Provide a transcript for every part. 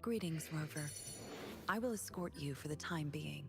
Greetings, Rover. I will escort you for the time being.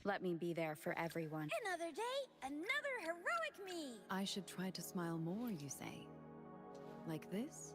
Let me be there for everyone. Another day, another heroic me. I should try to smile more, you say? Like this?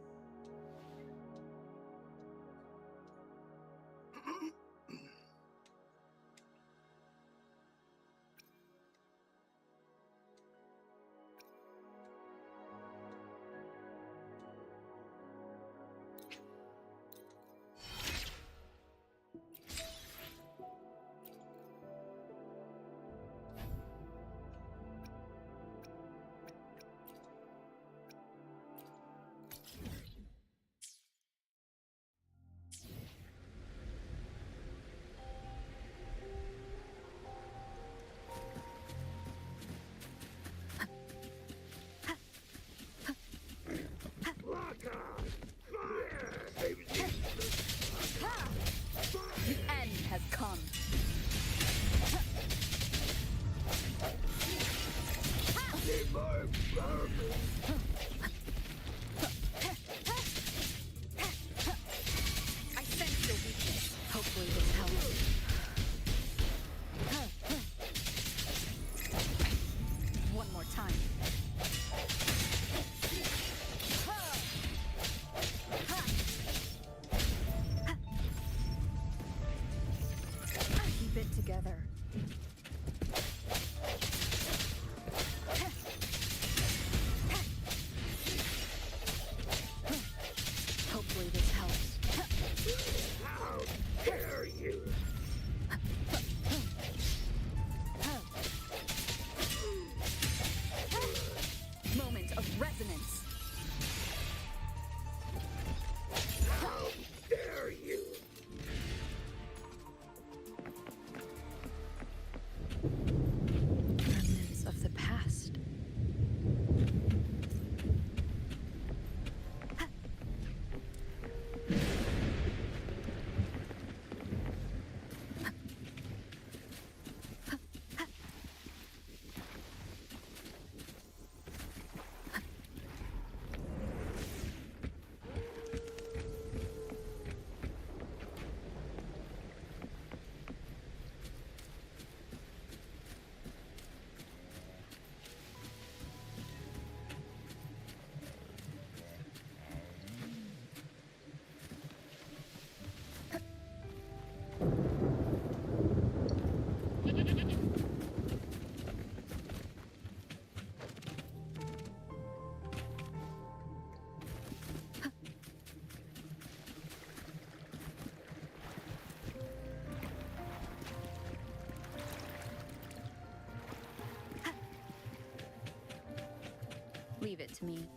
Leave it to me.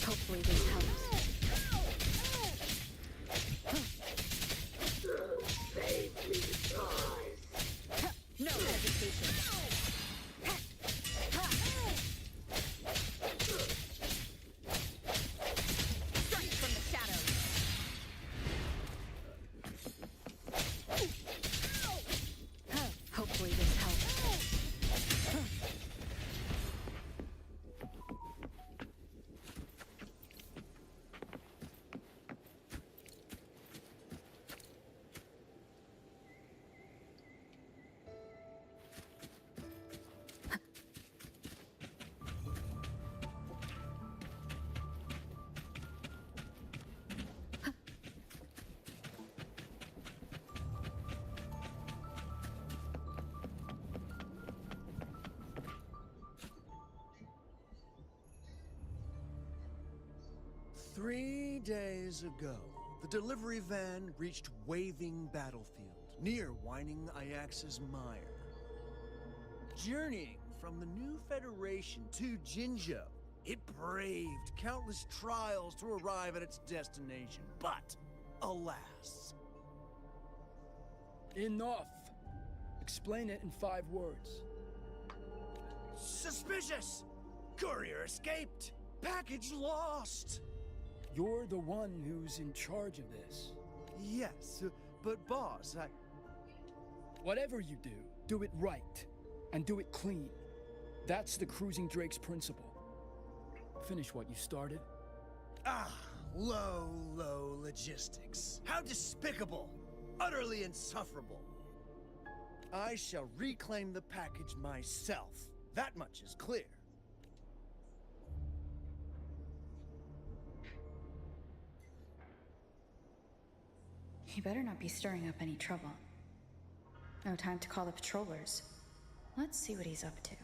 Hopefully this helps. No hesitation. Strike from the shadows. Hopefully this helps. 3 days ago, the delivery van reached Waving Battlefield, near Whining Ajax's Mire. Journeying from the new Federation to Jinzhou, it braved countless trials to arrive at its destination, but, alas... Enough! Explain it in 5 words. Suspicious! Courier escaped! Package lost! You're the one who's in charge of this. Yes, but boss, Whatever you do, do it right. And do it clean. That's the Cruising Drake's principle. Finish what you started. Low logistics. How despicable! Utterly insufferable. I shall reclaim the package myself. That much is clear. He better not be stirring up any trouble. No time to call the patrollers. Let's see what he's up to.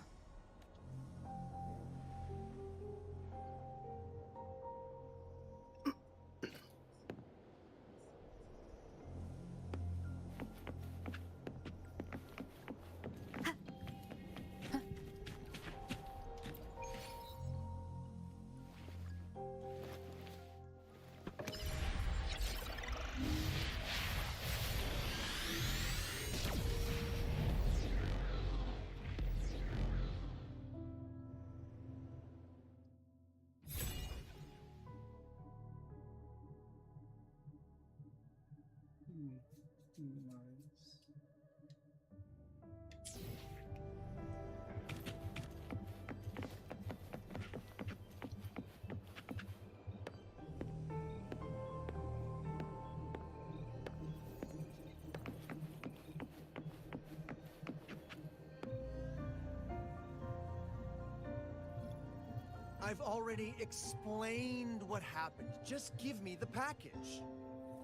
I've already explained what happened. Just give me the package.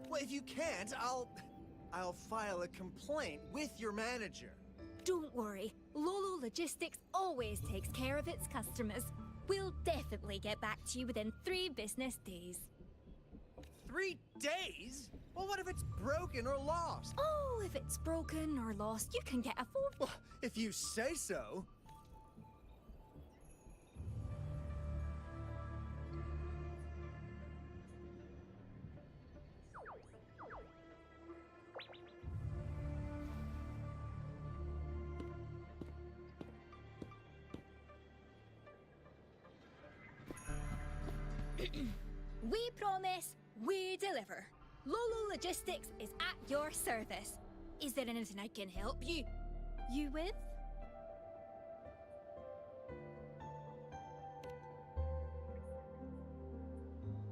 Well, if you can't, I'll file a complaint with your manager. Don't worry, Lolo Logistics always takes care of its customers. We'll definitely get back to you within 3 business days. 3 days? Well, what if it's broken or lost? Oh, if it's broken or lost, you can get a phone. Well, if you say so. We promise, we deliver. Lolo Logistics is at your service. Is there anything I can help you with?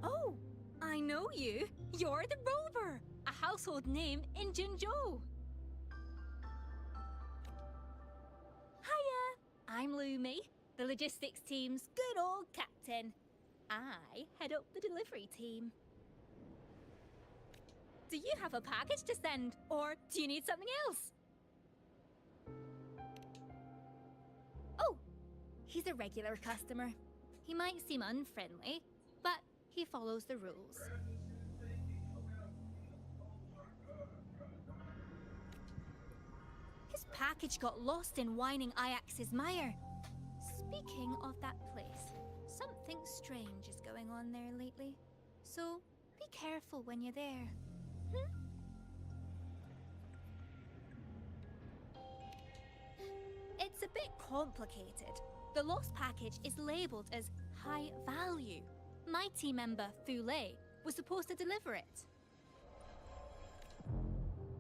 Oh, I know you. You're the Rover, a household name in Jinzhou. Hiya, I'm Lumi, the logistics team's good old captain. I head up the delivery team. Do you have a package to send, or do you need something else? Oh, he's a regular customer. He might seem unfriendly, but he follows the rules. His package got lost in whining Ajax's mire. Speaking of that place, something strange is going on there lately. So be careful when you're there. It's a bit complicated. The lost package is labelled as high value. My team member, Fule, was supposed to deliver it.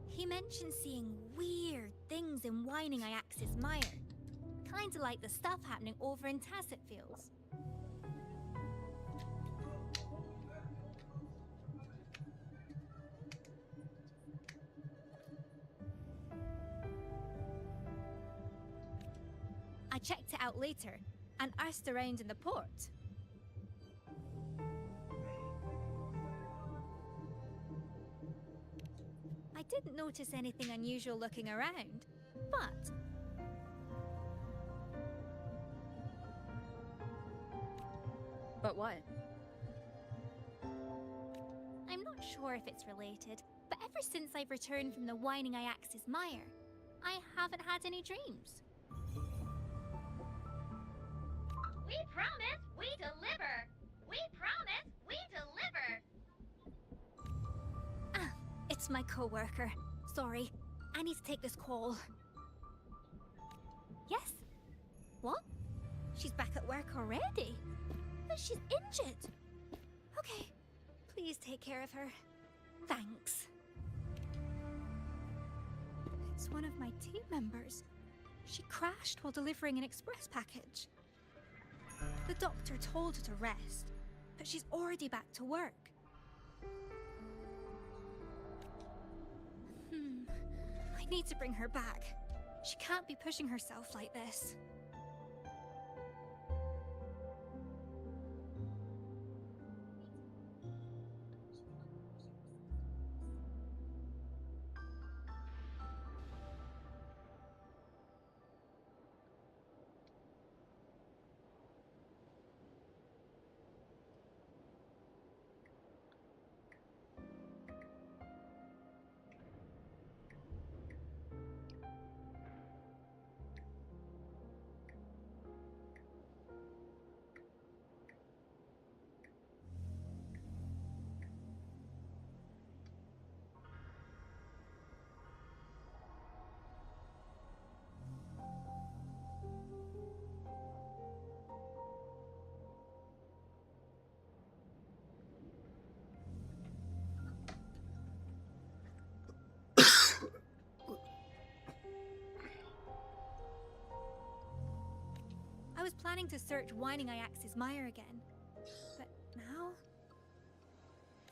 He mentioned seeing weird things in whining Ajax's mire. Kinda like the stuff happening over in Tacit Fields. I checked it out later and asked around in the port. I didn't notice anything unusual looking around, but But what? I'm not sure if it's related, but ever since I've returned from the whining Ajax's mire, I haven't had any dreams. We promise, we deliver! We promise, we deliver! Ah, it's my co-worker. Sorry, I need to take this call. Yes? What? She's back at work already? But she's injured. Okay, please take care of her. Thanks. It's one of my team members. She crashed while delivering an express package. The doctor told her to rest, but she's already back to work. I need to bring her back. She can't be pushing herself like this. I was planning to search whining Ajax's mire again, but now?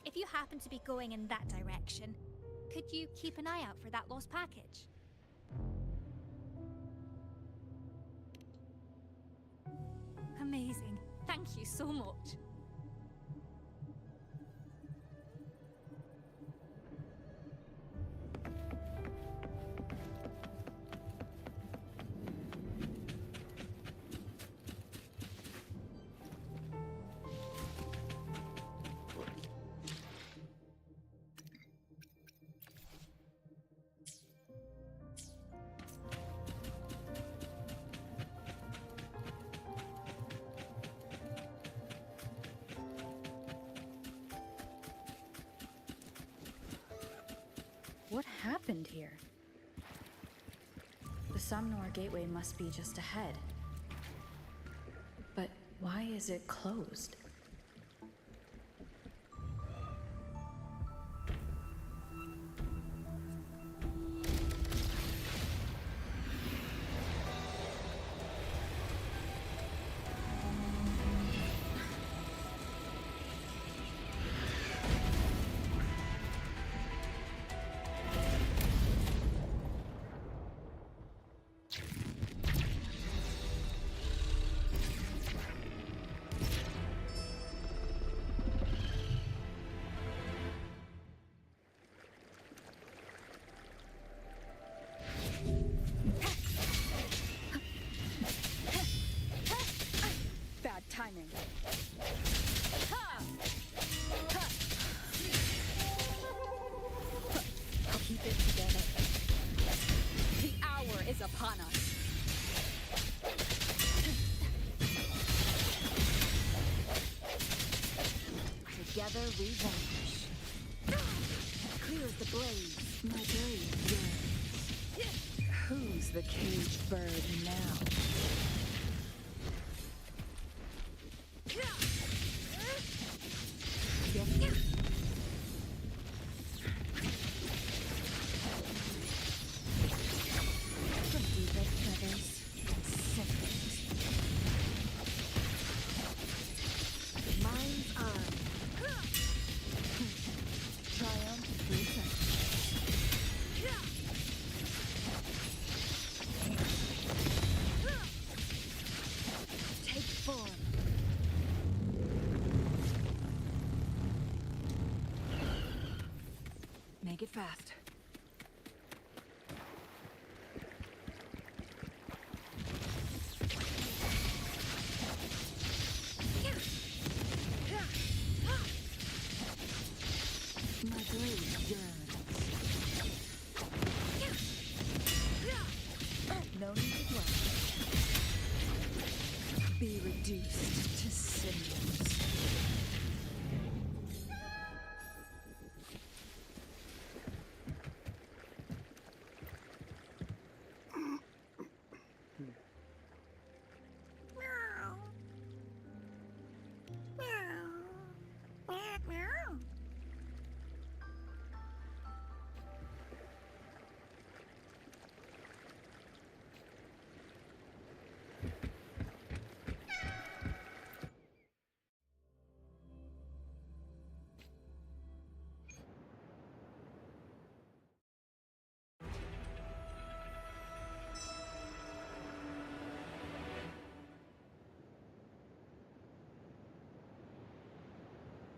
If you happen to be going in that direction, could you keep an eye out for that lost package? Amazing. Thank you so much. What happened here? The Somnor Gateway must be just ahead. But why is it closed? Keep it together. The hour is upon us. Together we vanish. Clear as the blaze, my grave yearns. Who's the caged bird now? From deepest feathers and symptoms. Mind's eye. Triumph returns. Take form. Make it fast. My blade yearns. No need to dwell. Be reduced to cinders.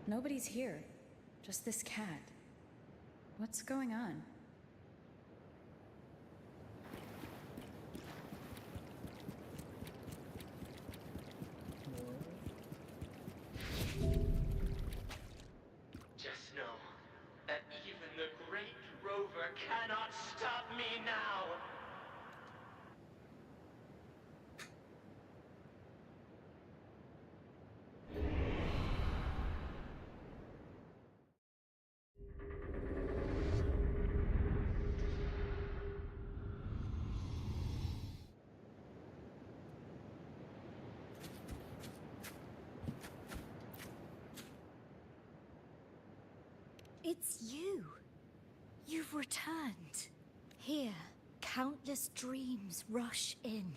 Nobody's here. Just this cat. What's going on? Just know that even the great rover cannot stop me now! It's you. You've returned. Here, countless dreams rush in.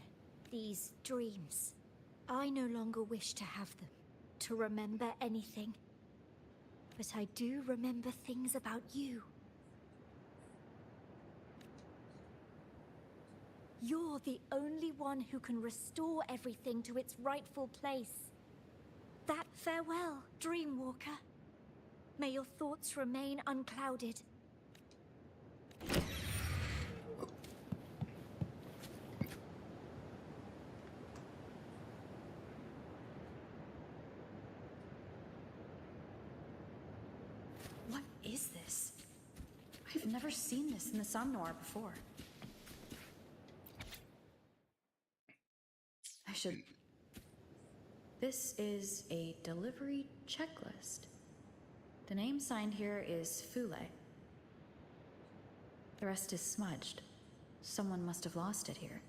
These dreams. I no longer wish to have them, to remember anything. But I do remember things about you. You're the only one who can restore everything to its rightful place. That farewell, Dreamwalker. May your thoughts remain unclouded. What is this? I've never seen this in the Somnoir before. I should... This is a delivery checklist. The name signed here is Fule. The rest is smudged. Someone must have lost it here.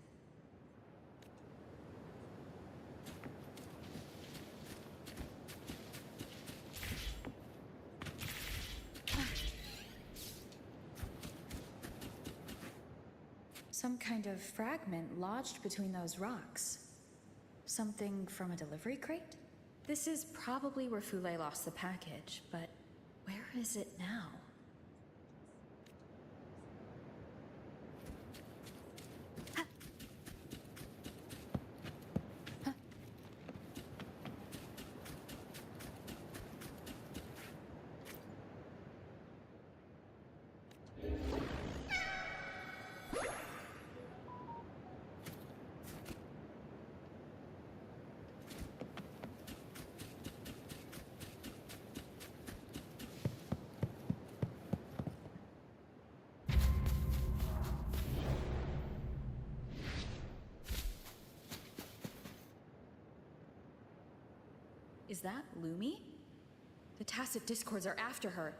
Some kind of fragment lodged between those rocks. Something from a delivery crate? This is probably where Fule lost the package, but where is it now? Is that Lumi? The tacit discords are after her.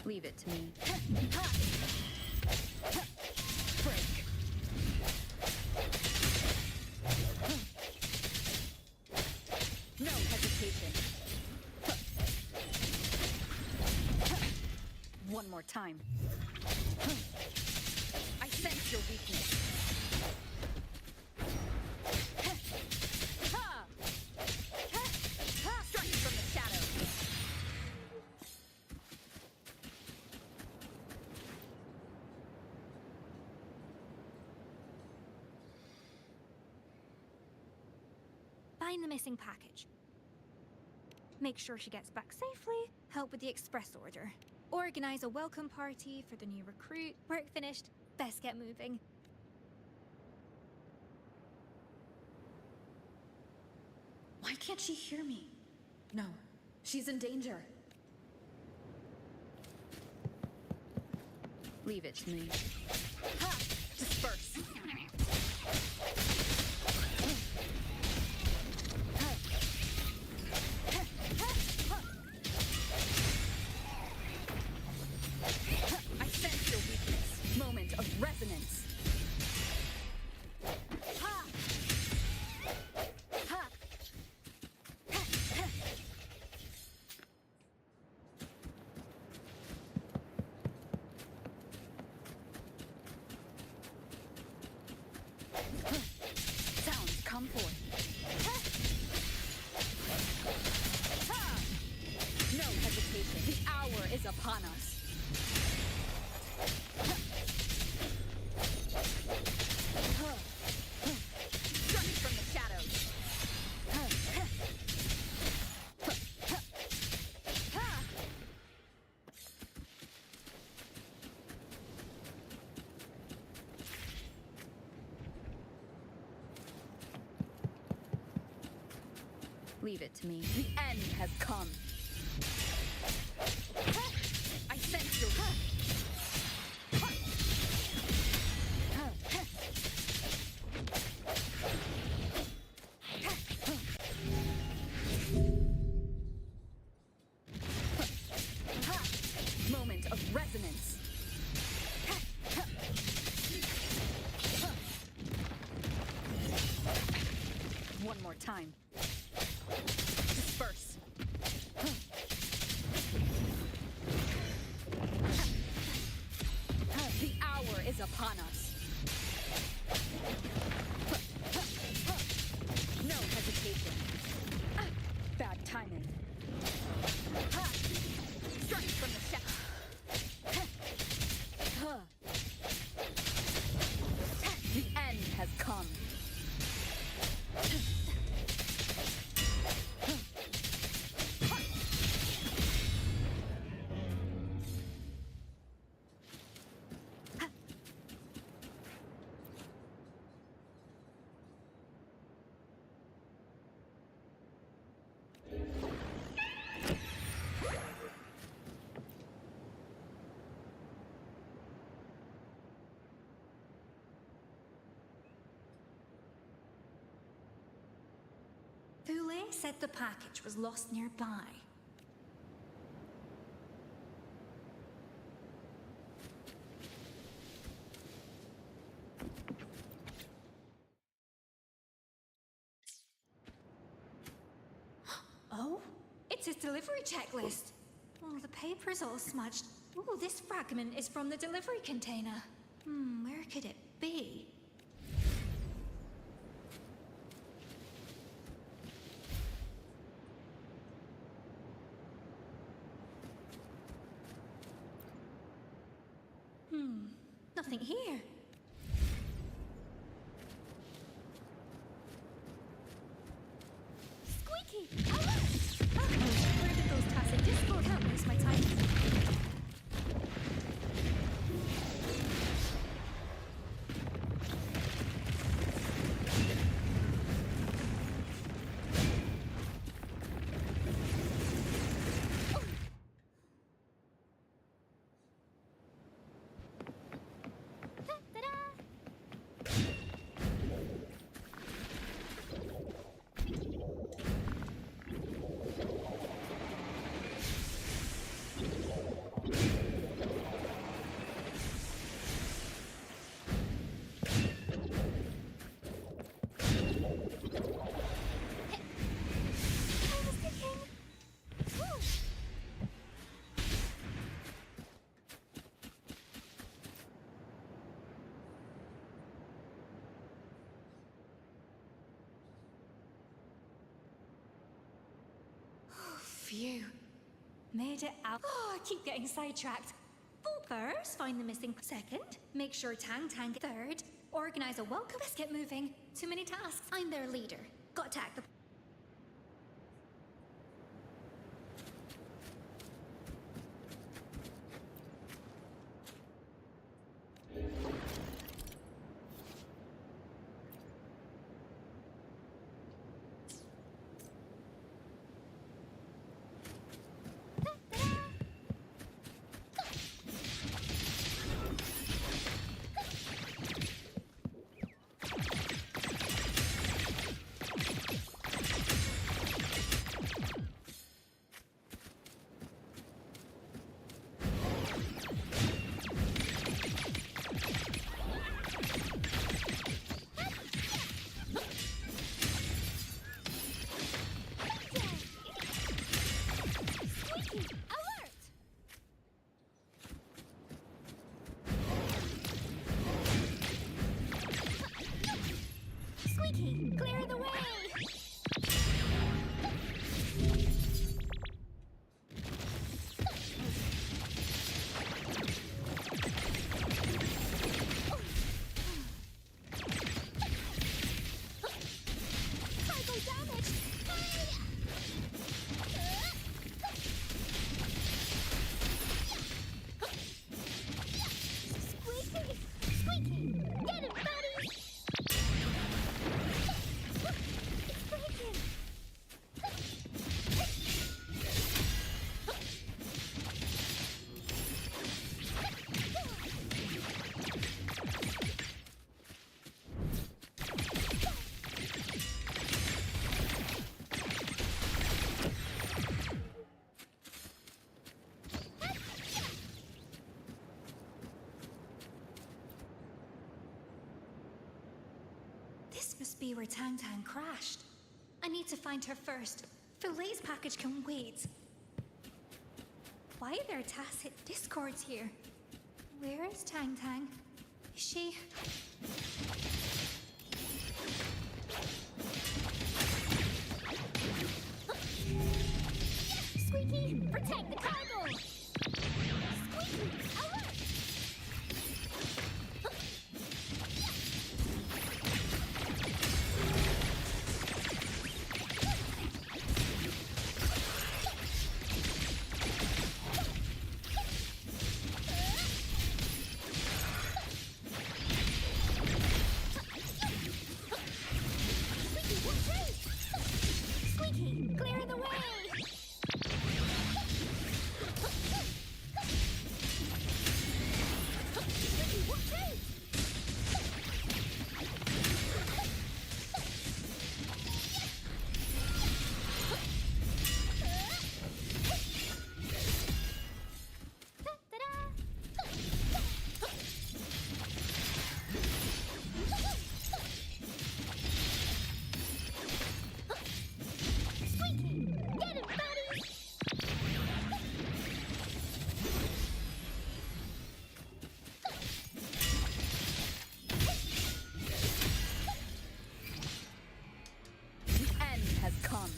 Leave it to me. Break. No hesitation. One more time. I sense your weakness. Strike from the shadows. Find the missing package. Make sure she gets back safely. Help with the express order. Organize a welcome party for the new recruit. Work finished. Best get moving. Why can't she hear me? No, she's in danger. Leave it to me. Ha! Disperse. I sense your weakness. Moment of resonance. Ha! Ha! Sounds come forth. No hesitation. The hour is upon us. Strike from the shadows. Leave it to me. The end has come. I sense your... Moment of resonance. One more time. Disperse. The hour is upon us. No hesitation. Bad timing. Strike from the shadow. The end has come. Thule said the package was lost nearby. Oh, it's his delivery checklist. Oh, the paper's all smudged. Oh, this fragment is from the delivery container. Where could it be? Nothing here. Squeaky! Alert! Where did those tacit discord help me waste my time? Phew. Made it out. Oh, I keep getting sidetracked. First, find the missing. Second, make sure Tang Tang. Third, organize a welcome. Let's get moving. Too many tasks. I'm their leader. Got to act the. Squeaky, clear the way! Cargo damage! Squeaky! Squeaky! Get him, buddy! It's breaking! This must be where Tang Tang crashed. I need to find her first. Filet's package can wait. Why are there tacit discords here? Where is Tang Tang? Is she... Squeaky, protect the cargo! Squeaky, alert! Squeaky, watch out! Squeaky, clear the way! Squeaky, watch out! Squeaky, get him, buddy! The end has come.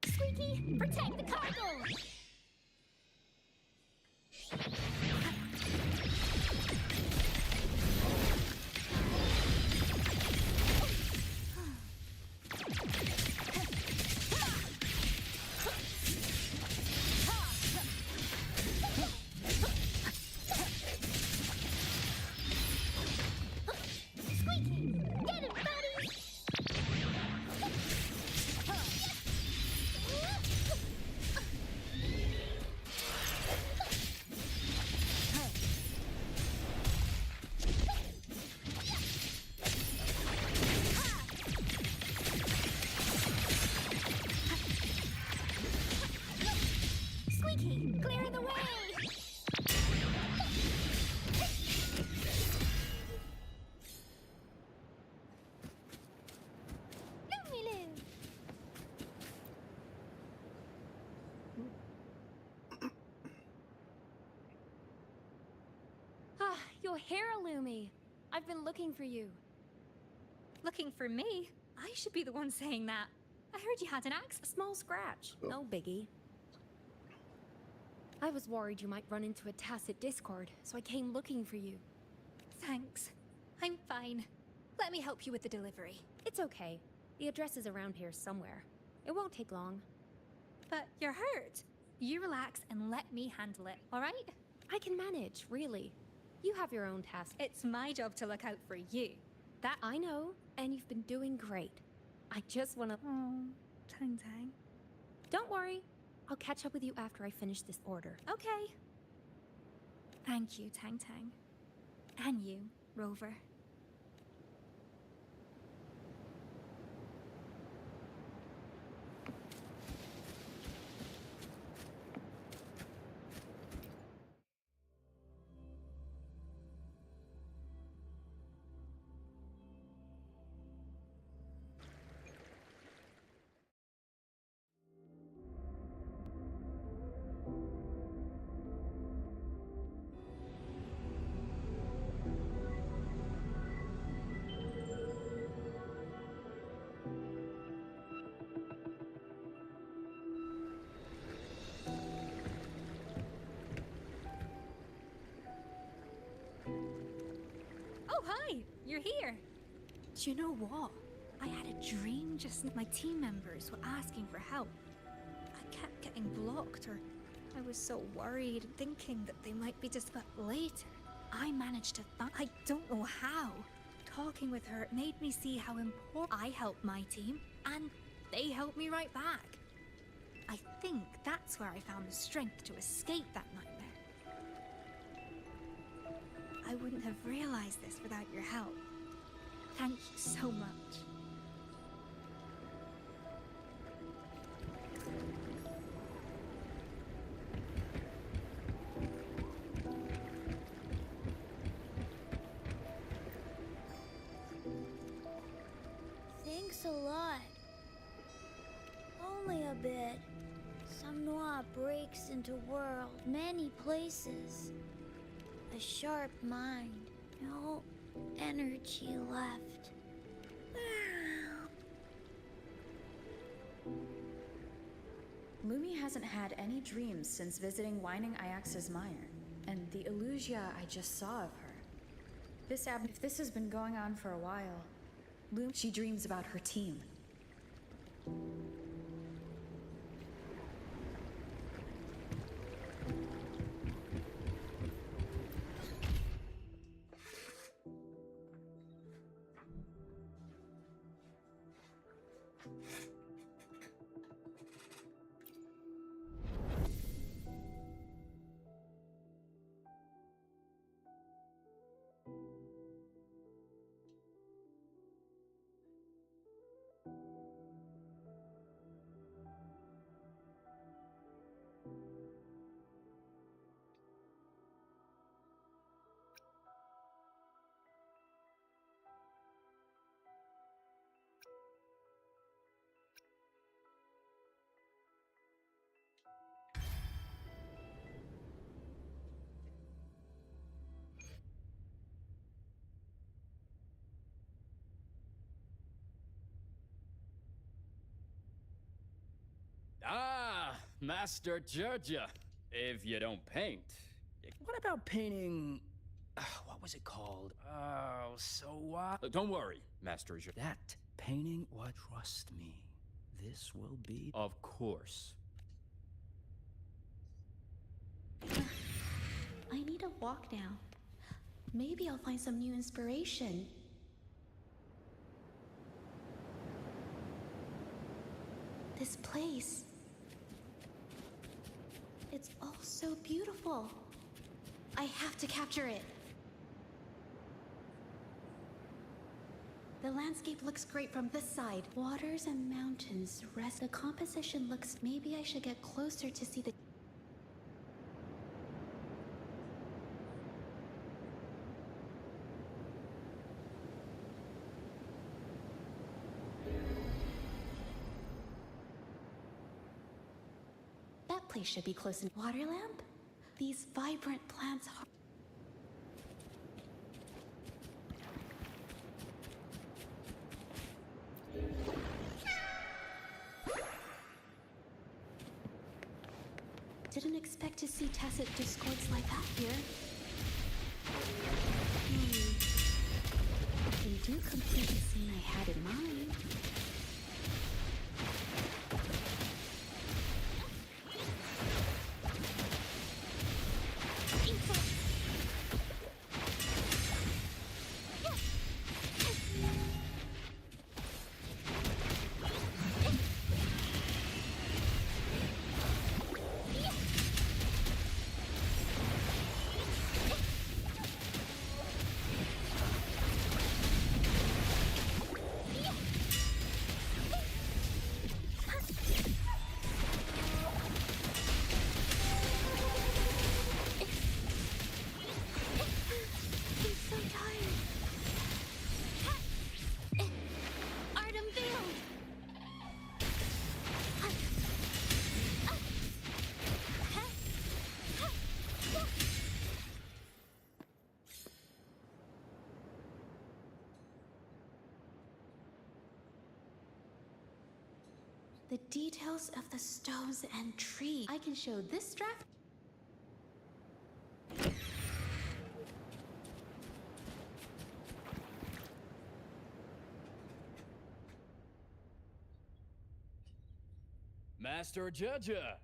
Squeaky, protect the cargo! Squeaky, get him, buddy! Squeaky, clear the way! Lulu! Ah, your hair, Lumi. I've been looking for you. Looking for me? I should be the one saying that. I heard you had an axe. A small scratch. No biggie. I was worried you might run into a tacit discord, so I came looking for you. Thanks. I'm fine. Let me help you with the delivery. It's okay. The address is around here somewhere. It won't take long. But you're hurt. You relax and let me handle it, all right? I can manage, really. You have your own tasks. It's my job to look out for you. That I know, and you've been doing great. I just wanna... Oh, Tang Tang. Don't worry. I'll catch up with you after I finish this order. Okay. Thank you, Tang Tang. And you, Rover. Oh, hi! You're here! Do you know what? I had a dream just now. My team members were asking for help. I kept getting blocked, or I was so worried, thinking that they might be just... But later, I managed to find... I don't know how. Talking with her made me see how important I helped my team, and they helped me right back. I think that's where I found the strength to escape that nightmare. I wouldn't have realized this without your help. Thank you so much. Thanks a lot. Only a bit. Some noir breaks into world, many places. A sharp mind, no energy left. Lumi hasn't had any dreams since visiting Whining Iax's mire, and the illusia I just saw of her. If this has been going on for a while, she dreams about her team. Ah, Master Georgia. If you don't paint. What about painting... what was it called? Oh, so what? Don't worry, Master Georgia. That painting, what? Trust me. This will be... Of course. I need a walk now. Maybe I'll find some new inspiration. This place. It's all so beautiful. I have to capture it. The landscape looks great from this side. Waters and mountains rest. The composition looks... Maybe I should get closer to see the... That place should be close in... Water lamp? These vibrant plants... wouldn't expect to see tacit discords like that here. They do complete the scene I had in mind. The details of the stones and tree. I can show this draft. Master Judger!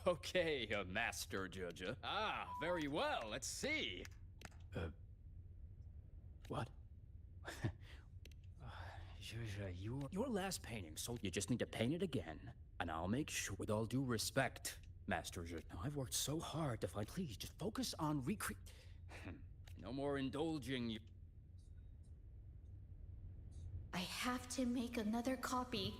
Okay, Master Judge. Ah, very well. Let's see. What? Your last painting, so you just need to paint it again, and I'll make sure, with all due respect, Master Judge. Now, I've worked so hard to find. Please, just focus on No more indulging you. I have to make another copy.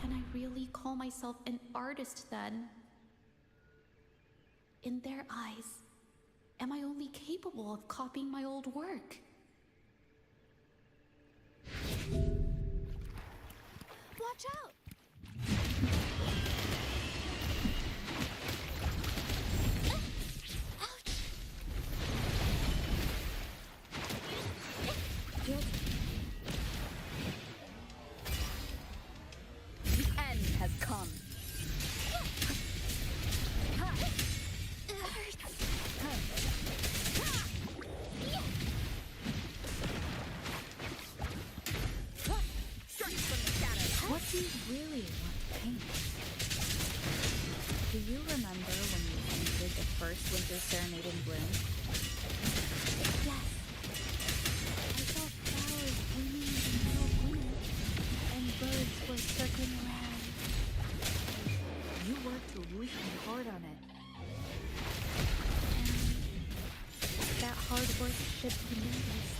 Can I really call myself an artist then? In their eyes, am I only capable of copying my old work? Watch out! The end has come. What do you really want to paint? Do you remember when you painted the first Winter Serenade in Bloom? Yes. I saw flowers blooming in the middle bloom, and birds were circling around. You worked really hard on it. And that hard work should be noticed.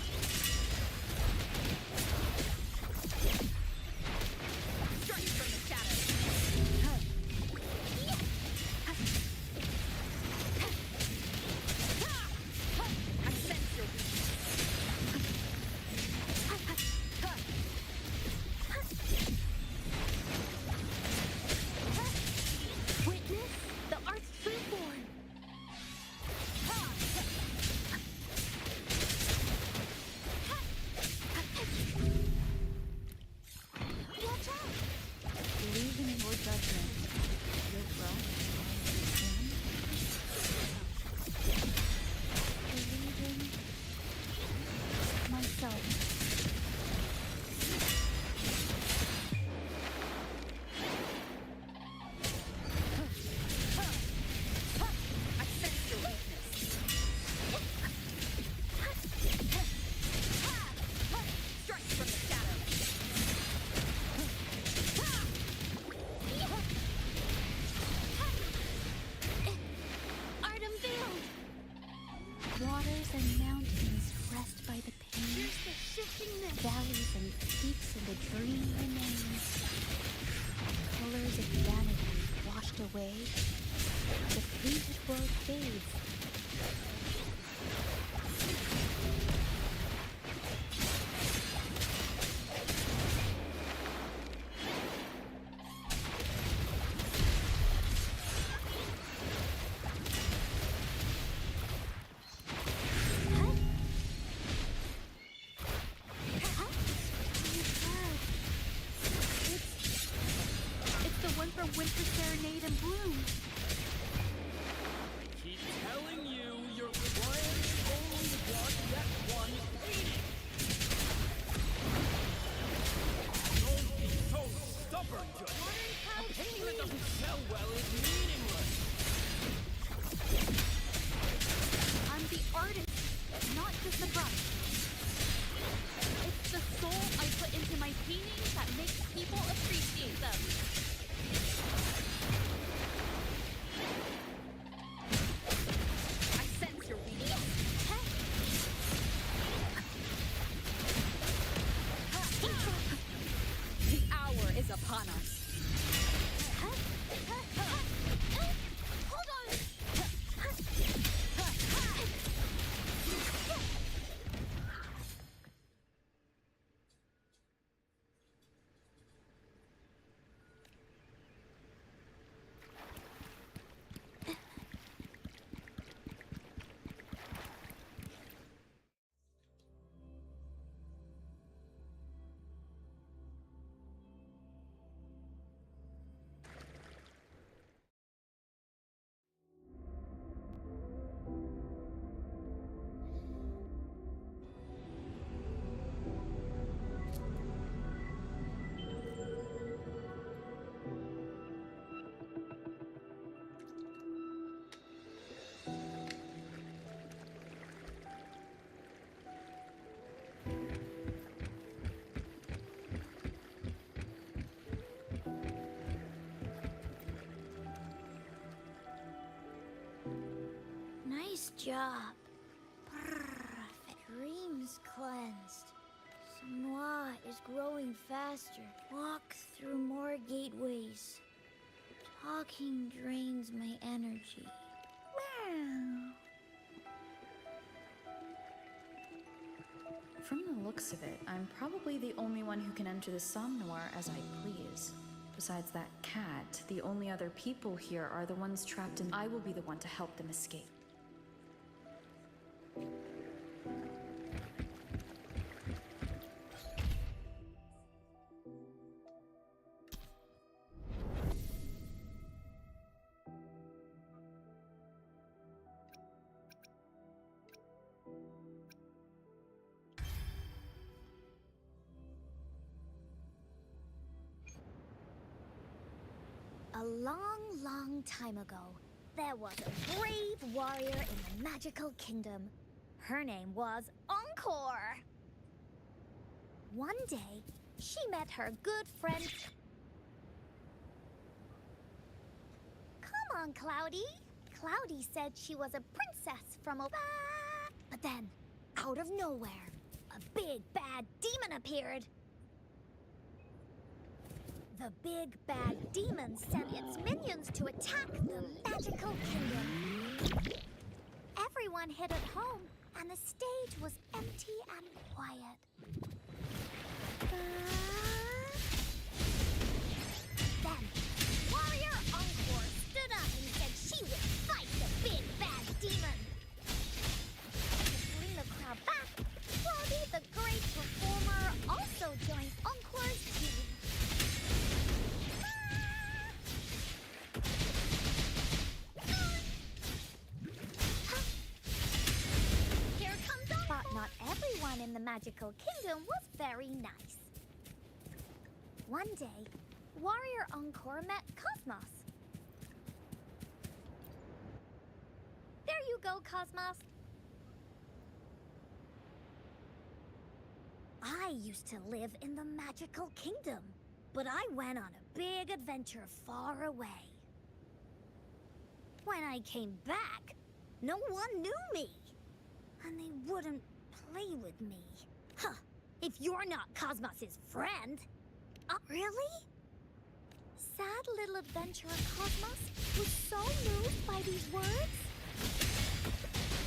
Witness the art's true form. Watch out! Believe in your judgment. Your breath. Believing myself. I sense your weakness. Strike from the shadows. Art unveiled! Waters and mountains rest by the pain. Here's the shiftingness! Valleys and peaks and the dream remains. Colors of vanity washed away. The painted world fades. It's the one from Winter Serenade in Bloom. Keep telling you, your clients only want that one painting. Don't be so stubborn, Judge. A painting that doesn't sell well is meaningless. I'm the artist, not just the brush. It's the soul I put into my paintings that makes people appreciate them. I sense your weakness. upon us. Hold on! Nice job. Perfect. Dreams cleansed. Samnoa is growing faster. Walk through more gateways. Talking drains my energy. Meow. From the looks of it, I'm probably the only one who can enter the Somnoir as I please. Besides that cat, the only other people here are the ones trapped in. I will be the one to help them escape. A long time ago, there was a brave warrior in the magical kingdom. Her name was Encore. One day, she met her good friend... Come on, Cloudy. Cloudy said she was a princess from a... But then, out of nowhere, a big bad demon appeared. The big bad demon sent its minions to attack the magical kingdom. Everyone hid at home, and the stage was empty and quiet. Then, Warrior Encore stood up and said she would fight the big bad demon. To bring the crowd back, Cloudy, the great performer, also joined Encore's team. Here comes Encore. But not everyone in the magical kingdom was very nice. One day, Warrior Encore met Cosmos. There you go, Cosmos. I used to live in the magical kingdom, but I went on a big adventure far away. When I came back, no one knew me, and they wouldn't play with me. Huh, if you're not Cosmos's friend. Really? Sad little adventurer Cosmos was so moved by these words.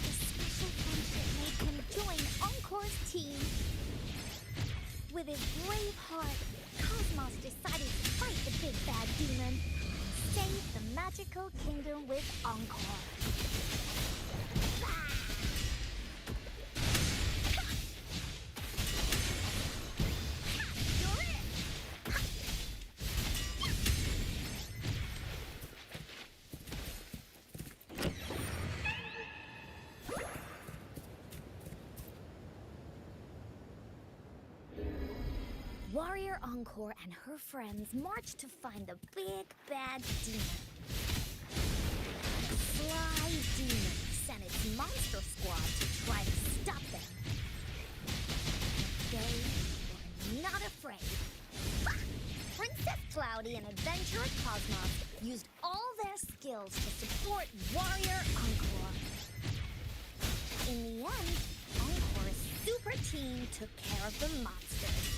The special friendship made him join Encore's team. With his brave heart, Cosmos decided to fight the big bad demon and save the magical kingdom with Encore. You're it! Warrior Encore and her friends marched to find the big bad demon. The Sly Demon sent its monster squad to try to stop them. They were not afraid. Ha! Princess Cloudy and Adventurer Cosmos used all their skills to support Warrior Encore. In the end, Encore's super team took care of the monsters.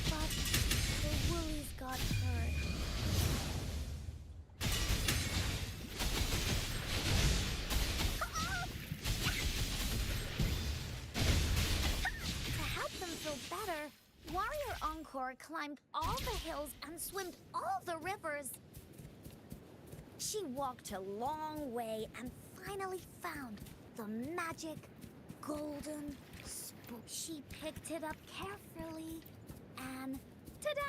But the woolies got hurt. To help them feel better, Warrior Encore climbed all the hills and swam all the rivers. She walked a long way and finally found the magic golden spoon. She picked it up carefully and ta-da!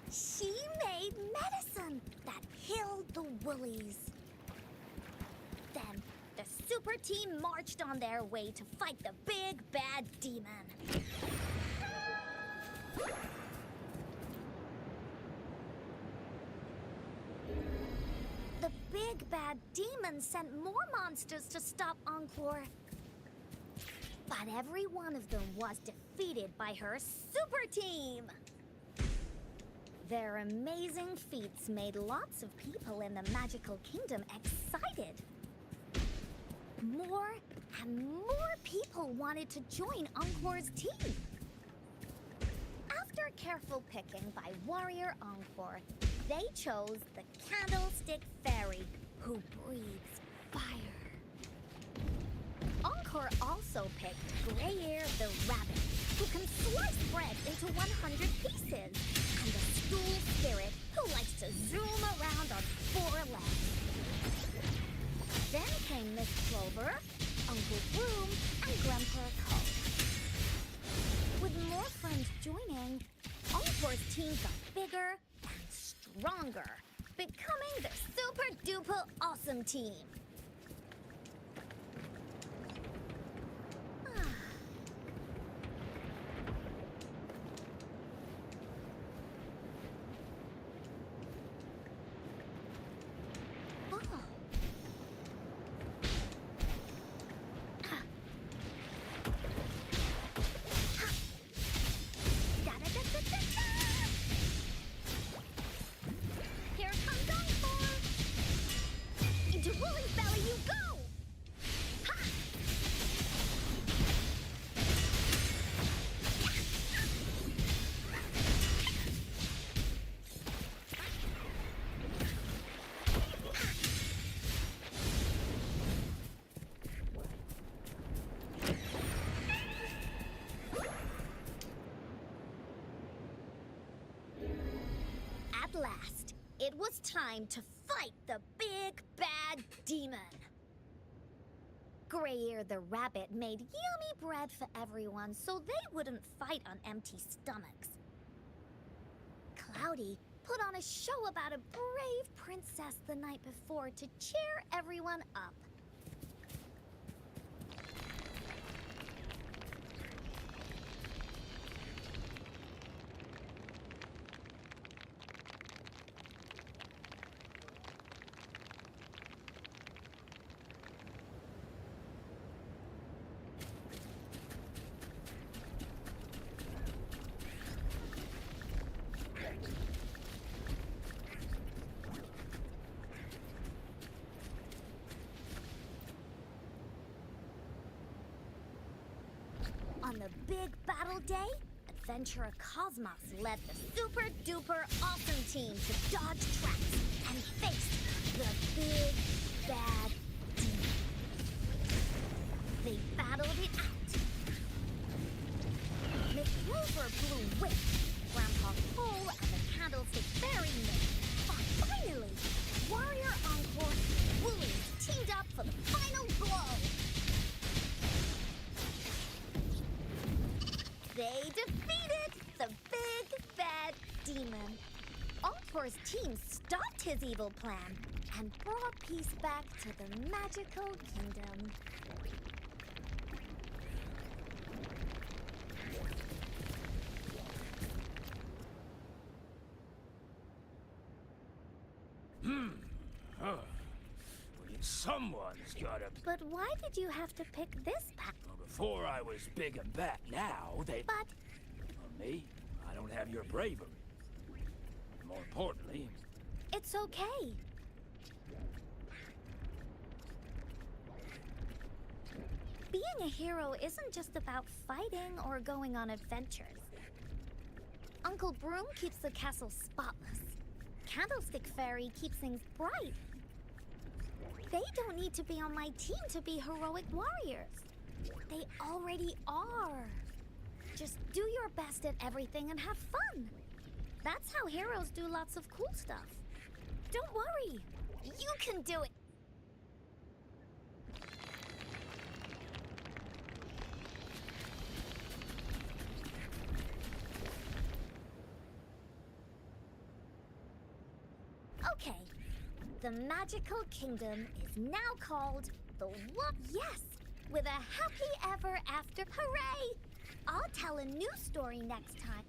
She made medicine that healed the woolies. Then the super team marched on their way to fight the big bad demon. The big bad demon sent more monsters to stop Encore. But every one of them was defeated by her super team. Their amazing feats made lots of people in the magical kingdom excited. More and more people wanted to join Encore's team. After careful picking by Warrior Encore, they chose the Candlestick Fairy, who breathes fire. Encore also picked Grayear the Rabbit, who can slice bread into 100 pieces, and the Stool Spirit, who likes to zoom around on 4 legs. Then came Miss Clover, Uncle Broom, and Grandpa Coat. With more friends joining, Encore's team got bigger and stronger, becoming the super-duper awesome team. Here comes Encore! Into Woolie's belly you go! Ha! At last, it was time to fight the big bad demon. Grayear the Rabbit made yummy bread for everyone so they wouldn't fight on empty stomachs. Cloudy put on a show about a brave princess the night before to cheer everyone up. On the big battle day, Adventurer Cosmos led the super-duper awesome team to dodge traps and face the big bad demon. They battled it out. Miss Clover blew whip, Grandpa Cole and the Candlestick Fairy made. But finally, Warrior Encore and Woolies teamed up for the final blow. They defeated the big bad demon. Encore's team stopped his evil plan and brought peace back to the magical kingdom. Someone's gotta... But why did you have to pick this pack? Before I was big and bad, now they... But... Well, me? I don't have your bravery. More importantly... It's okay. Being a hero isn't just about fighting or going on adventures. Uncle Broom keeps the castle spotless. Candlestick Fairy keeps things bright. They don't need to be on my team to be heroic warriors. They already are. Just do your best at everything and have fun. That's how heroes do lots of cool stuff. Don't worry. You can do it. Okay. The magical kingdom is now called the what? Yes, with a happy ever after. Hooray! I'll tell a new story next time.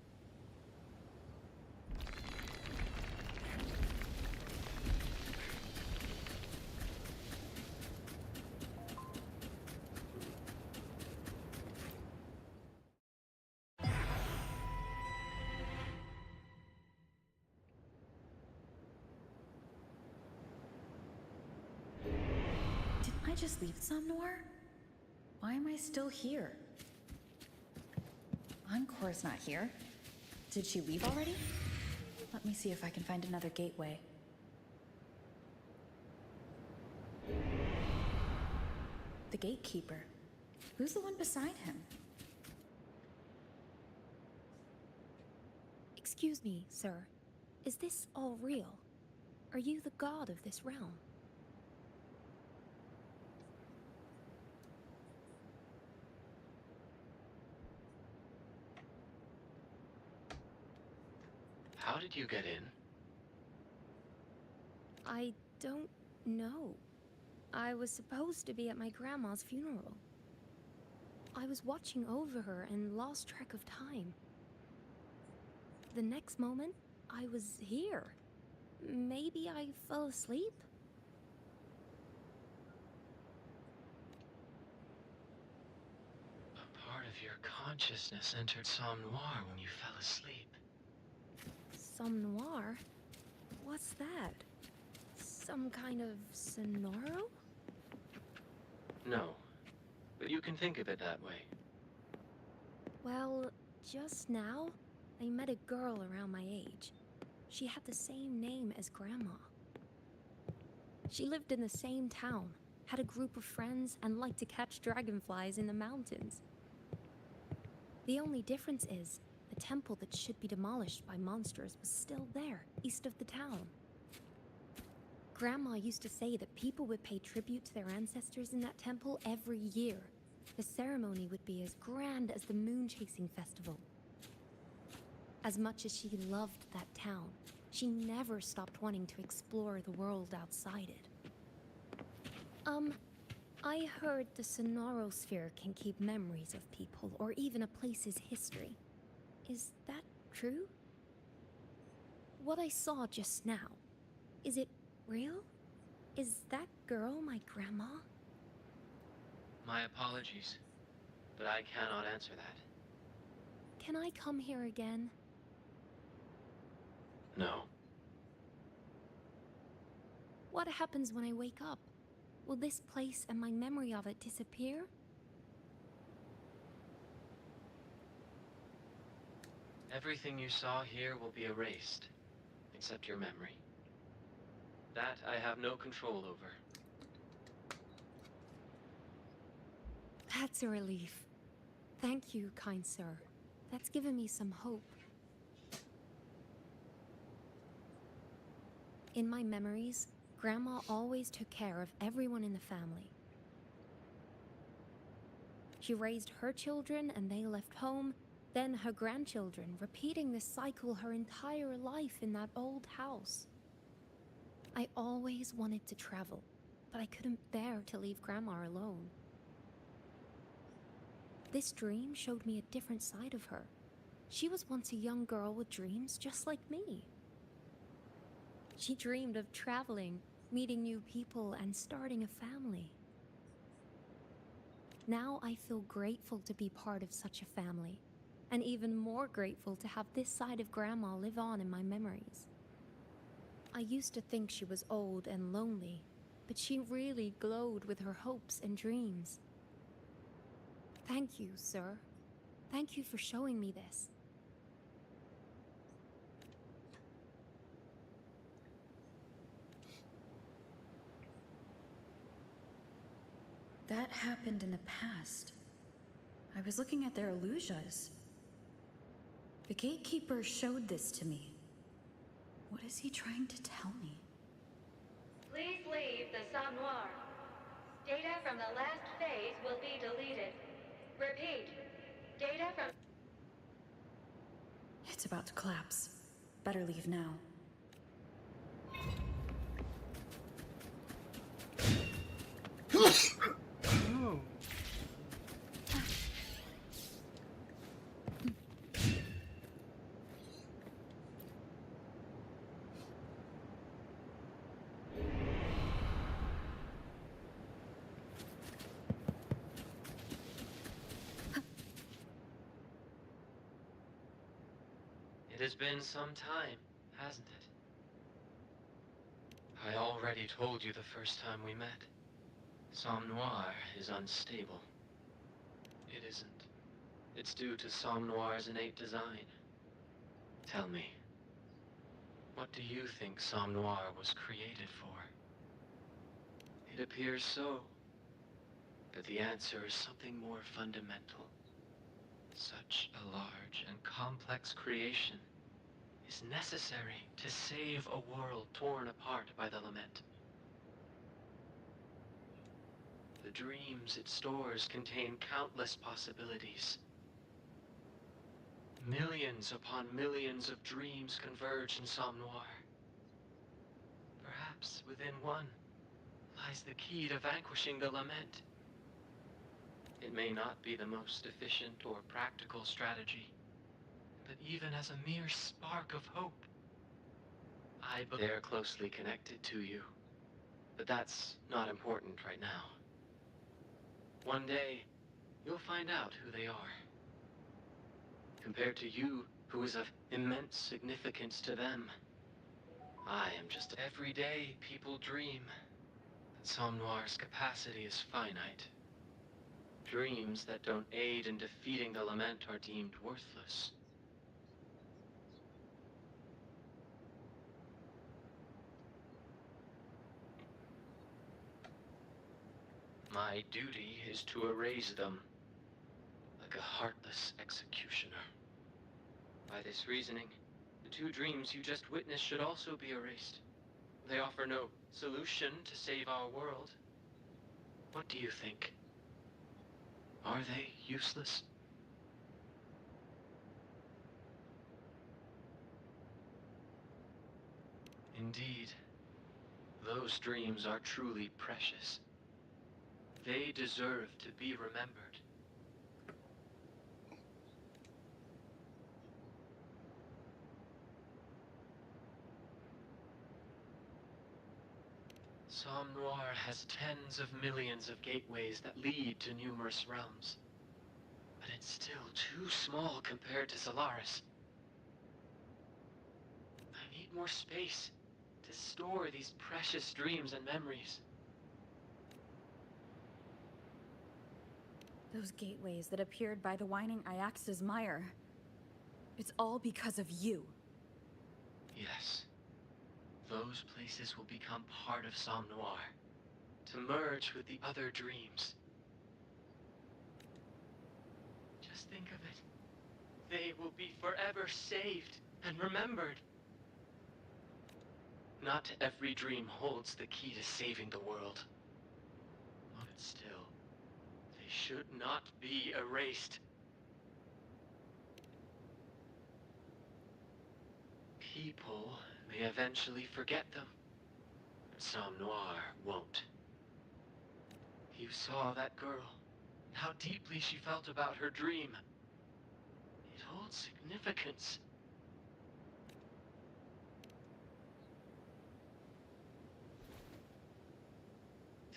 Didn't I just leave Somnoir? Why am I still here? Encore's not here. Did she leave already? Let me see if I can find another gateway. The gatekeeper. Who's the one beside him? Excuse me, sir. Is this all real? Are you the god of this realm? How did you get in? I don't know. I was supposed to be at my grandma's funeral. I was watching over her and lost track of time. The next moment, I was here. Maybe I fell asleep? A part of your consciousness entered Somme Noir when you fell asleep. Somme Noir? What's that? Some kind of Sonoro? No, but you can think of it that way. Well, just now, I met a girl around my age. She had the same name as Grandma. She lived in the same town, had a group of friends, and liked to catch dragonflies in the mountains. The only difference is, the temple that should be demolished by monsters was still there, east of the town. Grandma used to say that people would pay tribute to their ancestors in that temple every year. The ceremony would be as grand as the moon-chasing festival. As much as she loved that town, she never stopped wanting to explore the world outside it. I heard the Sonorosphere can keep memories of people or even a place's history. Is that true? What I saw just now, is it real? Is that girl my grandma? My apologies, but I cannot answer that. Can I come here again? No. What happens when I wake up? Will this place and my memory of it disappear? Everything you saw here will be erased, except your memory. That I have no control over. That's a relief. Thank you, kind sir. That's given me some hope. In my memories, Grandma always took care of everyone in the family. She raised her children and they left home, then her grandchildren, repeating this cycle her entire life in that old house. I always wanted to travel, but I couldn't bear to leave Grandma alone. This dream showed me a different side of her. She was once a young girl with dreams just like me. She dreamed of traveling, meeting new people, and starting a family. Now I feel grateful to be part of such a family, and even more grateful to have this side of Grandma live on in my memories. I used to think she was old and lonely, but she really glowed with her hopes and dreams. Thank you, sir. Thank you for showing me this. That happened in the past. I was looking at their illusions. The gatekeeper showed this to me. What is he trying to tell me? Please leave the Somme Noir. Data from the last phase will be deleted. Repeat. Data from... It's about to collapse. Better leave now. Oh. It has been some time, hasn't it? I already told you the first time we met. Somme Noir is unstable. It isn't. It's due to Somme Noir's innate design. Tell me, what do you think Somme Noir was created for? It appears so. But the answer is something more fundamental. Such a large and complex creation is necessary to save a world torn apart by the lament. The dreams it stores contain countless possibilities. Millions upon millions of dreams converge in Somme Noir. Perhaps within one lies the key to vanquishing the lament. It may not be the most efficient or practical strategy, but even as a mere spark of hope, I believe they're closely connected to you. But that's not important right now. One day, you'll find out who they are. Compared to you, who is of immense significance to them, I am just... Every day, people dream that Somme Noir's capacity is finite. Dreams that don't aid in defeating the lament are deemed worthless. My duty is to erase them, like a heartless executioner. By this reasoning, the two dreams you just witnessed should also be erased. They offer no solution to save our world. What do you think? Are they useless? Indeed, those dreams are truly precious. They deserve to be remembered. Somme Noir has tens of millions of gateways that lead to numerous realms. But it's still too small compared to Solaris. I need more space to store these precious dreams and memories. Those gateways that appeared by the Whining Iax's mire. It's all because of you. Yes. Those places will become part of Somme Noir, to merge with the other dreams. Just think of it. They will be forever saved and remembered. Not every dream holds the key to saving the world. But still, they should not be erased. People may eventually forget them, but Somme Noir won't. You saw that girl, how deeply she felt about her dream. It holds significance.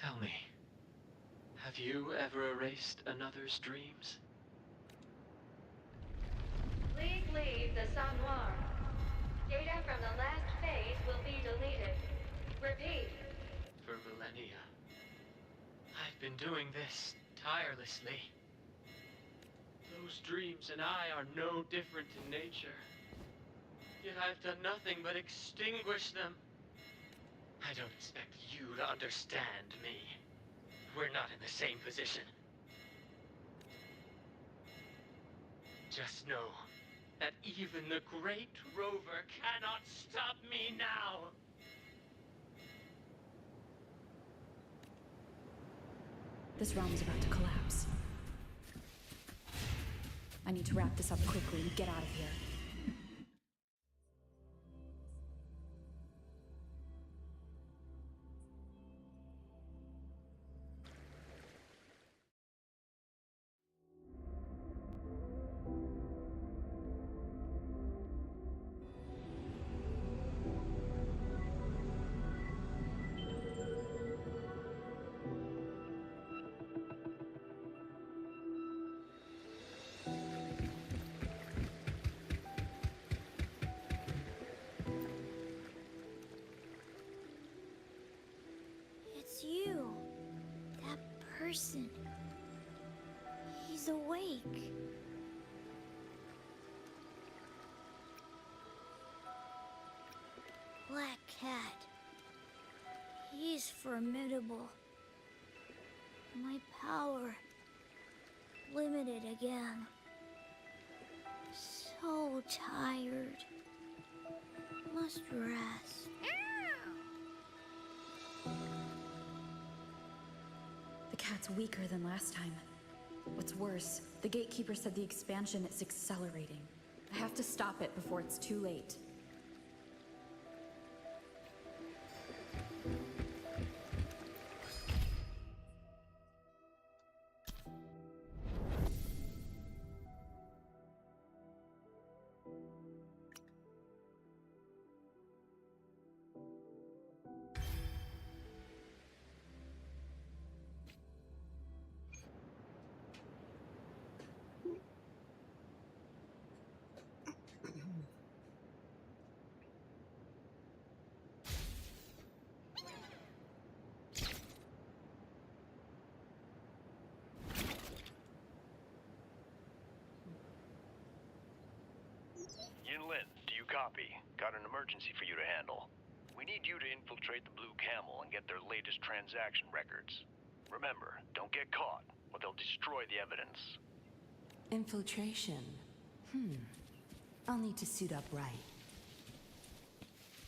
Tell me, have you ever erased another's dreams? Please leave the Somme Noir. Data from the last phase will be deleted. Repeat. For millennia, I've been doing this tirelessly. Those dreams and I are no different in nature. Yet I've done nothing but extinguish them. I don't expect you to understand me. we're not in the same position. Just know that even the great rover cannot stop me now! This realm's about to collapse. I need to wrap this up quickly and get out of here. It's you. That person. He's awake. Black Cat. He's formidable. My power limited again. So tired. Must rest. The cat's weaker than last time. What's worse, the gatekeeper said the expansion is accelerating. I have to stop it before it's too late. Yinlin, do you copy? Got an emergency for you to handle. We need you to infiltrate the Blue Camel and get their latest transaction records. Remember, don't get caught, or they'll destroy the evidence. Infiltration. I'll need to suit up right.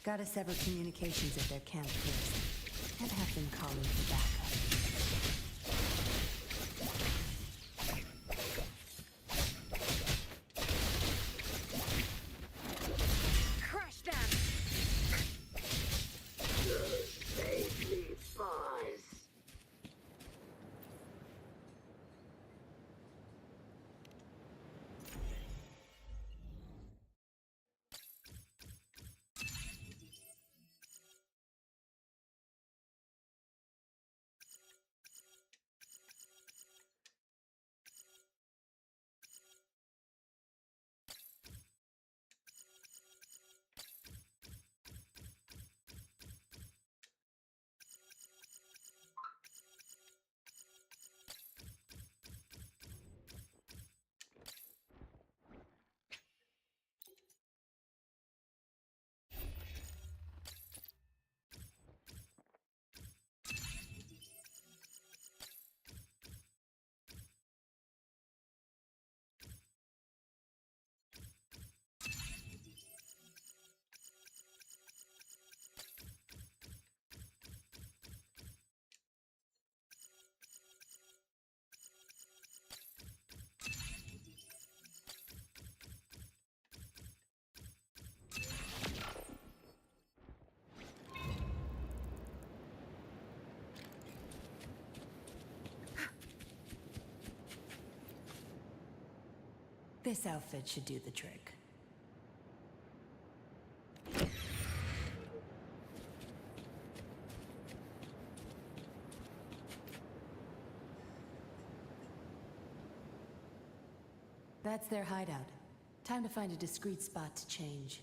Gotta sever communications at their camp first, and have them call in for backup. This outfit should do the trick. That's their hideout. Time to find a discreet spot to change.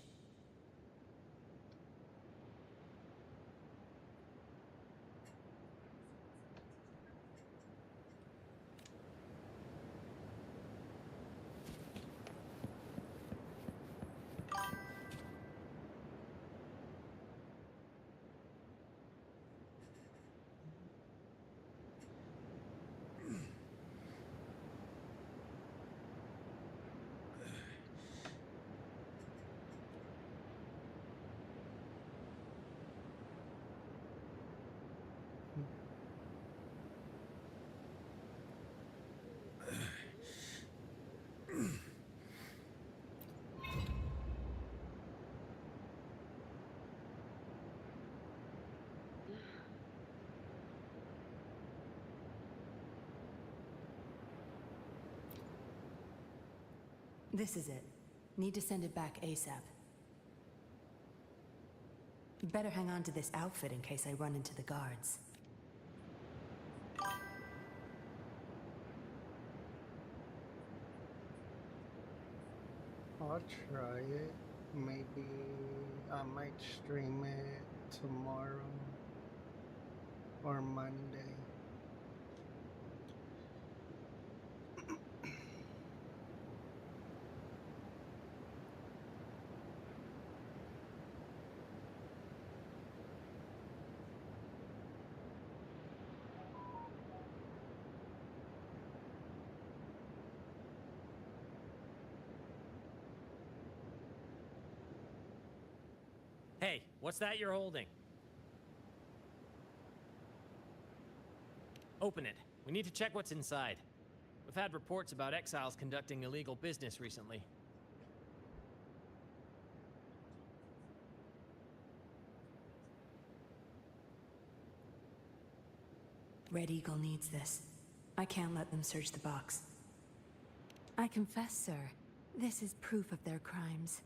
This is it. Need to send it back ASAP. Better hang on to this outfit in case I run into the guards. I'll try it. Maybe I might stream it tomorrow or Monday. Hey, what's that you're holding? Open it. We need to check what's inside. We've had reports about exiles conducting illegal business recently. Red Eagle needs this. I can't let them search the box. I confess, sir, this is proof of their crimes.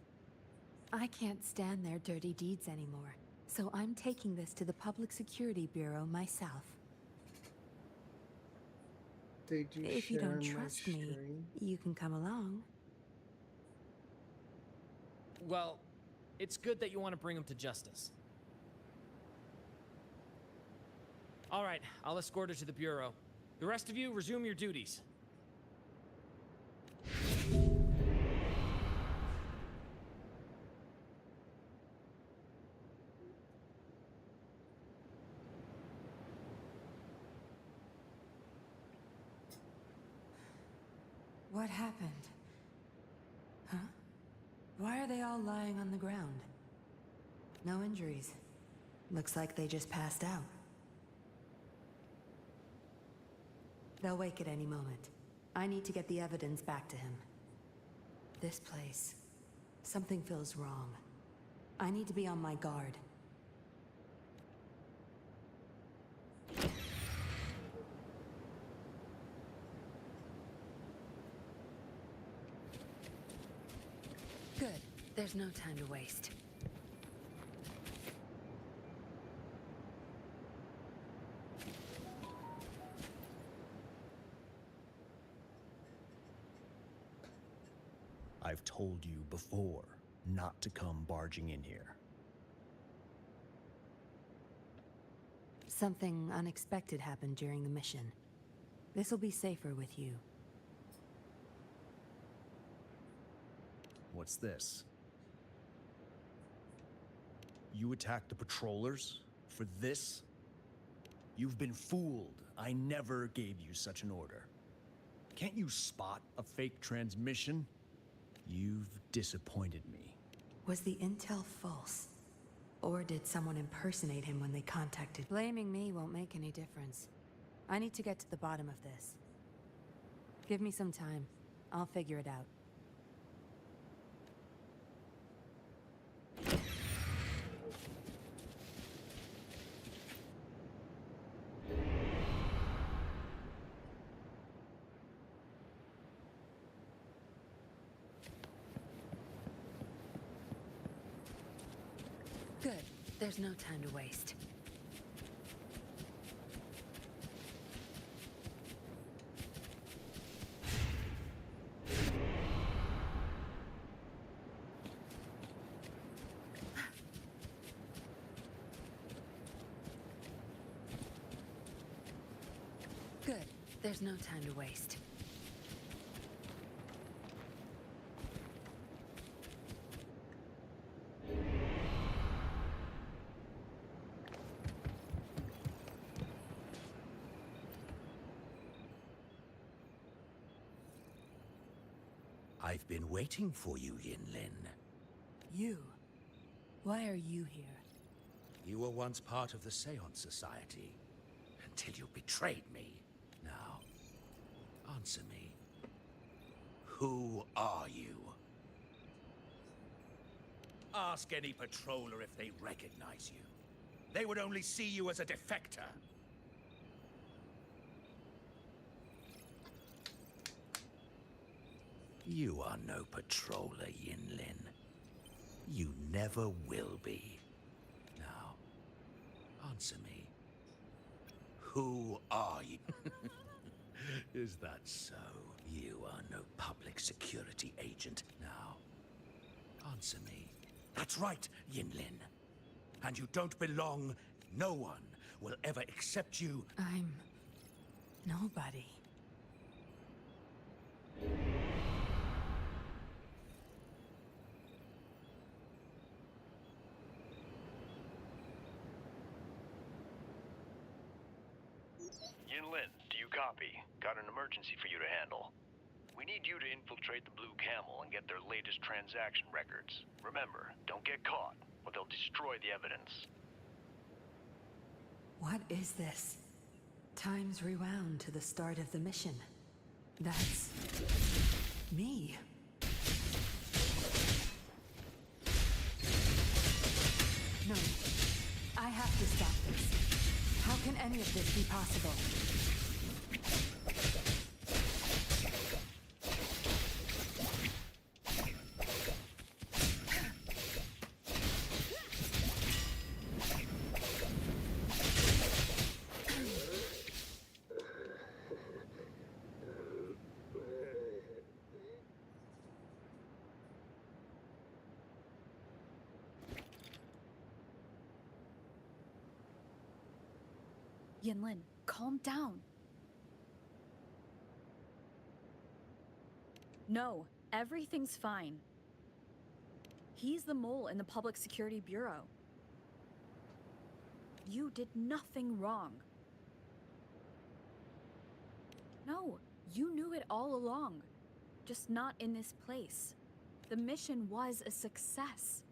I can't stand their dirty deeds anymore, so I'm taking this to the Public Security Bureau myself. Did you If you share don't my trust me, stream? you can come along. Well, it's good that you want to bring him to justice. All right, I'll escort her to the Bureau. The rest of you, resume your duties. What happened? Huh? Why are they all lying on the ground? No injuries. Looks like they just passed out. They'll wake at any moment. I need to get the evidence back to him. This place... something feels wrong. I need to be on my guard. Good. There's no time to waste. I've told you before not to come barging in here. Something unexpected happened during the mission. This'll be safer with you. What's this? You attacked the patrollers? For this? You've been fooled. I never gave you such an order. Can't you spot a fake transmission? You've disappointed me. Was the intel false? Or did someone impersonate him when they contacted? Blaming me won't make any difference. I need to get to the bottom of this. Give me some time. I'll figure it out. Good. There's no time to waste. Good. There's no time to waste. I've been waiting for you, Yinlin. You? Why are you here? You were once part of the Seance Society, until you betrayed me. Now, answer me. Who are you? Ask any patroller if they recognize you. They would only see you as a defector. You are no patroller, Yinlin. You never will be. Now, answer me. Who are you? Is that so? You are no public security agent. Now, answer me. That's right, Yinlin. And you don't belong. No one will ever accept you. I'm nobody. Yinlin, do you copy? Got an emergency for you to handle. We need you to infiltrate the Blue Camel and get their latest transaction records. Remember, don't get caught, or they'll destroy the evidence. What is this? Time's rewound to the start of the mission. That's me. No, I have to stop this. How can any of this be possible? Yinlin, calm down. No, everything's fine. He's the mole in the Public Security Bureau. You did nothing wrong. No, you knew it all along. Just not in this place. The mission was a success.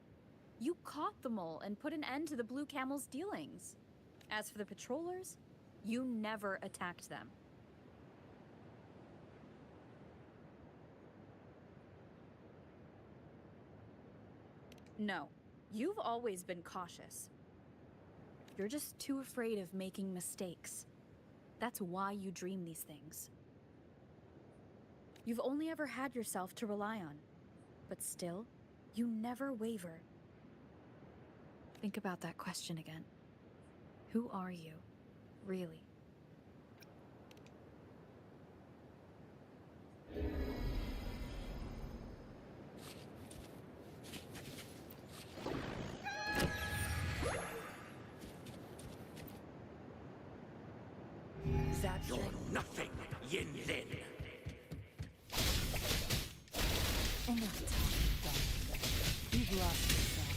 You caught the mole and put an end to the Blue Camel's dealings. As for the patrollers, you never attacked them. No, you've always been cautious. You're just too afraid of making mistakes. That's why you dream these things. You've only ever had yourself to rely on, but still, you never waver. Think about that question again. Who are you, really? You're nothing, Yinlin. Enough talking, Dog. You've lost yourself.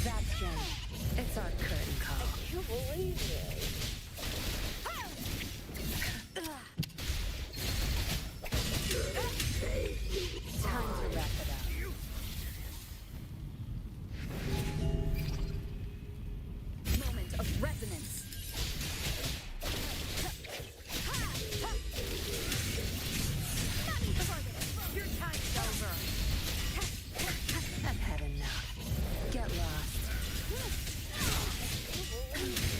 That's Jen. It's our curtain call. I can't believe it. Time to wrap it up. Moment of resonance. Your time's over. I've had enough. Get lost.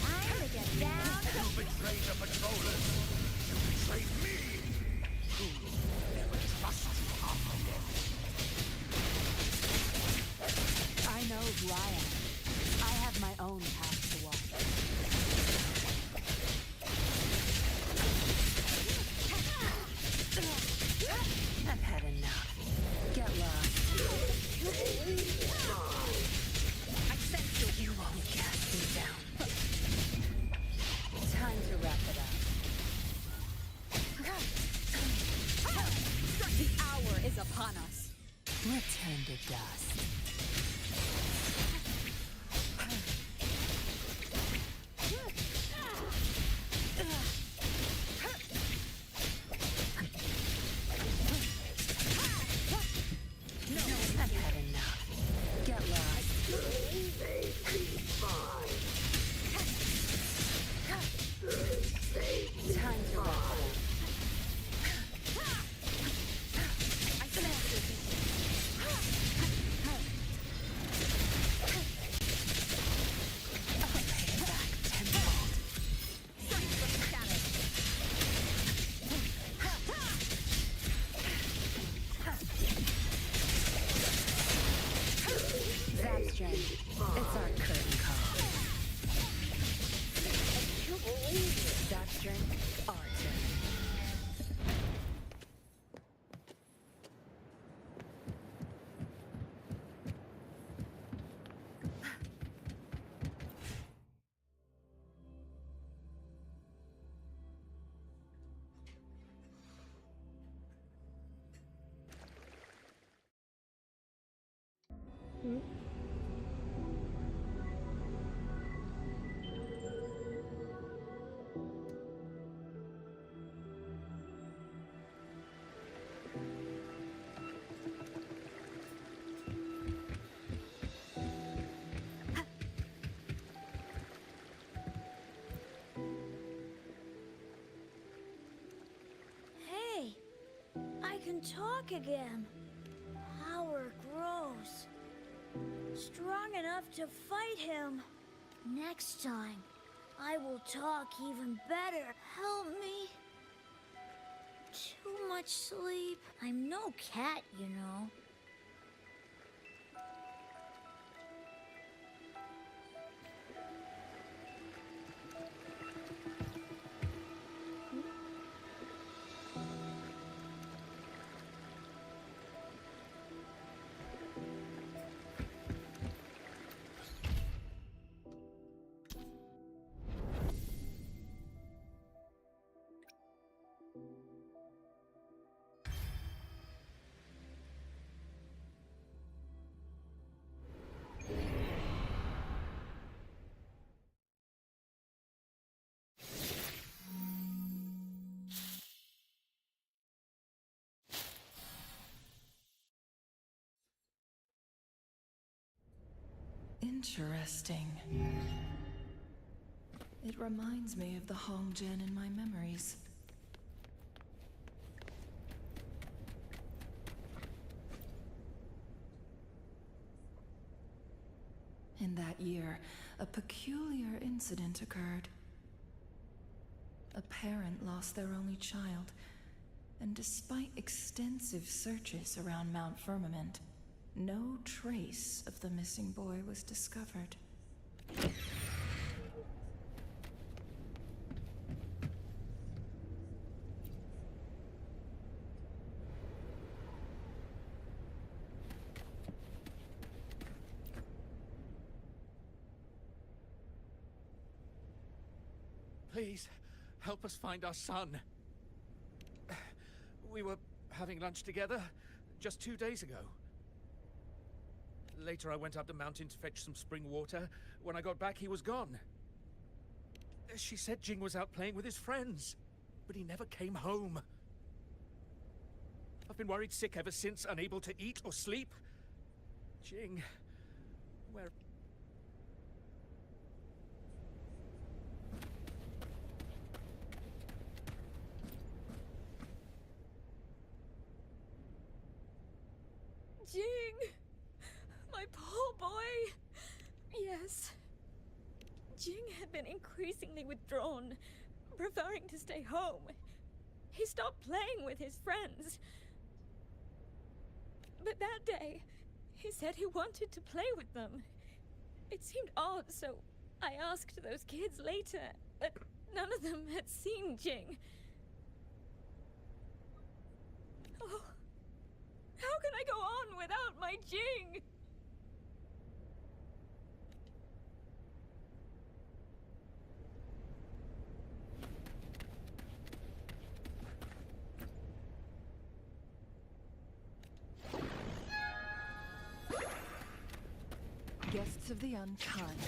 Time to get down. You betrayed the patrollers. You betrayed me. Who will never trust you again? I know who I am. I have my own path to walk. I've had enough. Get lost. I sense You won't cast me down. Time to wrap it up. the hour is upon us. Return to dust. I've had enough. Get lost. Time to wrap it up. I sense Okay, it's our curtain call. Doctrine, our turn. Hey, I can talk again. Power grows. Strong enough to fight him. Next time, I will talk even better. Help me. Too much sleep. I'm no cat, you know. Interesting. It reminds me of the Hongjian in my memories. In that year, a peculiar incident occurred. A parent lost their only child, and despite extensive searches around Mount Firmament, no trace of the missing boy was discovered. Please, help us find our son. We were having lunch together just 2 days ago. Later, I went up the mountain to fetch some spring water. When I got back, he was gone. She said Jing was out playing with his friends, but he never came home. I've been worried sick ever since, unable to eat or sleep. Jing, where... Jing! My poor boy! Yes. Jing had been increasingly withdrawn, preferring to stay home. He stopped playing with his friends. But that day, he said he wanted to play with them. It seemed odd, so I asked those kids later, but none of them had seen Jing. Oh, how can I go on without my Jing? Guests of the unkind.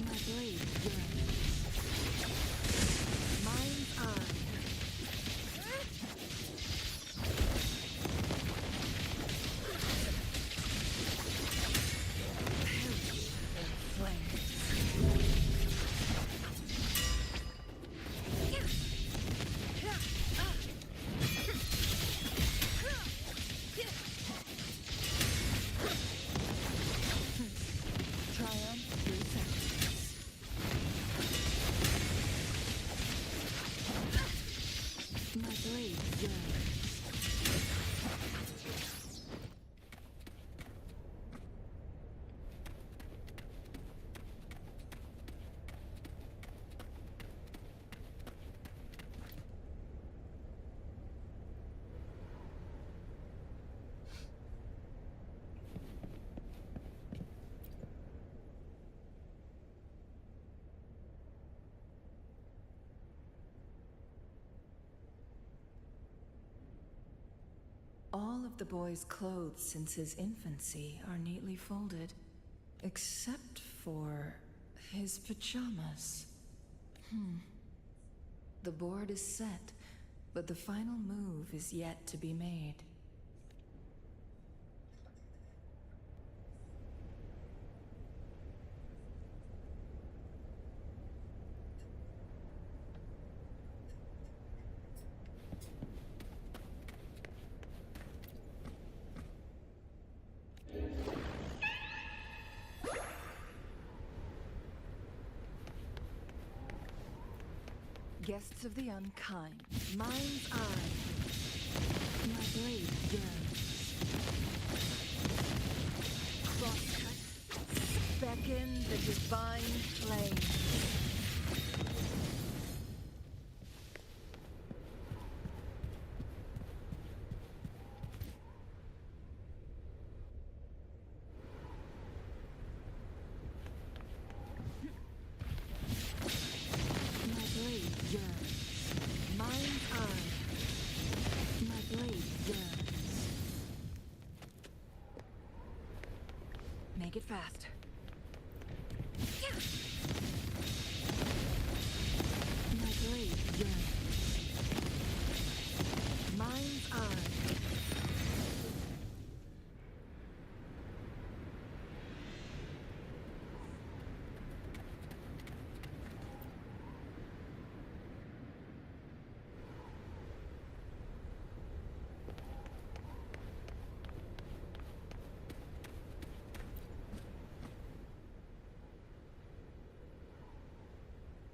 My blade burns. Mind's eye. of the boy's clothes since his infancy are neatly folded, except for his pajamas. The board is set, but the final move is yet to be made. Guests of the unkind, mind's eye. My blade yearns. Crosscut, beckon the divine flame. Make it fast. My blade yearns. Mind's eye.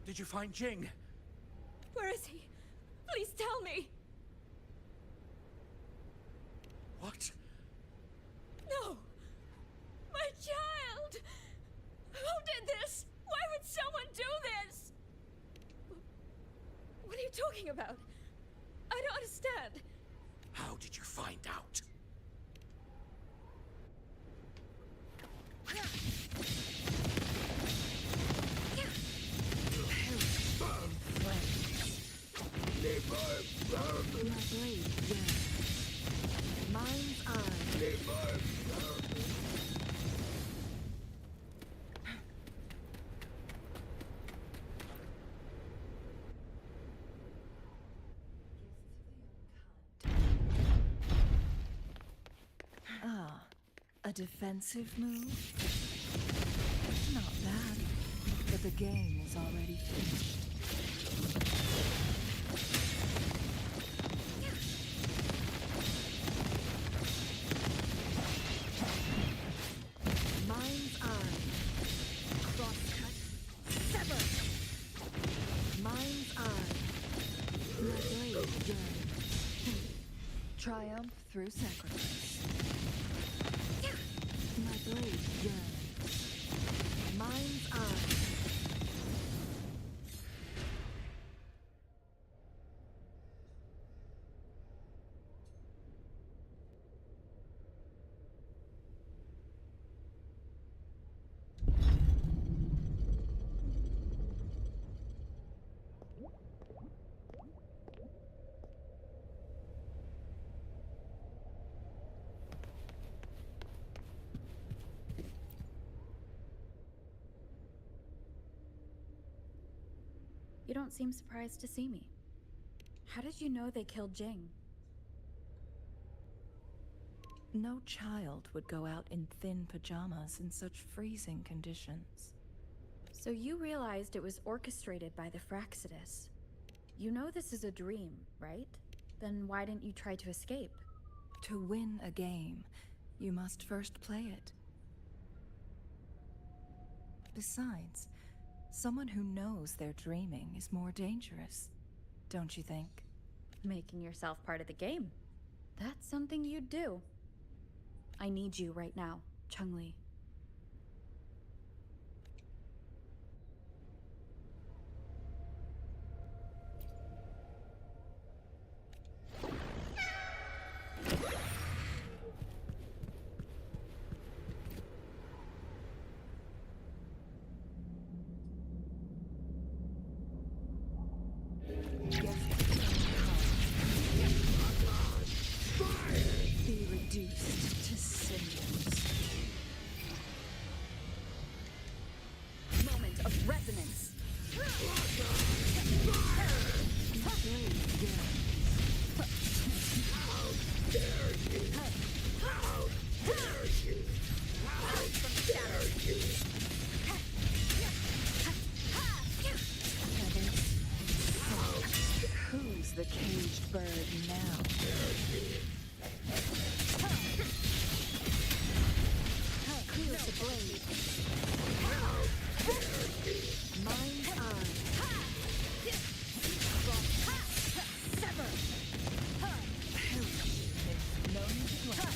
Did you find Jing? Where is he? Please tell me! What? No! My child! Who did this? Why would someone do this? What are you talking about? I don't understand. How did you find out? My blade yearns. Mind's eye. Ah, a defensive move? Not bad, but the game is already finished. Mind's eye. Crosscut. Sever. Mind's eye. My blade yearns. Triumph through sacrifice. My blade yearns. Mind's eye. You don't seem surprised to see me. How did you know they killed Jing? No child would go out in thin pajamas in such freezing conditions. So you realized it was orchestrated by the Fraxidus. You know this is a dream, right? Then why didn't you try to escape? To win a game, you must first play it. Besides, someone who knows they're dreaming is more dangerous, don't you think? Making yourself part of the game. That's something you'd do. I need you right now, Chun-Li. Be now. Clear the blade. Mind's eye. Sever. No need to dwell.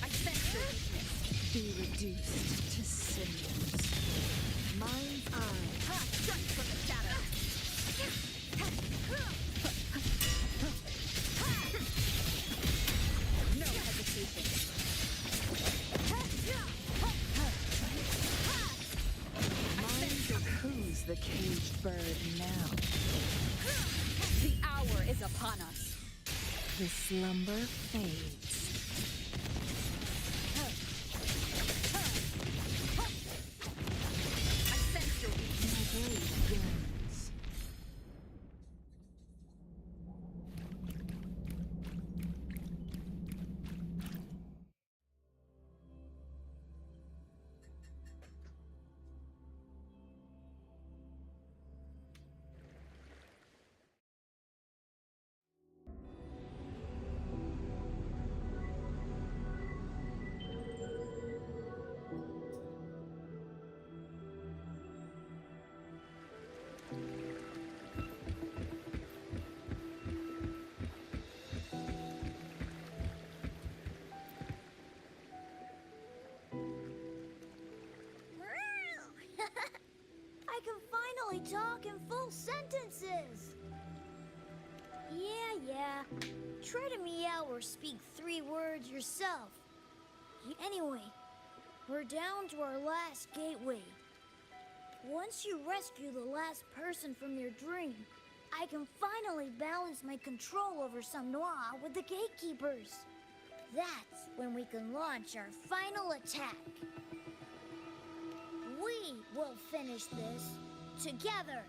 I sense your weakness. Be reduced to cinders. Mind's eye. Strike from the shadows. No hesitation. Who's the caged bird now? The hour is upon us. The slumber fades. I sense your weakness. My blade yearns. I can finally talk in full sentences! Yeah. Try to meow or speak 3 words yourself. Anyway, we're down to our last gateway. Once you rescue the last person from their dream, I can finally balance my control over Sam Noir with the gatekeepers. That's when we can launch our final attack. We will finish this together.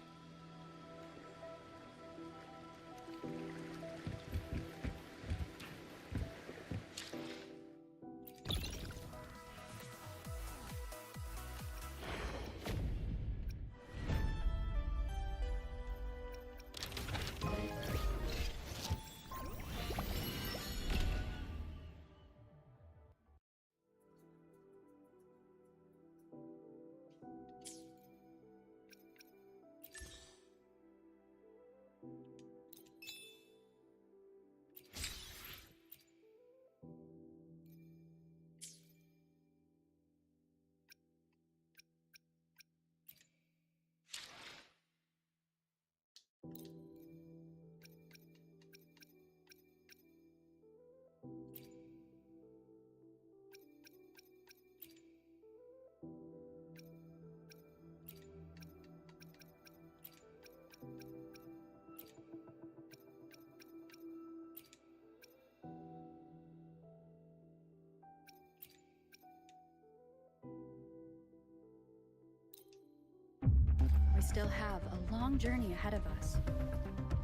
We still have a long journey ahead of us.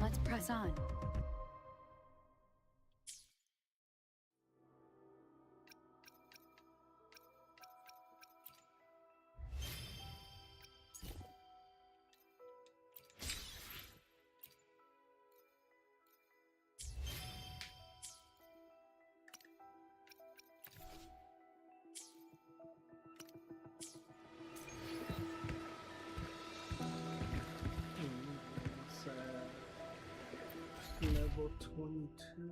Let's press on. Level 22.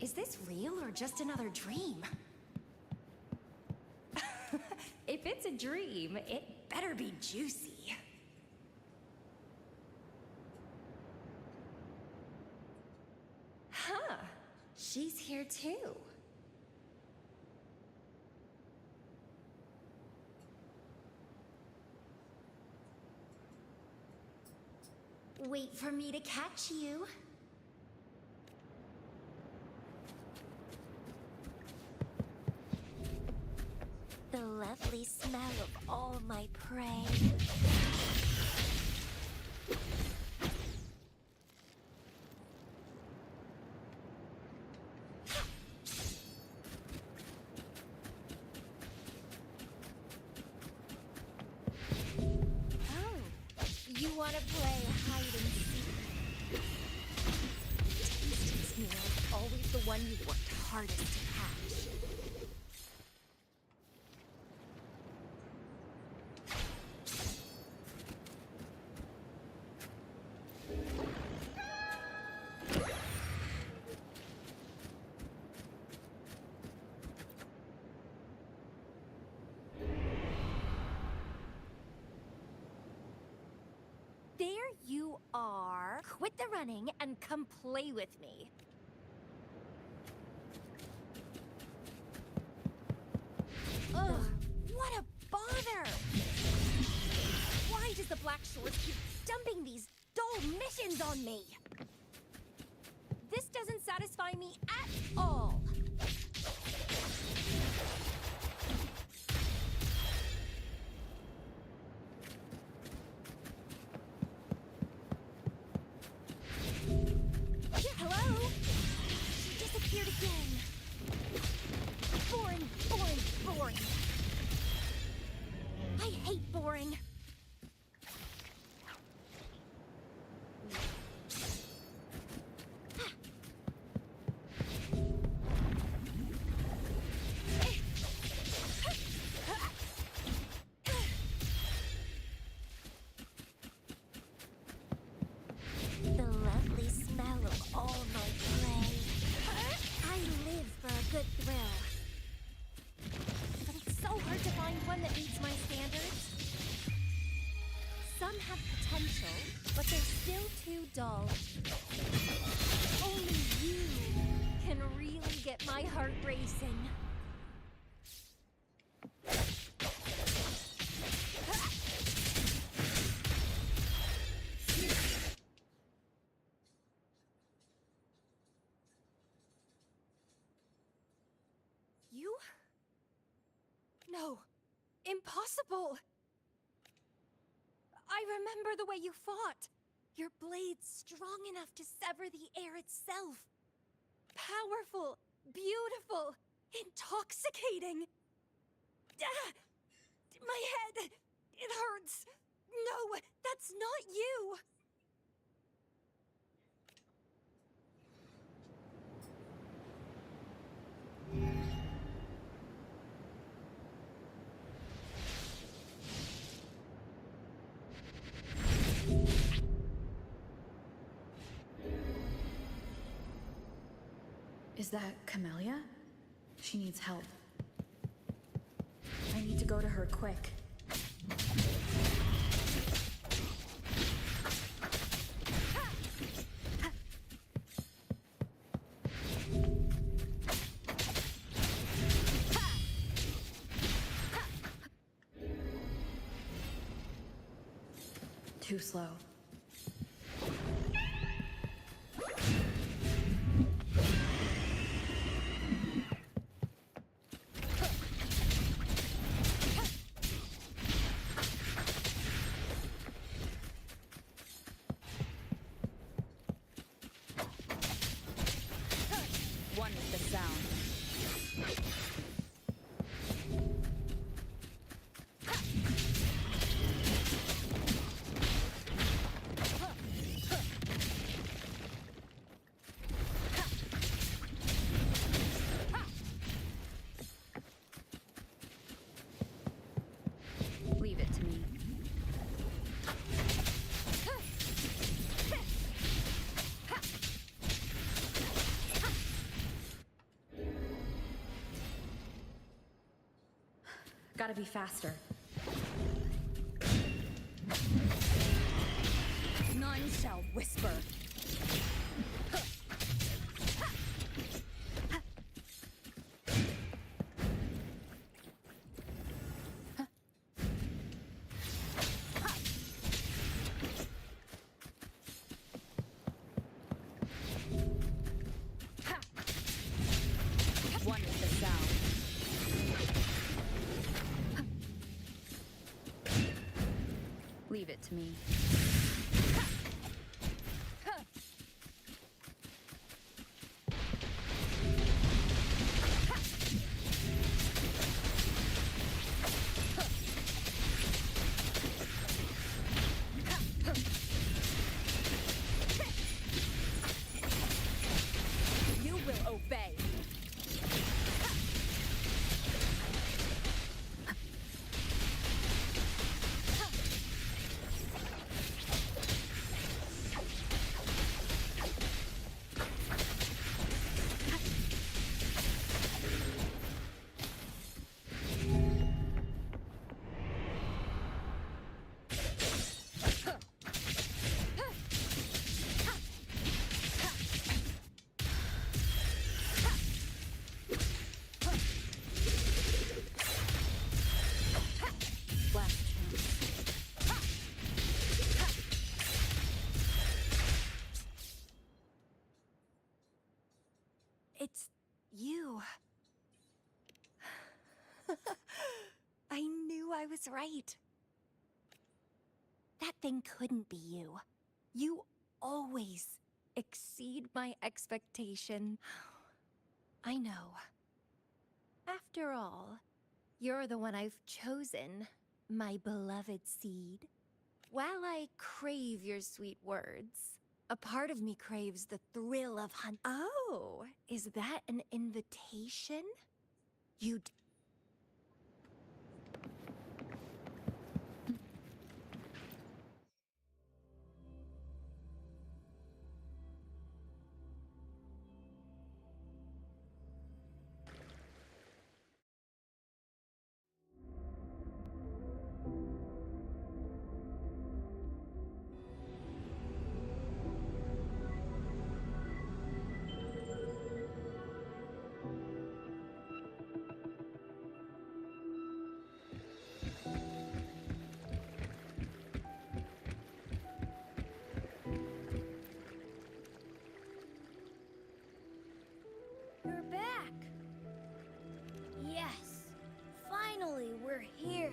Is this real or just another dream? If it's a dream, it better be juicy. Huh. She's here too. Wait for me to catch you. The lovely smell of all my prey. Oh, you want to play hide and seek? Tastiest meal is always the one you worked hardest to catch. There you are. Quit the running and come play with me. Ugh, what a bother! Why does the Black Shores keep dumping these dull missions on me? This doesn't satisfy me at all. Hello? She disappeared again. Boring, boring, boring. I hate boring. The lovely smell of all my prey. I live for a good thrill. But it's so hard to find one that meets my standards. Some have potential, but they're still too dull. Only you can really get my heart racing. You? No. Impossible! I remember the way you fought. Your blade strong enough to sever the air itself. Powerful, beautiful, intoxicating. Ah! My head! It hurts! No, that's not you! Is that Camellia? She needs help. I need to go to her quick. Too slow. One with the sound. Leave it to me. Gotta be faster. None shall whisper. One with the sound. it to me. You will obey. Last chance. It's you. I knew I was right. That thing couldn't be you. You always exceed my expectation. I know. After all, you're the one I've chosen, my beloved seed. While I crave your sweet words, a part of me craves the thrill of hunt. Oh, is that an invitation? You You're back! Yes, finally we're here.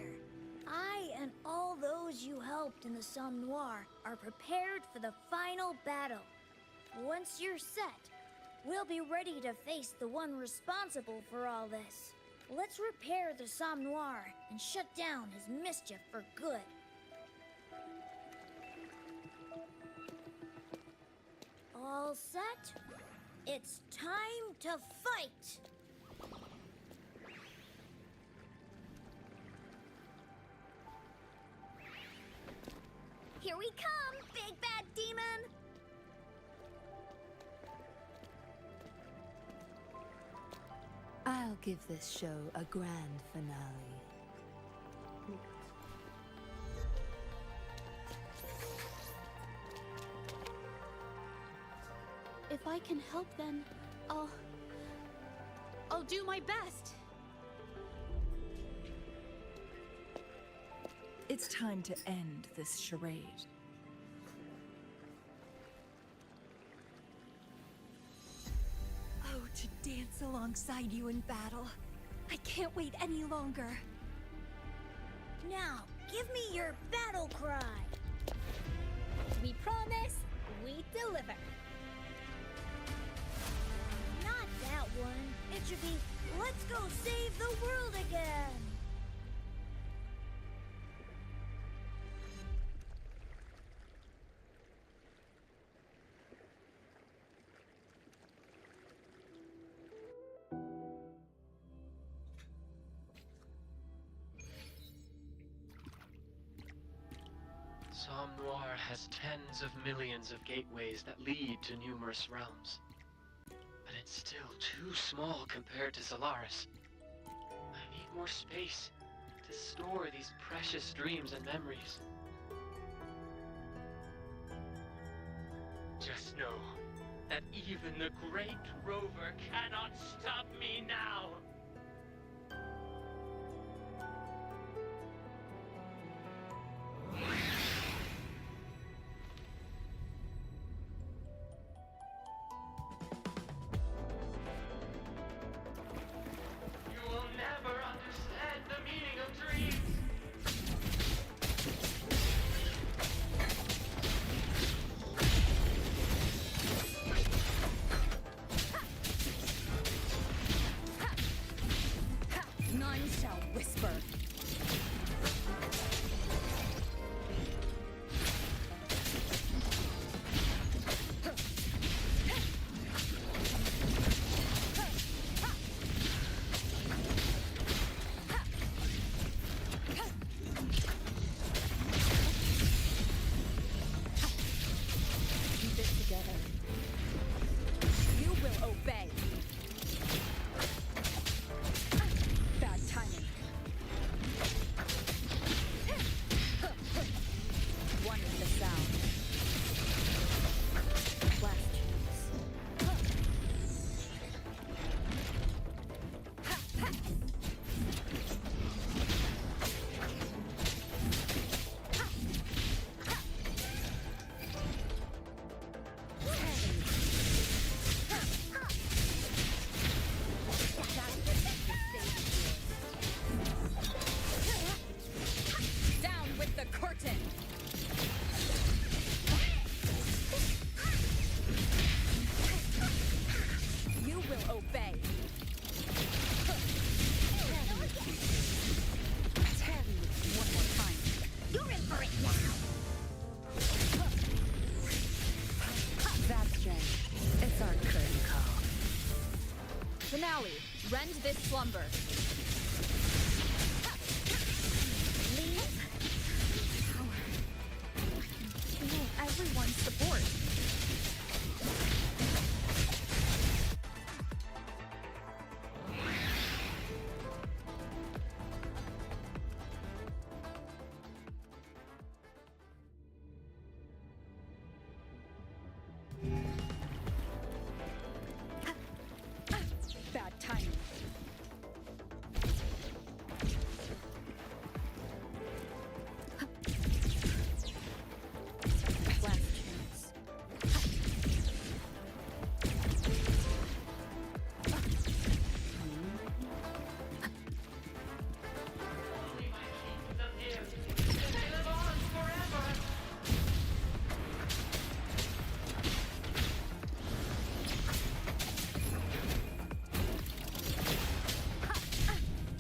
I and all those you helped in the Somme Noir are prepared for the final battle. Once you're set, we'll be ready to face the one responsible for all this. Let's repair the Somme Noir and shut down his mischief for good. All set? It's time to fight! Here we come, big bad demon! I'll give this show a grand finale. If I can help, then I'll do my best. It's time to end this charade. Oh, to dance alongside you in battle. I can't wait any longer. Now, give me your battle cry! We promise, we deliver. Not that one. It should be, let's go save the world again! Somme Noir has tens of millions of gateways that lead to numerous realms. But it's still too small compared to Solaris. I need more space to store these precious dreams and memories. Just know that even the Great Rover cannot stop me now! You will never understand the meaning of dreams! None shall whisper. Keep it together. You will obey. Bad timing. One with the sound. Blast chance. Down with the curtain. You will obey. Tarry one more time. You're in for it now. That's Jen. It's our curtain call. Finale. Rend this slumber. Leave. Power. I can feel everyone's support. Bad timing. Last chance.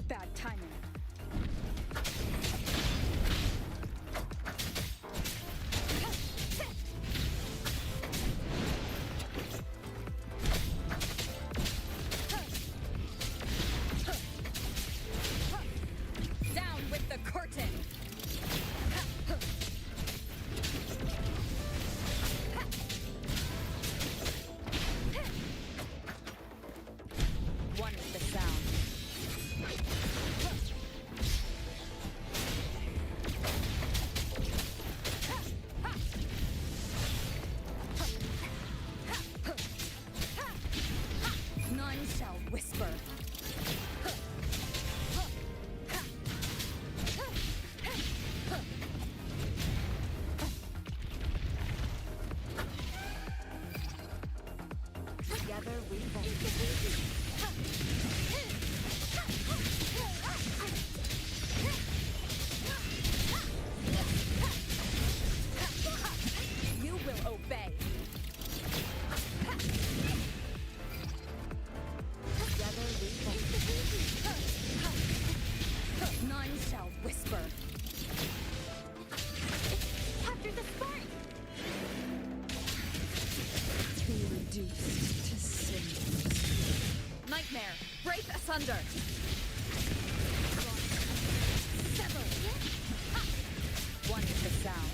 Bad timing. Down with the curtain. One with the sound. None shall whisper. Together we vanquish. You will obey. Together we vanquish. None shall whisper. Capture the spark! Be reduced to cinders. Nightmare, break asunder. Sever. One with the sound.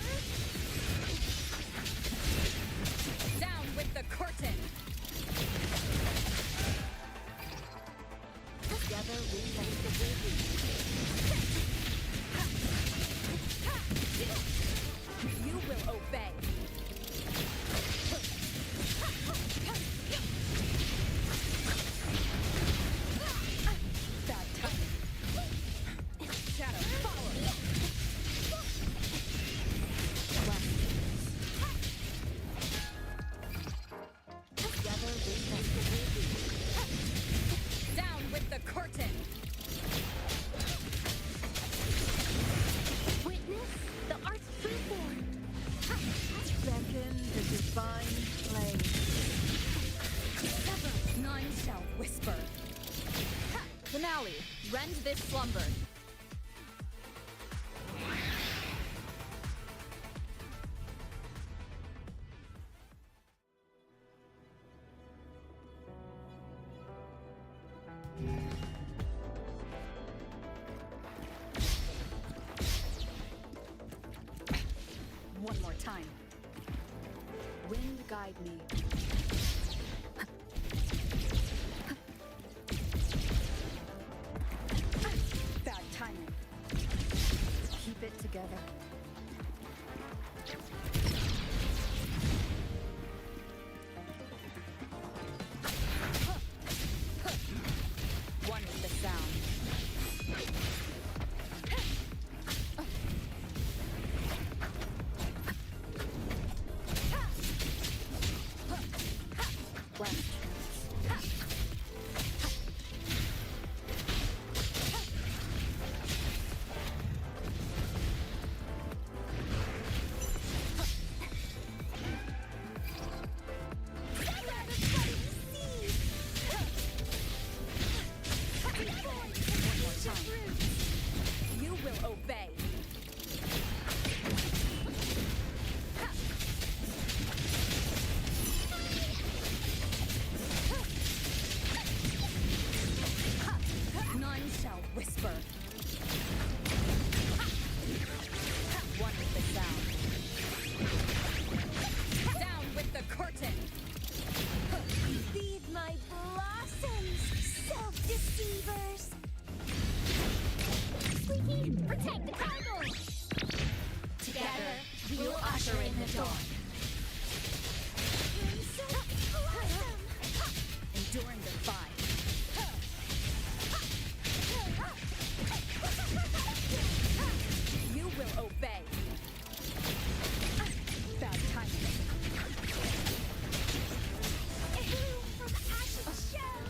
Down with the curtain. Together we vanquish. You will obey. rend this slumber. One more time. Wind guide me. Bad timing. Keep it together. One with the sound. You will obey. None shall whisper. One with the sound. Down with the curtain. Feed my blossoms, self-deceivers! Squeaky, protect the cargo! Together, we will usher in the dawn. So awesome! Enduring the fight. You will obey. Bad timing. It blew from ashes shell!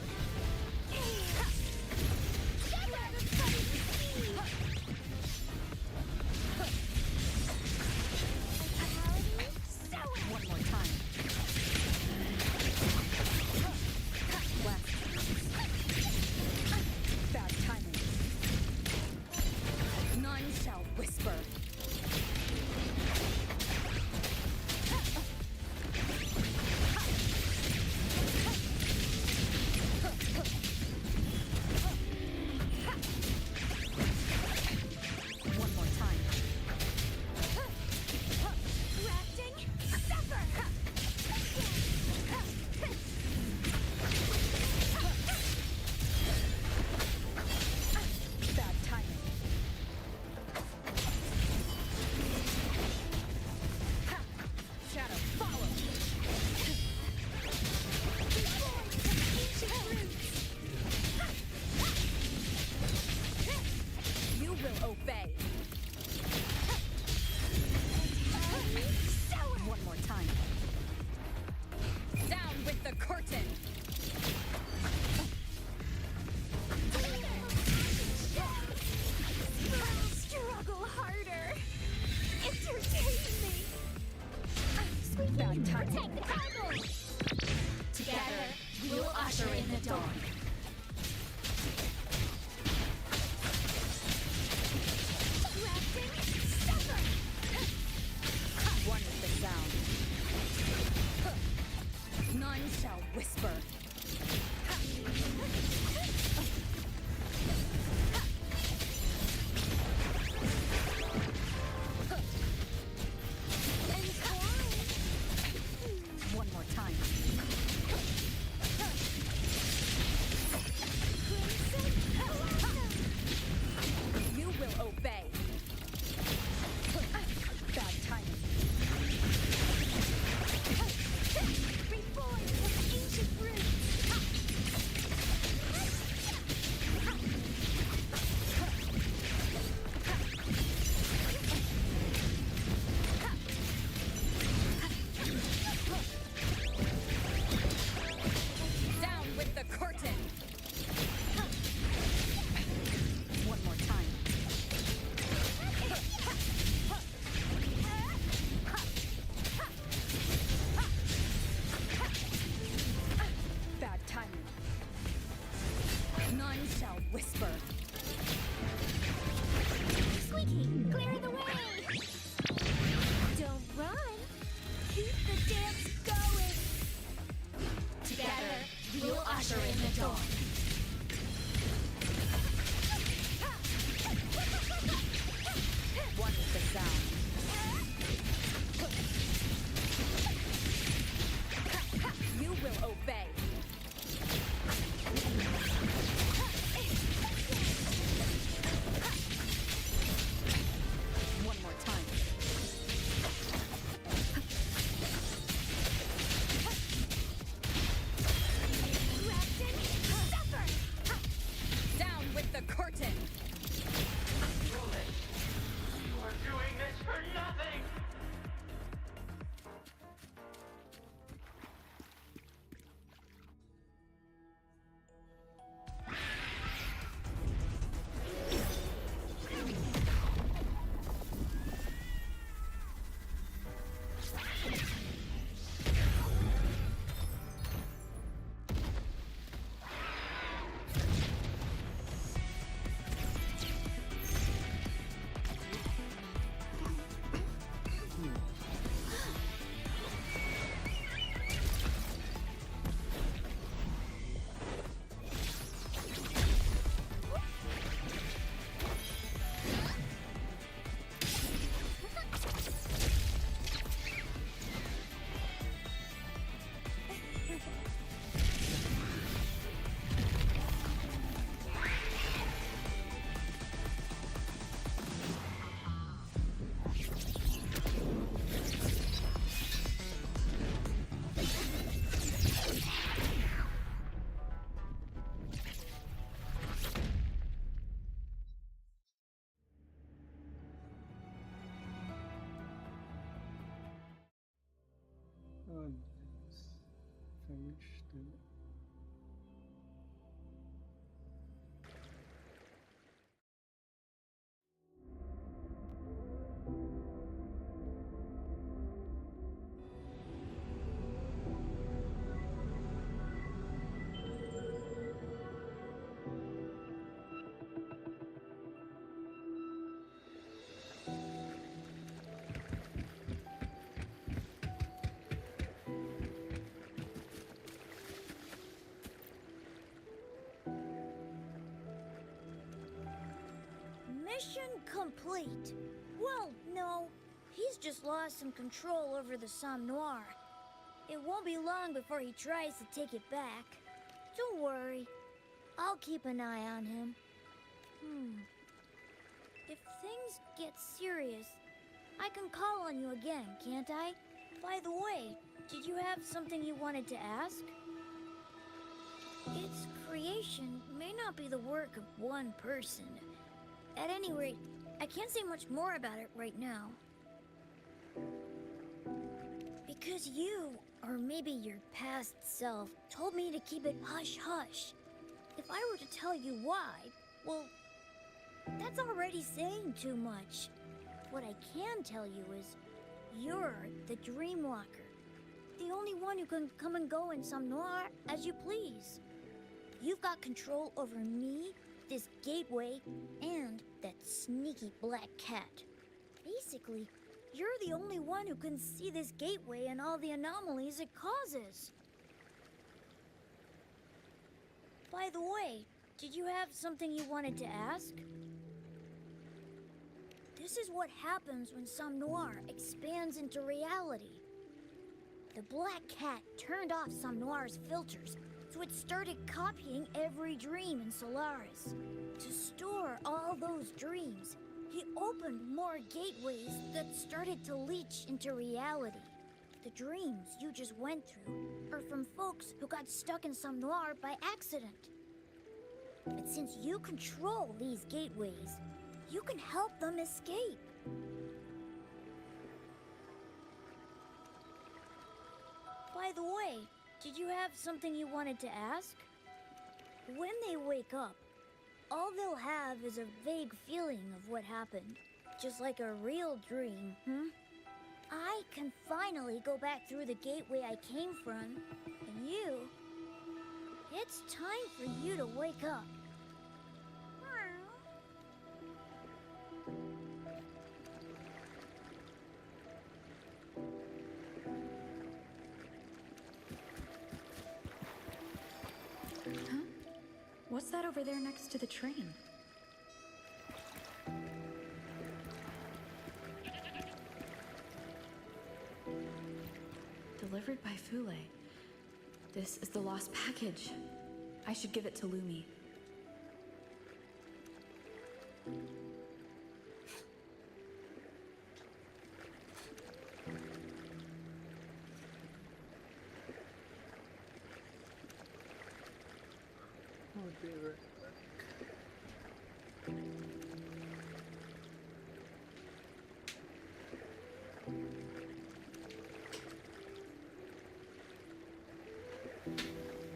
Get out of sight of the sea! Fatalities? İşte Mission complete. Well, no. He's just lost some control over the Somme Noir. It won't be long before he tries to take it back. Don't worry. I'll keep an eye on him. If things get serious, I can call on you again, can't I? By the way, did you have something you wanted to ask? Its creation may not be the work of one person. At any rate, I can't say much more about it right now. Because you, or maybe your past self, told me to keep it hush-hush. If I were to tell you why, well, that's already saying too much. What I can tell you is, you're the Dreamwalker. The only one who can come and go in Somme Noir as you please. You've got control over me, this gateway, and that sneaky black cat. Basically, you're the only one who can see this gateway and all the anomalies it causes. By the way, did you have something you wanted to ask? This is what happens when Somme Noir expands into reality. The black cat turned off Somme Noir's filters, so it started copying every dream in Solaris. To store all those dreams, he opened more gateways that started to leach into reality. The dreams you just went through are from folks who got stuck in Somme Noir by accident. But since you control these gateways, you can help them escape. By the way, did you have something you wanted to ask? When they wake up, all they'll have is a vague feeling of what happened. Just like a real dream, I can finally go back through the gateway I came from. And you... It's time for you to wake up. Huh? What's that over there next to the train? Delivered by Fule. This is the lost package. I should give it to Lumi. I'll be right back.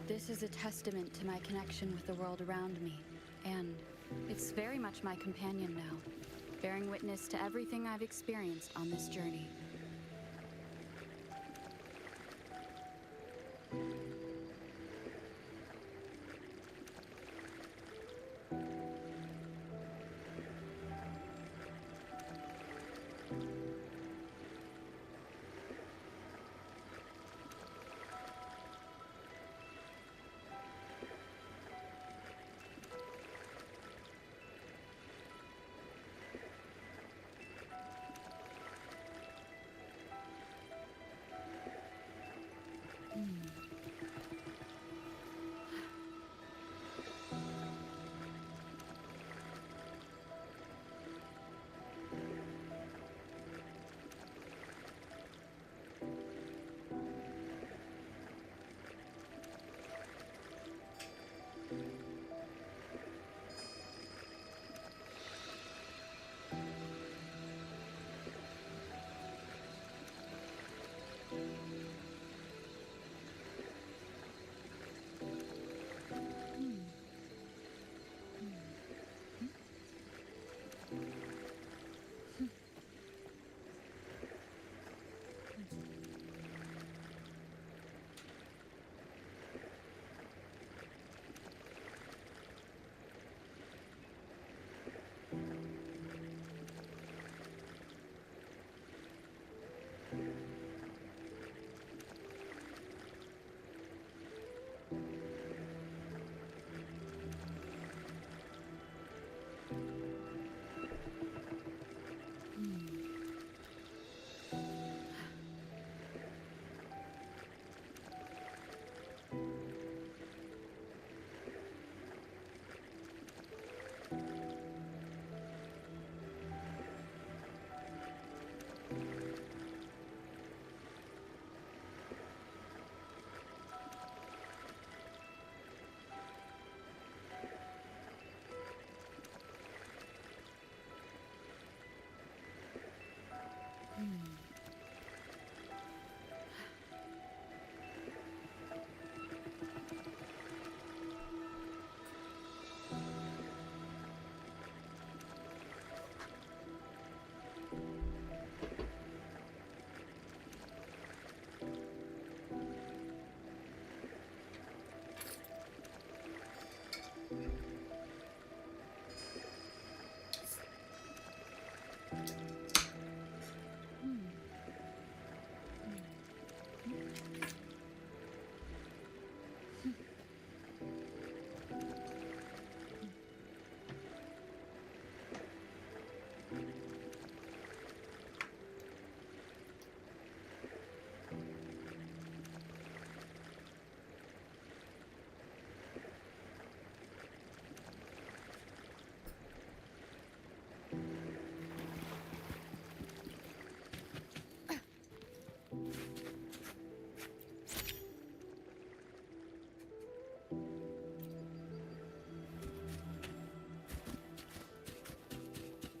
This is a testament to my connection with the world around me, and it's very much my companion now, bearing witness to everything I've experienced on this journey.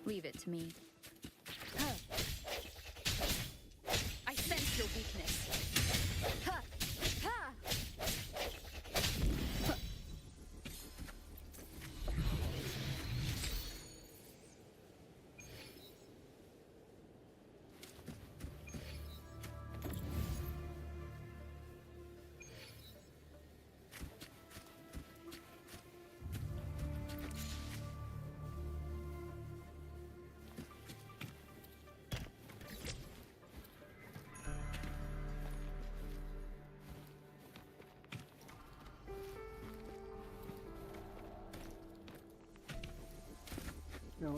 Leave it to me. I sense your weakness. Ha! Ha! No.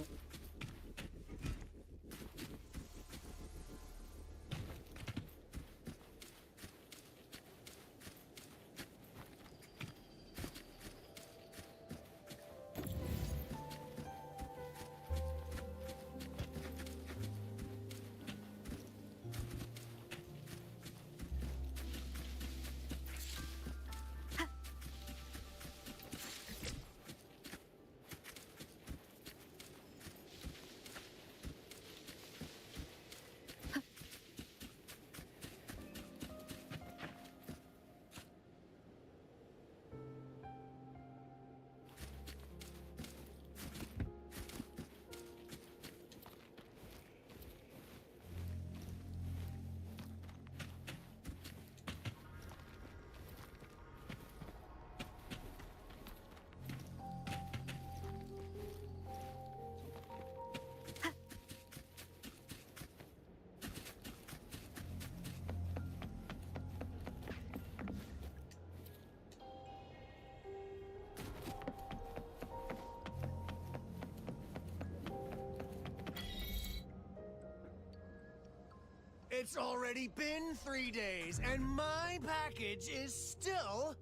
It's already been 3 days, and my package is still...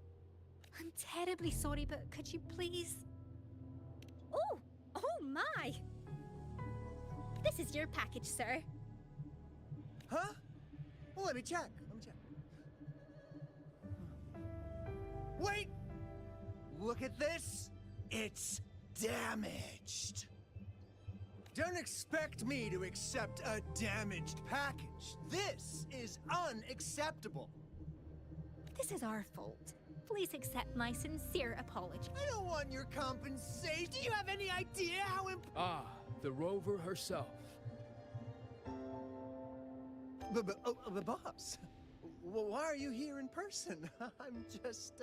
I'm terribly sorry, but could you please... Oh! Oh my! This is your package, sir. Huh? Well, let me check. Wait! Look at this! It's damaged! Don't expect me to accept a damaged package. This is unacceptable. This is our fault. Please accept my sincere apology. I don't want your compensation. Do you have any idea how The rover herself. Boss, why are you here in person? I'm just,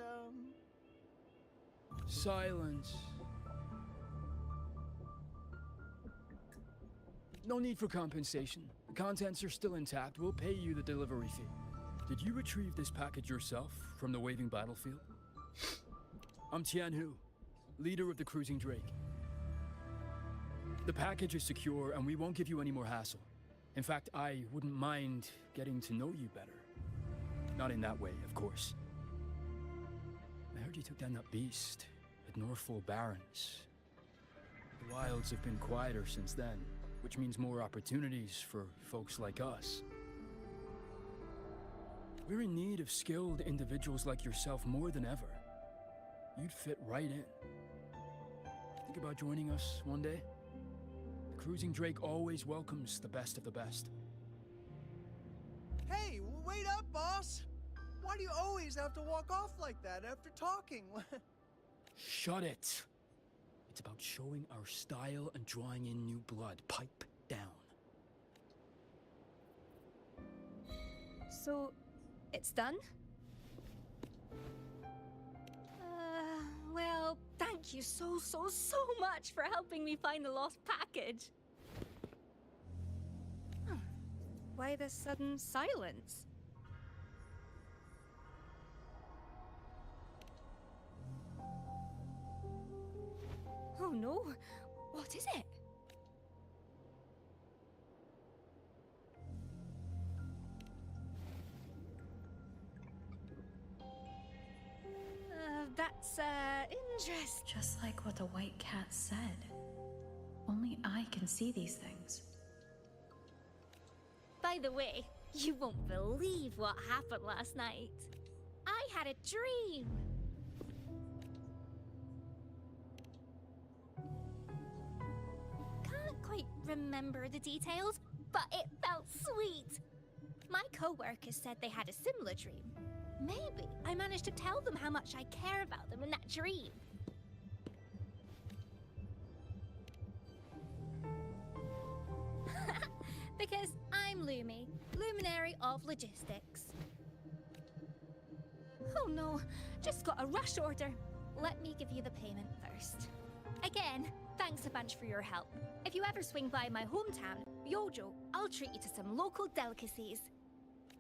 Silence. No need for compensation. The contents are still intact. We'll pay you the delivery fee. Did you retrieve this package yourself from the waving battlefield? I'm Tianhu, leader of the Cruising Drake. The package is secure, and we won't give you any more hassle. In fact, I wouldn't mind getting to know you better. Not in that way, of course. I heard you took down that beast at Northfall Barrens. The wilds have been quieter since then, which means more opportunities for folks like us. We're in need of skilled individuals like yourself more than ever. You'd fit right in. Think about joining us one day? The Cruising Drake always welcomes the best of the best. Hey, wait up, boss! Why do you always have to walk off like that after talking? Shut it! It's about showing our style and drawing in new blood. Pipe down. So, it's done? Well, thank you so much for helping me find the lost package. Why the sudden silence? Oh no, what is it? That's, interesting. Just like what the white cat said. Only I can see these things. By the way, you won't believe what happened last night. I had a dream. Can't quite remember the details, but it felt sweet. My co-workers said they had a similar dream. Maybe I managed to tell them how much I care about them in that dream. Because I'm Lumi, Luminary of Logistics. Oh no, just got a rush order. Let me give you the payment first. Again, thanks a bunch for your help. If you ever swing by my hometown, Yojo, I'll treat you to some local delicacies.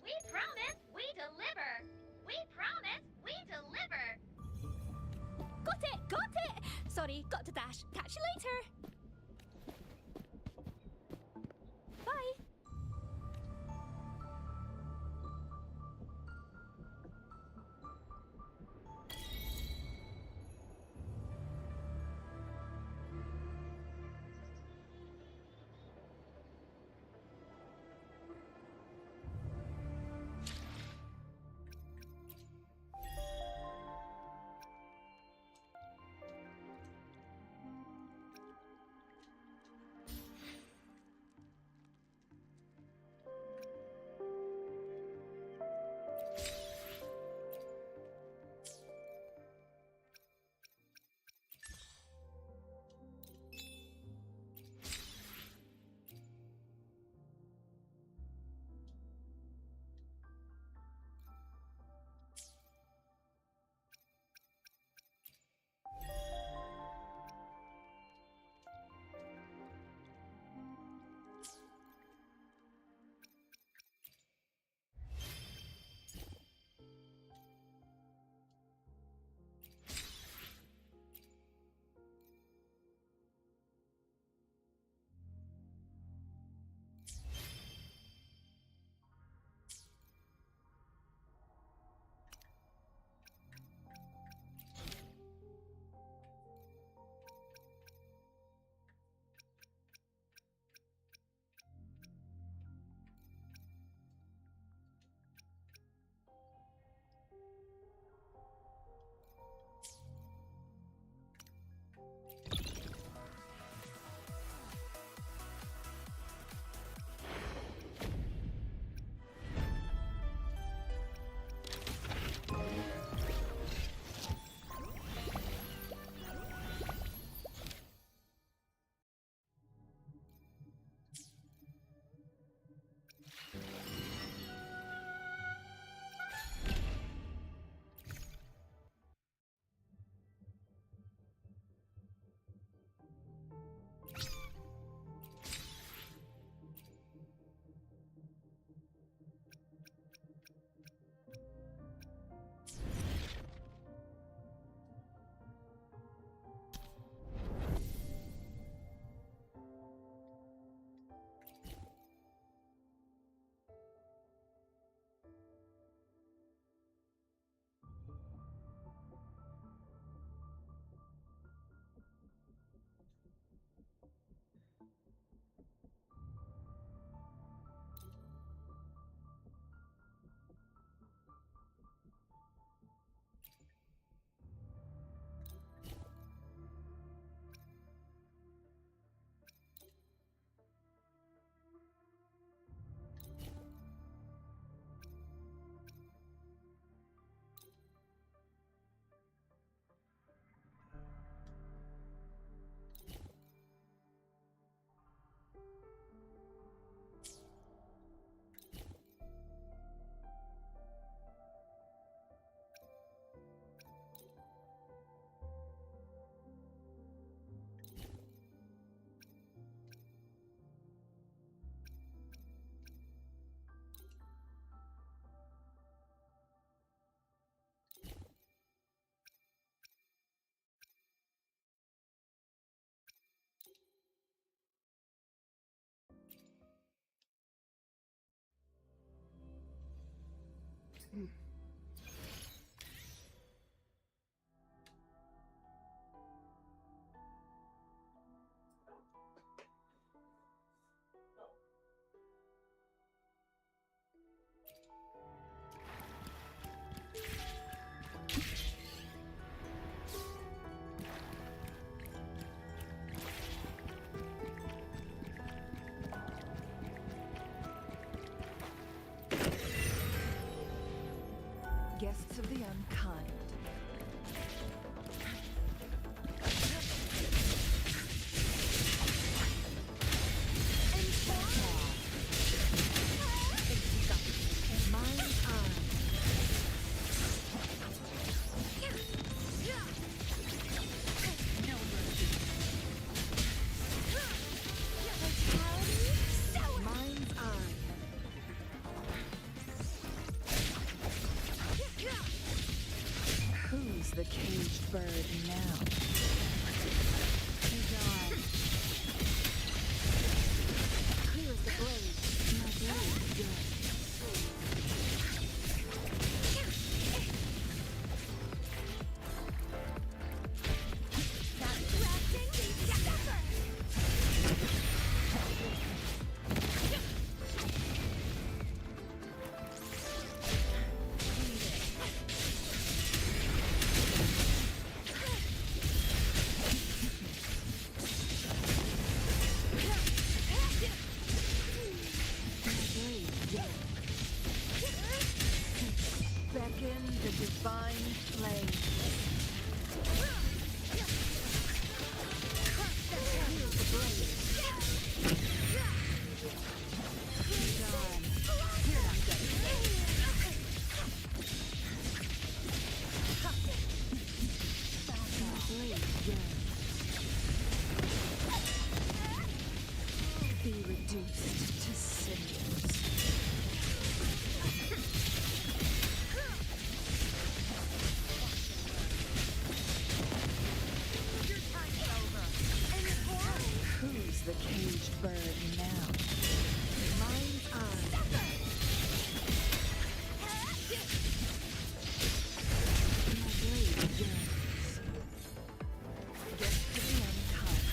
We promise we deliver. We promise we deliver. Got it, got it! Sorry, got to dash. Catch you later. Bye. reduced to cinders. Your time's over. And why? Who's the caged bird now? Mine's on. My blade yearns. Get to the unkind.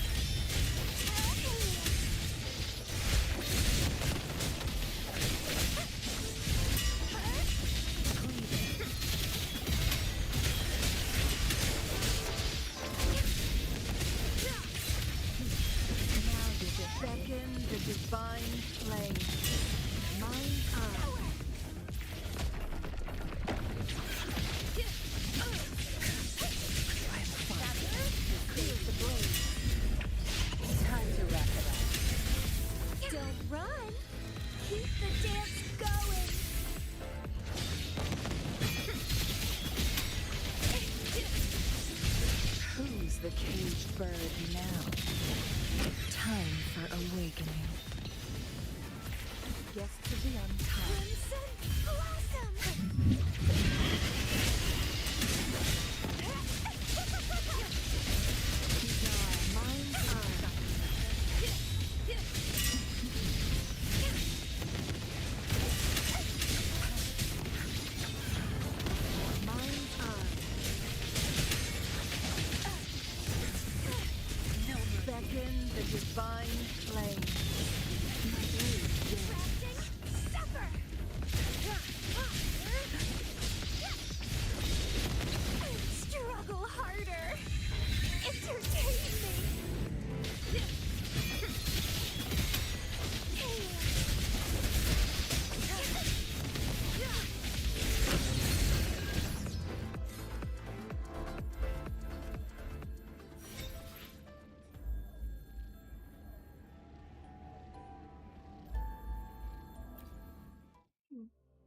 Now does it beckon the divine flame? Mine's on. I'm fine. Clears the blade. Time to wrap it up. Don't run. Keep the dance going. Who's the caged bird now? Time for awakening. Guess to the unkind. Crimson Blossom. Mine's on. Mine's on. Beckon the divine flame. My blade yearns. Supper. Struggle harder. Entertain me.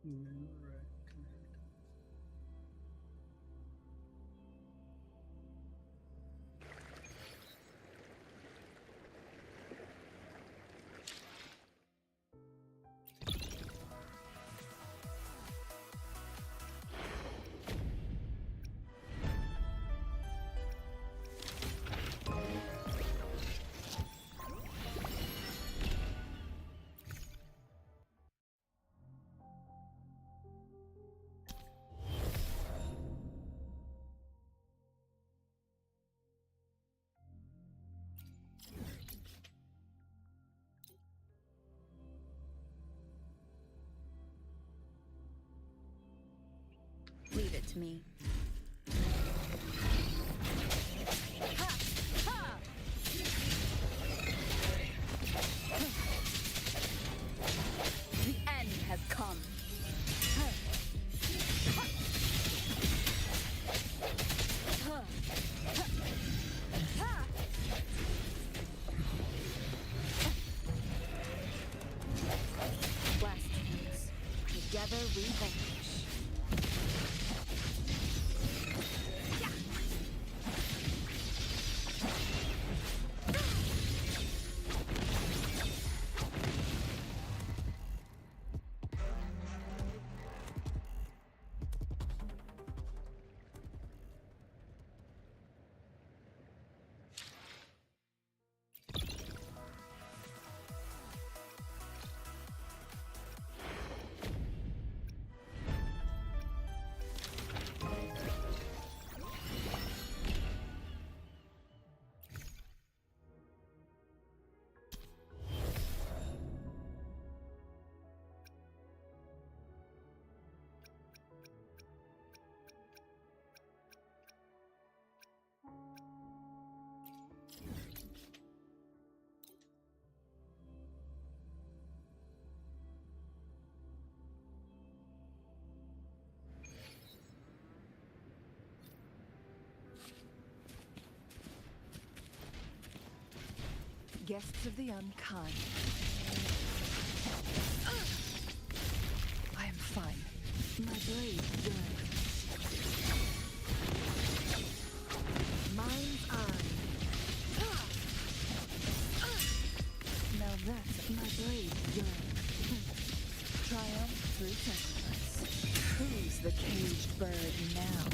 New record. Leave it to me. The end has come. Blasphemies. Together we vanquish. Guests of the unkind. I am fine. My blade yearns. Mine's on. No That's my blade yearns. Triumph through sacrifice. Who's the caged bird now?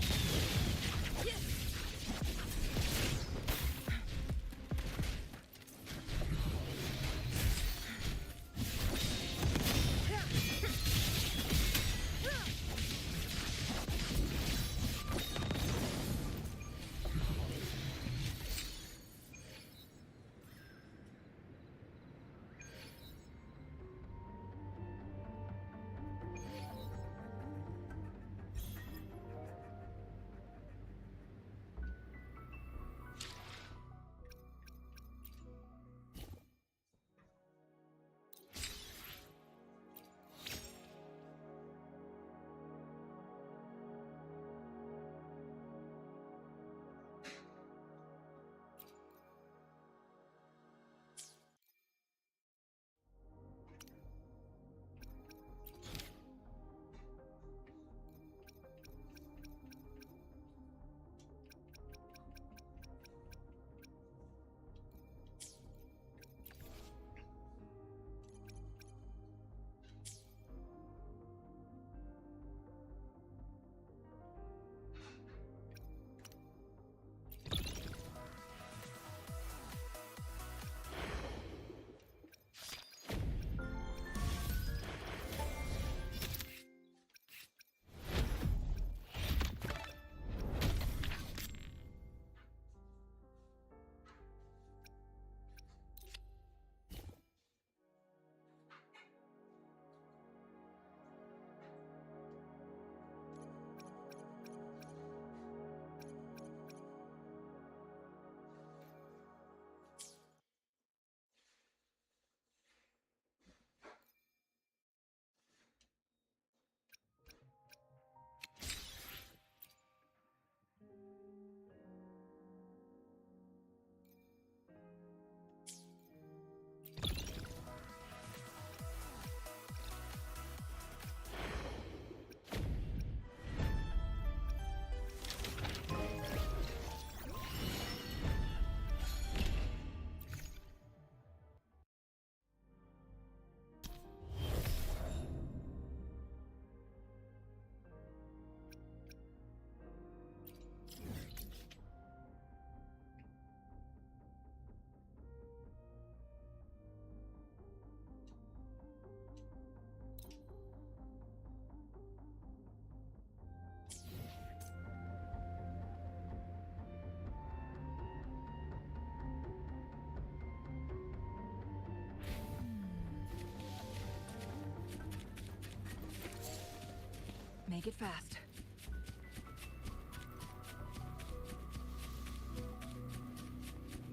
Make it fast.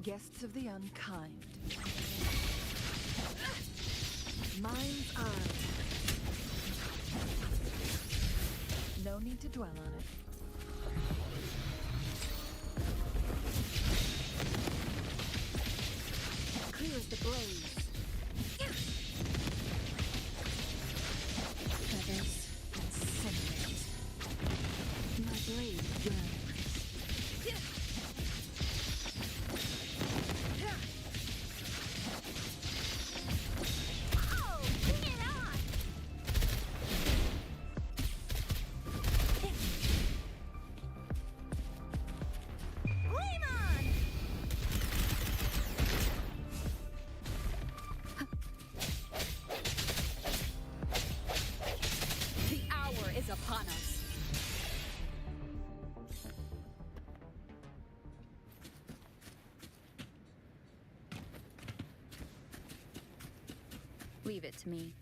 Guests of the unkind. Mind's eye. No need to dwell on it. Clear as the blaze. Feathers. My blade yearns. Oh, bring it on! Flame on! The hour is upon us. Leave it to me.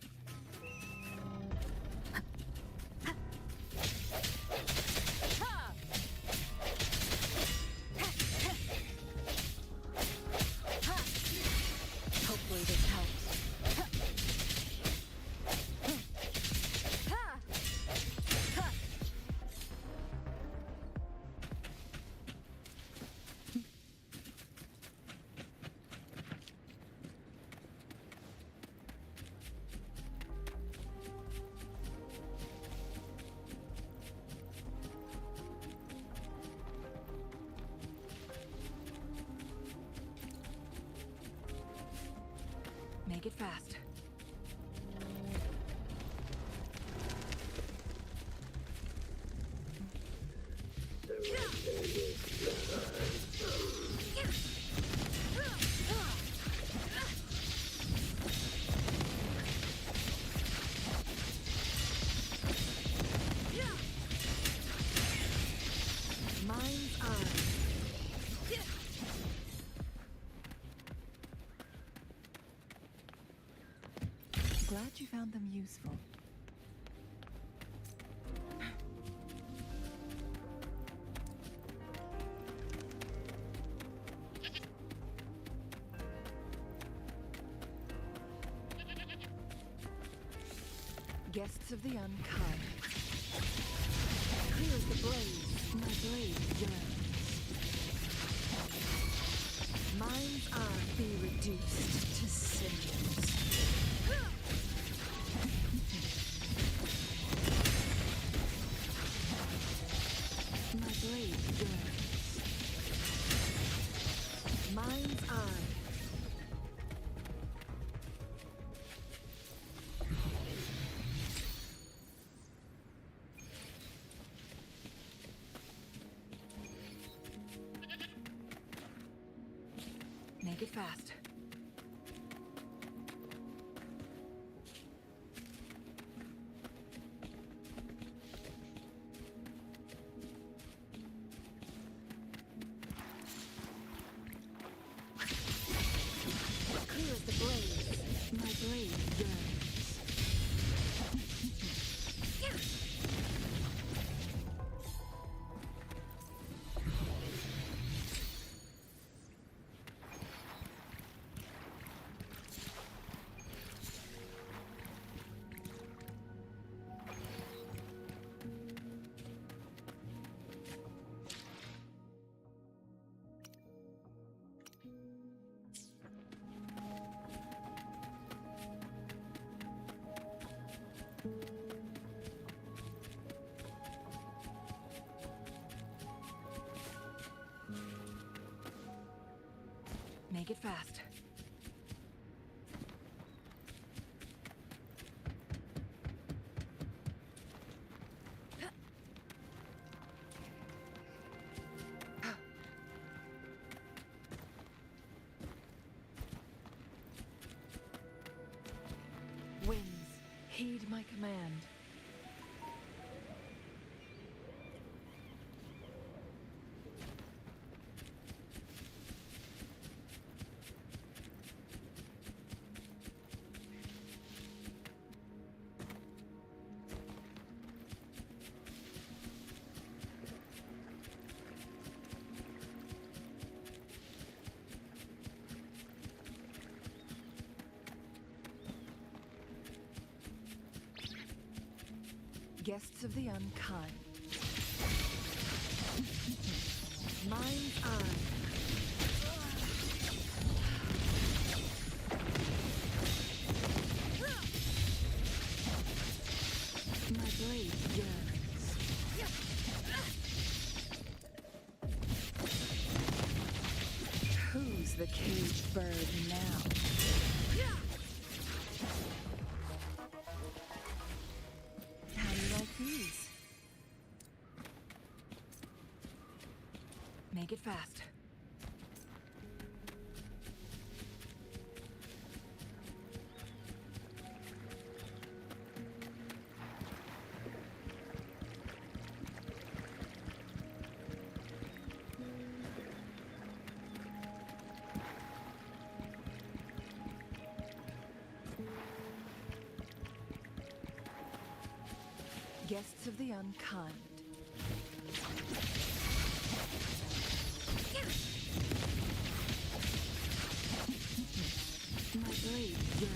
Hopefully this helps. Make it fast. Mind's eye. Glad you found them useful. Guests of the unkind. Clear as the blaze, my blade yearns. Mind's eye be reduced to cinders. My blade yearns. Mind's eye. Make it fast. Clear as the blaze, my blade yearns. Make it fast. Winds, heed my command. Guests of the unkind. Mind's eye. My blade yearns. Who's the caged bird now? How do you like these? Make it fast. Guests of the unkind. My blade yearns.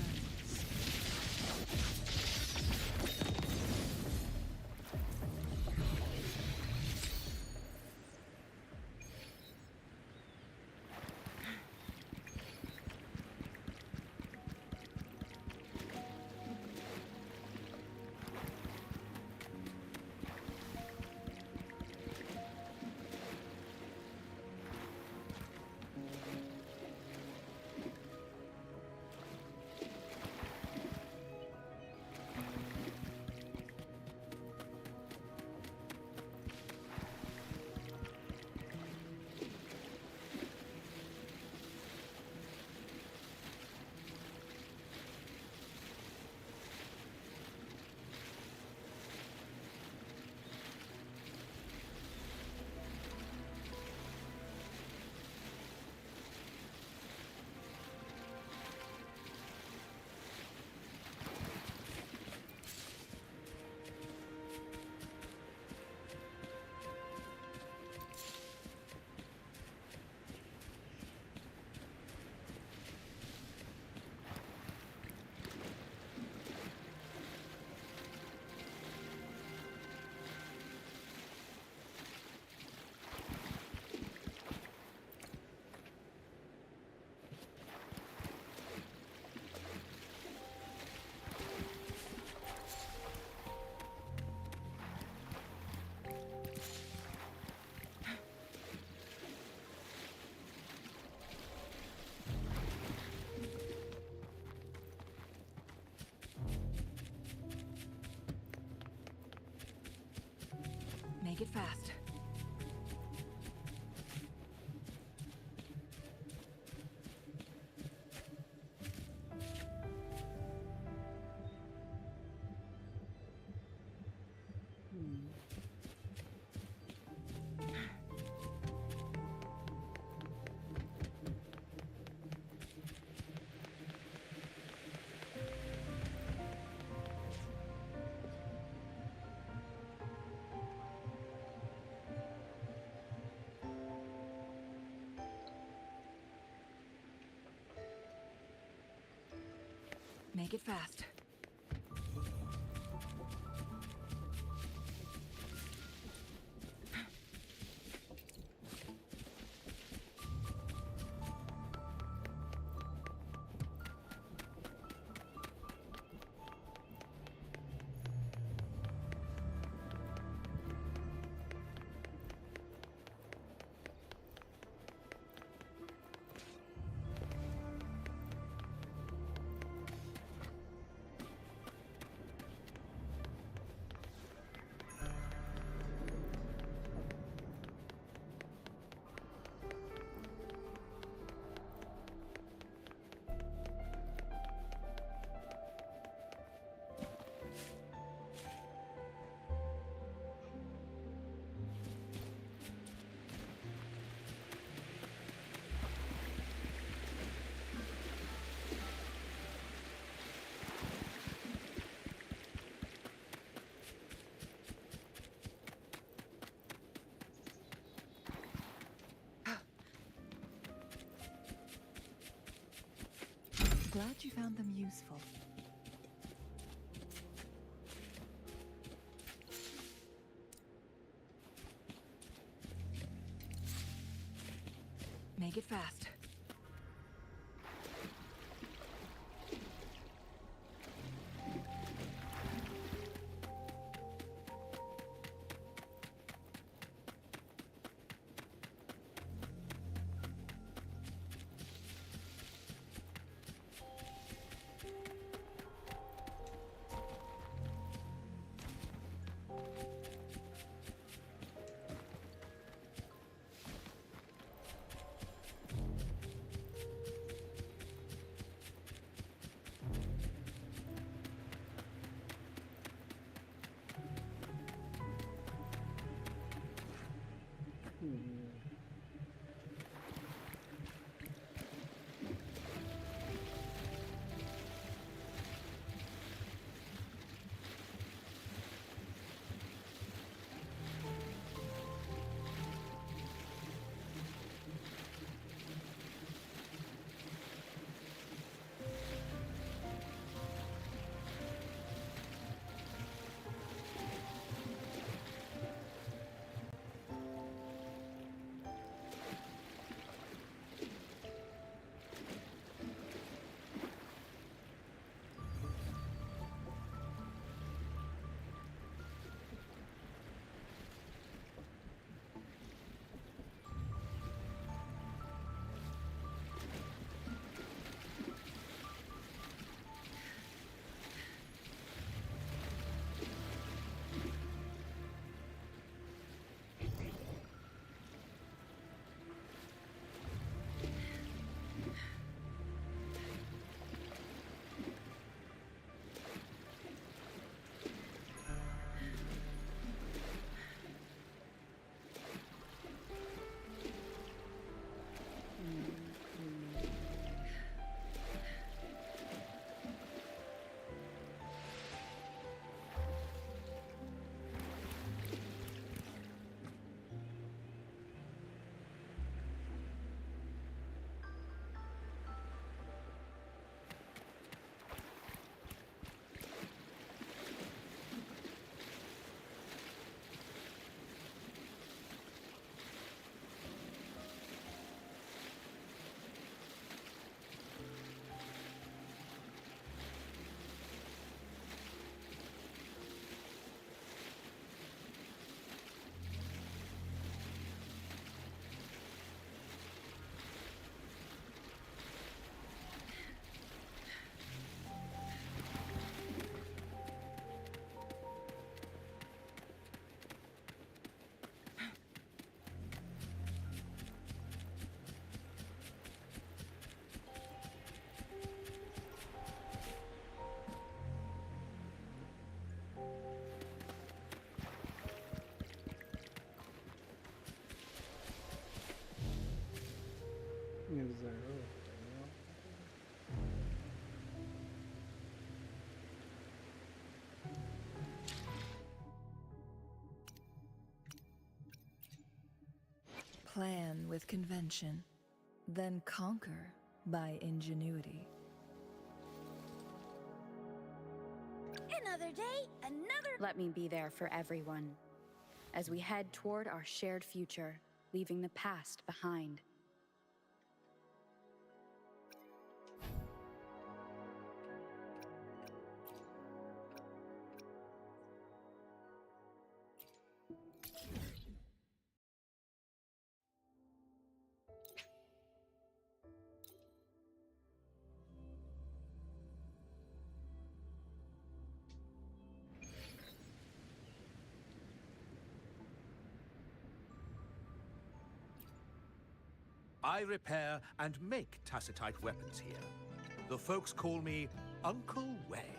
Make it fast. Make it fast. Glad you found them useful. Make it fast. Plan with convention, then conquer by ingenuity. Another day, another... Let me be there for everyone as we head toward our shared future, leaving the past behind. I repair and make tacitite weapons here. The folks call me Uncle Way.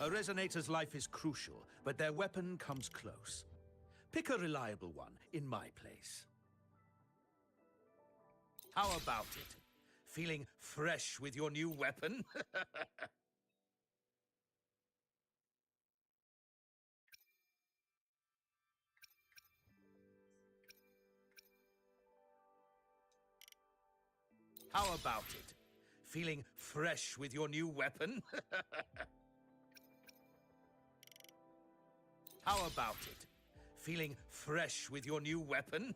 A resonator's life is crucial, but their weapon comes close. Pick a reliable one in my place. How about it? Feeling fresh with your new weapon? How about it? Feeling fresh with your new weapon? How about it? Feeling fresh with your new weapon?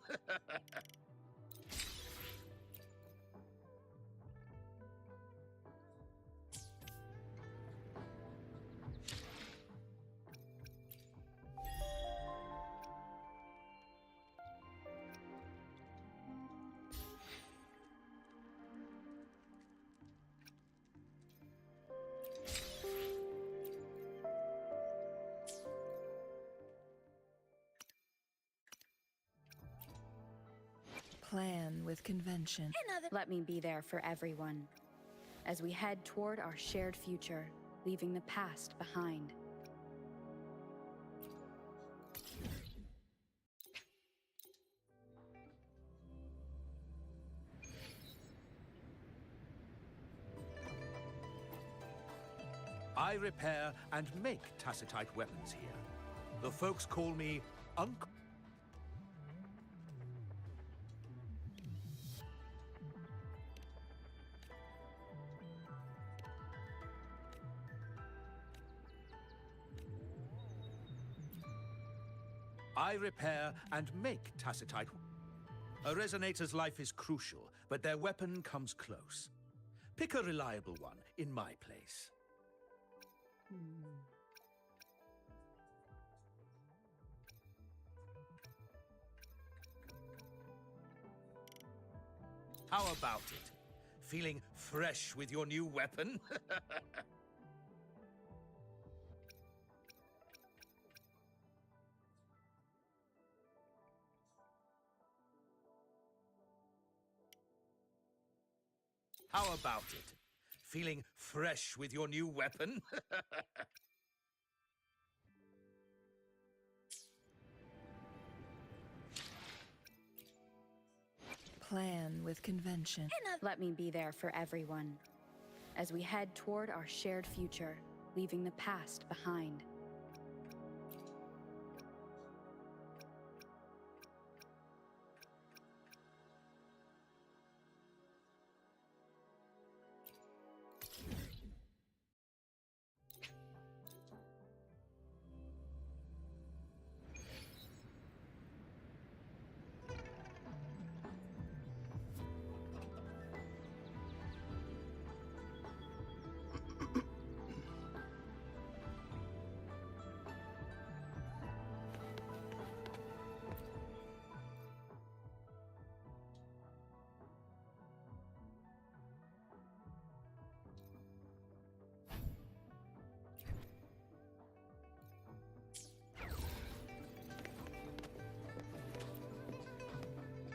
Plan with convention. Let me be there for everyone as we head toward our shared future, leaving the past behind. I repair and make tacitite weapons here. The folks call me Uncle. I repair and make tacitite. A resonator's life is crucial, but their weapon comes close. Pick a reliable one in my place. How about it? Feeling fresh with your new weapon? How about it? Feeling fresh with your new weapon? Plan with convention. Let me be there for everyone as we head toward our shared future, leaving the past behind.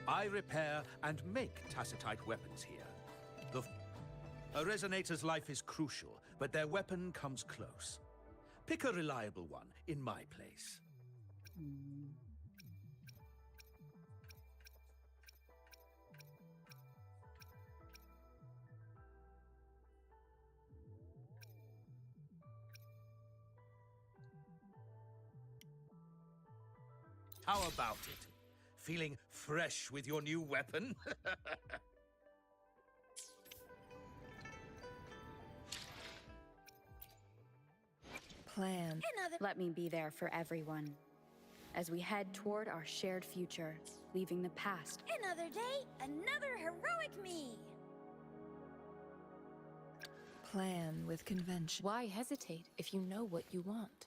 I repair and make tacitite weapons here. A resonator's life is crucial, but their weapon comes close. Pick a reliable one in my place. How about it? Feeling fresh with your new weapon? Plan. Let me be there for everyone as we head toward our shared future, leaving the past. Another day, another heroic me! Plan with convention. Why hesitate if you know what you want?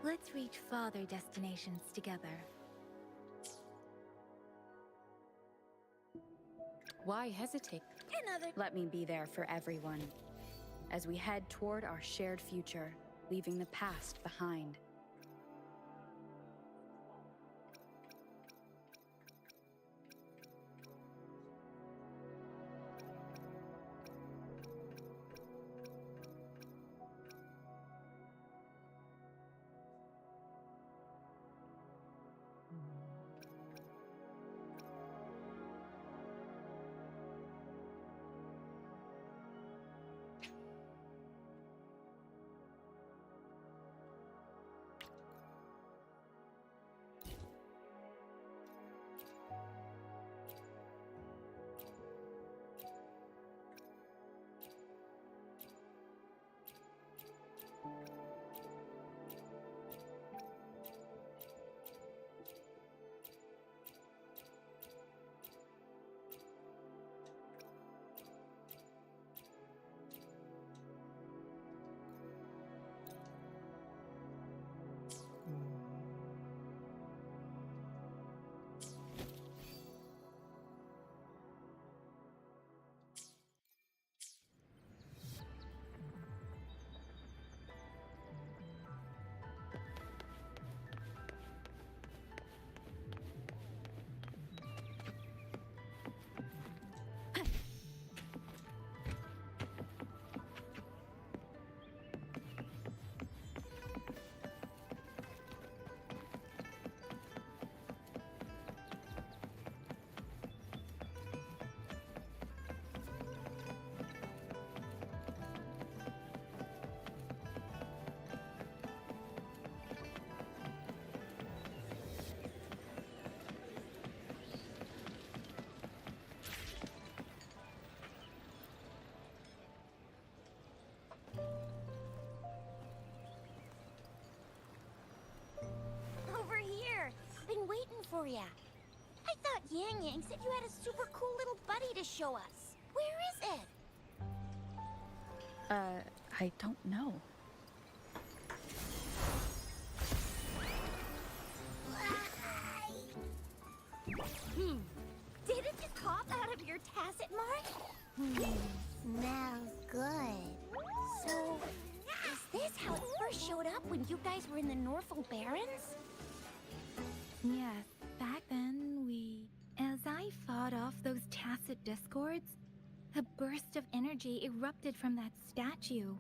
Let's reach farther destinations together. Why hesitate? Let me be there for everyone as we head toward our shared future, leaving the past behind. Over here! I've been waiting for ya. I thought Yang Yang said you had a super cool little buddy to show us. Where is it? I don't know. Did it just pop out of your tacit mark? Smells good. So, is this how it first showed up when you guys were in the Norfolk Barrens? Yes, back then as I fought off those tacit discords, a burst of energy erupted from that statue.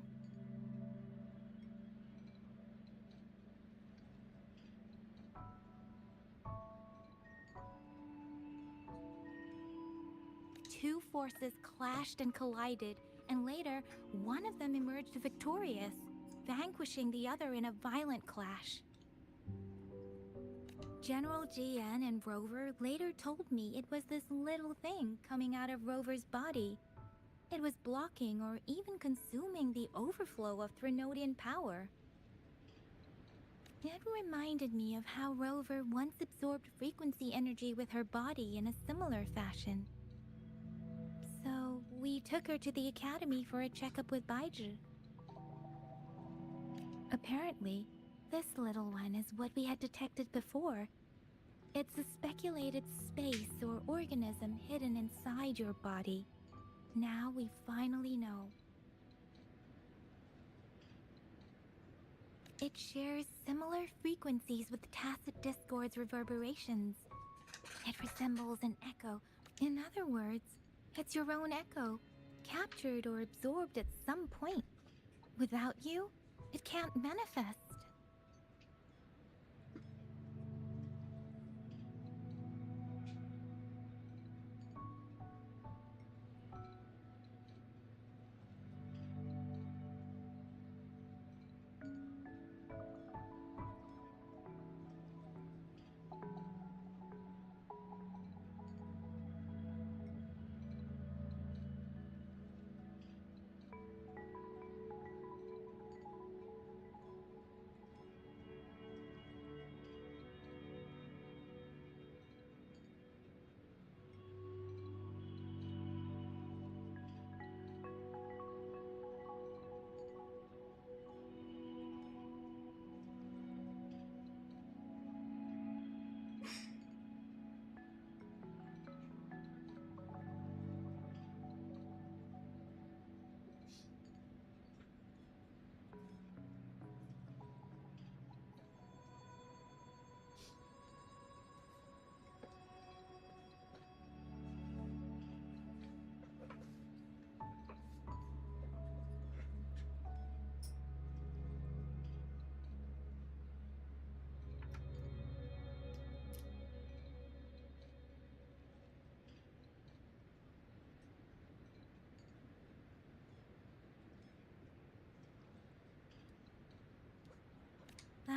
Two forces clashed and collided, and later, one of them emerged victorious, vanquishing the other in a violent clash. General GN and Rover later told me it was this little thing coming out of Rover's body. It was blocking or even consuming the overflow of Threnodian power. It reminded me of how Rover once absorbed frequency energy with her body in a similar fashion. So, we took her to the academy for a checkup with Baiju. Apparently, this little one is what we had detected before. It's a speculated space or organism hidden inside your body. Now we finally know. It shares similar frequencies with Tacit Discord's reverberations. It resembles an echo. In other words, it's your own echo, captured or absorbed at some point. Without you, it can't manifest.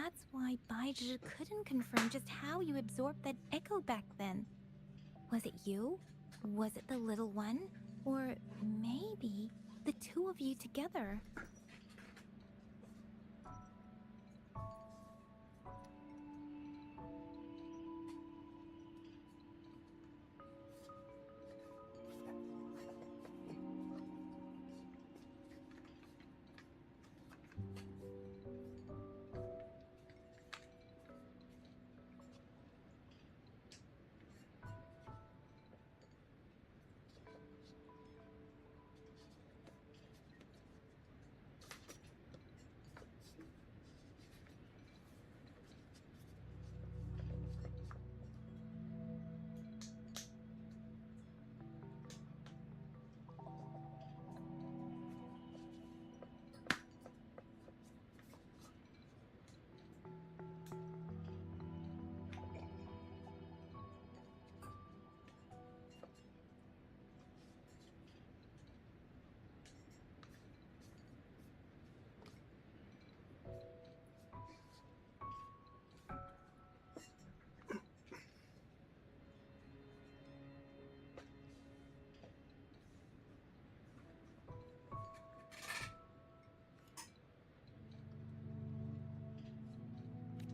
That's why Baizhi couldn't confirm just how you absorbed that echo back then. Was it you? Was it the little one? Or maybe the two of you together?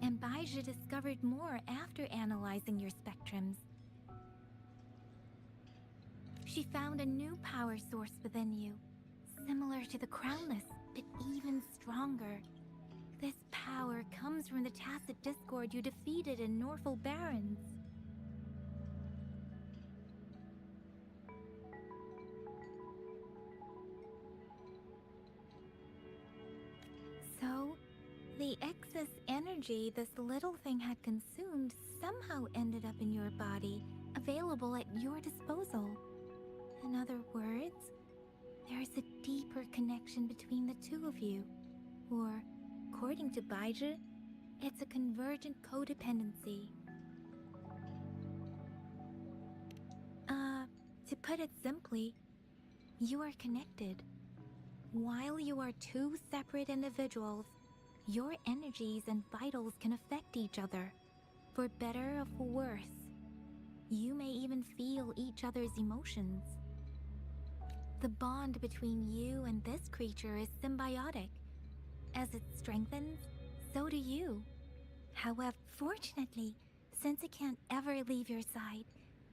And Baizhi discovered more after analyzing your spectrums. She found a new power source within you, similar to the Crownless, but even stronger. This power comes from the Tacit Discord you defeated in Norful Barrens. So, the excess energy this little thing had consumed somehow ended up in your body, available at your disposal. In other words, there is a deeper connection between the two of you. Or, according to Baizhi, it's a convergent codependency. To put it simply, you are connected. While you are two separate individuals, your energies and vitals can affect each other, for better or for worse. You may even feel each other's emotions. The bond between you and this creature is symbiotic. As it strengthens, so do you. However, fortunately, since it can't ever leave your side,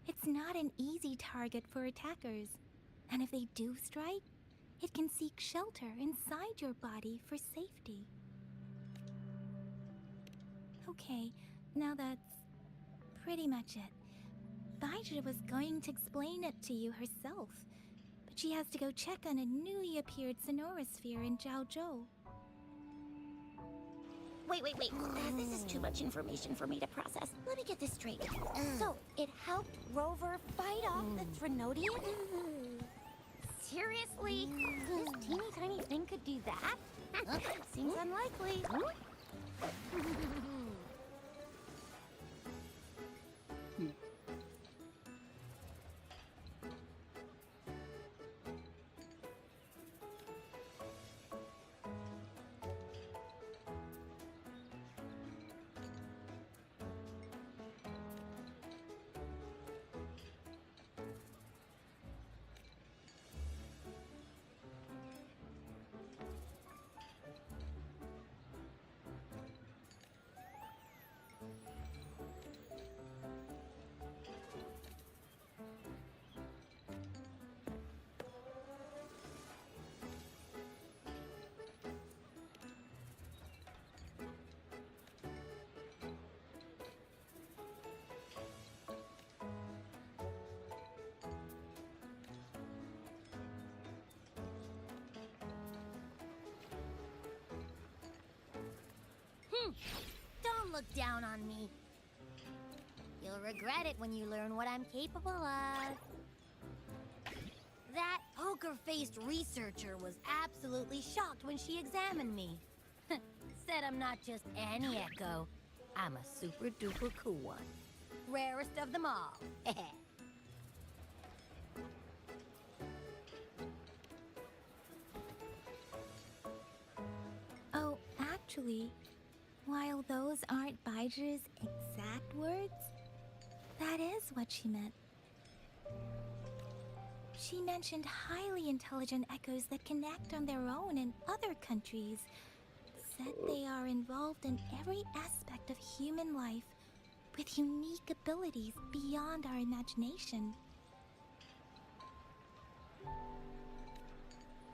it's not an easy target for attackers. And if they do strike, it can seek shelter inside your body for safety. Okay, now that's pretty much it. Baizhi was going to explain it to you herself, but she has to go check on a newly appeared sonorosphere in Jiaozhou. Wait. This is too much information for me to process. Let me get this straight. So, it helped Rover fight off the Trinodians? Seriously? This teeny tiny thing could do that? Seems unlikely. Don't look down on me. You'll regret it when you learn what I'm capable of. That poker-faced researcher was absolutely shocked when she examined me. Said I'm not just any echo. I'm a super-duper cool one. Rarest of them all. Oh, actually, While those aren't Baiju's exact words, that is what she meant. She mentioned highly intelligent echoes that connect on their own in other countries. Said they are involved in every aspect of human life with unique abilities beyond our imagination.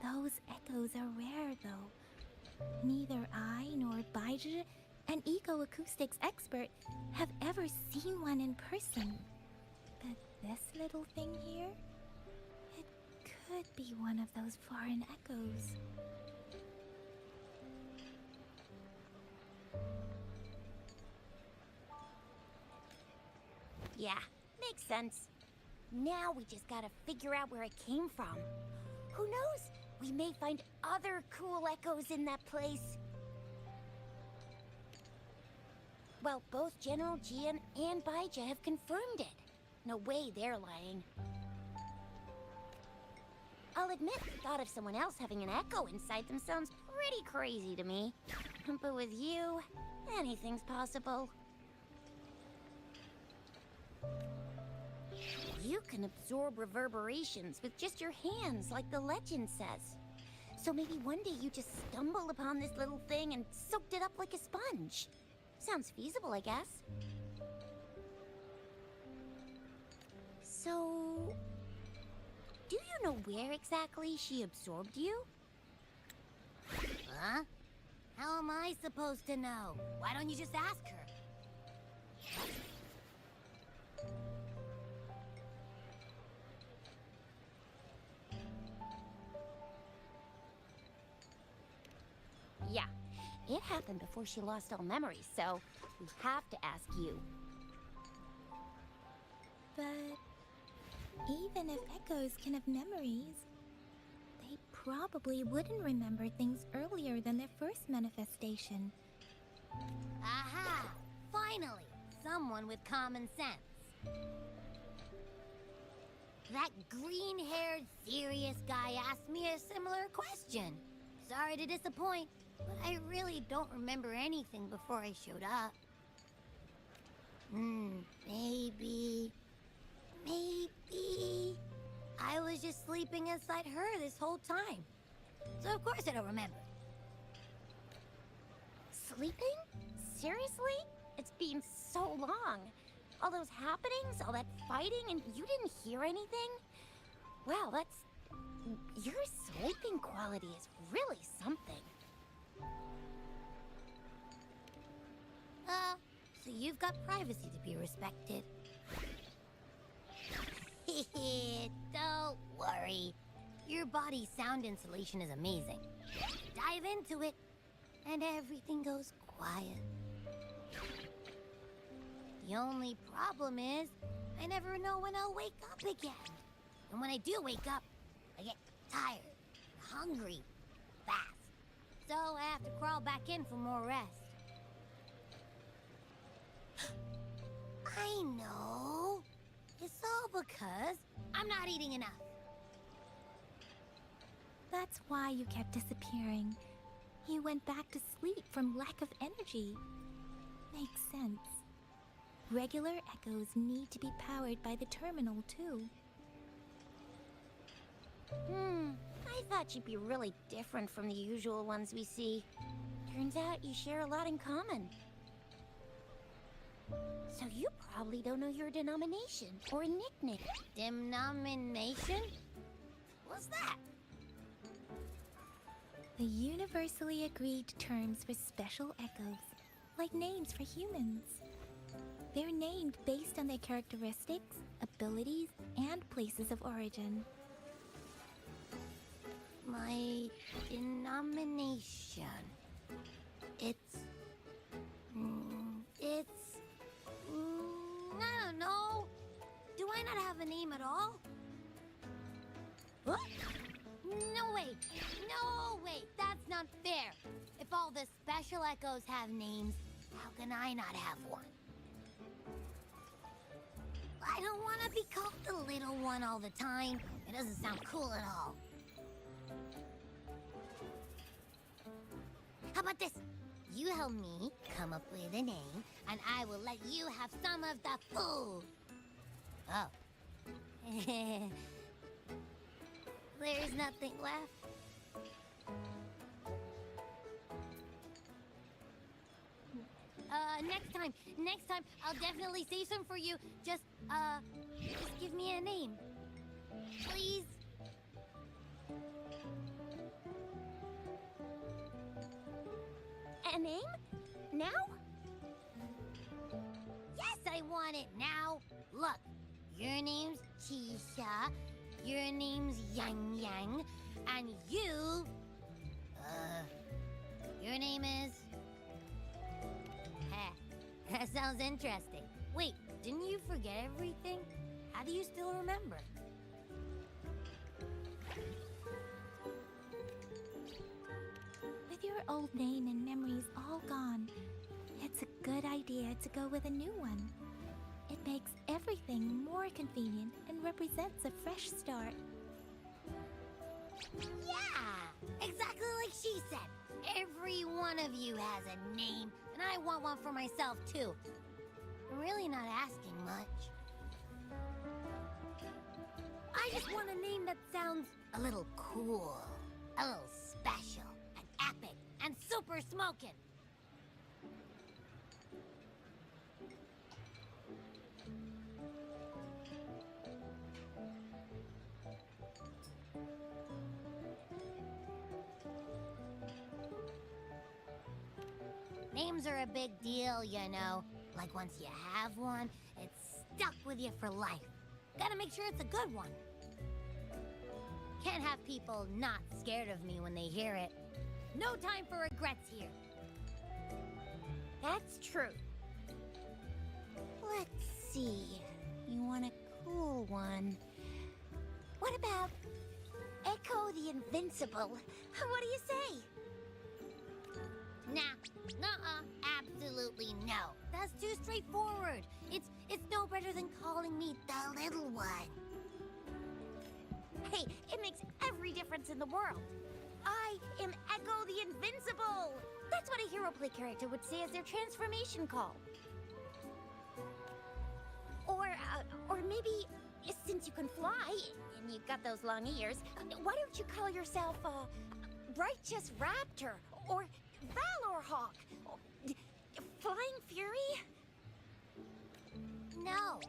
Those echoes are rare, though. Neither I nor Baiju, an eco-acoustics expert, have ever seen one in person. But this little thing here, it could be one of those foreign echoes. Yeah, makes sense. Now we just gotta figure out where it came from. Who knows? We may find other cool echoes in that place. Well, both General Jian and Baija have confirmed it. No way they're lying. I'll admit, the thought of someone else having an echo inside them sounds pretty crazy to me. But with you, anything's possible. You can absorb reverberations with just your hands, like the legend says. So maybe one day you just stumbled upon this little thing and soaked it up like a sponge. Sounds feasible, I guess. So, do you know where exactly she absorbed you? Huh? How am I supposed to know? Why don't you just ask her? Yeah, it happened before she lost all memories, so we have to ask you. But even if echoes can have memories, they probably wouldn't remember things earlier than their first manifestation. Aha! Finally, someone with common sense. That green-haired, serious guy asked me a similar question. Sorry to disappoint, but I really don't remember anything before I showed up. Maybe I was just sleeping inside her this whole time. So of course I don't remember. Sleeping? Seriously? It's been so long. All those happenings, all that fighting, and you didn't hear anything? Wow, your sleeping quality is really something. So you've got privacy to be respected. Don't worry. Your body's sound insulation is amazing. Dive into it, and everything goes quiet. The only problem is, I never know when I'll wake up again. And when I do wake up, I get tired, hungry, fast. So I have to crawl back in for more rest. I know. It's all because I'm not eating enough. That's why you kept disappearing. You went back to sleep from lack of energy. Makes sense. Regular echoes need to be powered by the terminal, too. I thought you'd be really different from the usual ones we see. Turns out you share a lot in common. So you probably don't know your denomination or nickname. Denomination? What's that? The universally agreed terms for special echoes, like names for humans. They're named based on their characteristics, abilities, and places of origin. My denomination. I don't know. Do I not have a name at all? What? No way. No way. That's not fair. If all the special echoes have names, how can I not have one? I don't want to be called the little one all the time. It doesn't sound cool at all. How about this? You help me come up with a name, and I will let you have some of the food. Oh. There's nothing left. Next time, I'll definitely save some for you. Just give me a name. Please? A name? Now? Yes, I want it now. Look, your name's Tisha, your name's Yang Yang, and your name is... That sounds interesting. Wait, didn't you forget everything? How do you still remember? With your old name and memories all gone, it's a good idea to go with a new one. It makes everything more convenient and represents a fresh start. Yeah! Exactly like she said. Every one of you has a name, and I want one for myself, too. I'm really not asking much. I just want a name that sounds a little cool, a little special, and epic, and super smokin'. Names are a big deal, you know. Like once you have one, it's stuck with you for life. Gotta make sure it's a good one. Can't have people not scared of me when they hear it. No time for regrets here. That's true. Let's see. You want a cool one. What about Echo the Invincible? What do you say? Nah, absolutely no. That's too straightforward. It's no better than calling me the little one. Hey, it makes every difference in the world. I am Echo the Invincible. That's what a hero play character would say as their transformation call. Or maybe, since you can fly and you've got those long ears, why don't you call yourself Righteous Raptor or Valor Hawk? Flying Fury? No.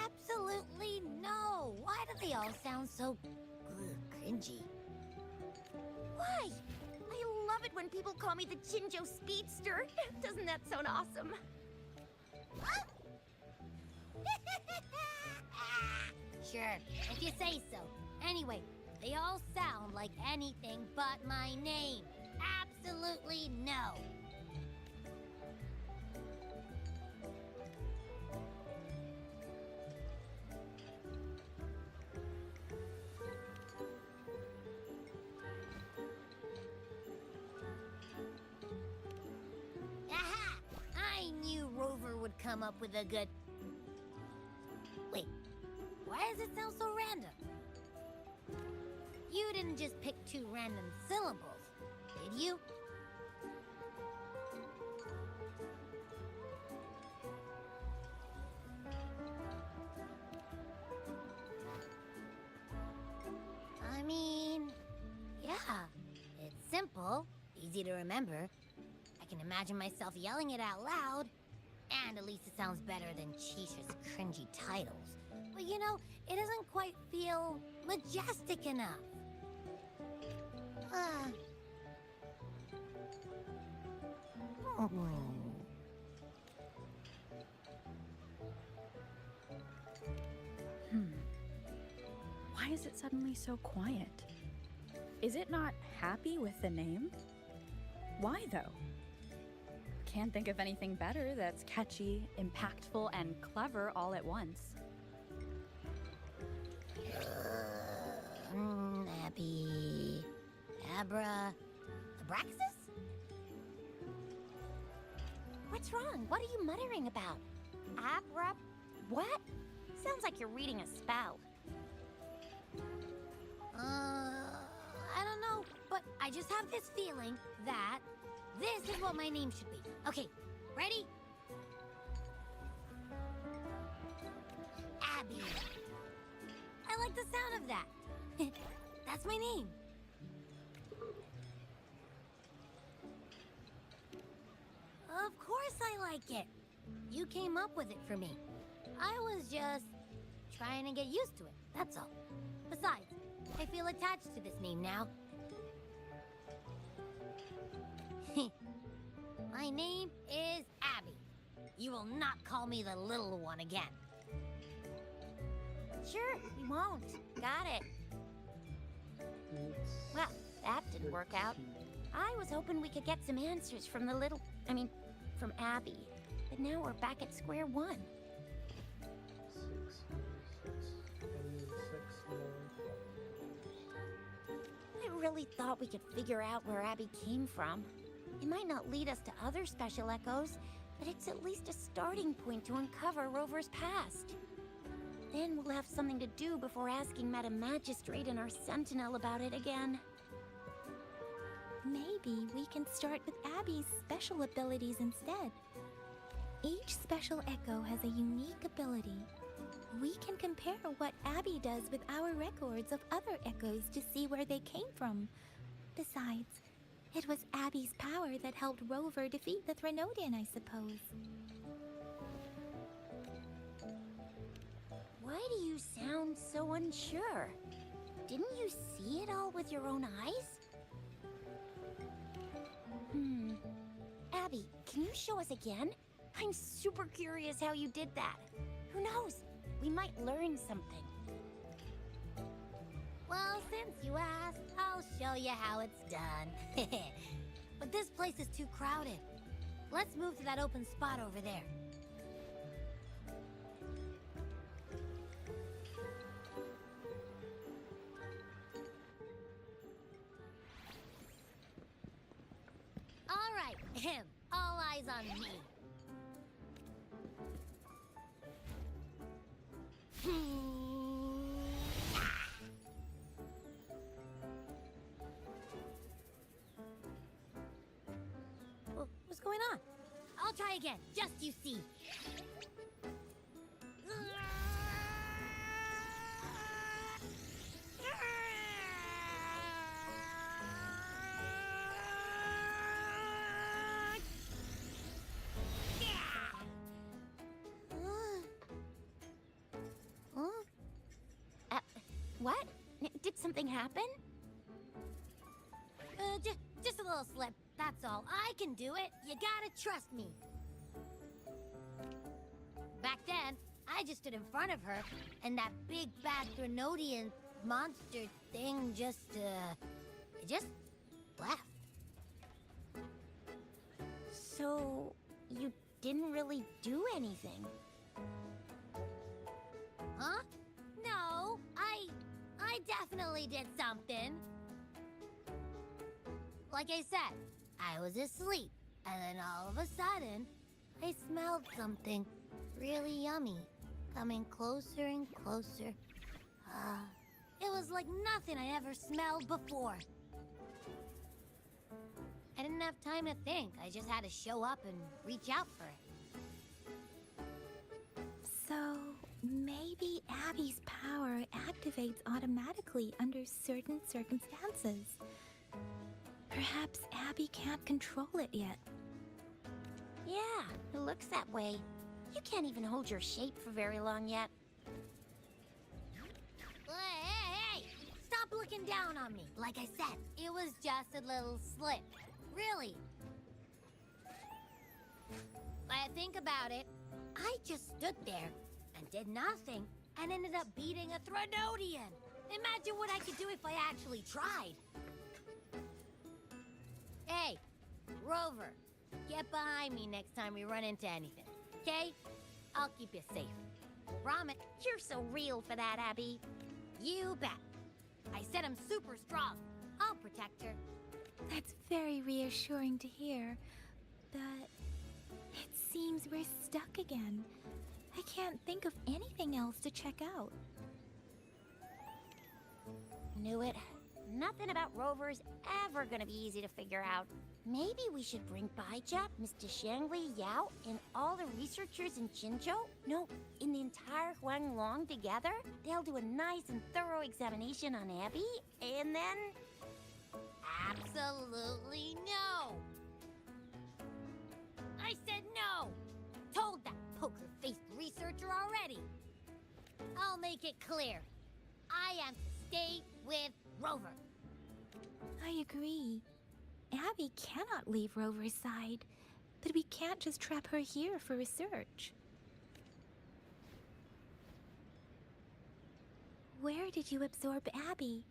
Absolutely no. Why do they all sound so cringy? Why? I love it when people call me the Chinjo Speedster. Doesn't that sound awesome? Sure, if you say so. Anyway, they all sound like anything but my name. Absolutely no. Aha! I knew Rover would come up with a good... Wait, why does it sound so random? You didn't just pick two random syllables, did you? I mean, yeah, it's simple, easy to remember. I can imagine myself yelling it out loud, and at least it sounds better than Chisha's cringy titles. But you know, it doesn't quite feel majestic enough. Why is it suddenly so quiet? Is it not happy with the name? Why though? Can't think of anything better that's catchy, impactful, and clever all at once. Abby... Abra... Abraxas? What's wrong? What are you muttering about? Abra... what? Sounds like you're reading a spell. I don't know, but I just have this feeling that This is what my name should be. Okay, ready? Abby. I like the sound of that. That's my name. Of course I like it. You came up with it for me. I was just trying to get used to it, that's all. Besides, I feel attached to this name now. My name is Abby. You will not call me the little one again. Sure, we won't. Got it. Well, that didn't work out. I was hoping we could get some answers from from Abby. But now we're back at square one. I really thought we could figure out where Abby came from. It might not lead us to other special echoes, but it's at least a starting point to uncover Rover's past. Then we'll have something to do before asking Madam Magistrate and our Sentinel about it again. Maybe we can start with Abby's special abilities instead. Each special echo has a unique ability. We can compare what Abby does with our records of other echoes to see where they came from. Besides, it was Abby's power that helped Rover defeat the Threnodian, I suppose. Why do you sound so unsure? Didn't you see it all with your own eyes? Abby, can you show us again? I'm super curious how you did that. Who knows? We might learn something. Well, since you asked, I'll show you how it's done. But this place is too crowded. Let's move to that open spot over there. All right, all eyes on me. What's going on? I'll try again, just you see. What? Did something happen? Just a little slip, that's all. I can do it. You gotta trust me. Back then, I just stood in front of her, and that big bad Threnodian monster thing just left. So, you didn't really do anything? Huh? No, I definitely did something. Like I said, I was asleep, and then all of a sudden, I smelled something really yummy, coming closer and closer. It was like nothing I ever smelled before. I didn't have time to think. I just had to show up and reach out for it. So, maybe Abby's power activates automatically under certain circumstances. Perhaps Abby can't control it yet. Yeah, it looks that way. You can't even hold your shape for very long yet. Hey! Stop looking down on me. Like I said, it was just a little slip. Really. When I think about it, I just stood there and did nothing and ended up beating a Threnodian. Imagine what I could do if I actually tried. Hey, Rover, get behind me next time we run into anything, okay? I'll keep you safe. Promise. You're so real for that, Abby. You bet. I said I'm super strong. I'll protect her. That's very reassuring to hear, but it seems we're stuck again. I can't think of anything else to check out. Knew it. Nothing about Rover's ever gonna be easy to figure out. Maybe we should bring Baijia, Mr. Shangli, Yao, and all the researchers in Jinzhou? No, in the entire Huanglong together? They'll do a nice and thorough examination on Abby, and then... Absolutely no! I said no! Told that poker-faced researcher already! I'll make it clear. I am to stay with Rover. I agree. Abby cannot leave Rover's side, but we can't just trap her here for research. Where did you absorb Abby?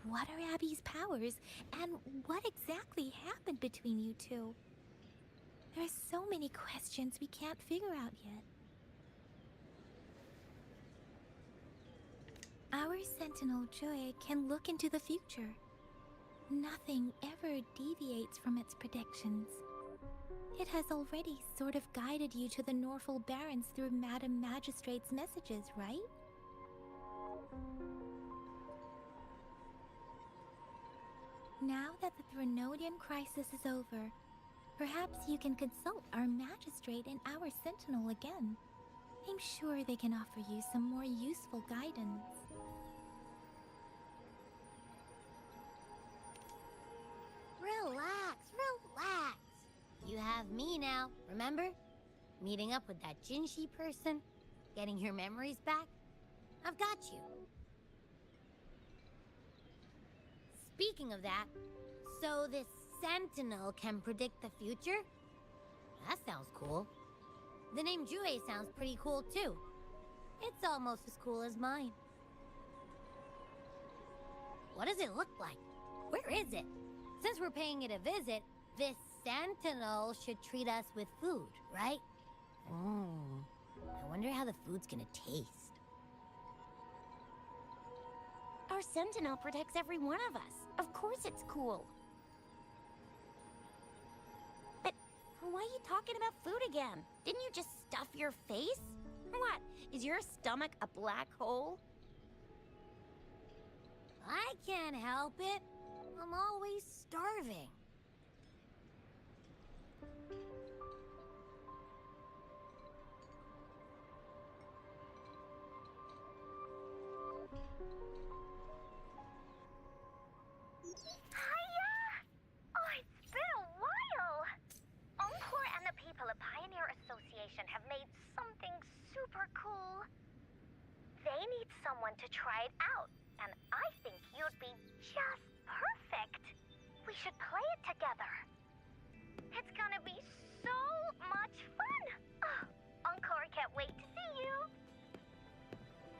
What are Abby's powers, and what exactly happened between you two? There are so many questions we can't figure out yet. Our Sentinel Joy can look into the future. Nothing ever deviates from its predictions. It has already sort of guided you to the Norfolk Barrens through Madam Magistrate's messages, right? Now that the Threnodian crisis is over, perhaps you can consult our Magistrate and our Sentinel again. I'm sure they can offer you some more useful guidance. Relax, relax. You have me now, remember? Meeting up with that Jinshi person, getting your memories back. I've got you. Speaking of that, so this Sentinel can predict the future? That sounds cool. The name Jue sounds pretty cool too. It's almost as cool as mine. What does it look like? Where is it? Since we're paying it a visit, this Sentinel should treat us with food, right? I wonder how the food's gonna taste. Our Sentinel protects every one of us. Of course it's cool. But why are you talking about food again? Didn't you just stuff your face? What? Is your stomach a black hole? I can't help it. I'm always starving. Hiya! Oh, it's been a while! Encore and the people at Pioneer Association have made something super cool. They need someone to try it out, and I think you'd be just perfect. We should play it together. It's gonna be so much fun! Oh, Encore can't wait to see you!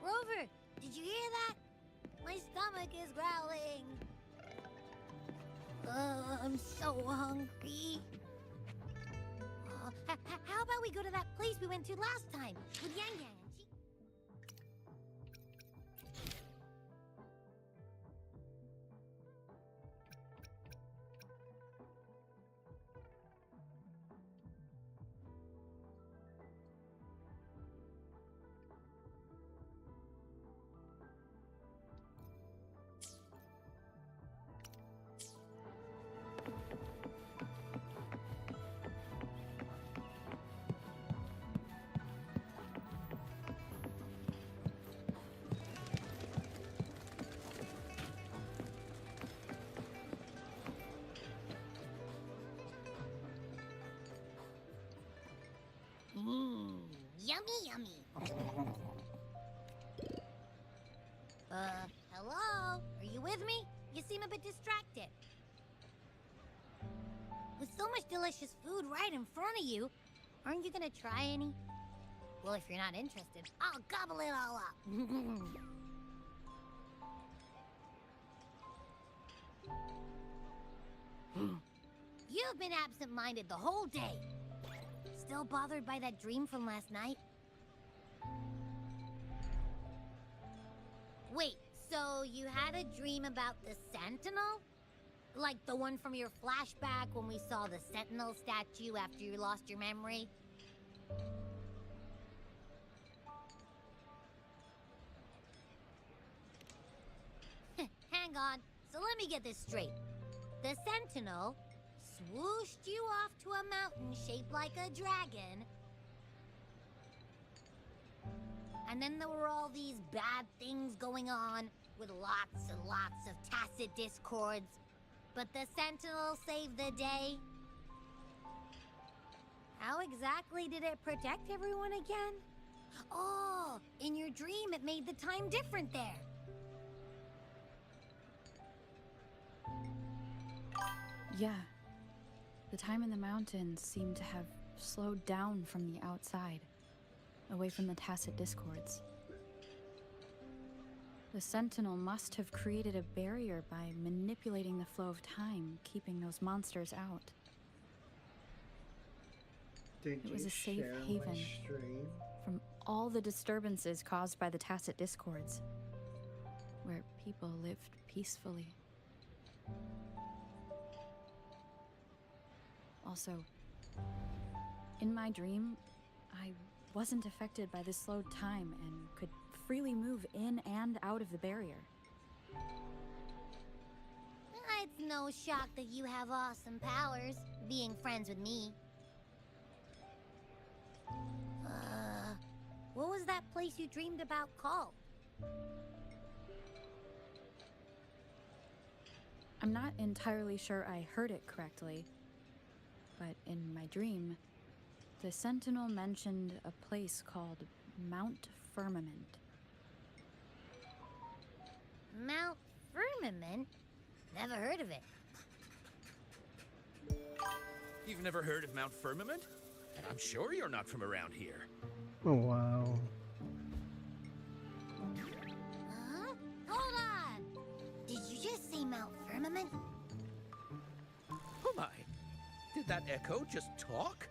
Rover, did you hear that? My stomach is growling. I'm so hungry. How about we go to that place we went to last time with Yang Yang and she... Yummy, yummy. Hello? Are you with me? You seem a bit distracted. With so much delicious food right in front of you, aren't you gonna try any? Well, if you're not interested, I'll gobble it all up. You've been absent-minded the whole day. Still bothered by that dream from last night? Wait, so you had a dream about the Sentinel? Like the one from your flashback when we saw the Sentinel statue after you lost your memory? Hang on. So let me get this straight. The Sentinel swooshed you off to a mountain shaped like a dragon. And then there were all these bad things going on, with lots and lots of tacit discords. But the Sentinel saved the day. How exactly did it protect everyone again? Oh, in your dream it made the time different there. Yeah. The time in the mountains seemed to have slowed down from the outside, away from the tacit discords. The Sentinel must have created a barrier by manipulating the flow of time, keeping those monsters out. Did It was you a safe share my haven stream? from all the disturbances caused by the tacit discords, where people lived peacefully. Also, in my dream, I wasn't affected by the slowed time and could freely move in and out of the barrier. It's no shock that you have awesome powers, being friends with me. What was that place you dreamed about called? I'm not entirely sure I heard it correctly, but in my dream, the Sentinel mentioned a place called Mount Firmament. Mount Firmament? Never heard of it. You've never heard of Mount Firmament? And I'm sure you're not from around here. Oh, wow. Huh? Hold on! Did you just say Mount Firmament? Oh my! Did that echo just talk?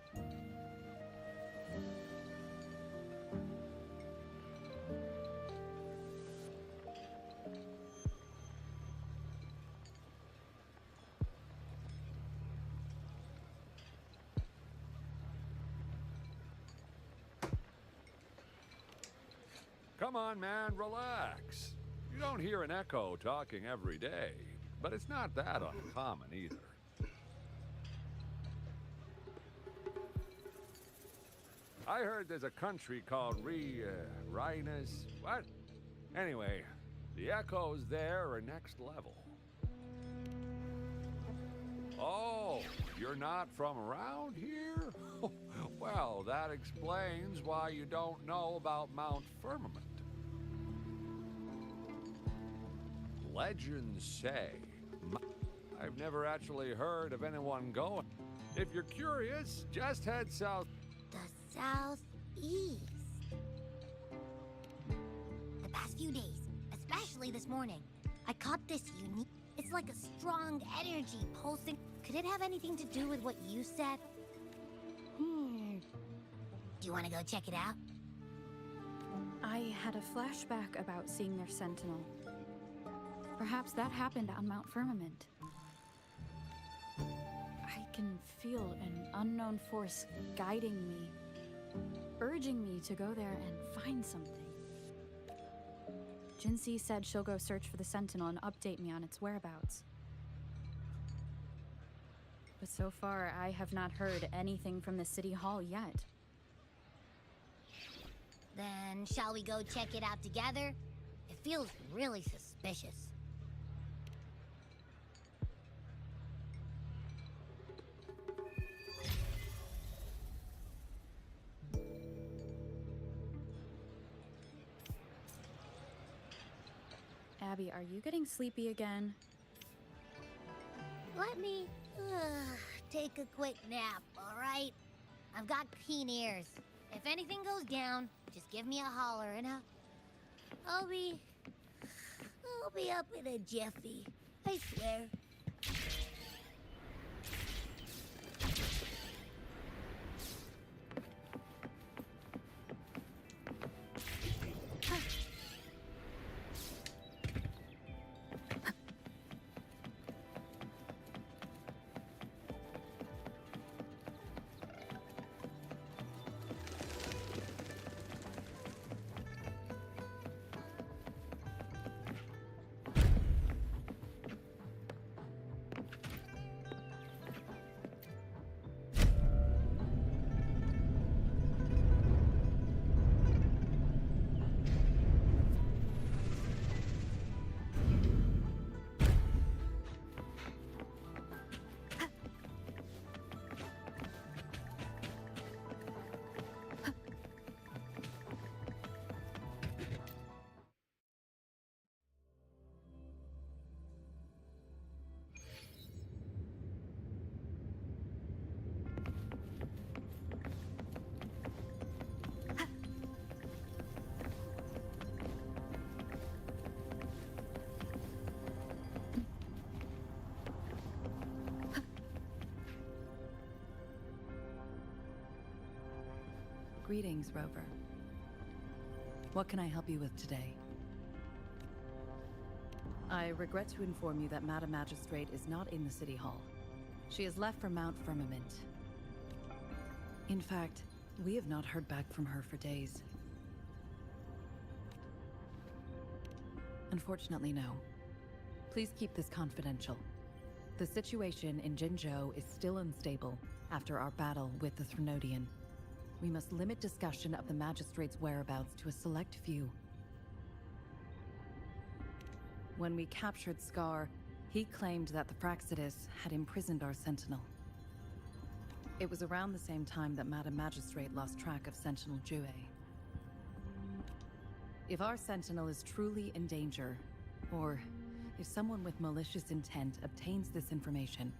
Come on, man, relax. You don't hear an echo talking every day, but it's not that uncommon either. I heard there's a country called Rhinus. What? Anyway, the echoes there are next level. Oh, you're not from around here? Well, that explains why you don't know about Mount Firmament. Legends say. I've never actually heard of anyone going. If you're curious, just head south. The southeast. The past few days, especially this morning, I caught this unique... It's like a strong energy pulsing. Could it have anything to do with what you said? Do you want to go check it out? I had a flashback about seeing their Sentinel. Perhaps that happened on Mount Firmament. I can feel an unknown force guiding me, urging me to go there and find something. Jinsei said she'll go search for the Sentinel and update me on its whereabouts. But so far, I have not heard anything from the City Hall yet. Then shall we go check it out together? It feels really suspicious. Abby, are you getting sleepy again? Let me take a quick nap, all right? I've got keen ears. If anything goes down, just give me a holler and I'll be up in a jiffy. I swear. Greetings, Rover. What can I help you with today? I regret to inform you that Madam Magistrate is not in the City Hall. She has left for Mount Firmament. In fact, we have not heard back from her for days. Unfortunately, no. Please keep this confidential. The situation in Jinzhou is still unstable after our battle with the Threnodian. We must limit discussion of the Magistrate's whereabouts to a select few. When we captured Scar, he claimed that the Fraxidus had imprisoned our Sentinel. It was around the same time that Madam Magistrate lost track of Sentinel Jue. If our Sentinel is truly in danger, or if someone with malicious intent obtains this information,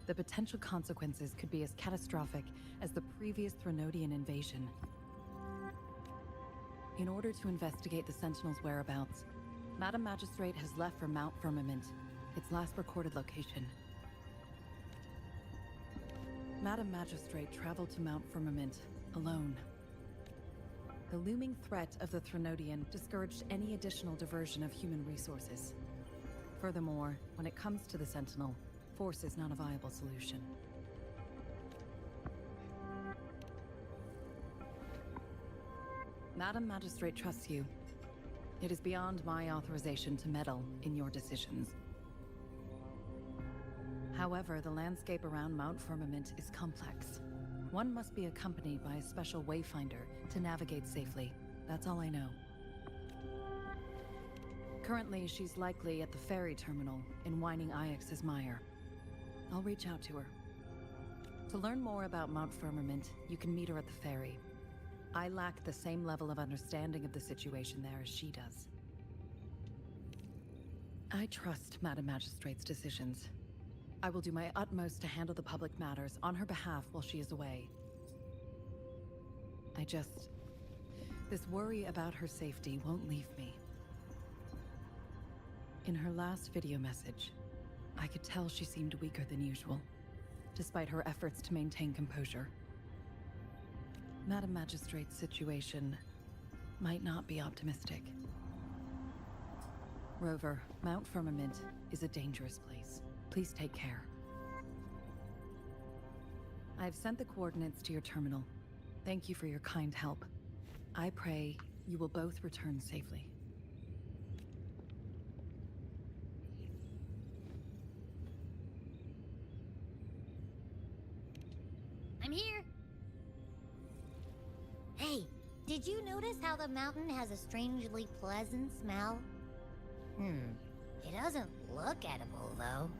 the potential consequences could be as catastrophic as the previous Threnodian invasion. In order to investigate the Sentinel's whereabouts, Madam Magistrate has left for Mount Firmament, its last recorded location. Madam Magistrate traveled to Mount Firmament alone. The looming threat of the Threnodian discouraged any additional diversion of human resources. Furthermore, when it comes to the Sentinel, force is not a viable solution. Madam Magistrate trusts you. It is beyond my authorization to meddle in your decisions. However, the landscape around Mount Firmament is complex. One must be accompanied by a special wayfinder to navigate safely. That's all I know. Currently, she's likely at the ferry terminal in Whining Ix's Mire. I'll reach out to her. To learn more about Mount Firmament, you can meet her at the ferry. I lack the same level of understanding of the situation there as she does. I trust Madam Magistrate's decisions. I will do my utmost to handle the public matters on her behalf while she is away. This worry about her safety won't leave me. In her last video message, I could tell she seemed weaker than usual, despite her efforts to maintain composure. Madam Magistrate's situation might not be optimistic. Rover, Mount Firmament is a dangerous place. Please take care. I've sent the coordinates to your terminal. Thank you for your kind help. I pray you will both return safely. I'm here. Hey, did you notice how the mountain has a strangely pleasant smell? It doesn't look edible, though.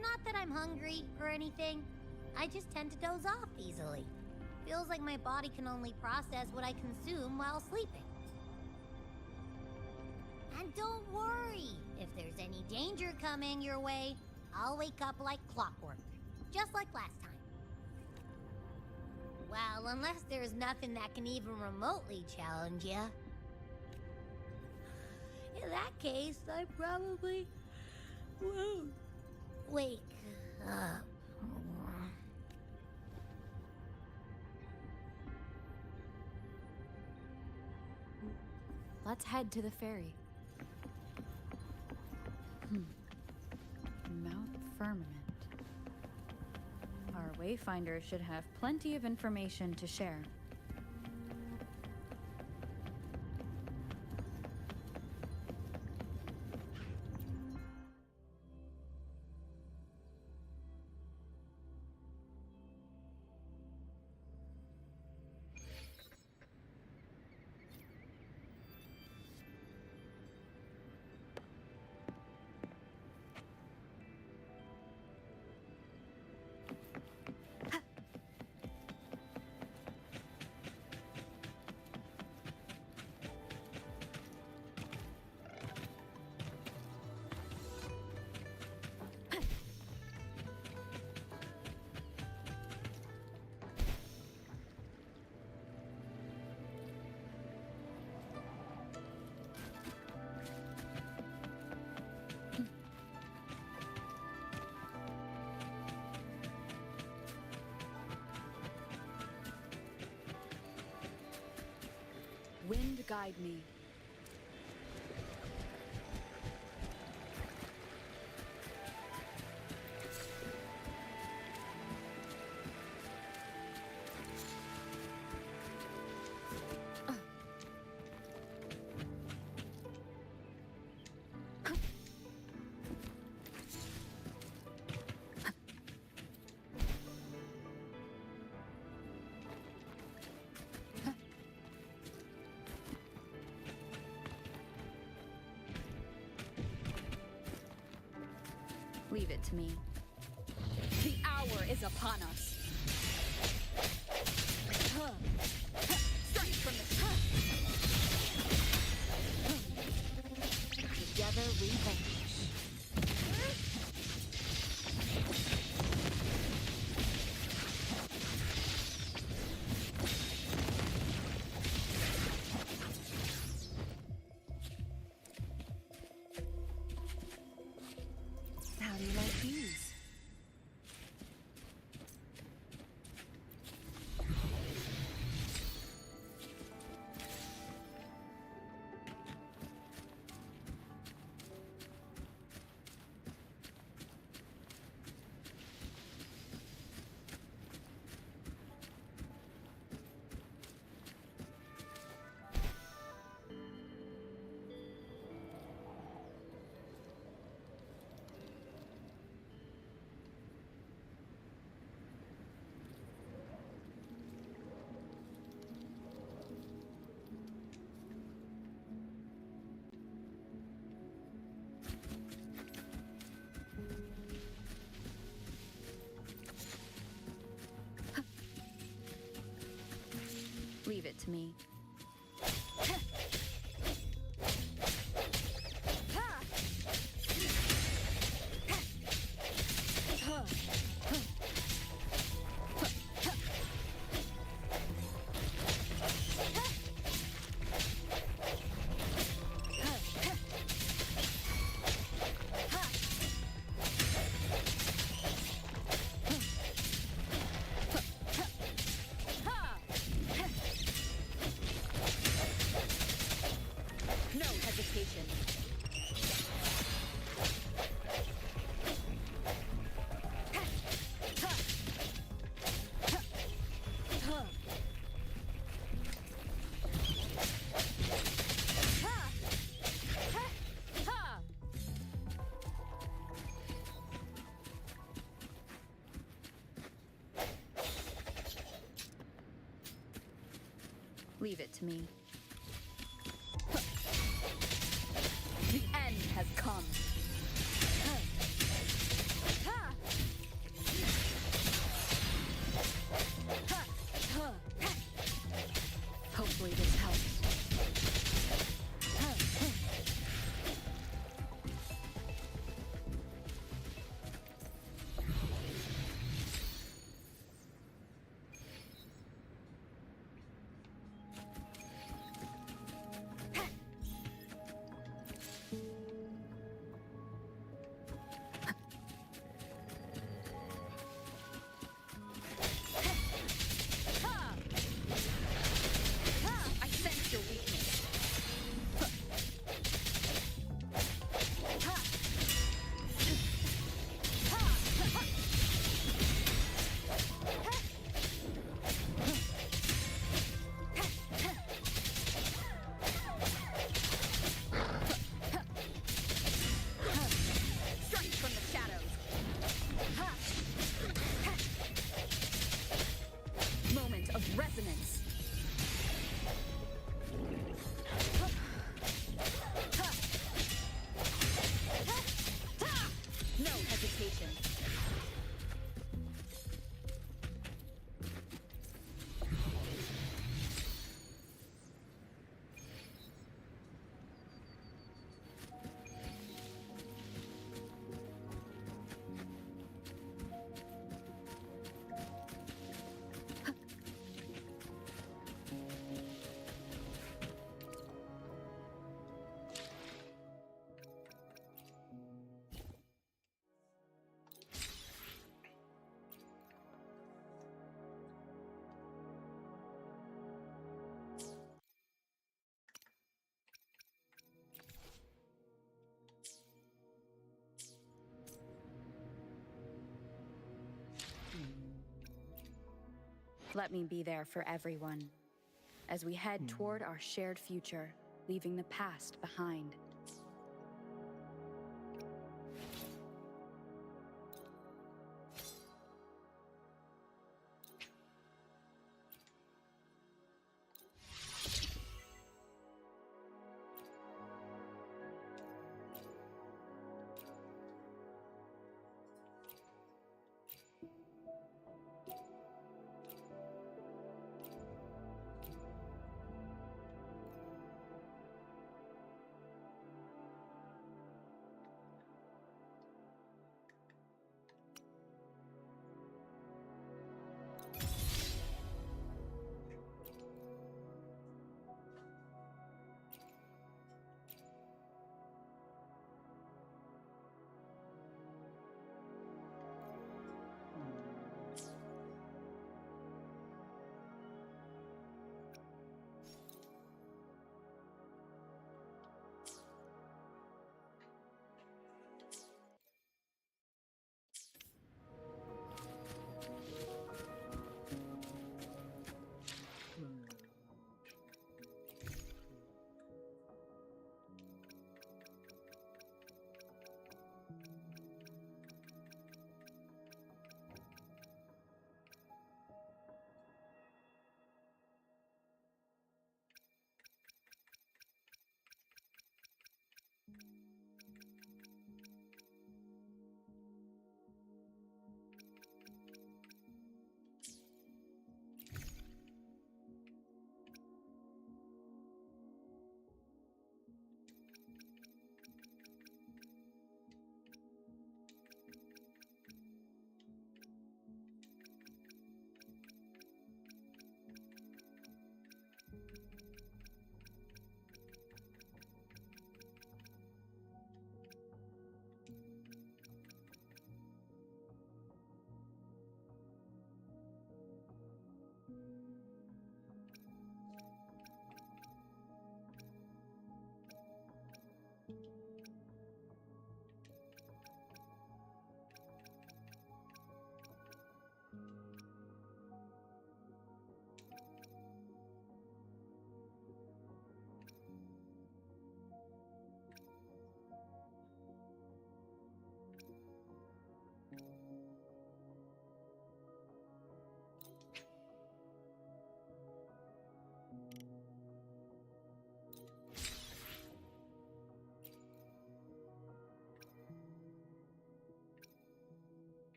Not that I'm hungry or anything. I just tend to doze off easily. Feels like my body can only process what I consume while sleeping. And don't worry, if there's any danger coming your way, I'll wake up like clockwork, just like last time. Well, unless there's nothing that can even remotely challenge you. In that case, I probably won't wake up. Let's head to the ferry. Mount Firmament. Our wayfinder should have plenty of information to share. Lord guide me. Leave it to me. The hour is upon us. Strike from the Together we vanquish. How do you like these? Leave it to me. No hesitation. Leave it to me. The end has come. Hopefully this helps. Let me be there for everyone as we head toward our shared future, leaving the past behind.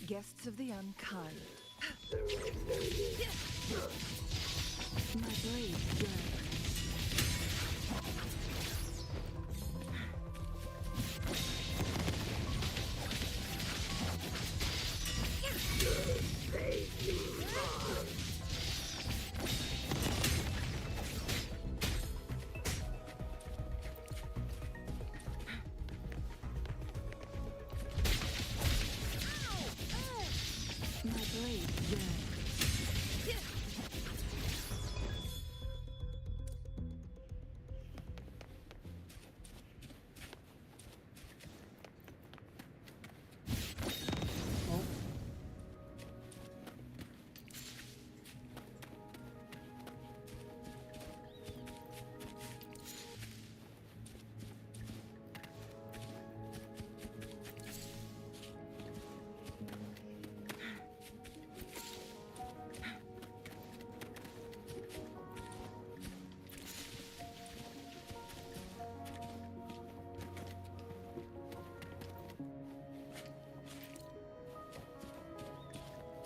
Guests of the unkind. My blade yearns. My blade yearns.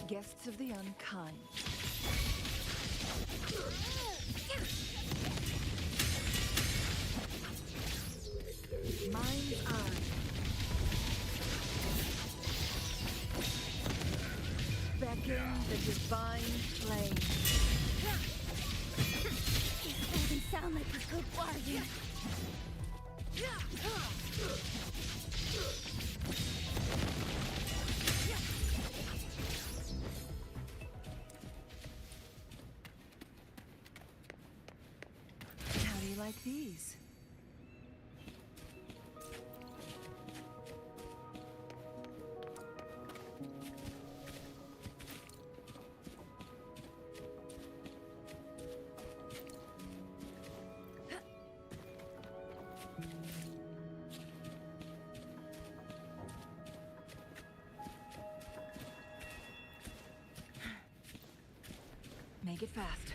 Guests of the unkind. Mind's eye. Beckon the divine flame. This doesn't sound like a good bargain. How do you like these? Make it fast.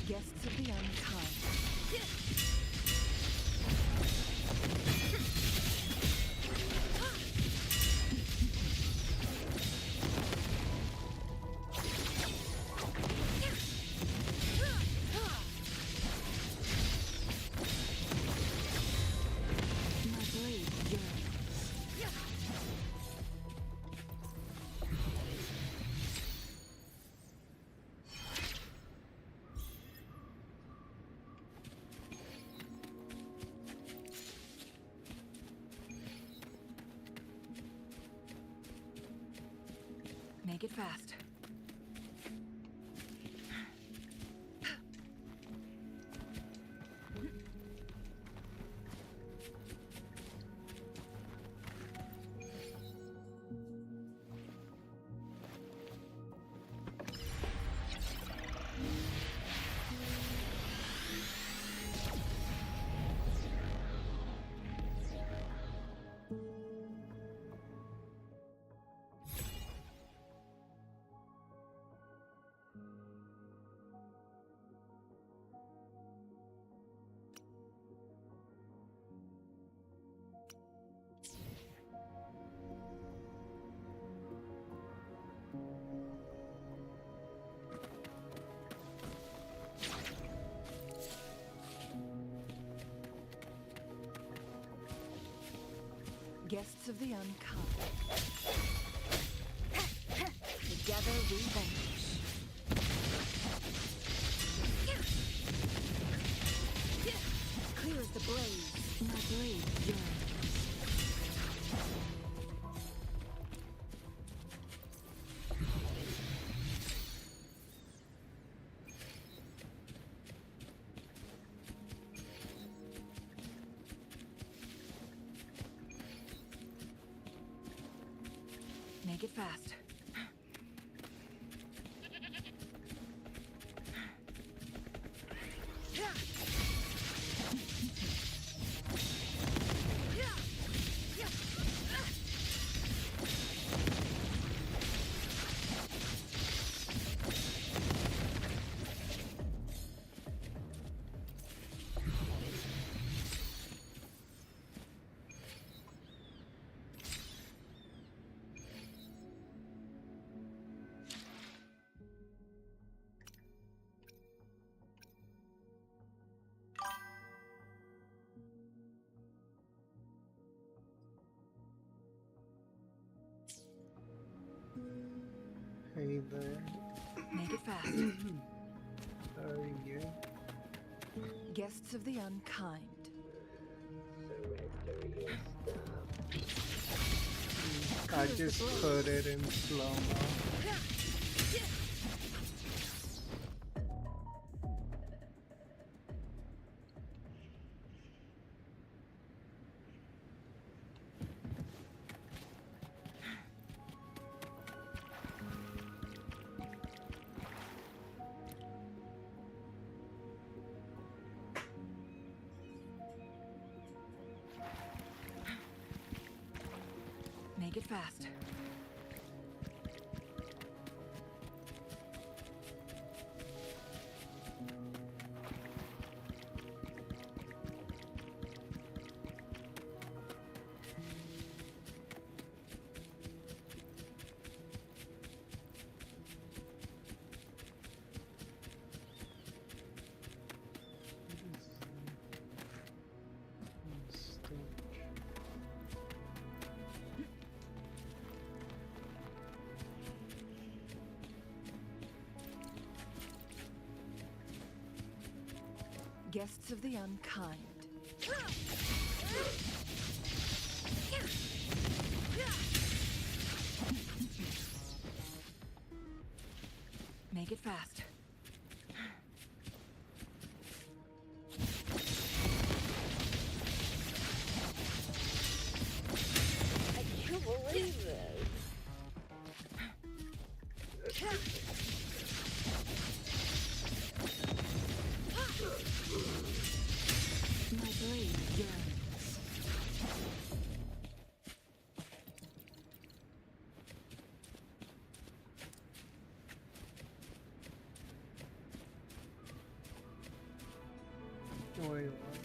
Guests of the unkind. My blade yearns. Make it fast. Guests of the unkind. Together we vanquish. Clear as the blaze. My blade yearns. Make it fast. Hey there. Make it fast. How are you? Guests of the unkind. I just put it in slow-mo. Make it fast. Guests of the unkind. Make it fast. I can't believe this. My blade yearns. Wait, what?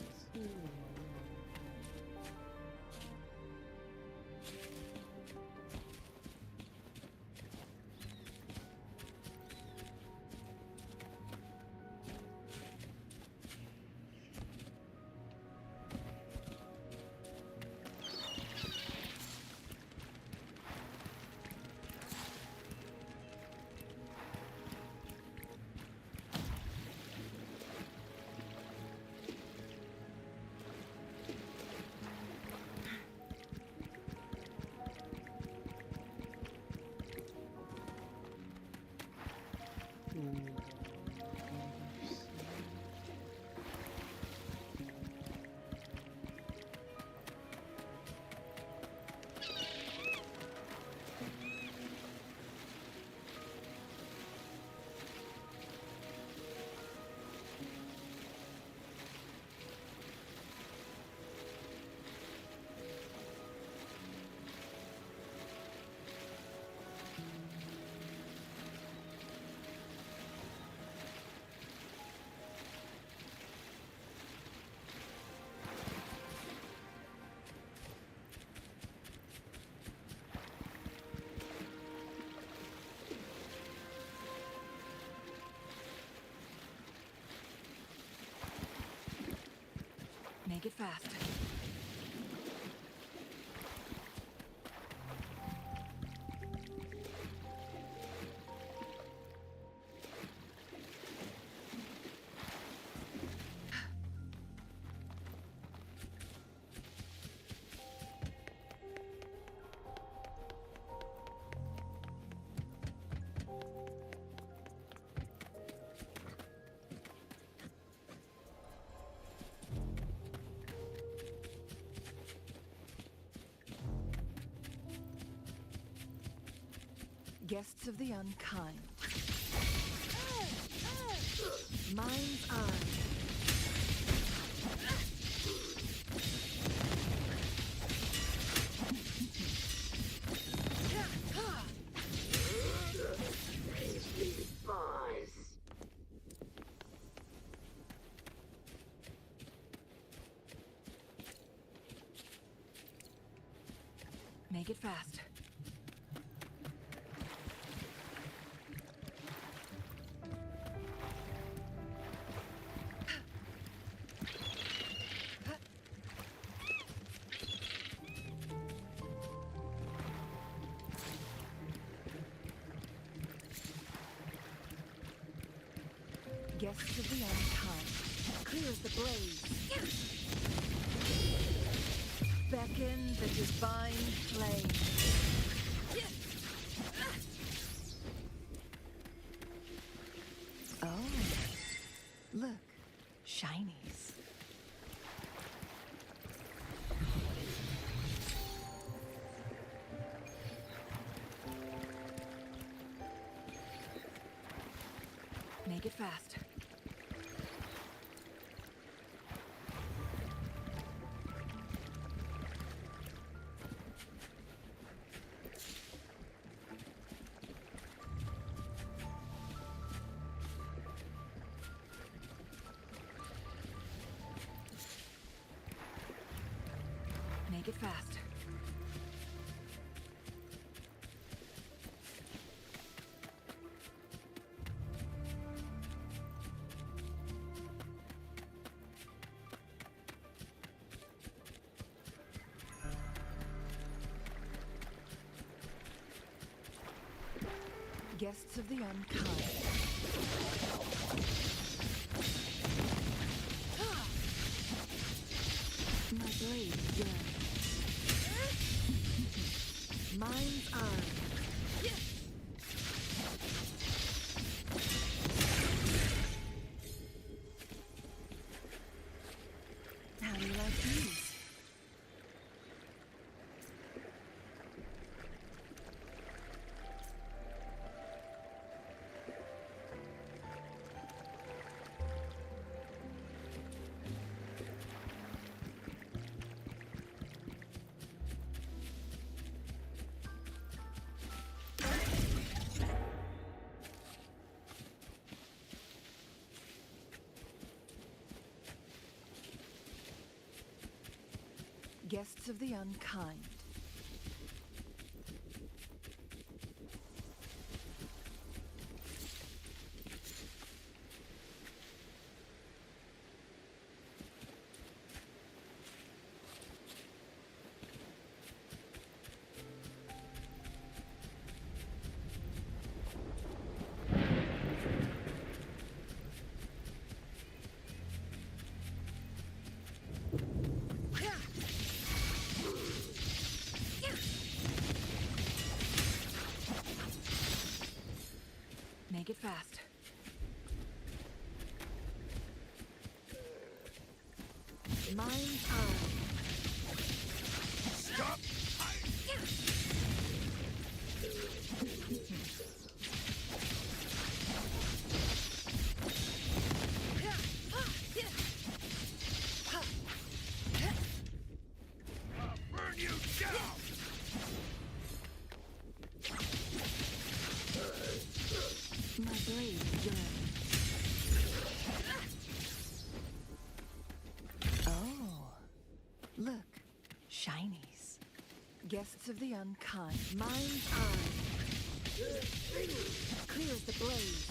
Make it fast. Guests of the unkind. Mind's eye. Make it fast. Guests of the unkind. Clears the blaze. Beckon the divine flame. Oh, look, shinies. Make it fast. Make it fast. Guests of the unkind. blade yearns. Mind's eye. How do you like these? Guests of the unkind. Make it fast. Mind's eye. Stop! Burn you down! My blade yearns. Oh, look, shinies. Guests of the unkind. Mind's eye. Clear as the blaze.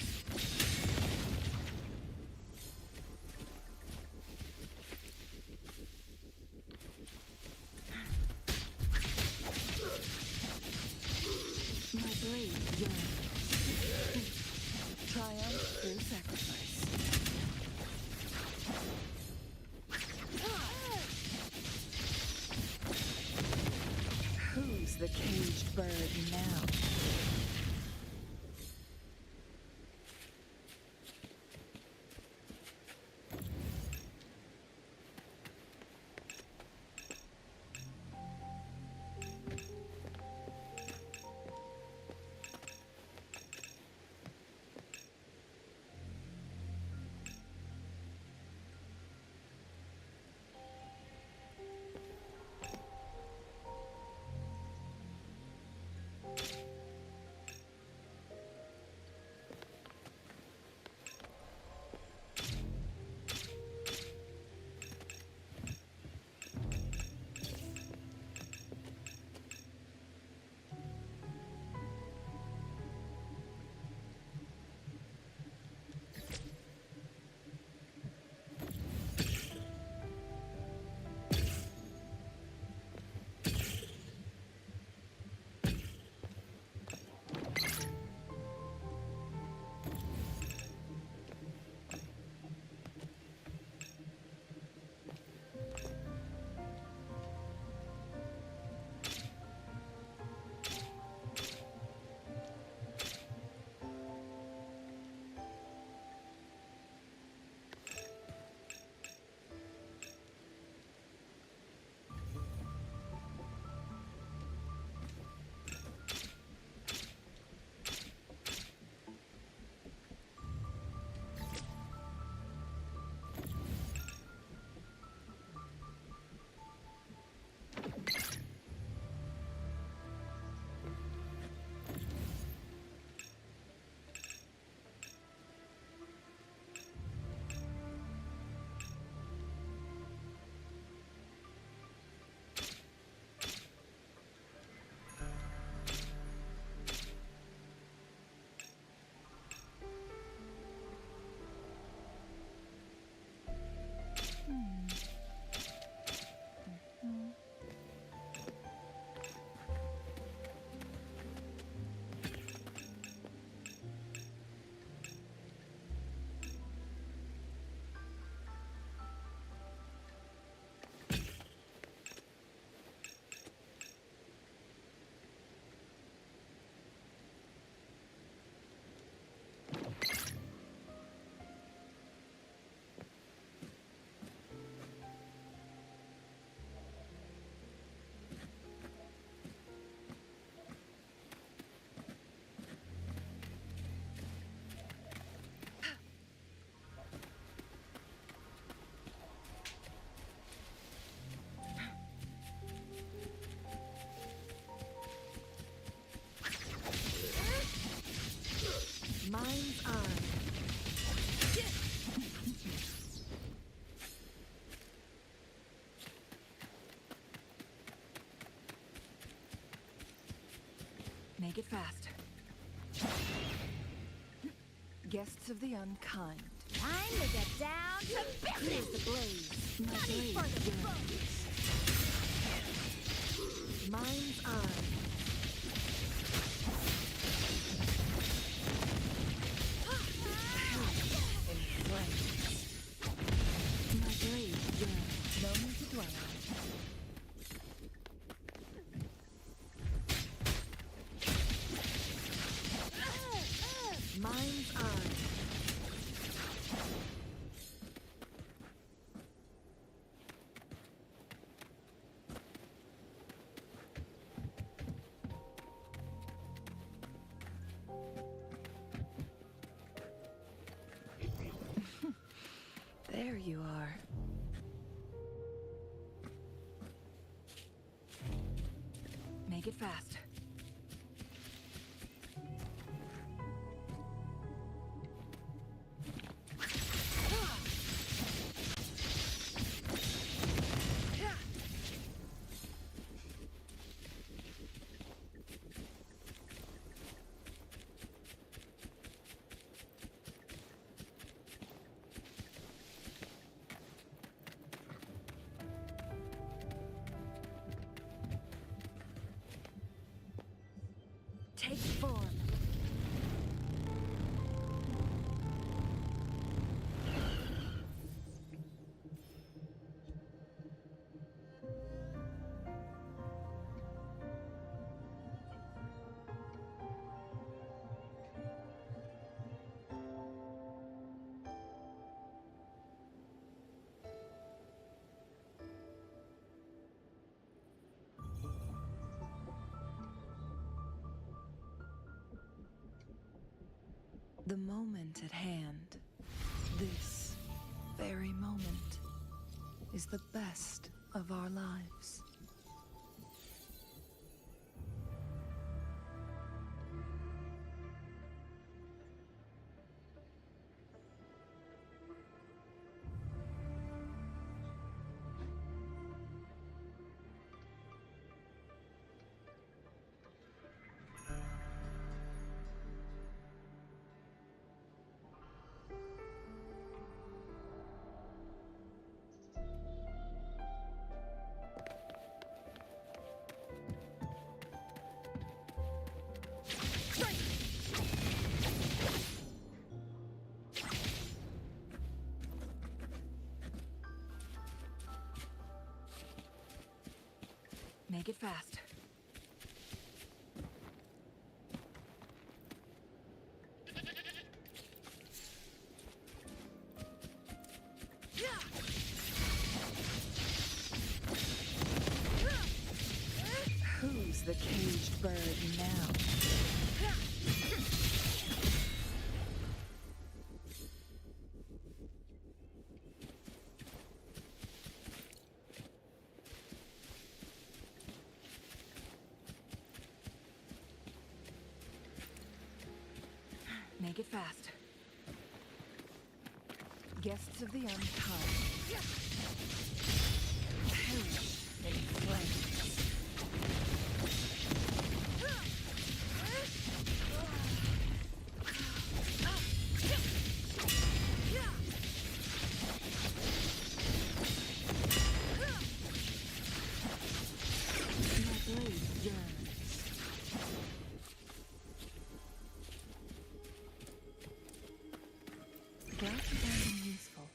My blade yearns. Triumph through sacrifice. Who's the caged bird now? Mine's eye. Make it fast. Guests of the unkind. Time to get down to business! The blaze. My Study blade for the burns. Mine's eye. In flames. My blade yearns. No need to dwell on it. Mine's eye. There you are. Make it fast. Take form. The moment at hand, this very moment, is the best of our lives. Make it fast. Who's the caged bird now? Make it fast. Guests of the unkind. Perish in flames. My blade yearns. Glad you found them useful.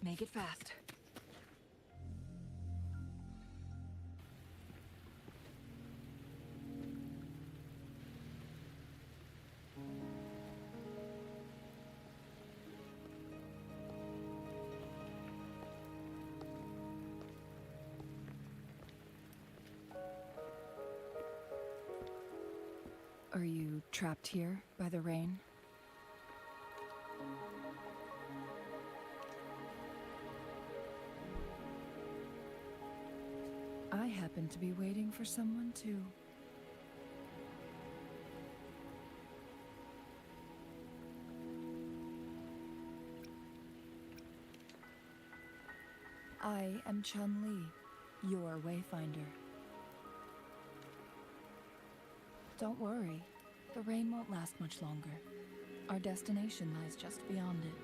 Make it fast. Are you trapped here by the rain? happen to be waiting for someone too. I am Chun-Li, your wayfinder. Don't worry, the rain won't last much longer. Our destination lies just beyond it.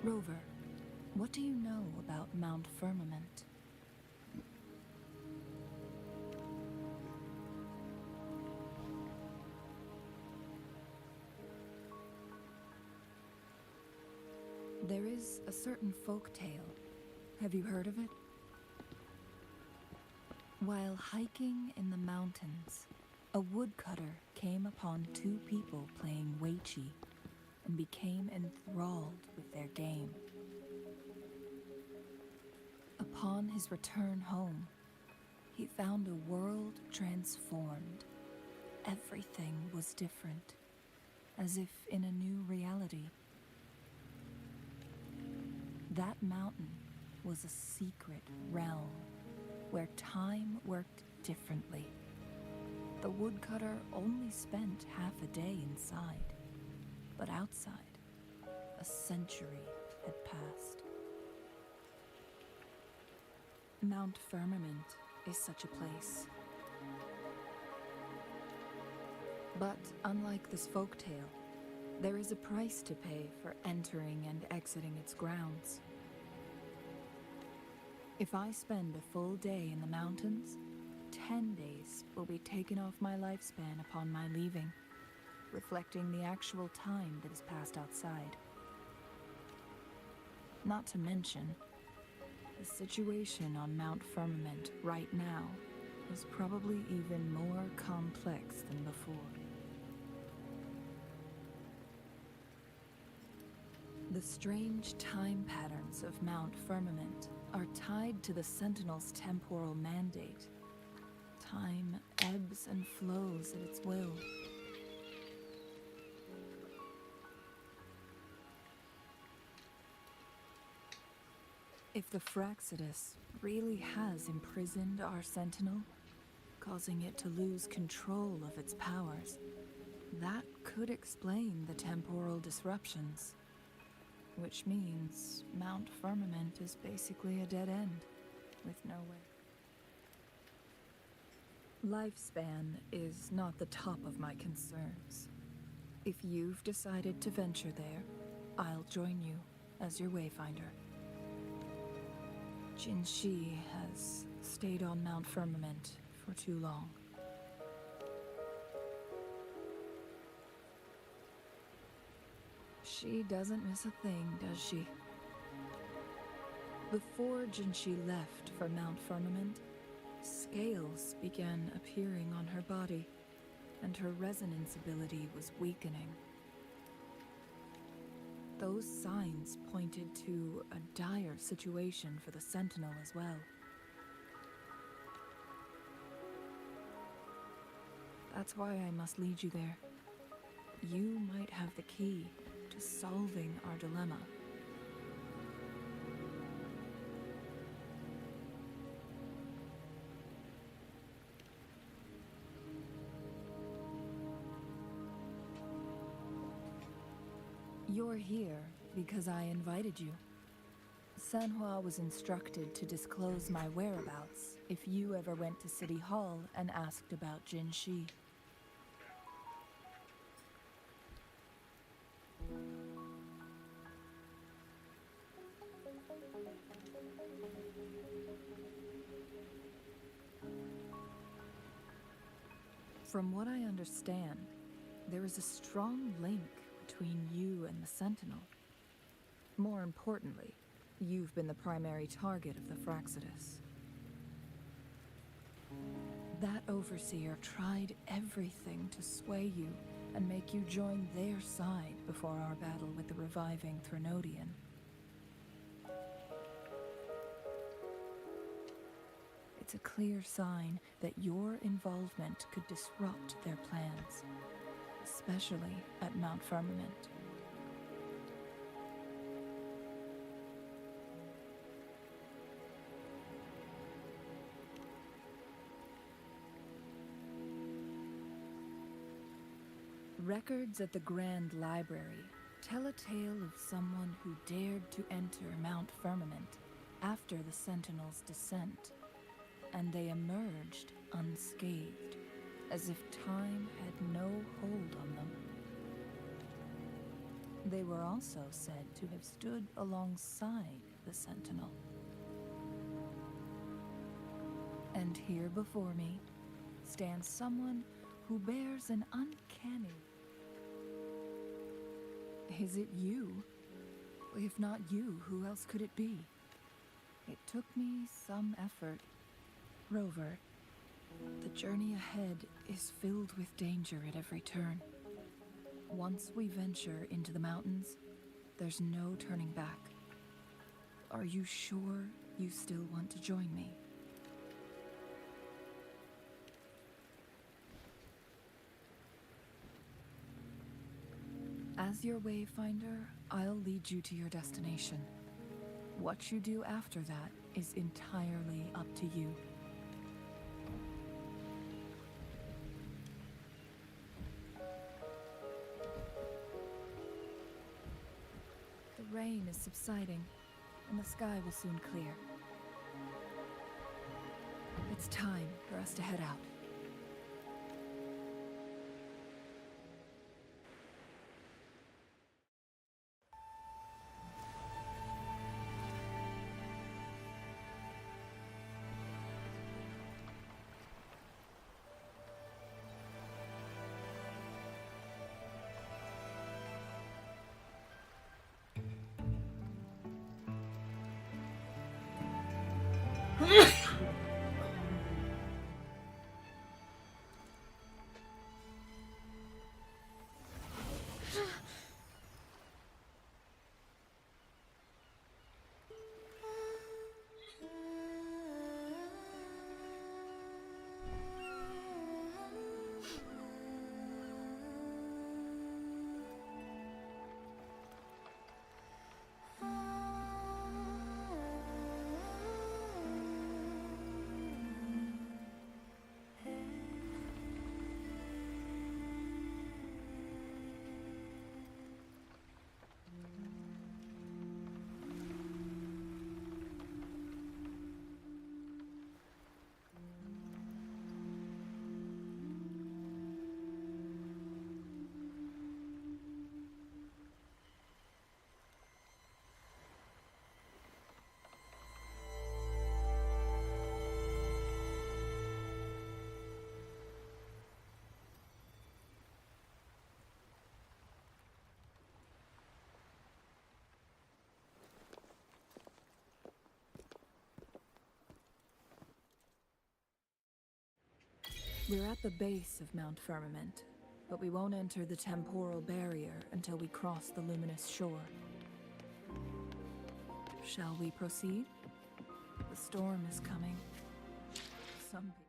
Rover, what do you know about Mount Firmament? There is a certain folk tale. Have you heard of it? While hiking in the mountains, a woodcutter came upon two people playing Weiqi and became enthralled with their game. Upon his return home, he found a world transformed. Everything was different, as if in a new reality. That mountain was a secret realm where time worked differently. The woodcutter only spent half a day inside, but outside, a century had passed. Mount Firmament is such a place. But unlike this folktale, there is a price to pay for entering and exiting its grounds. If I spend a full day in the mountains, 10 days will be taken off my lifespan upon my leaving, reflecting the actual time that is passed outside. Not to mention, the situation on Mount Firmament right now is probably even more complex than before. The strange time patterns of Mount Firmament are tied to the Sentinel's temporal mandate. Time ebbs and flows at its will. If the Fraxidus really has imprisoned our Sentinel, causing it to lose control of its powers, that could explain the temporal disruptions. Which means Mount Firmament is basically a dead end, with no way. Lifespan is not the top of my concerns. If you've decided to venture there, I'll join you as your wayfinder. Jinshi has stayed on Mount Firmament for too long. She doesn't miss a thing, does she? Before Jinshi left for Mount Firmament, scales began appearing on her body, and her resonance ability was weakening. Those signs pointed to a dire situation for the Sentinel as well. That's why I must lead you there. You might have the key to solving our dilemma. You're here because I invited you. Sanhua was instructed to disclose my whereabouts if you ever went to City Hall and asked about Jinshi. From what I understand, there is a strong link between you and the Sentinel. More importantly, you've been the primary target of the Fraxidus. That overseer tried everything to sway you and make you join their side before our battle with the reviving Threnodian. It's a clear sign that your involvement could disrupt their plans, especially at Mount Firmament. Records at the Grand Library tell a tale of someone who dared to enter Mount Firmament after the Sentinels' descent, and they emerged unscathed, as if time had no hold on them. They were also said to have stood alongside the Sentinel. And here before me stands someone who bears an uncanny... Is it you? If not you, who else could it be? It took me some effort. Rover, the journey ahead is filled with danger at every turn. Once we venture into the mountains, there's no turning back. Are you sure you still want to join me? As your wayfinder, I'll lead you to your destination. What you do after that is entirely up to you. The rain is subsiding, and the sky will soon clear. It's time for us to head out. We're at the base of Mount Firmament, but we won't enter the temporal barrier until we cross the luminous shore. Shall we proceed? The storm is coming. Some people...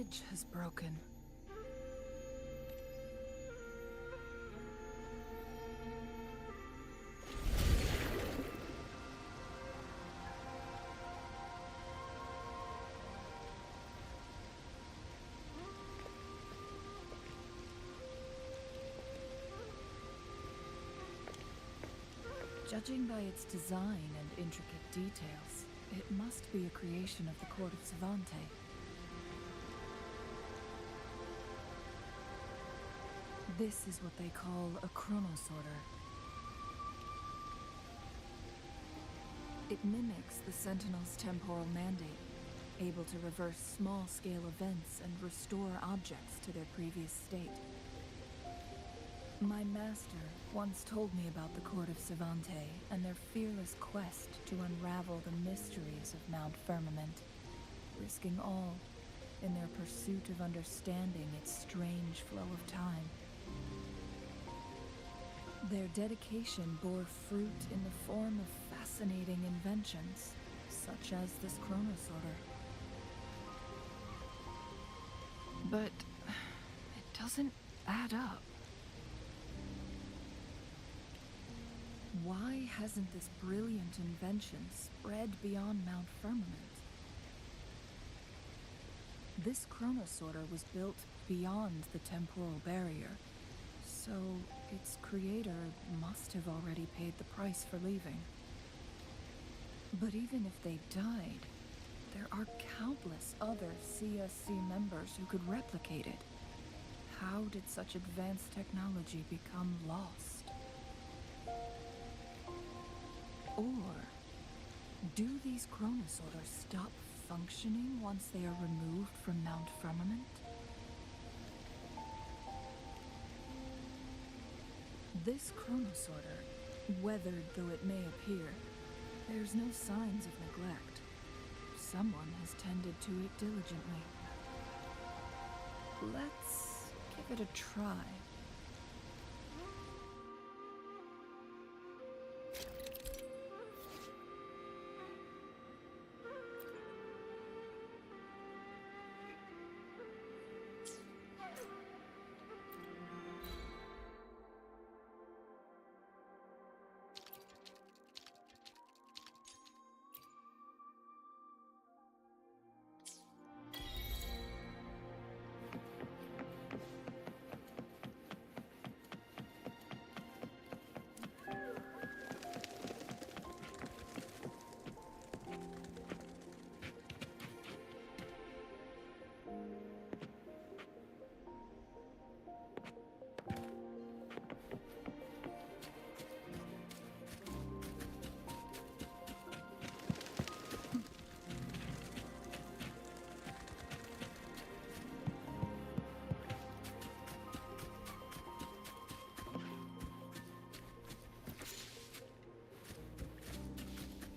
bridge has broken. Judging by its design and intricate details, it must be a creation of the court of Savante. This is what they call a chronosorter. It mimics the Sentinel's temporal mandate, able to reverse small-scale events and restore objects to their previous state. My master once told me about the court of Savante and their fearless quest to unravel the mysteries of Mount Firmament, risking all in their pursuit of understanding its strange flow of time. Their dedication bore fruit in the form of fascinating inventions, such as this chronosorter. But it doesn't add up. Why hasn't this brilliant invention spread beyond Mount Firmament? This chronosorter was built beyond the temporal barrier, so its creator must have already paid the price for leaving. But even if they died, there are countless other CSC members who could replicate it. How did such advanced technology become lost? Or do these chronosorters stop functioning once they are removed from Mount Firmament? This chronosorter, weathered though it may appear, bears no signs of neglect. Someone has tended to it diligently. Let's give it a try.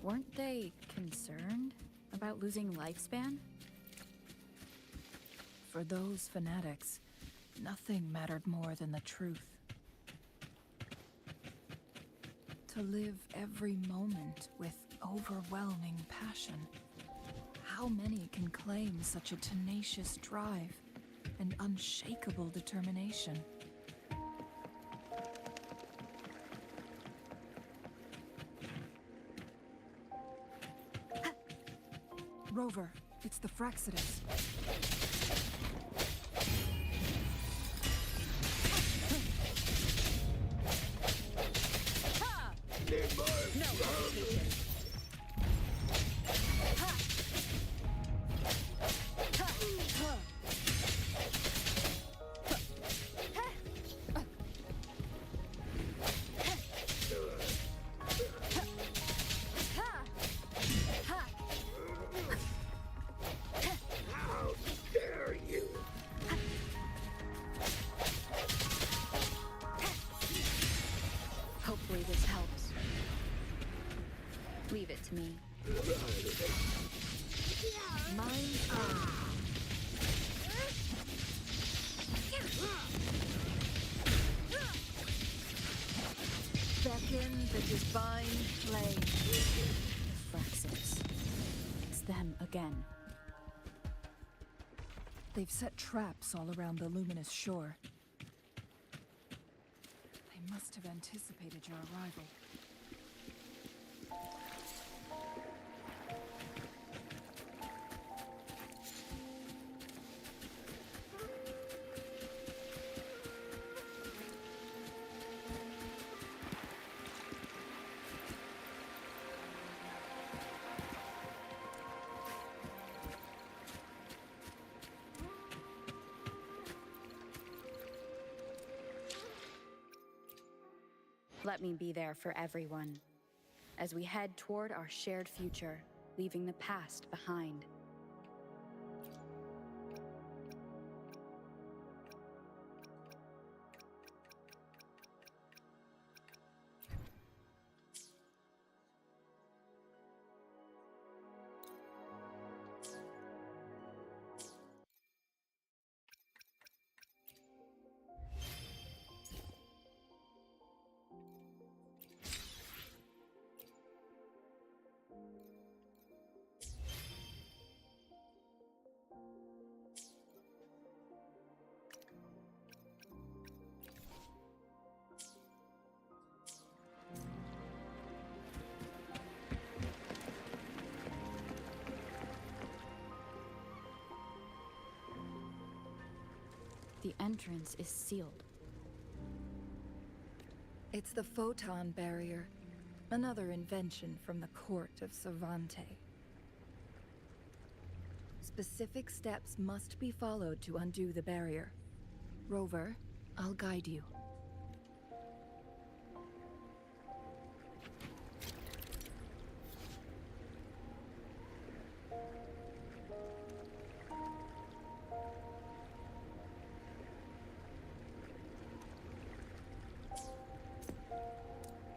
Weren't they concerned about losing lifespan? For those fanatics, nothing mattered more than the truth. To live every moment with overwhelming passion. How many can claim such a tenacious drive and unshakable determination? Rover, it's the Fraxidus. No hesitation. Hopefully this helps. Leave it to me. Mine's on. Beckon the divine flame. Fraxis. It's them again. They've set traps all around the luminous shore. They must have anticipated your arrival. Let me be there for everyone, as we head toward our shared future, leaving the past behind. The entrance is sealed. It's the photon barrier, another invention from the court of Cervante. Specific steps must be followed to undo the barrier. Rover, I'll guide you.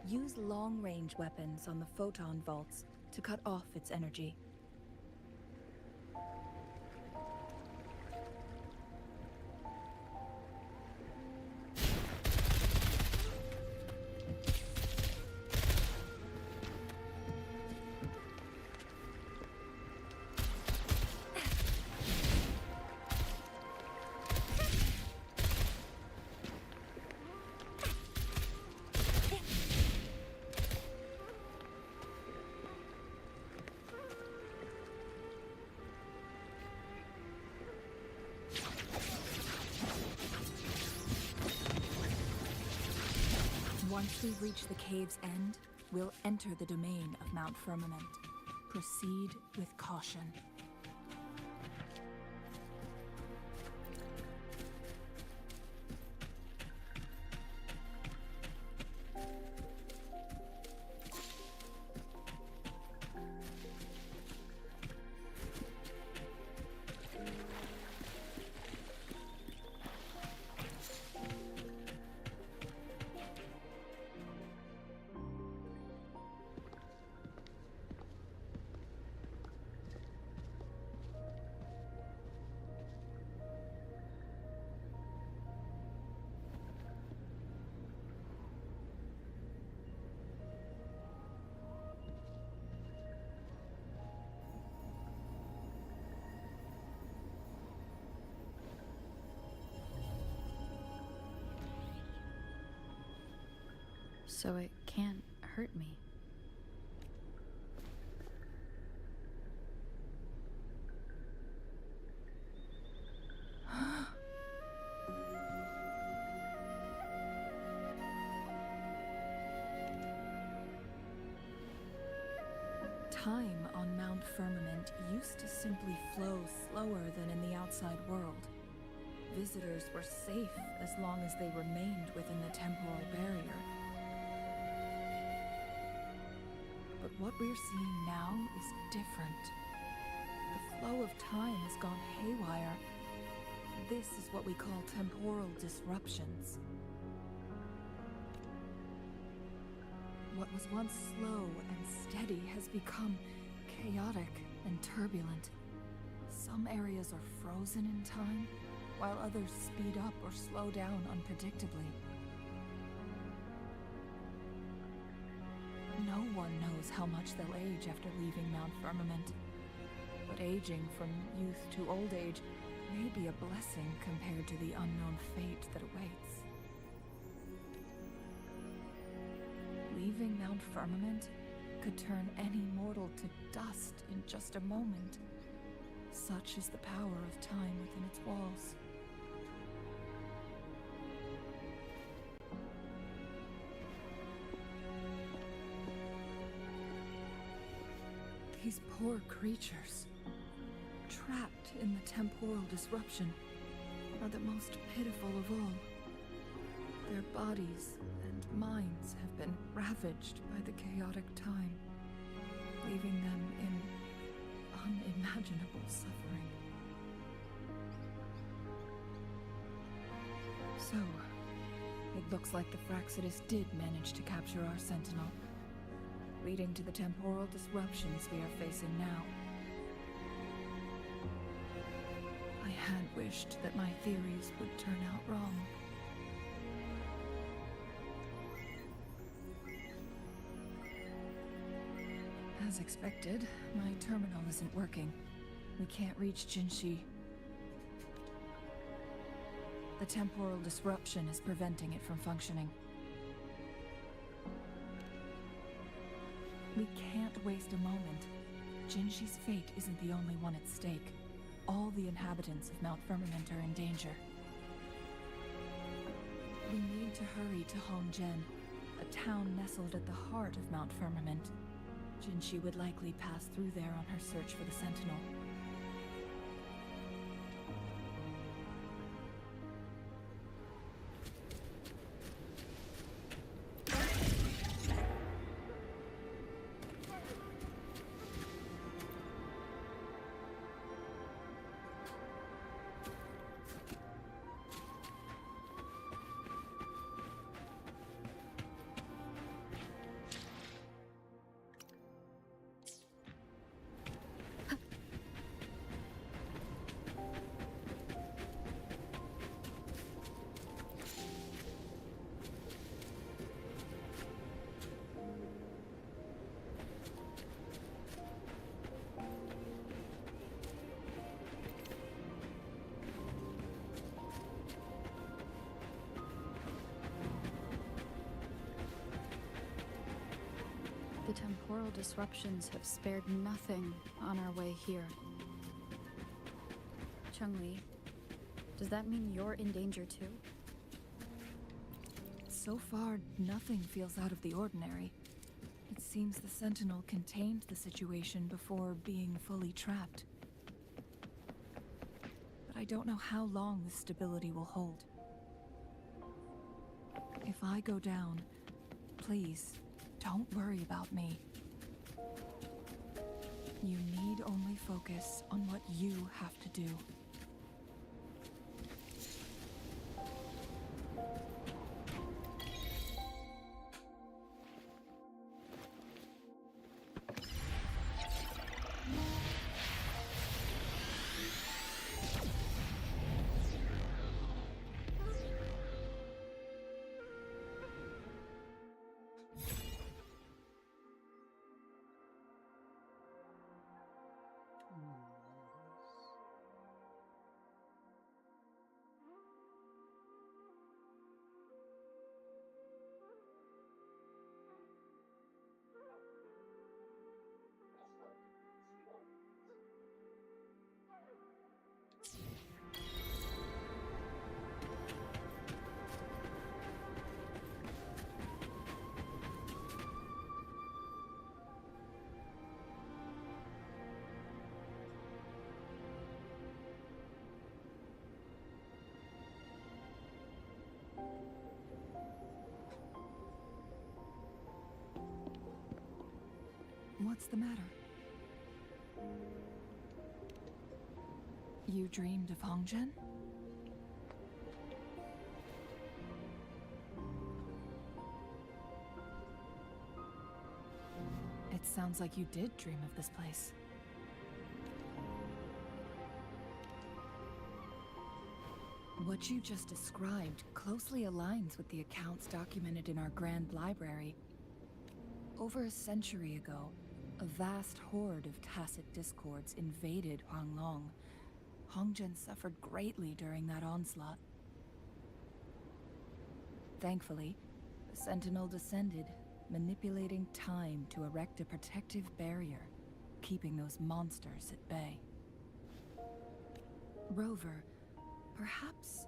Use long-range weapons on the photon vaults to cut off its energy. Once we reach the cave's end, we'll enter the domain of Mount Firmament. Proceed with caution. So it can't hurt me. Time on Mount Firmament used to simply flow slower than in the outside world. Visitors were safe as long as they remained within the temporal barrier. But what we're seeing now is different. The flow of time has gone haywire. This is what we call temporal disruptions. What was once slow and steady has become chaotic and turbulent. Some areas are frozen in time, while others speed up or slow down unpredictably. No one knows how much they'll age after leaving Mount Firmament. But aging from youth to old age may be a blessing compared to the unknown fate that awaits. Leaving Mount Firmament could turn any mortal to dust in just a moment. Such is the power of time within its walls. These poor creatures, trapped in the temporal disruption, are the most pitiful of all. Their bodies and minds have been ravaged by the chaotic time, leaving them in unimaginable suffering. So, it looks like the Fraxidus did manage to capture our Sentinel, leading to the temporal disruptions we are facing now. I had wished that my theories would turn out wrong. As expected, my terminal isn't working. We can't reach Jinshi. The temporal disruption is preventing it from functioning. We can't waste a moment. Jinshi's fate isn't the only one at stake. All the inhabitants of Mount Firmament are in danger. We need to hurry to Hongzhen, a town nestled at the heart of Mount Firmament. Jinshi would likely pass through there on her search for the Sentinel. The temporal disruptions have spared nothing on our way here. Chun-Li, does that mean you're in danger too? So far, nothing feels out of the ordinary. It seems the Sentinel contained the situation before being fully trapped. But I don't know how long this stability will hold. If I go down, please, don't worry about me. You need only focus on what you have to do. What's the matter? You dreamed of Hongzhen? It sounds like you did dream of this place. What you just described closely aligns with the accounts documented in our Grand Library. Over a century ago, a vast horde of tacit discords invaded Huanglong, Hongzhen suffered greatly during that onslaught. Thankfully, the Sentinel descended, manipulating time to erect a protective barrier, keeping those monsters at bay. Rover, perhaps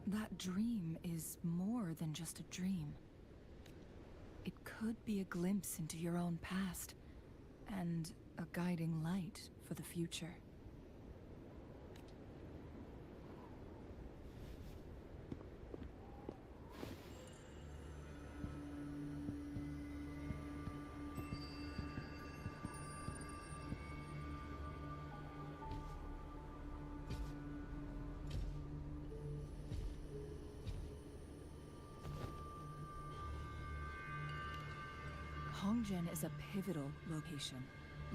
that dream is more than just a dream. It could be a glimpse into your own past, and a guiding light for the future. Hongzhen is a pivotal location,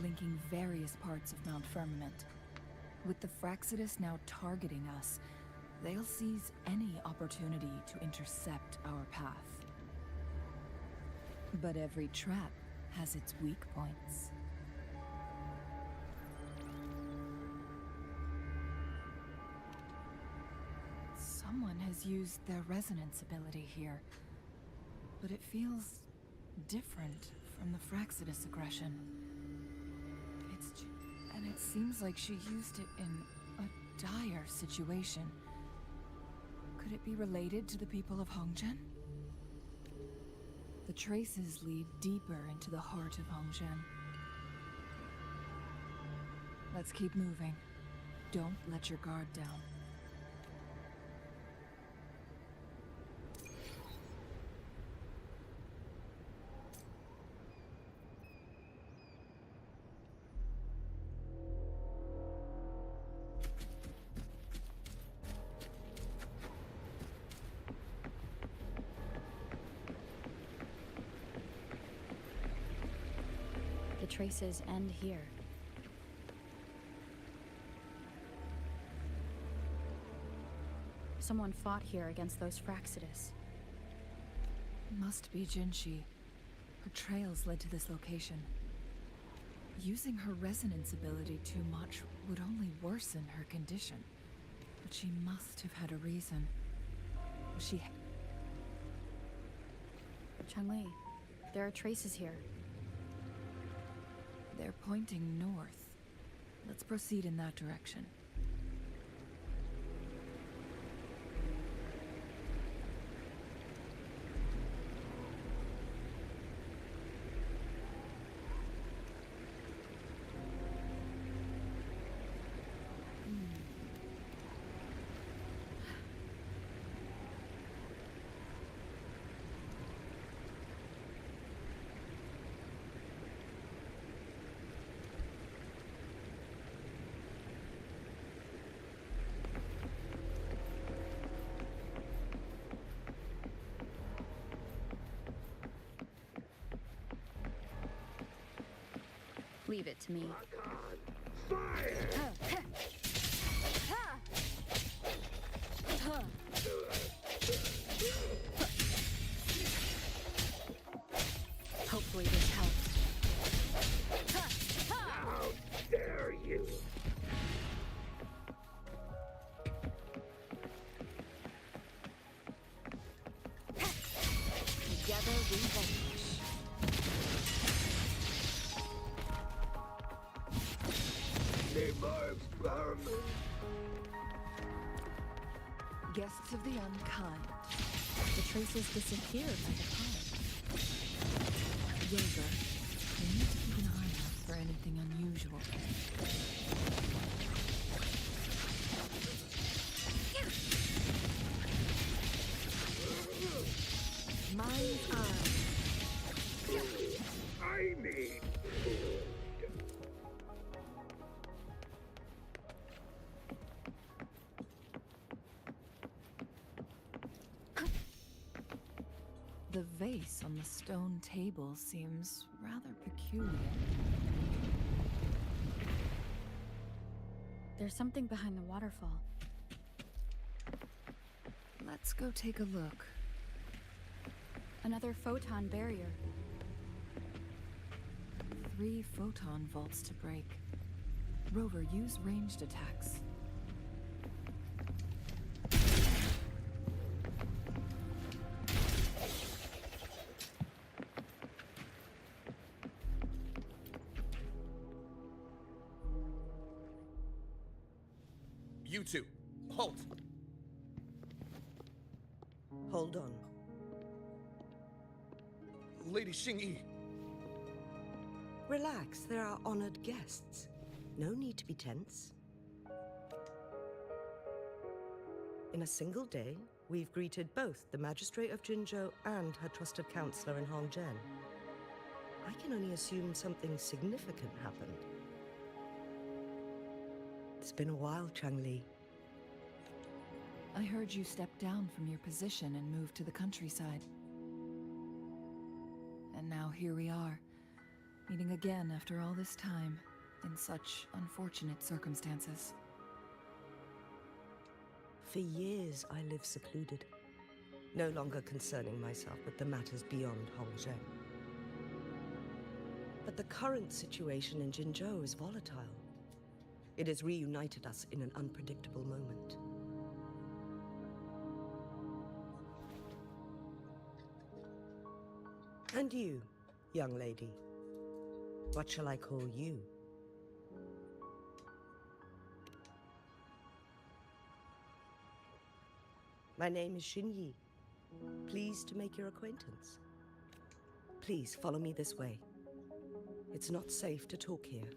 linking various parts of Mount Firmament. With the Fraxidus now targeting us, they'll seize any opportunity to intercept our path. But every trap has its weak points. Someone has used their resonance ability here, but it feels different from the Fraxidus aggression. And it seems like she used it in a dire situation. Could it be related to the people of Hongzhen? The traces lead deeper into the heart of Hongzhen. Let's keep moving. Don't let your guard down. Traces end here. Someone fought here against those Fraxidus. Must be Jinshi. Her trails led to this location. Using her resonance ability too much would only worsen her condition. But she must have had a reason. Changli, there are traces here. They're pointing north. Let's proceed in that direction. Leave it to me. Hopefully this helps. How dare you! Together we vanquish. Guests of the unkind. The traces disappeared like a pond. Jaeger, we need to keep an eye out for anything unusual. Mind's eye. I need food. The vase on the stone table seems rather peculiar. There's something behind the waterfall. Let's go take a look. Another photon barrier. 3 photon vaults to break. Rover, use ranged attacks. You two, halt! Hold on. Lady Xingyi. Relax, there are honored guests. No need to be tense. In a single day, we've greeted both the Magistrate of Jinzhou and her trusted counselor in Hongzhen. I can only assume something significant happened. It's been a while, Changli. I heard you stepped down from your position and moved to the countryside. And now here we are, meeting again after all this time, in such unfortunate circumstances. For years, I lived secluded, no longer concerning myself with the matters beyond Hongzhen. But the current situation in Jinzhou is volatile. It has reunited us in an unpredictable moment. And you, young lady, what shall I call you? My name is Xinyi. Pleased to make your acquaintance. Please follow me this way. It's not safe to talk here.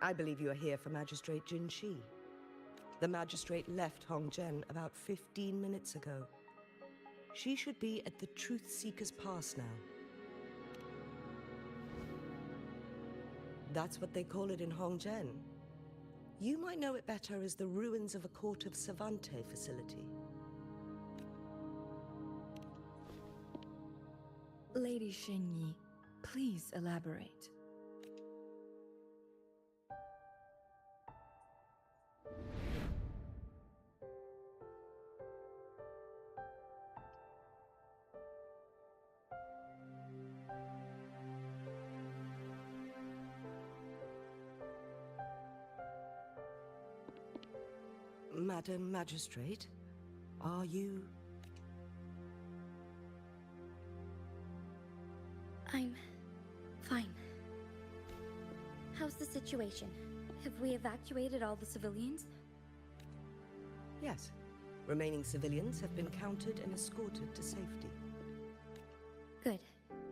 I believe you are here for Magistrate Jin Shi. The magistrate left Hongzhen about 15 minutes ago. She should be at the Truth Seeker's Pass now. That's what they call it in Hongzhen. You might know it better as the ruins of a Court of Savante facility. Lady Xingyi, please elaborate. Madam Magistrate, are you... I'm fine. How's the situation? Have we evacuated all the civilians? Yes. Remaining civilians have been counted and escorted to safety. Good.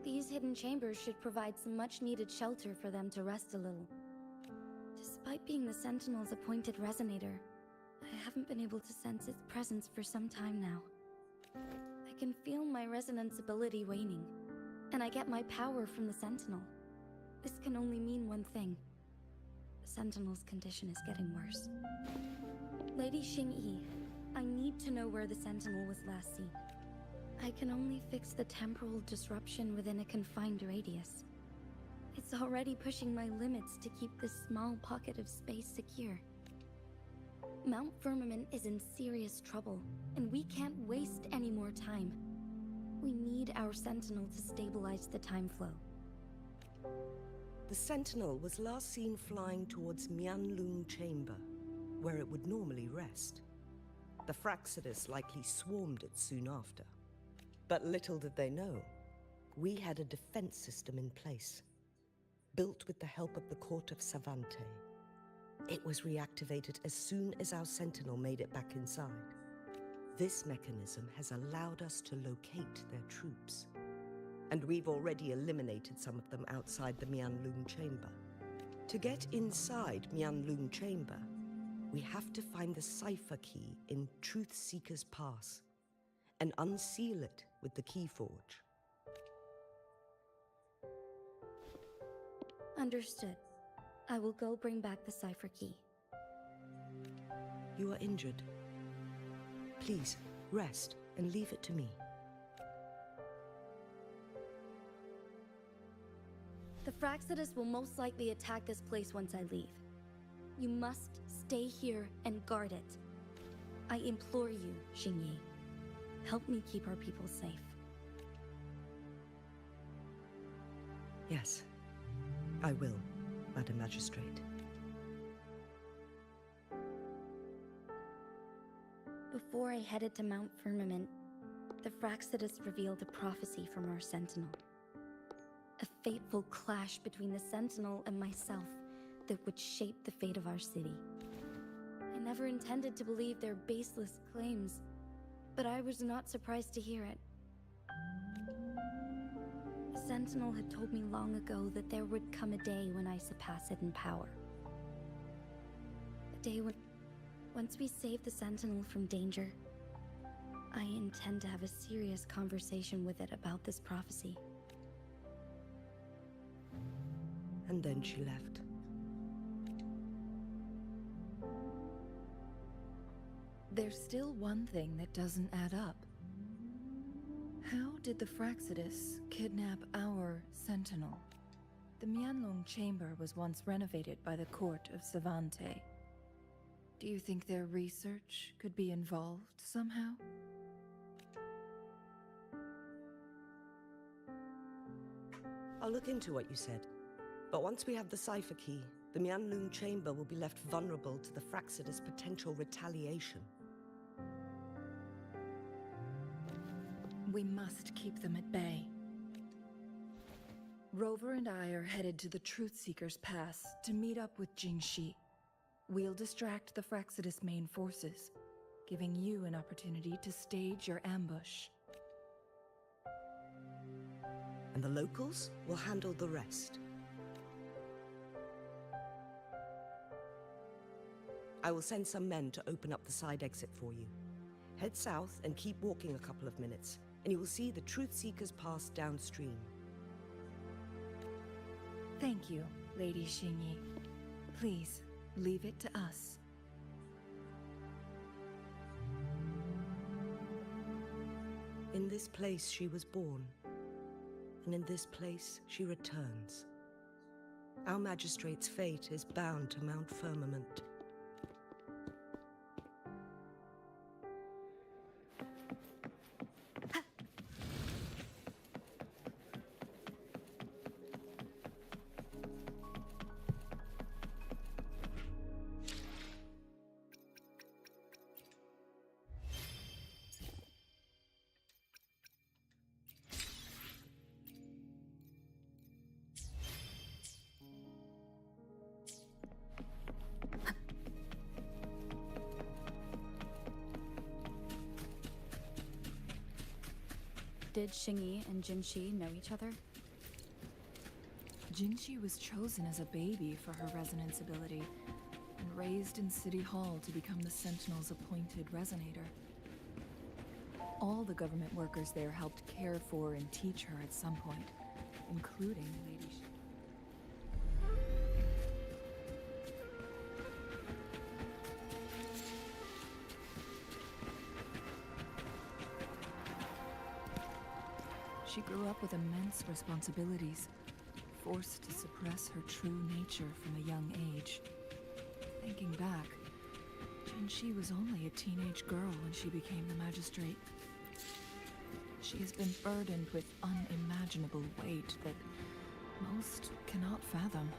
These hidden chambers should provide some much-needed shelter for them to rest a little. Despite being the Sentinel's appointed resonator, I haven't been able to sense its presence for some time now. I can feel my resonance ability waning, and I get my power from the Sentinel. This can only mean one thing. The Sentinel's condition is getting worse. Lady Xingyi, I need to know where the Sentinel was last seen. I can only fix the temporal disruption within a confined radius. It's already pushing my limits to keep this small pocket of space secure. Mount Firmament is in serious trouble, and we can't waste any more time. We need our Sentinel to stabilize the time flow. The Sentinel was last seen flying towards Mianlung Chamber, where it would normally rest. The Fraxidus likely swarmed it soon after. But little did they know, we had a defense system in place, built with the help of the Court of Savante. It was reactivated as soon as our Sentinel made it back inside. This mechanism has allowed us to locate their troops. And we've already eliminated some of them outside the Mianlung Chamber. To get inside Mianlung Chamber, we have to find the cipher key in Truth Seeker's Pass and unseal it with the Keyforge. Understood. I will go bring back the cipher key. You are injured. Please, rest and leave it to me. The Fraxidus will most likely attack this place once I leave. You must stay here and guard it. I implore you, Xingyi. Help me keep our people safe. Yes, I will, Madam Magistrate. Before I headed to Mount Firmament, the Fraxidus revealed a prophecy from our Sentinel. A fateful clash between the Sentinel and myself that would shape the fate of our city. I never intended to believe their baseless claims, but I was not surprised to hear it. The Sentinel had told me long ago that there would come a day when I surpass it in power. A day when, once we save the Sentinel from danger, I intend to have a serious conversation with it about this prophecy. And then she left. There's still one thing that doesn't add up. How did the Fraxidus kidnap our Sentinel? The Mianlong Chamber was once renovated by the court of Savante. Do you think their research could be involved somehow? I'll look into what you said. But once we have the cipher key, the Mianlong Chamber will be left vulnerable to the Fraxidus' potential retaliation. We must keep them at bay. Rover and I are headed to the Truthseeker's Pass to meet up with Jingxi. We'll distract the Fraxidus' main forces, giving you an opportunity to stage your ambush. And the locals will handle the rest. I will send some men to open up the side exit for you. Head south and keep walking a couple of minutes, and you will see the Truthseeker's Pass downstream. Thank you, Lady Xingyi. Please, leave it to us. In this place she was born, and in this place she returns. Our magistrate's fate is bound to Mount Firmament. Did Xingyi and Jinxi know each other? Jinxi was chosen as a baby for her resonance ability, and raised in City Hall to become the Sentinel's appointed resonator. All the government workers there helped care for and teach her at some point, including Lady She grew up with immense responsibilities, forced to suppress her true nature from a young age. Thinking back, Jinxi was only a teenage girl when she became the magistrate. She has been burdened with unimaginable weight that most cannot fathom.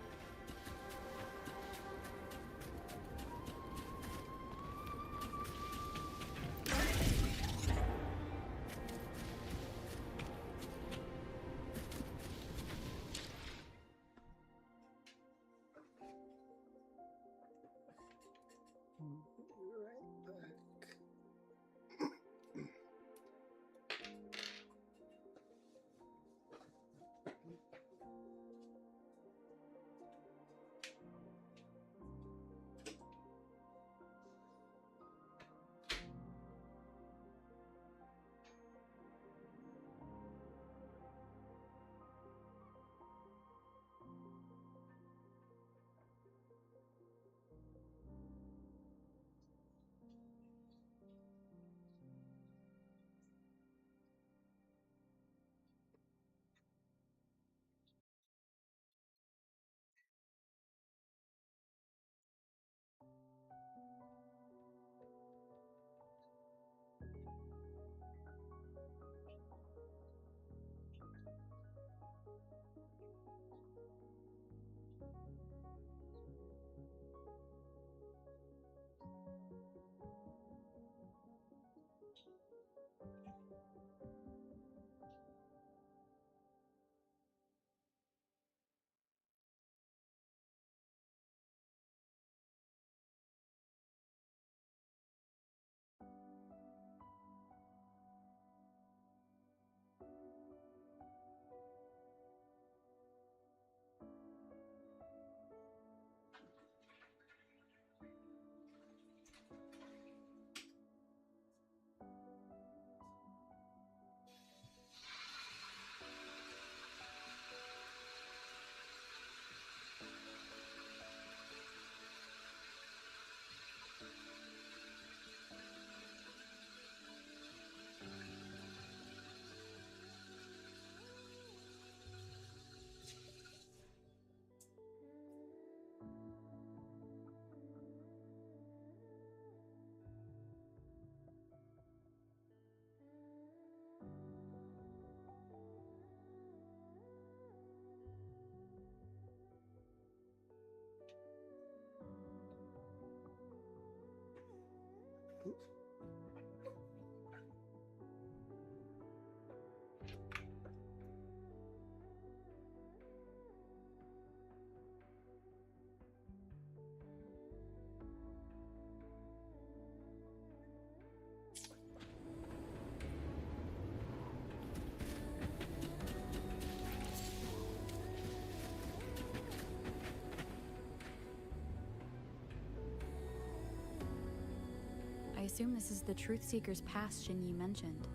assume this is the Truth Seeker's pass Xinyi mentioned.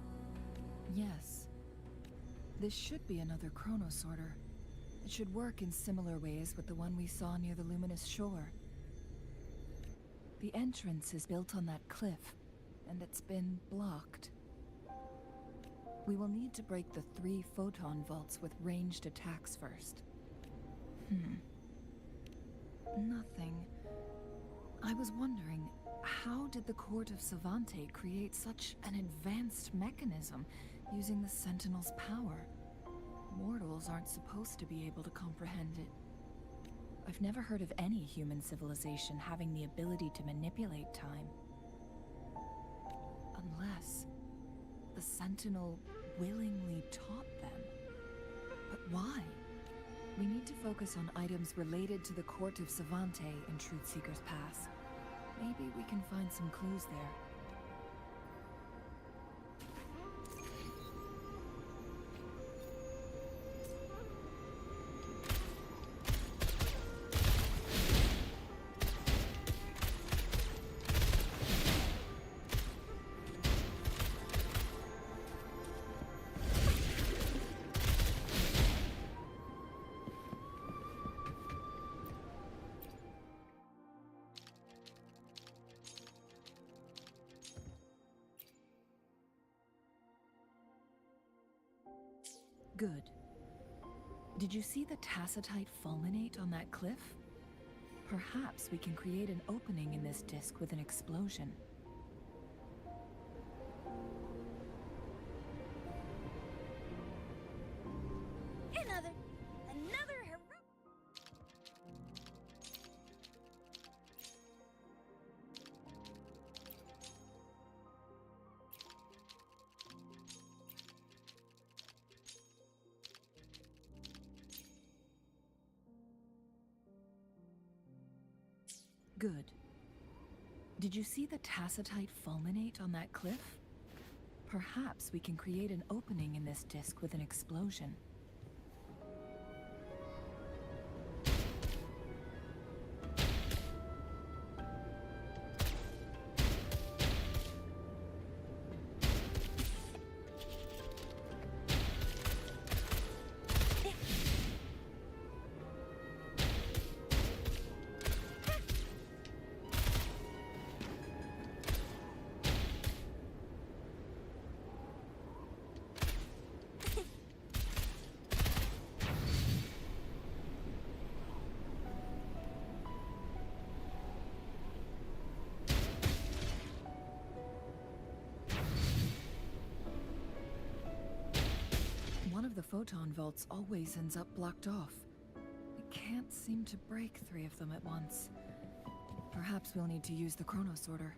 Yes. This should be another chronosorter. It should work in similar ways with the one we saw near the luminous shore. The entrance is built on that cliff, and it's been blocked. We will need to break the 3 photon vaults with ranged attacks first. Nothing. I was wondering, how did the Court of Savante create such an advanced mechanism using the Sentinel's power? Mortals aren't supposed to be able to comprehend it. I've never heard of any human civilization having the ability to manipulate time. Unless the Sentinel willingly taught them. But why? We need to focus on items related to the Court of Savante in Truthseeker's Pass. Maybe we can find some clues there. Good. Did you see the tacitite fulminate on that cliff? Perhaps we can create an opening in this disk with an explosion. Another hero. Good. Did you see the tacitite fulminate on that cliff? Perhaps we can create an opening in this disk with an explosion. One of the photon vaults always ends up blocked off. We can't seem to break 3 of them at once. Perhaps we'll need to use the chronosorter.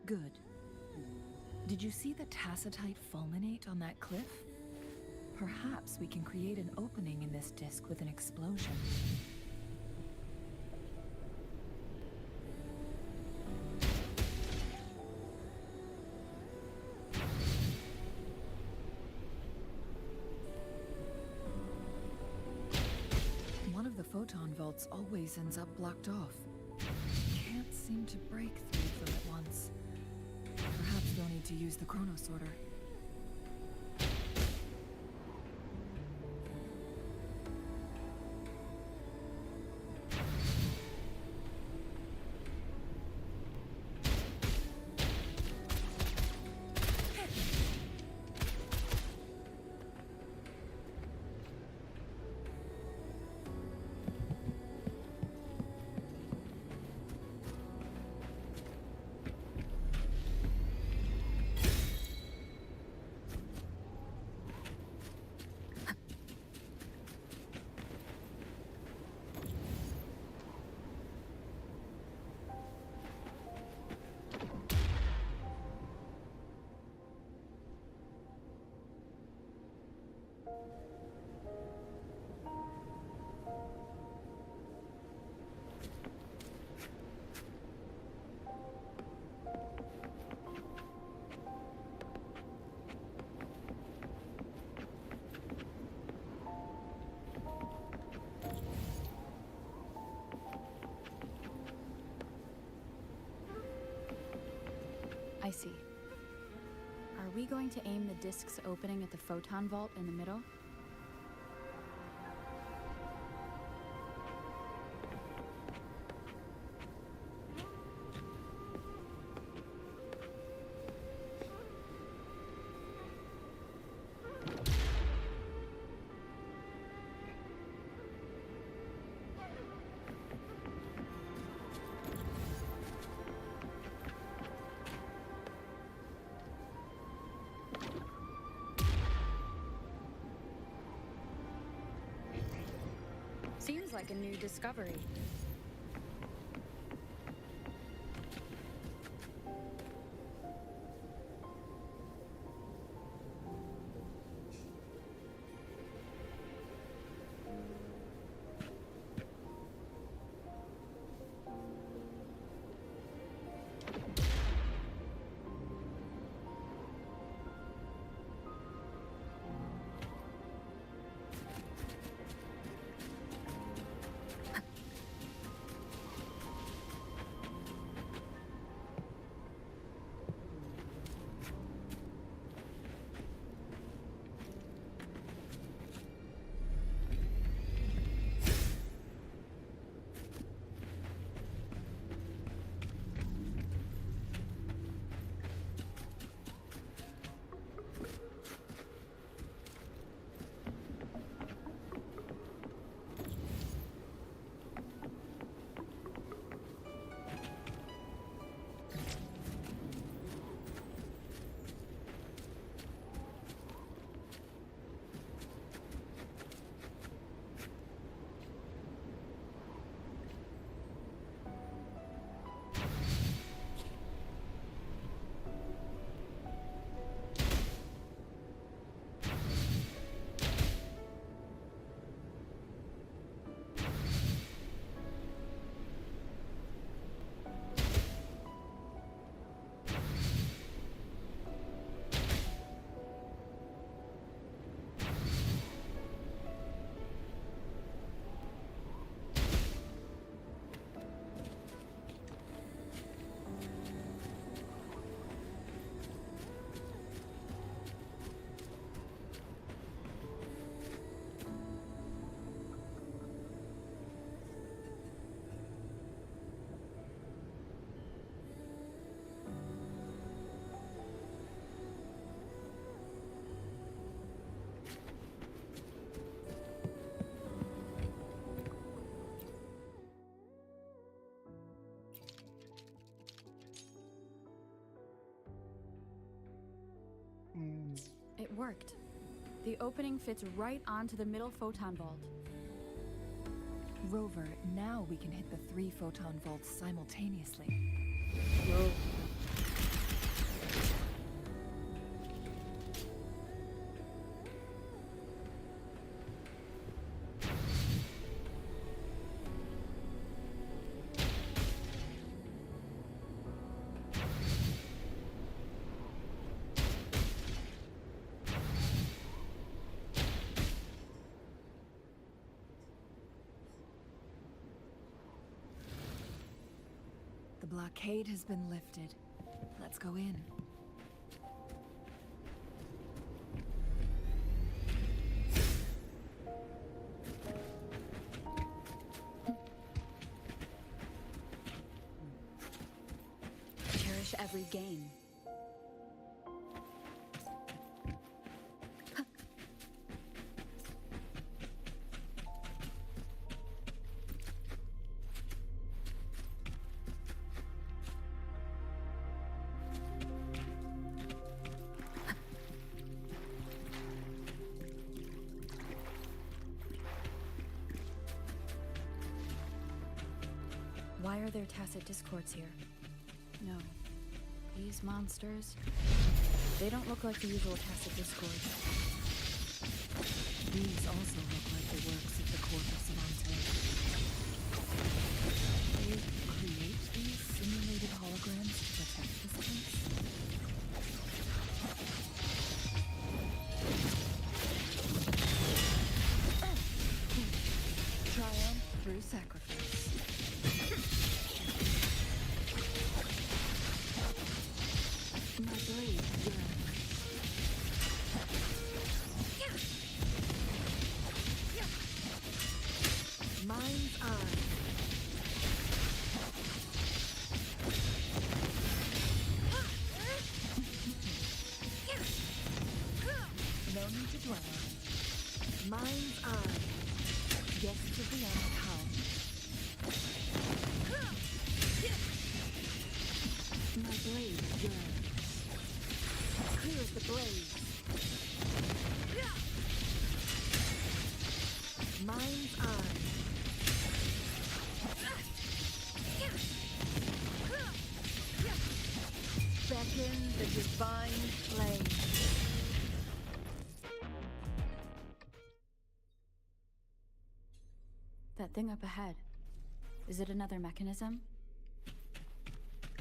Good. Did you see the tacitite fulminate on that cliff? Perhaps we can create an opening in this disk with an explosion. One of the photon vaults always ends up blocked off. Can't seem to break 3 of them at once. Perhaps we'll need to use the chronosorter. I see. Are we going to aim the disk's opening at the photon vault in the middle? Seems like a new discovery. It worked. The opening fits right onto the middle photon vault. Rover, now we can hit the 3 photon vaults simultaneously. No. The blockade has been lifted. Let's go in. Cherish every gain. Why are there tacit discords here? No. These monsters, they don't look like the usual tacit discords. These also look like the works of the Corpus Amante. They create these simulated holograms to protect this place? Triumph through sacrifice. No need to dwell on it. Mind's eye. Guests of the unkind. My blade yearns. Clear as the blaze. Mind's eye. Beckon the divine flame. That thing up ahead. Is it another mechanism?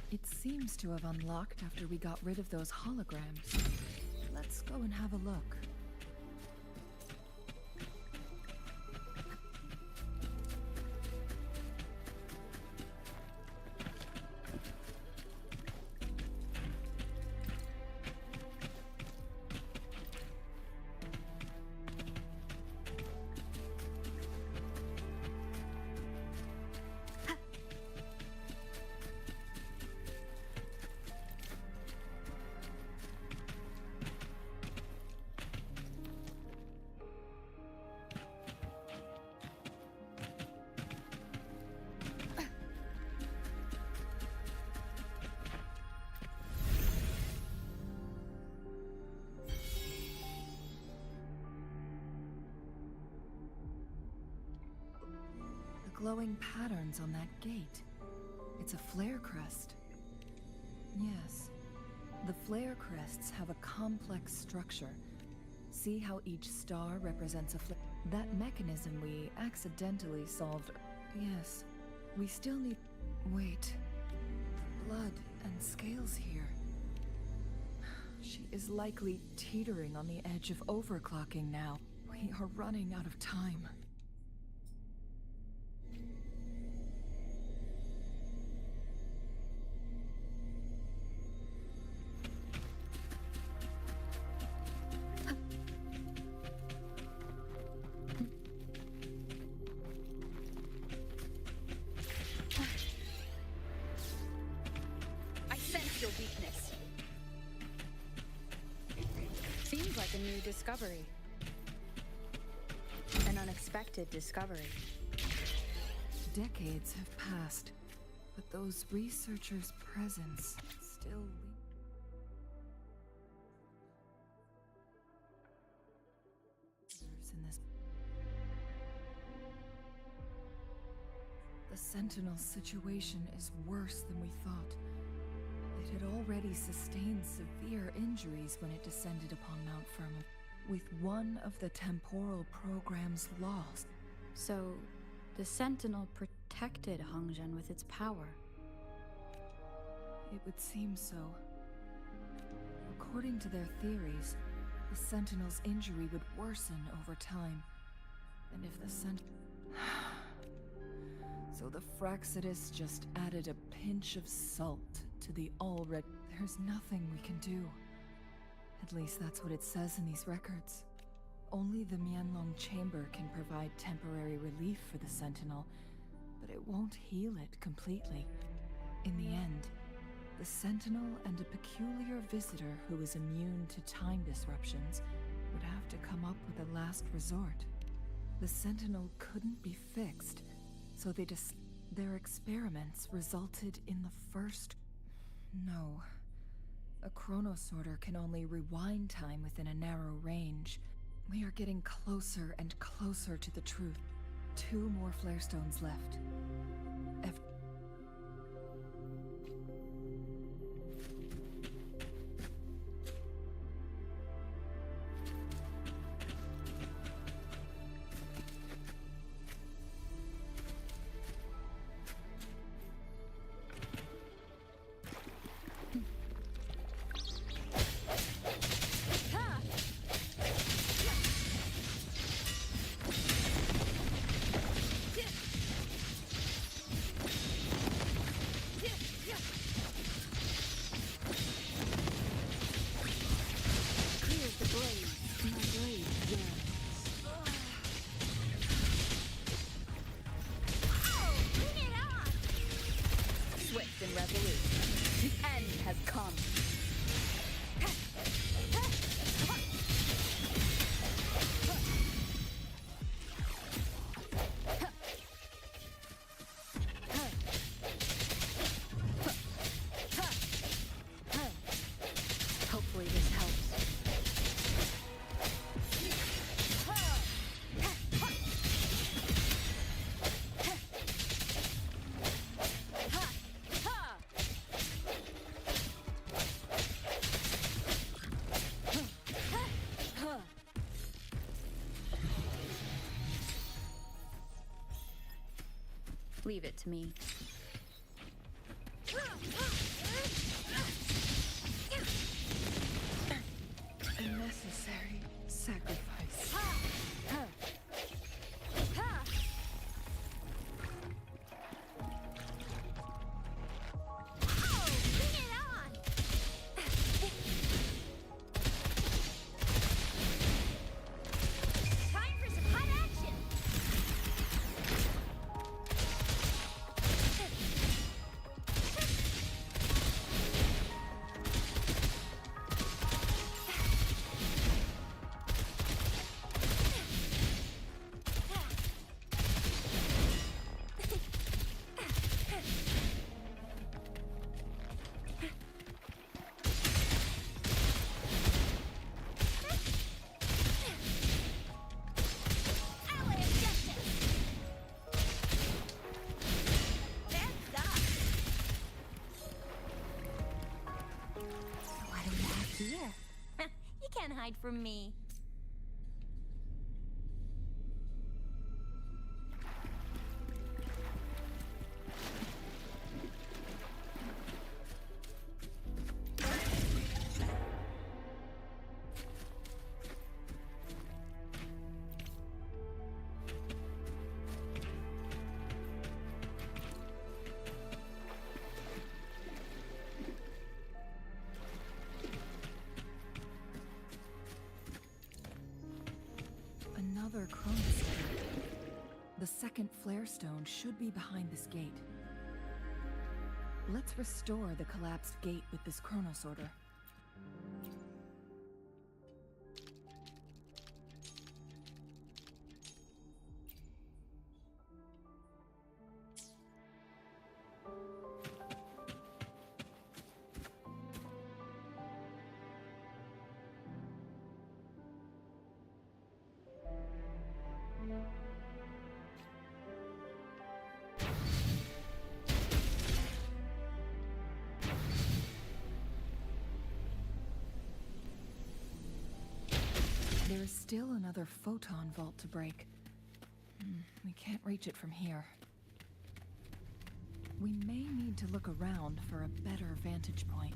It seems to have unlocked after we got rid of those holograms. Let's go and have a look. Glowing patterns on that gate. It's a flare crest. Yes. The flare crests have a complex structure. See how each star represents a flare? That mechanism we accidentally solved. Yes. We still need... Wait. Blood and scales here. She is likely teetering on the edge of overclocking now. We are running out of time. Seems like a new discovery. An unexpected discovery. Decades have passed, but those researchers' presence still lingers in this. The Sentinel situation is worse than we thought. It had already sustained severe injuries when it descended upon Mount Firmament, with one of the temporal programs lost. So, the Sentinel protected Hongzhen with its power. It would seem so. According to their theories, the Sentinel's injury would worsen over time. And if the So the Fraxidus just added a pinch of salt to the already... There's nothing we can do. At least that's what it says in these records. Only the Mianlong Chamber can provide temporary relief for the Sentinel, but it won't heal it completely. In the end, the Sentinel and a peculiar visitor who is immune to time disruptions would have to come up with a last resort. The Sentinel couldn't be fixed, so their experiments resulted in the first... No. A chronosorter can only rewind time within a narrow range. We are getting closer and closer to the truth. 2 more flare stones left. Leave it to me. A necessary sacrifice. You can't hide from me. Another Cronus gate. The second flare stone should be behind this gate. Let's restore the collapsed gate with this Chronos order. There's still another photon vault to break. We can't reach it from here. We may need to look around for a better vantage point.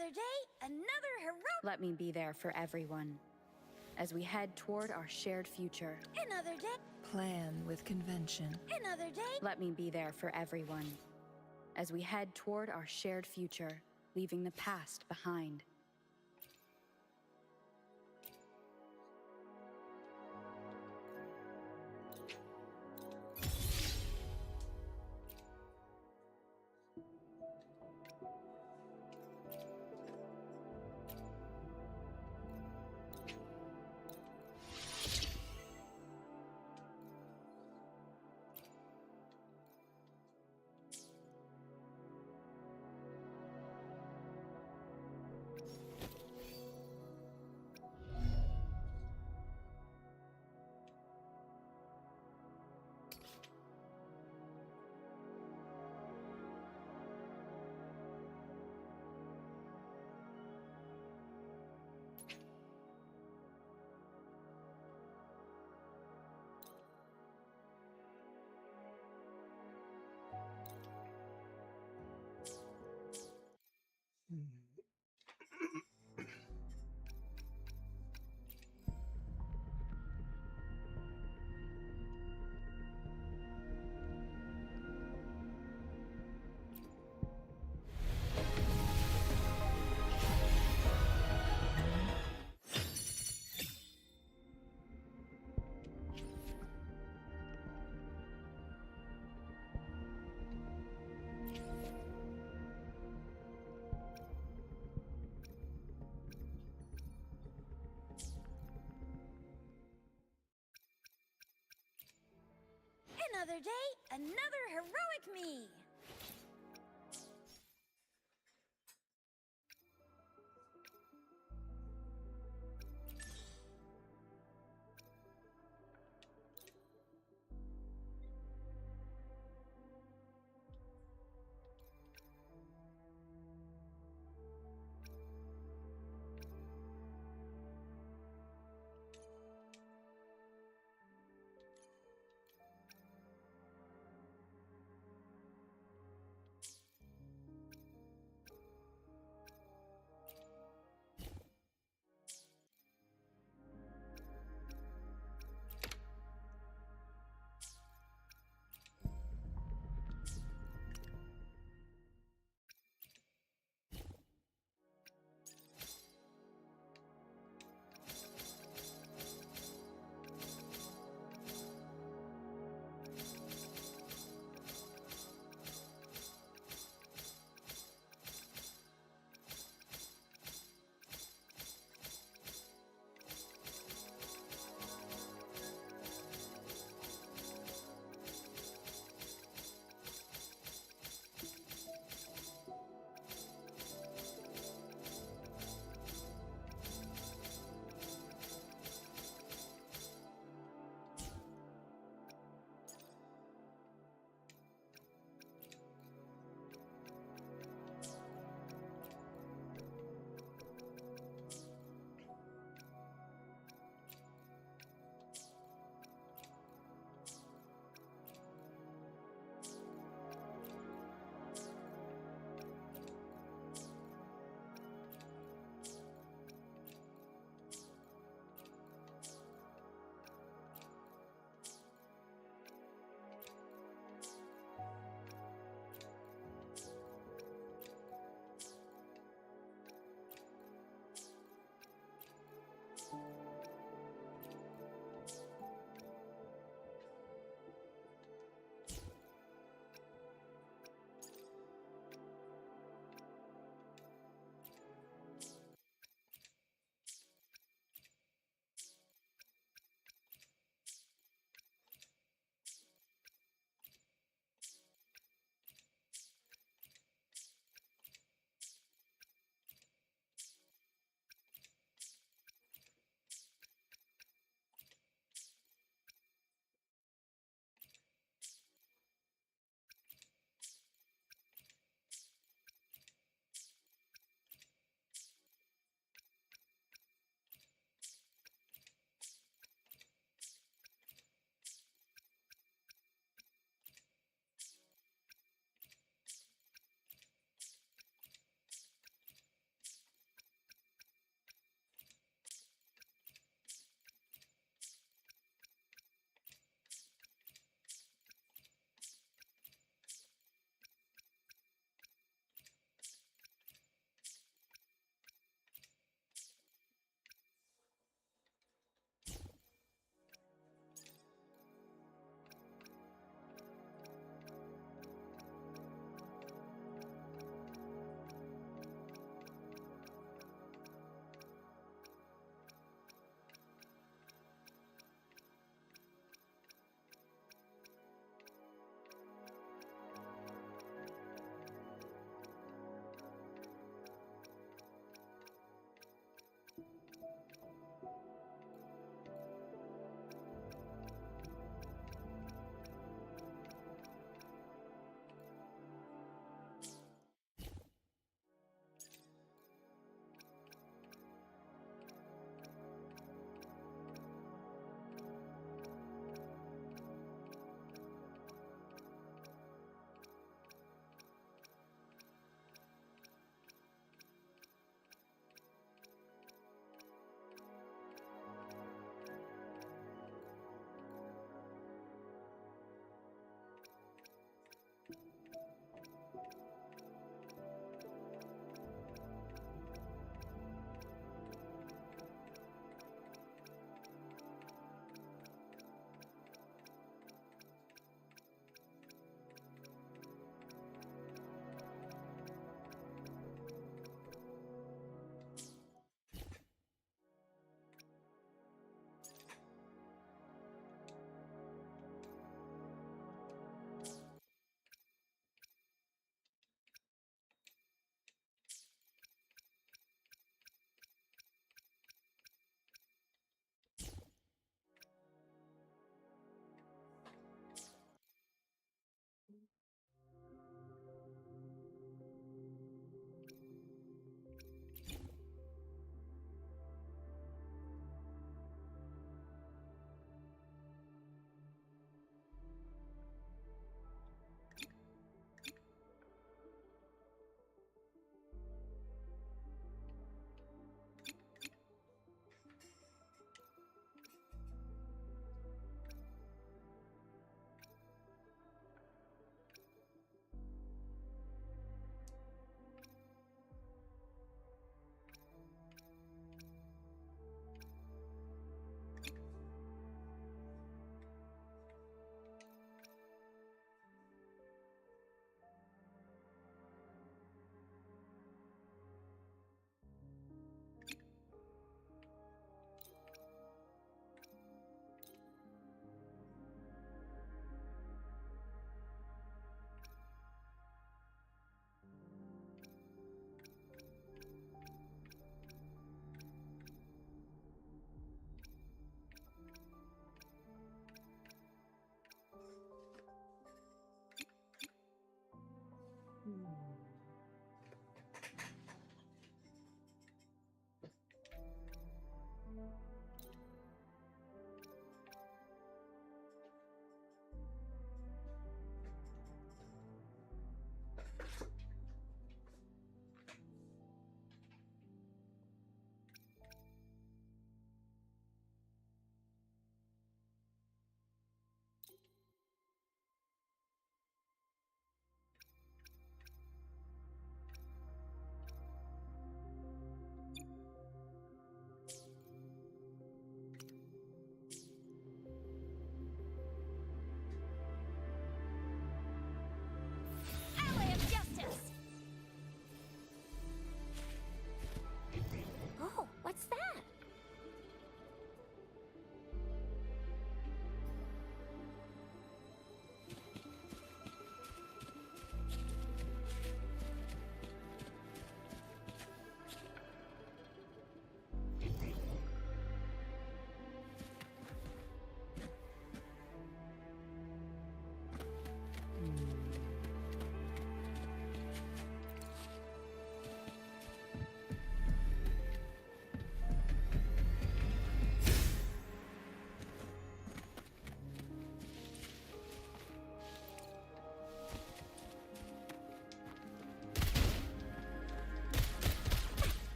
Another day, another heroic. Let me be there for everyone as we head toward our shared future. Another day. Plan with convention. Another day. Let me be there for everyone as we head toward our shared future, leaving the past behind. Another day, another heroic me.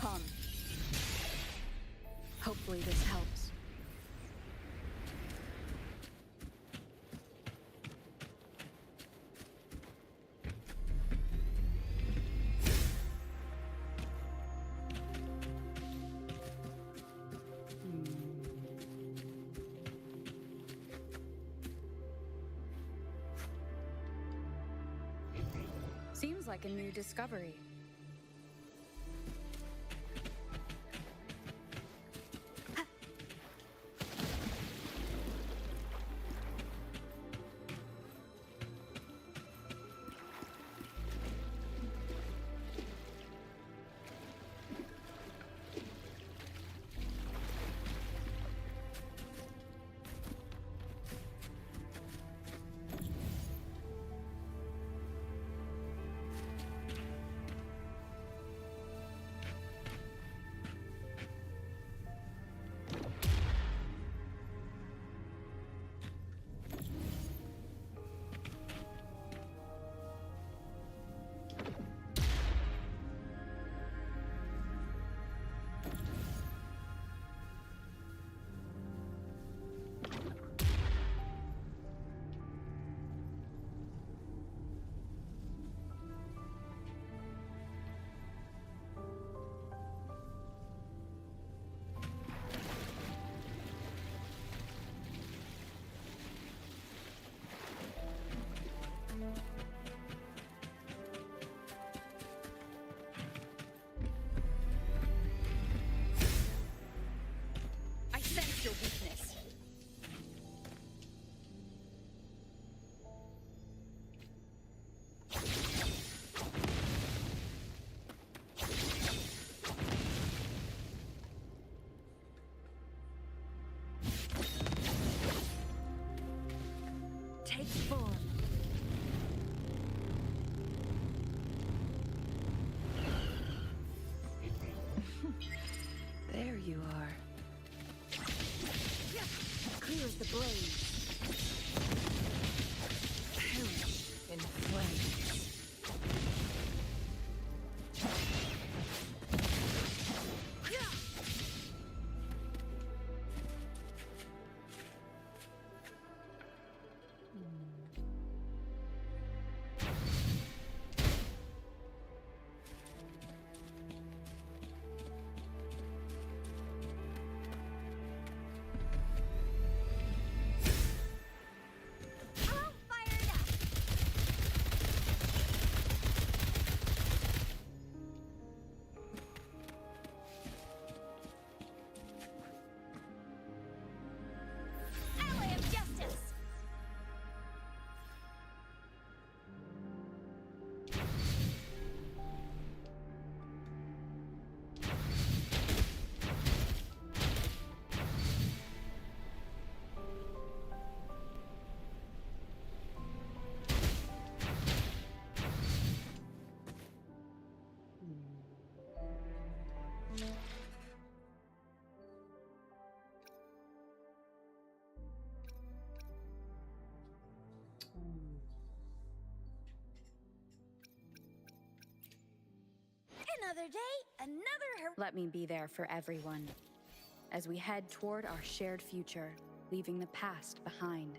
Come. Hopefully this helps. Seems like a new discovery. I sense your weakness. Take form. There you are. Clear as the blaze. Perish in flames. Another day, another Let me be there for everyone as we head toward our shared future, leaving the past behind.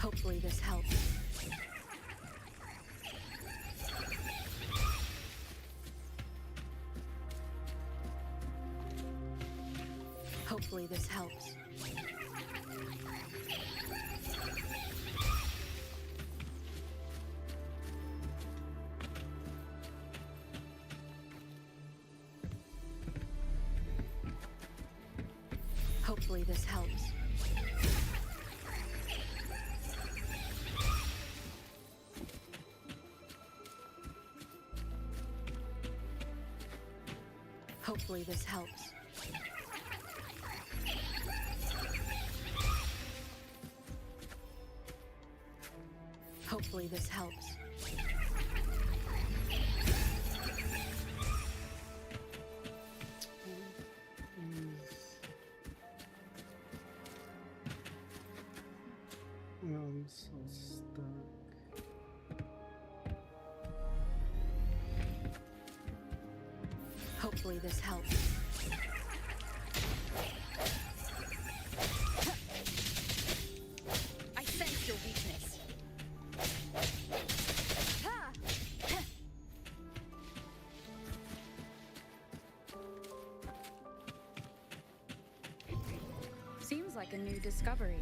Hopefully this helps. Hopefully this helps. Hopefully this helps. Hopefully this helps. Hopefully this helps. I'm so stuck. Hopefully this helps. I sense your weakness. Seems like a new discovery.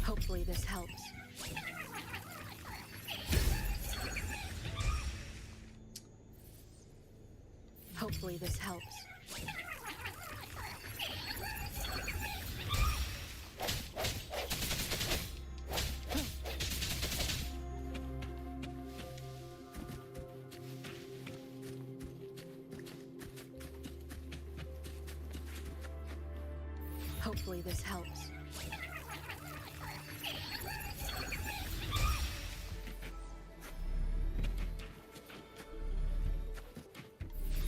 Hopefully this helps. Hopefully this helps. Hopefully this helps.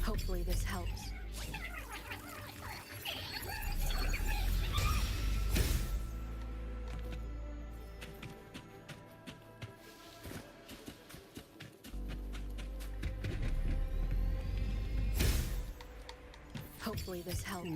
Hopefully this helps. Hopefully this helps.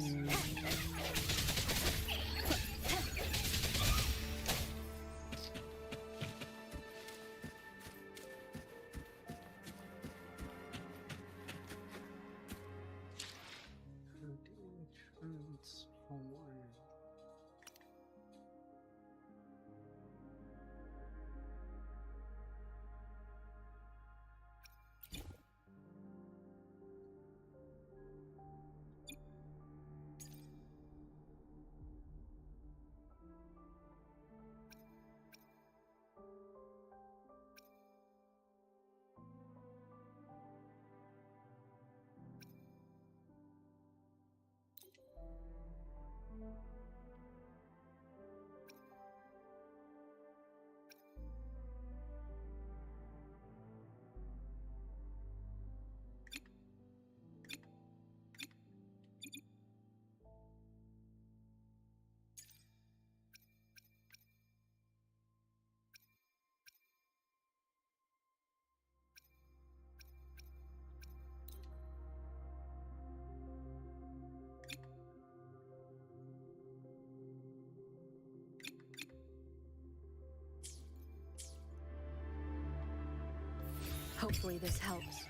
Hopefully this helps.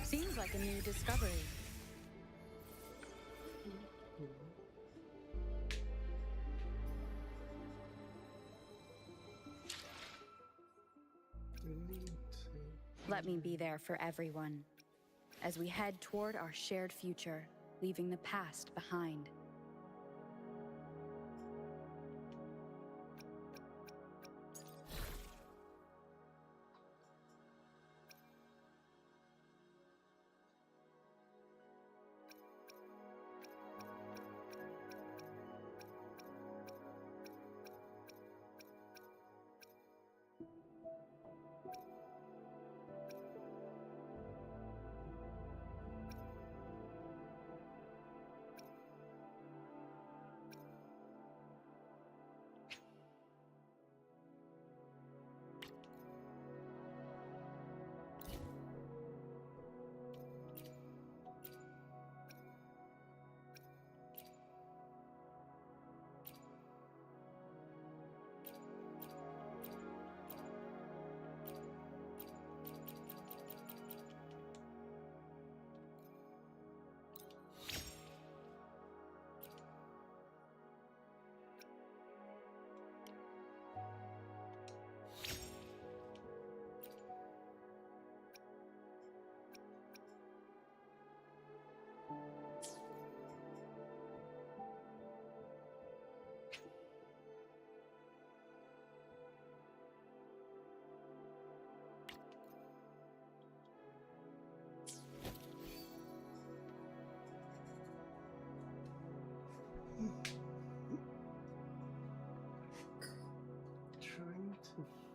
Seems like a new discovery. Let me be there for everyone as we head toward our shared future, leaving the past behind.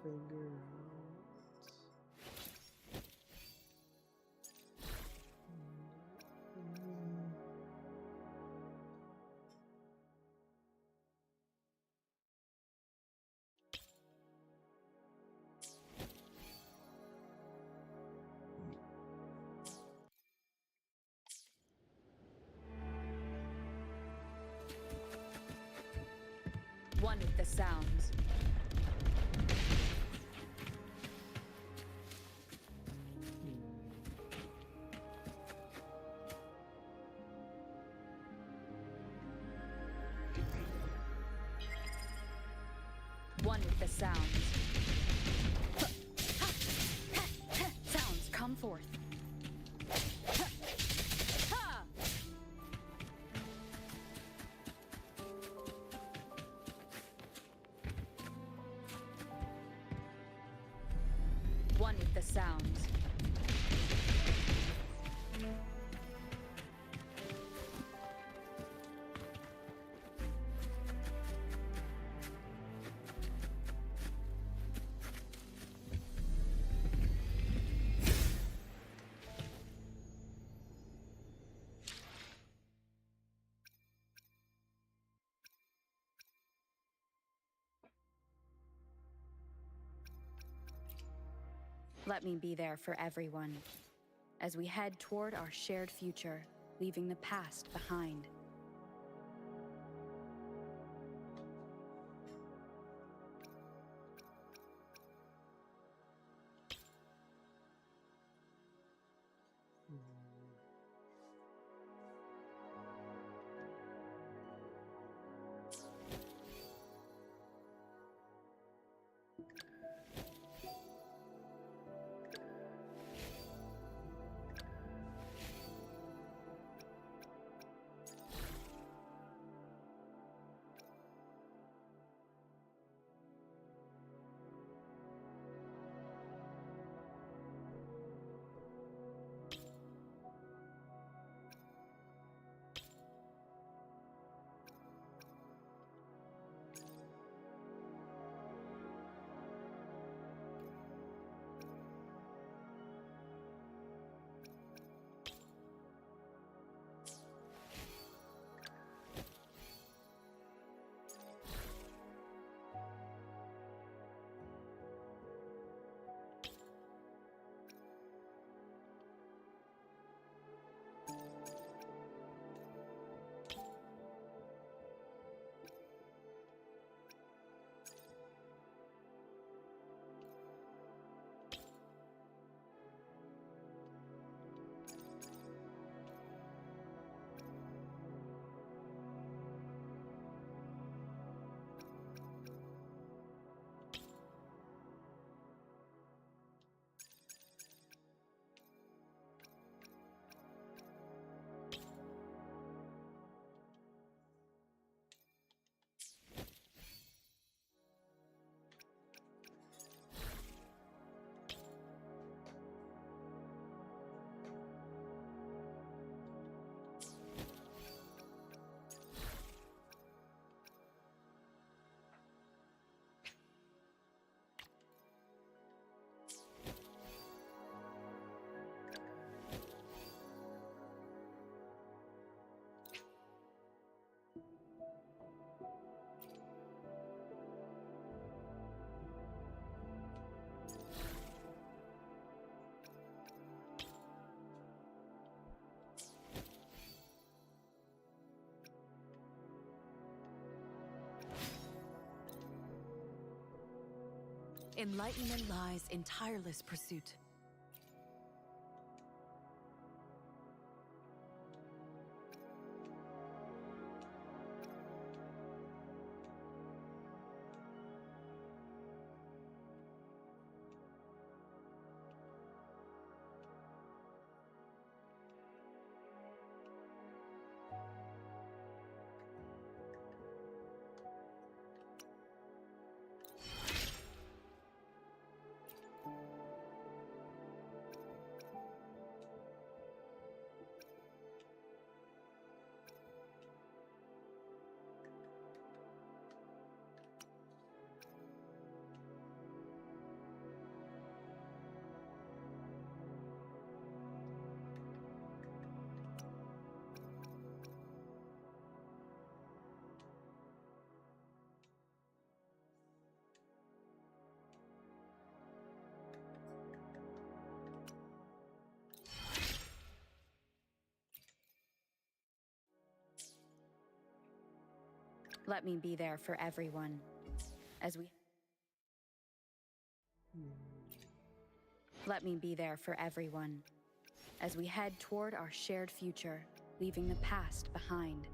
figure out. One with the sounds. One with the sounds. Sounds, come forth. One with the sounds. Let me be there for everyone as we head toward our shared future, leaving the past behind. Enlightenment lies in tireless pursuit. Let me be there for everyone. As we... Let me be there for everyone. As we head toward our shared future, leaving the past behind.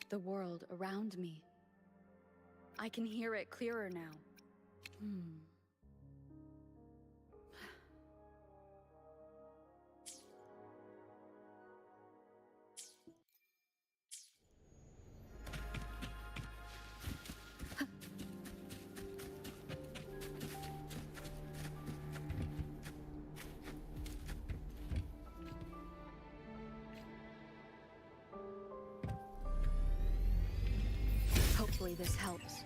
The world around me. I can hear it clearer now. Hopefully this helps.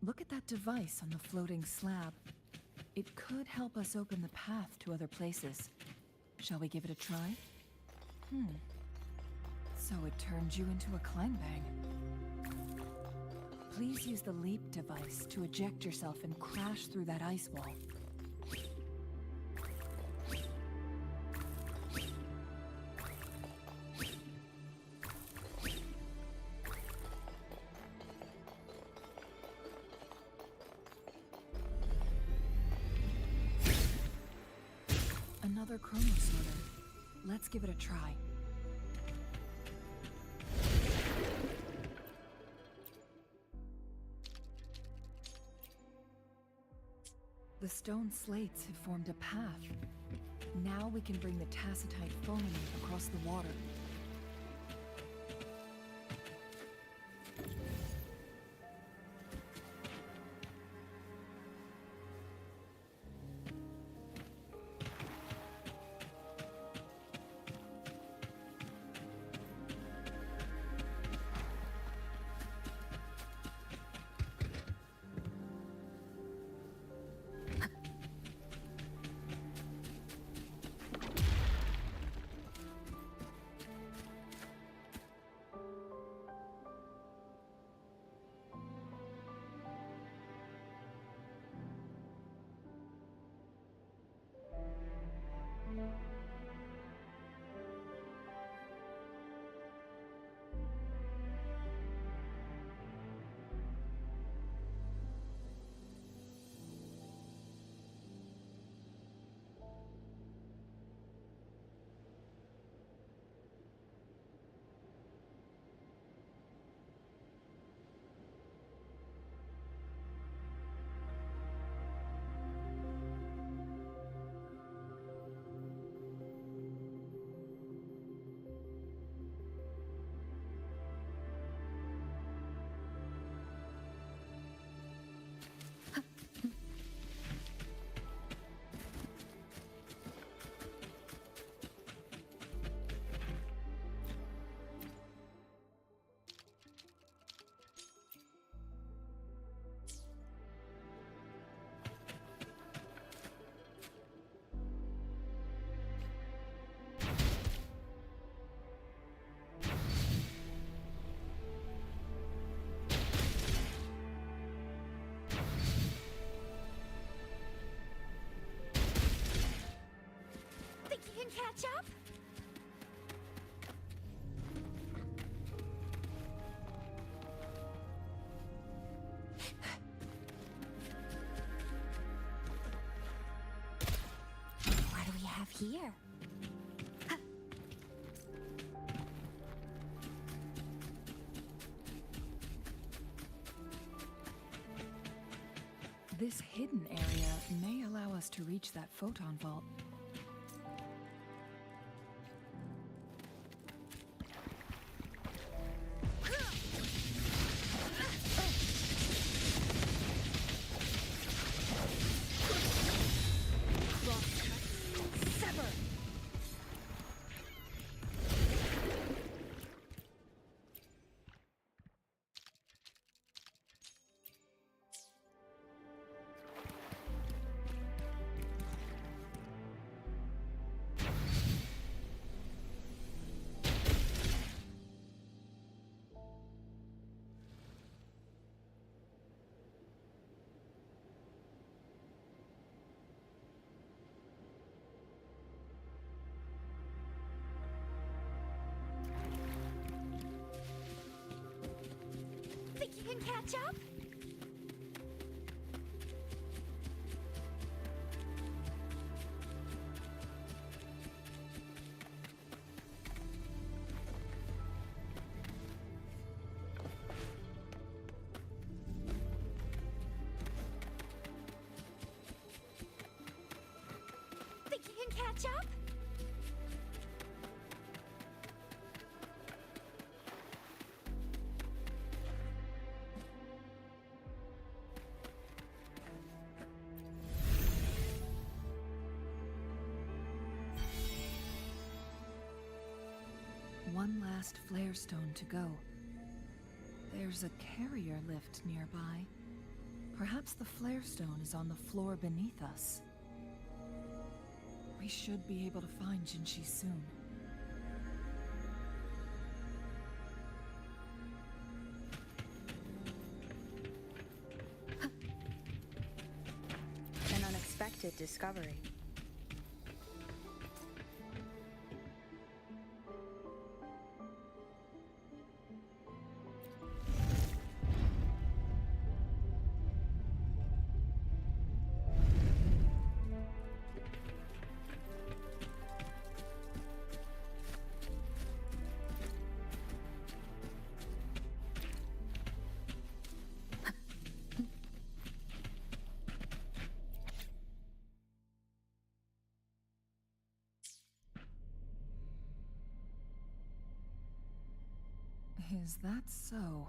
Look at that device on the floating slab. It could help us open the path to other places. Shall we give it a try? So it turns you into a climb-bang. Please use the leap device to eject yourself and crash through that ice wall. Another chrono sorter. Let's give it a try. The stone slates have formed a path. Now we can bring the tacitite fulminate across the water. Think you can catch up? here. This hidden area may allow us to reach that photon vault. Think you can catch up? Think you can catch up? One last flare stone to go. There's a carrier lift nearby. Perhaps the flare stone is on the floor beneath us. We should be able to find Jinshi soon. An unexpected discovery. Is that so?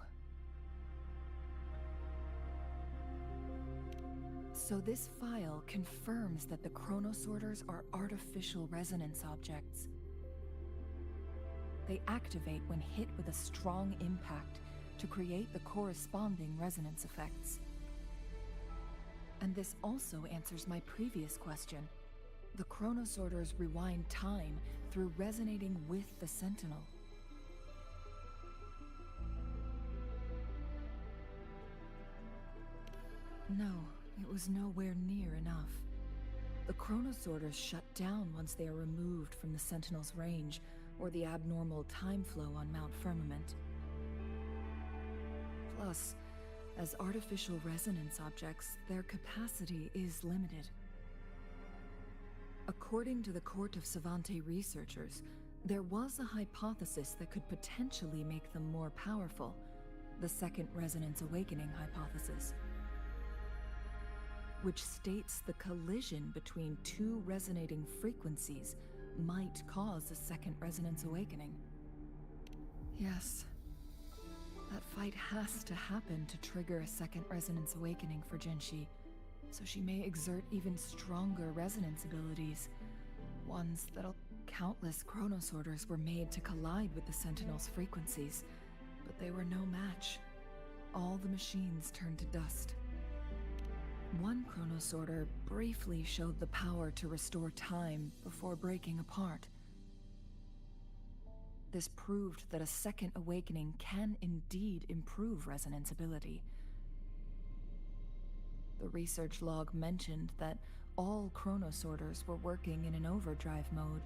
So this file confirms that the chronosorters are artificial resonance objects. They activate when hit with a strong impact to create the corresponding resonance effects. And this also answers my previous question. The chronosorters rewind time through resonating with the Sentinel. No, it was nowhere near enough. The chronosorters shut down once they are removed from the Sentinel's range, or the abnormal time flow on Mount Firmament. Plus, as artificial resonance objects, their capacity is limited. According to the Court of Savante researchers, there was a hypothesis that could potentially make them more powerful, the Second Resonance Awakening hypothesis, which states the collision between two resonating frequencies might cause a Second Resonance Awakening. Yes, that fight has to happen to trigger a Second Resonance Awakening for Jinshi, so she may exert even stronger resonance abilities, ones that'll... Countless chronosorters were made to collide with the Sentinel's frequencies, but they were no match. All the machines turned to dust. One chronosorter briefly showed the power to restore time before breaking apart. This proved that a second awakening can indeed improve resonance ability. The research log mentioned that all chronosorters were working in an overdrive mode.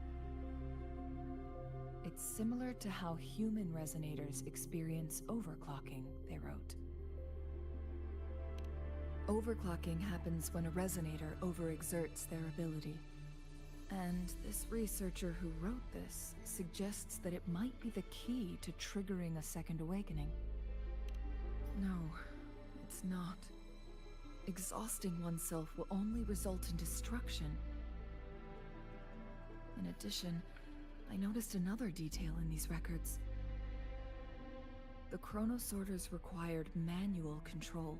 It's similar to how human resonators experience overclocking, they wrote. Overclocking happens when a resonator overexerts their ability. And this researcher who wrote this suggests that it might be the key to triggering a second awakening. No, it's not. Exhausting oneself will only result in destruction. In addition, I noticed another detail in these records. The Chronosorters required manual control,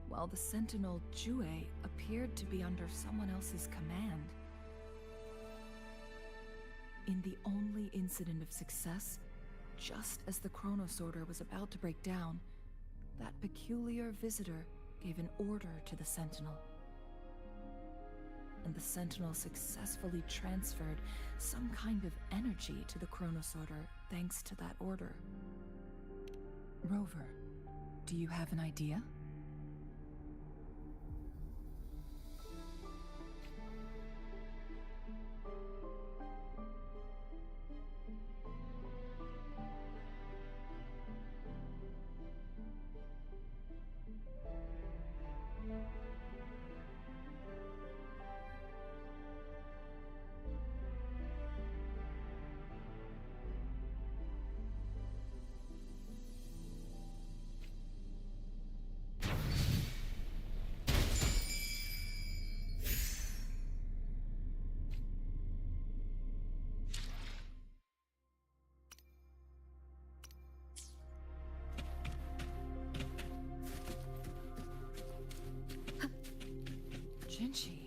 while the Sentinel Jue appeared to be under someone else's command. In the only incident of success, just as the Chronosorter was about to break down, that peculiar visitor gave an order to the Sentinel. And the Sentinel successfully transferred some kind of energy to the Chronosorter thanks to that order. Rover, do you have an idea? Jinchi.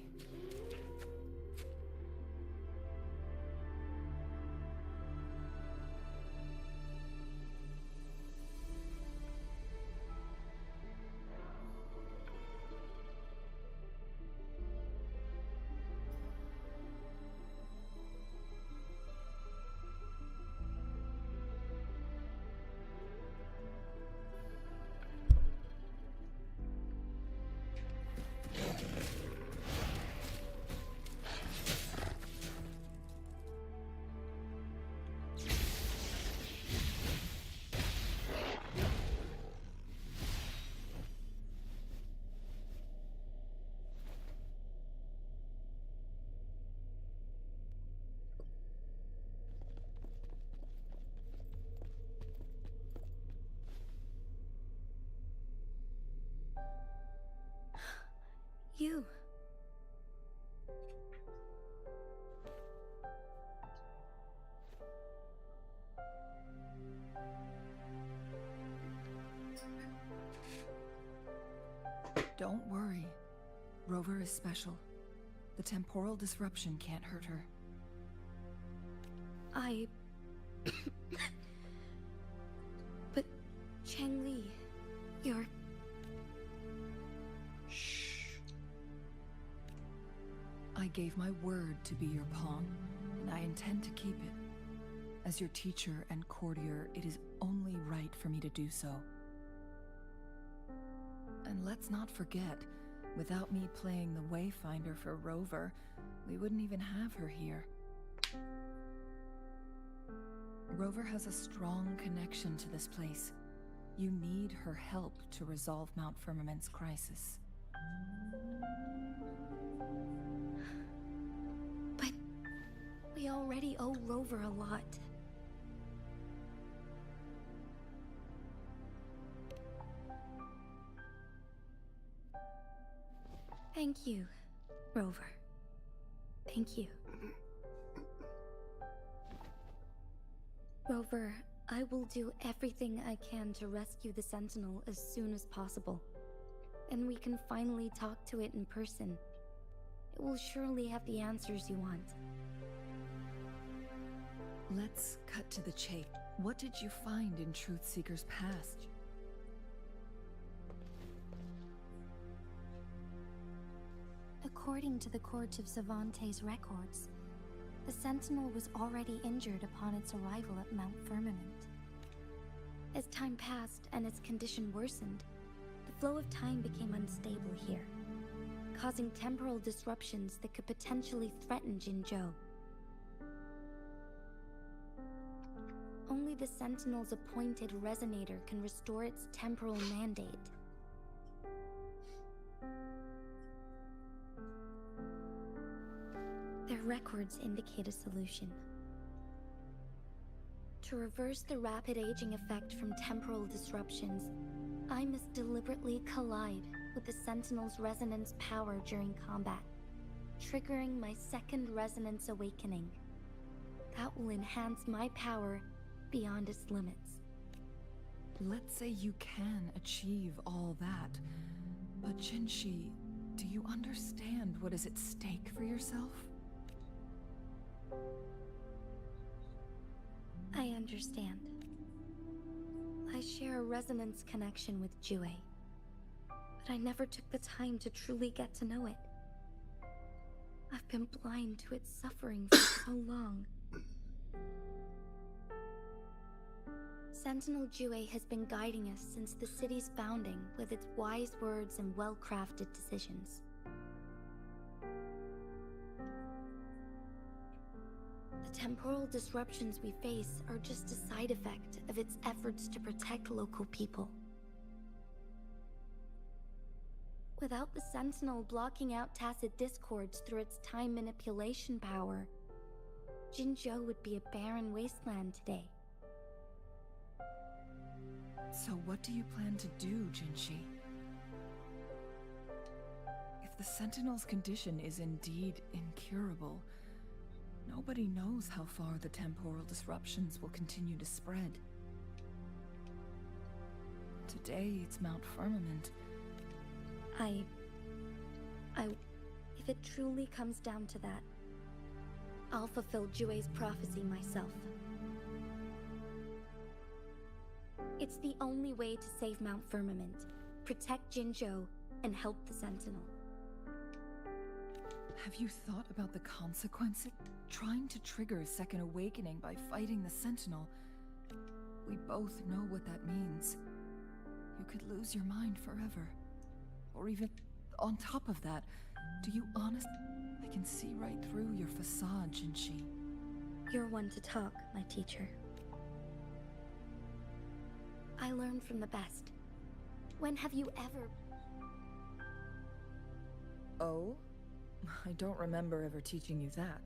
You. Don't worry. Rover is special. The temporal disruption can't hurt her. But Changli, you're... I gave my word to be your pawn, and I intend to keep it. As your teacher and courtier, it is only right for me to do so. And let's not forget, without me playing the Wayfinder for Rover, we wouldn't even have her here. Rover has a strong connection to this place. You need her help to resolve Mount Firmament's crisis. But we already owe Rover a lot. Thank you, Rover. Thank you. Rover, I will do everything I can to rescue the Sentinel as soon as possible. And we can finally talk to it in person. It will surely have the answers you want. Let's cut to the chase. What did you find in Truthseeker's past? According to the Court of Savante's records, the Sentinel was already injured upon its arrival at Mount Firmament. As time passed and its condition worsened, the flow of time became unstable here, causing temporal disruptions that could potentially threaten Jinzhou. Only the Sentinel's appointed resonator can restore its temporal mandate. There records indicate a solution. To reverse the rapid aging effect from temporal disruptions, I must deliberately collide with the Sentinel's resonance power during combat, triggering my second resonance awakening. That will enhance my power beyond its limits. Let's say you can achieve all that, but Jinshi, do you understand what is at stake for yourself? I understand. I share a resonance connection with Jue, but I never took the time to truly get to know it. I've been blind to its suffering for so long. Sentinel Jue has been guiding us since the city's founding with its wise words and well-crafted decisions. The temporal disruptions we face are just a side effect of its efforts to protect local people. Without the Sentinel blocking out tacit discords through its time manipulation power, Jinzhou would be a barren wasteland today. So what do you plan to do, Jinshi? If the Sentinel's condition is indeed incurable, nobody knows how far the temporal disruptions will continue to spread. Today, it's Mount Firmament. If it truly comes down to that, I'll fulfill Jue's prophecy myself. It's the only way to save Mount Firmament, protect Jinzhou, and help the Sentinel. Have you thought about the consequences? Trying to trigger a second awakening by fighting the Sentinel. We both know what that means. You could lose your mind forever. Or even, on top of that, do you honestly... I can see right through your facade, Jinshi. You're one to talk, my teacher. I learn from the best. When have you ever... Oh? I don't remember ever teaching you that.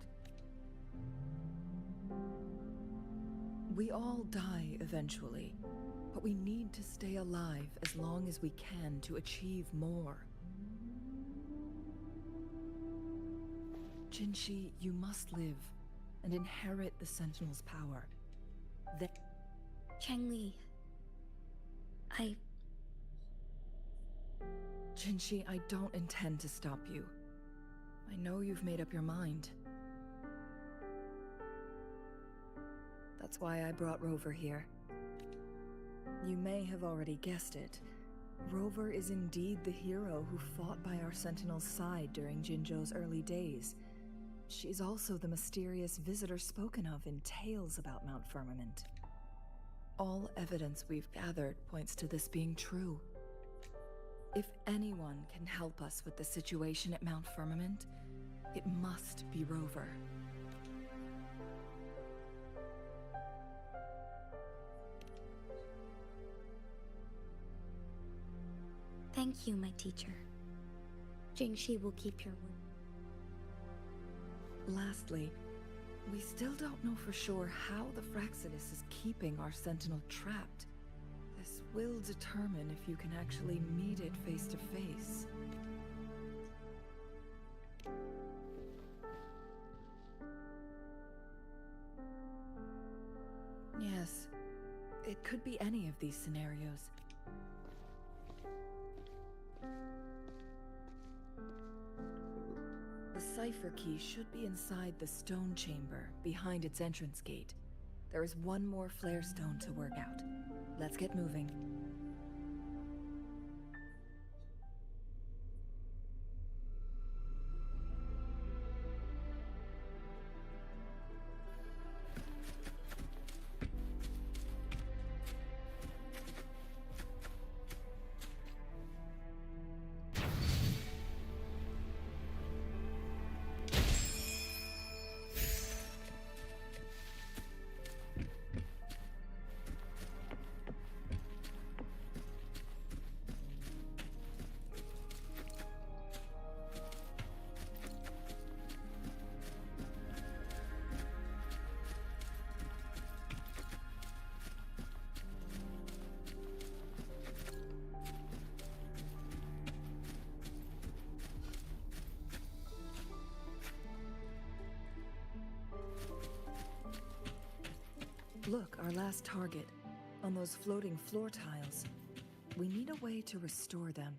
We all die eventually, but we need to stay alive as long as we can to achieve more. Jinshi, you must live and inherit the Sentinel's power. Changli... Jinshi, I don't intend to stop you. I know you've made up your mind. That's why I brought Rover here. You may have already guessed it. Rover is indeed the hero who fought by our Sentinel's side during Jinzhou's early days. She's also the mysterious visitor spoken of in tales about Mount Firmament. All evidence we've gathered points to this being true. If anyone can help us with the situation at Mount Firmament, it must be Rover. Thank you, my teacher. Jingshi will keep your word. Lastly, we still don't know for sure how the Fraxidus is keeping our Sentinel trapped. This will determine if you can actually meet it face to face. Yes, it could be any of these scenarios. The cipher key should be inside the stone chamber, behind its entrance gate. There is one more flare stone to work out. Let's get moving. Look, our last target. On those floating floor tiles. We need a way to restore them.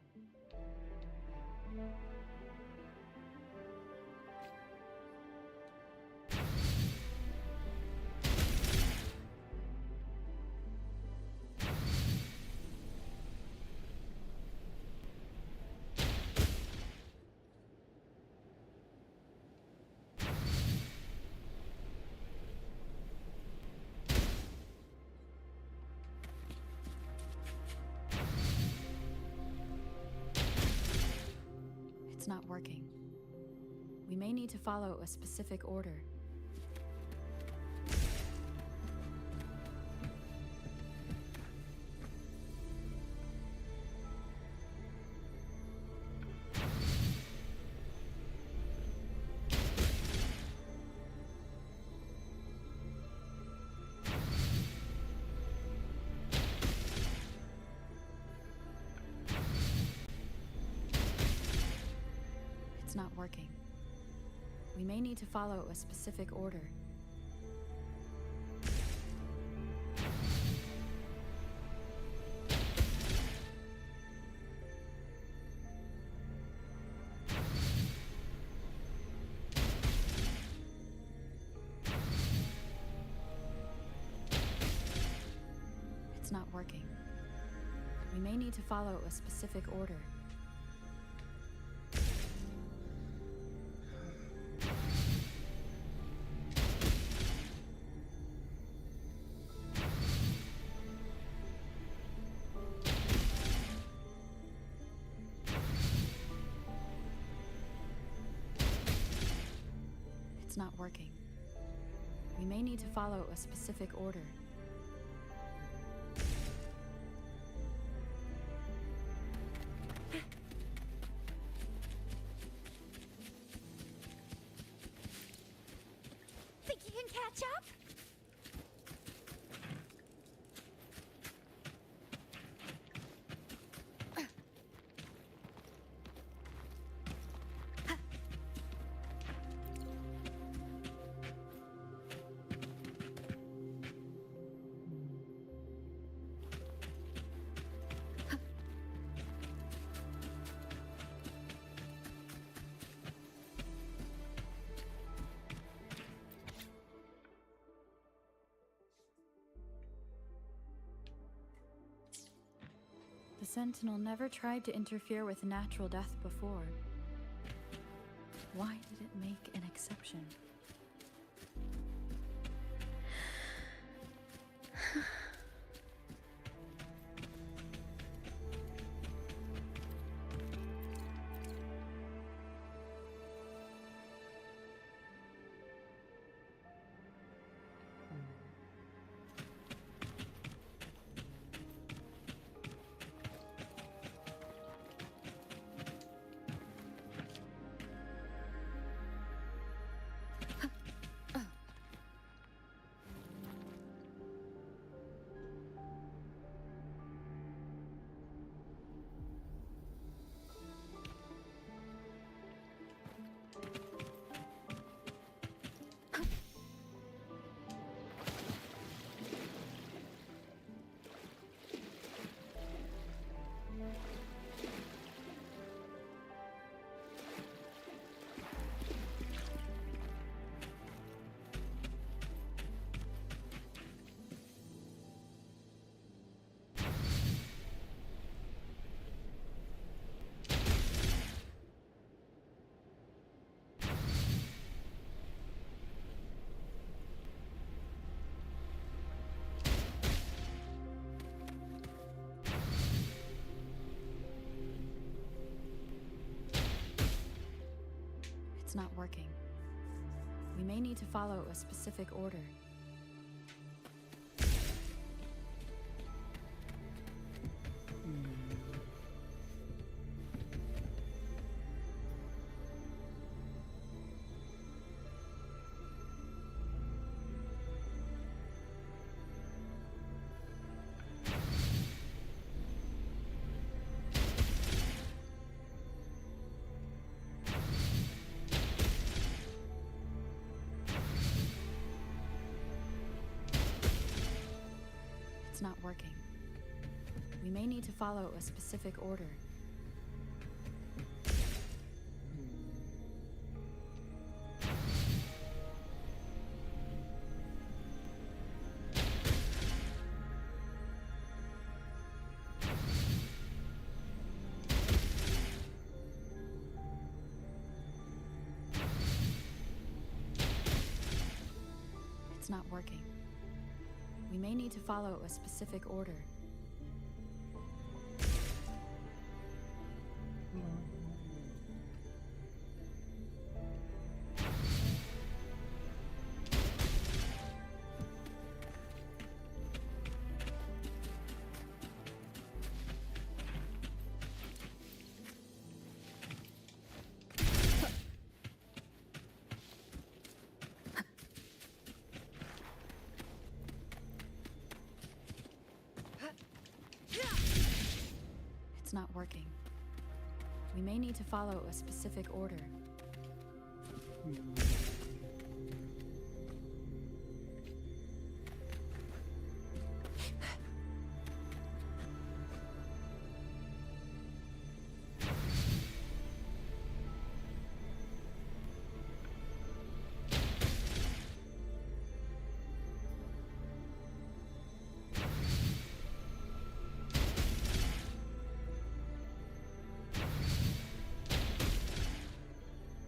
It's not working. We may need to follow a specific order. It's not working. We may need to follow a specific order. It's not working. We may need to follow a specific order. It's not working. We may need to follow a specific order. Think you can catch up? The Sentinel never tried to interfere with natural death before. Why did it make an exception? It's not working. We may need to follow a specific order. not working. We may need to follow a specific order. It's not working. We may need to follow a specific order. It's not working. We may need to follow a specific order.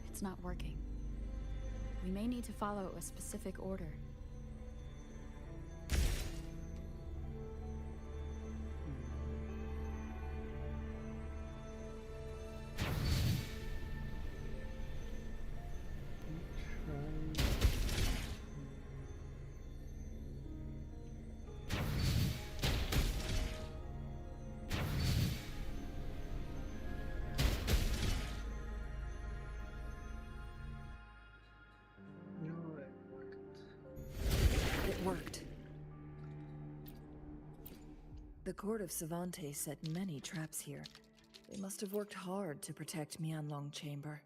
It's not working. We may need to follow a specific order. It worked. The court of Savantes set many traps here. They must have worked hard to protect Mianlong Chamber.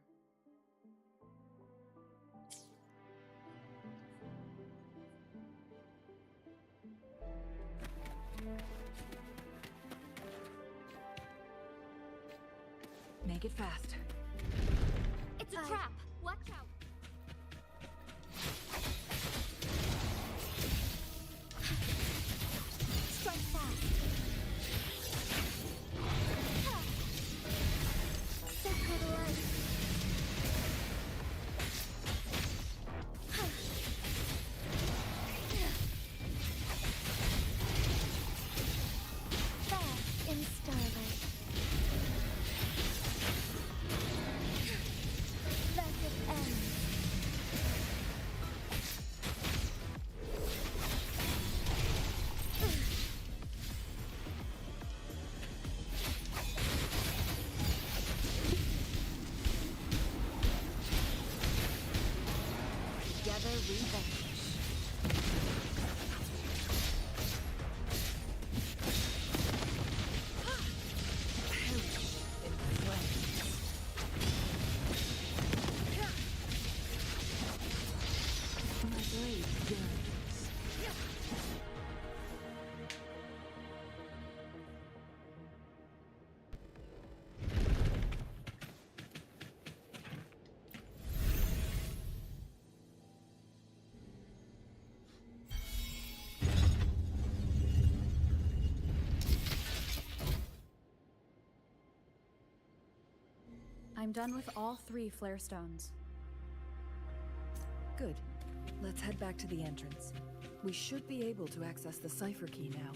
Make it fast. It's a trap! Watch out! Strike fast! Sacred light! There, in starlight. Thus it ends. Together we vanish. My blade burns. I'm done with all 3 flare stones. Good. Let's head back to the entrance. We should be able to access the cipher key now.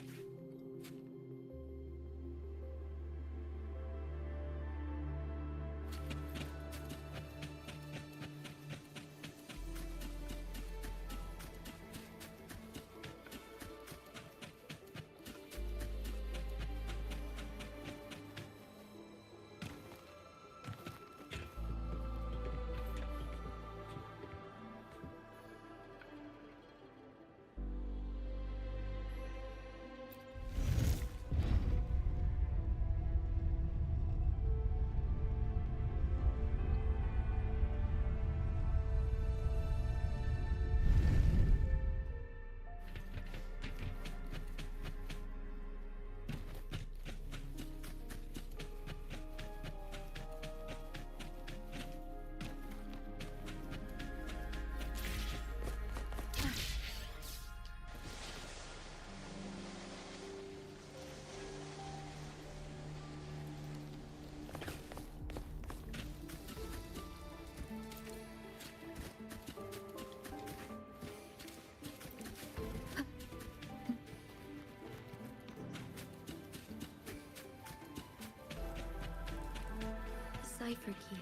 cipher key.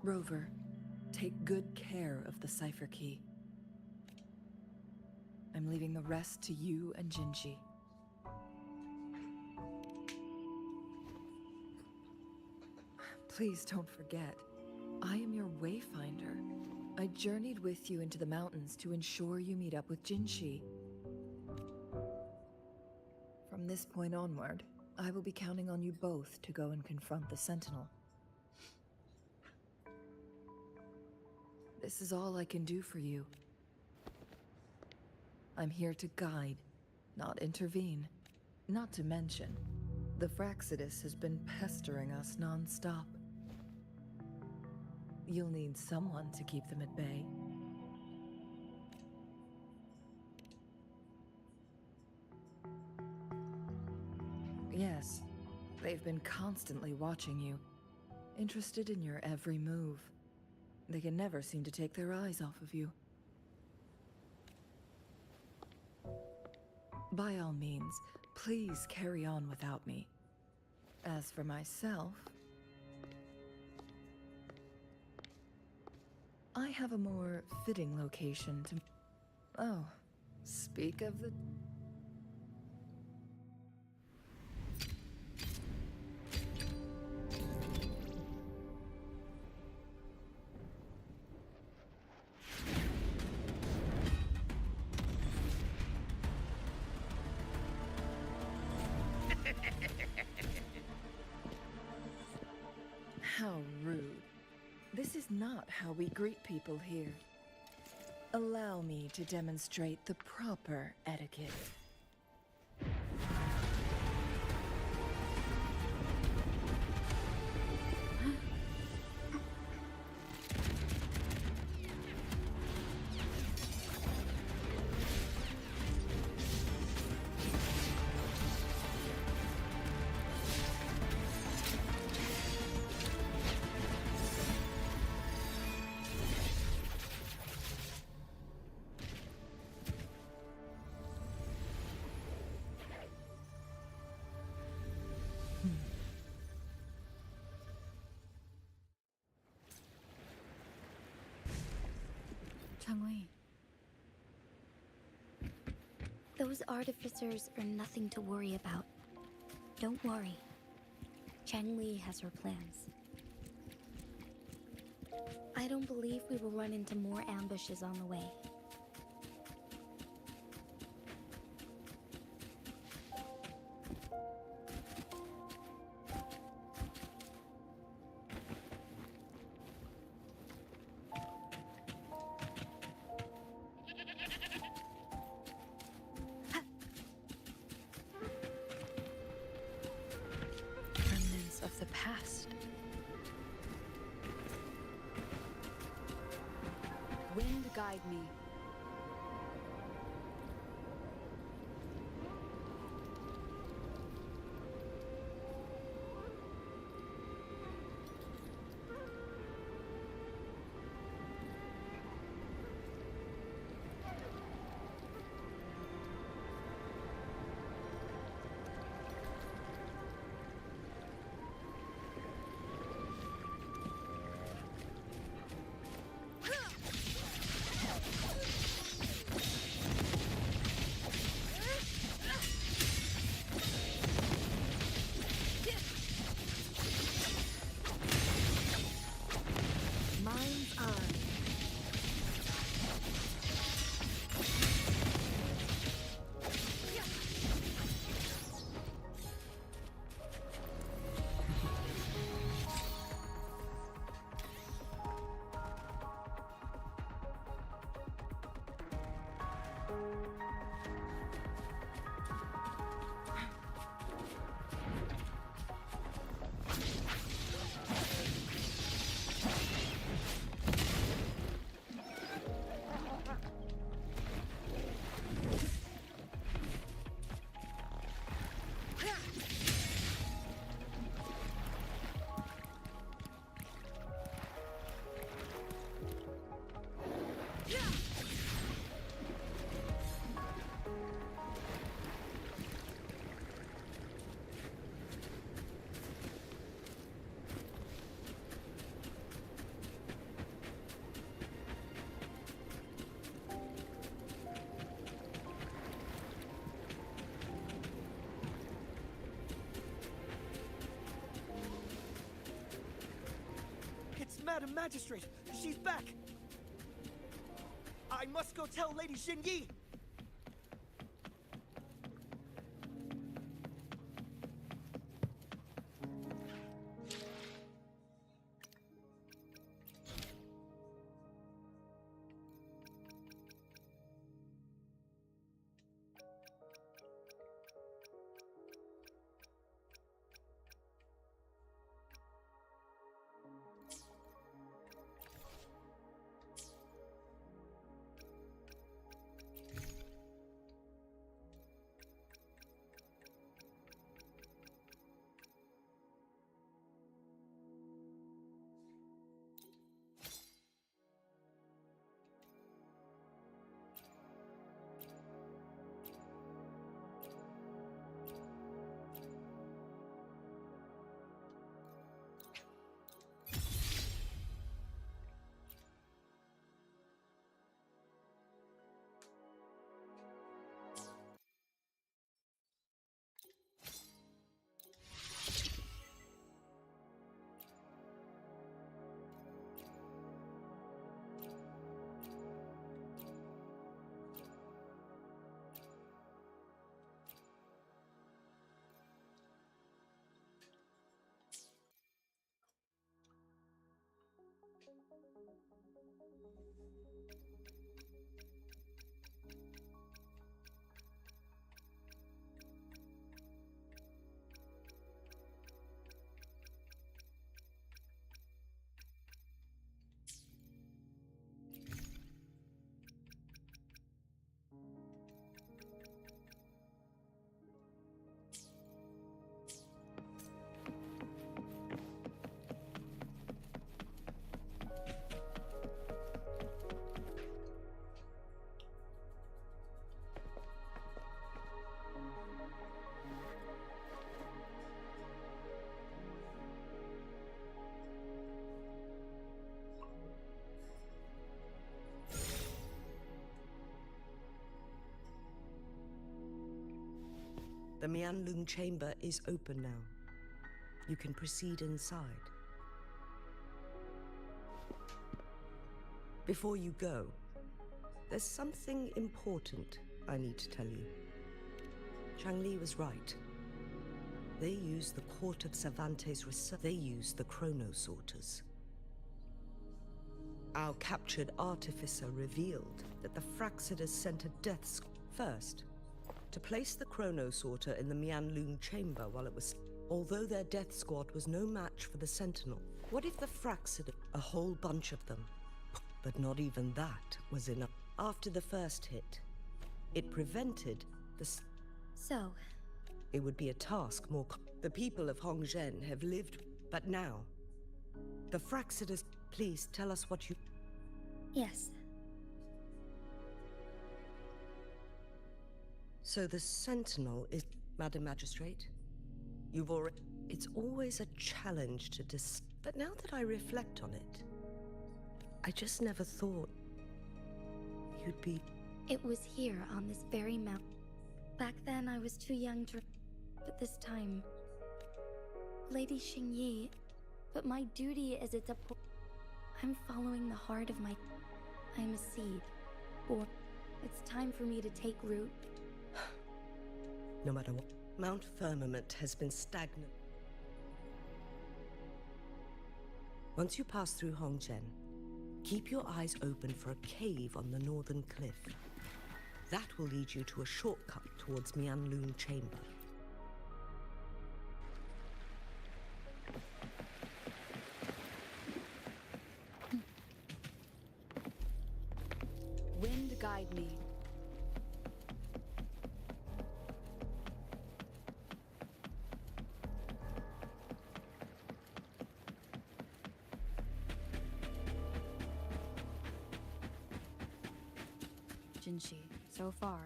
Rover, take good care of the cipher key. I'm leaving the rest to you and Jinji. Please don't forget, I am your wayfinder. I journeyed with you into the mountains to ensure you meet up with Jinshi. From this point onward, I will be counting on you both to go and confront the Sentinel. This is all I can do for you. I'm here to guide, not intervene. Not to mention, the Fraxidus has been pestering us non-stop. You'll need someone to keep them at bay. Yes, they've been constantly watching you, interested in your every move. They can never seem to take their eyes off of you. By all means, please carry on without me. As for myself, I have a more fitting location to... Oh, speak of the... How rude. This is not how we greet people here. Allow me to demonstrate the proper etiquette. Changli. Those artificers are nothing to worry about. Don't worry. Changli has her plans. I don't believe we will run into more ambushes on the way. Remnants of the past. Wind guide me. Madam Magistrate! She's back! I must go tell Lady Xinyi! The Mianlung chamber is open now. You can proceed inside. Before you go, there's something important I need to tell you. Changli was right. They use the Court of Cervantes research. They use the Chronosorters. Our captured artificer revealed that the Fraxidus sent a death squad first to place the Chronosorter in the Mianlung chamber while it was... Although their death squad was no match for the Sentinel, what if the Fraxidus... A whole bunch of them. But not even that was enough. After the first hit, it prevented the... So... It would be a task more... The people of Hongzhen have lived, but now... The Fraxidus... Please tell us what you... Yes. So the Sentinel is... Madam Magistrate? You've already... It's always a challenge to But now that I reflect on it, I just never thought you'd be... It was here on this very mountain. Back then I was too young to... But this time... Lady Xingyi... But my duty is its I'm following the heart of my... I'm a seed. Or... It's time for me to take root. No matter what, Mount Firmament has been stagnant. Once you pass through Hongzhen, keep your eyes open for a cave on the northern cliff. That will lead you to a shortcut towards Mianlung Chamber. Wind guide me. Jinshi, so far,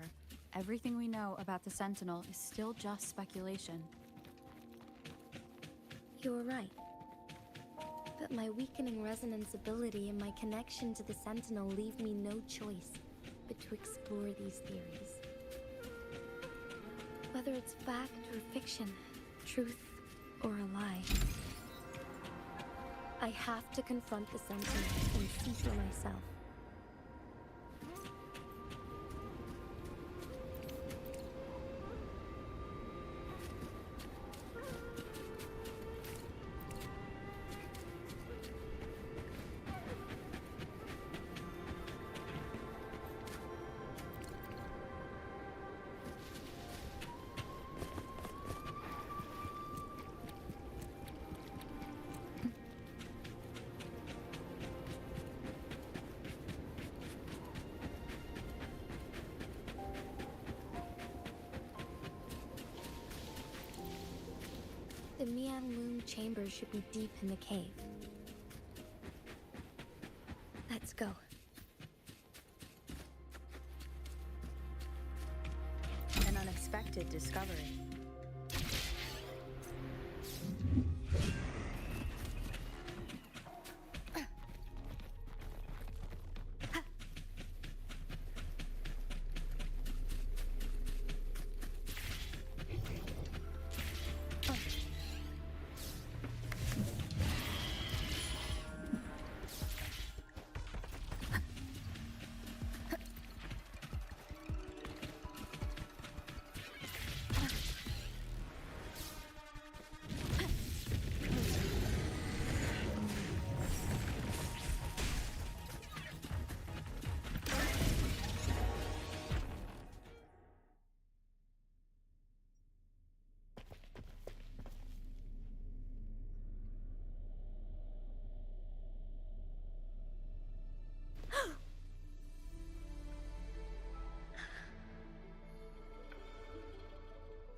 everything we know about the Sentinel is still just speculation. You're right. But my weakening resonance ability and my connection to the Sentinel leave me no choice but to explore these theories. Whether it's fact or fiction, truth or a lie. I have to confront the Sentinel and see for myself. The Mianlun chamber should be deep in the cave. Let's go. An unexpected discovery.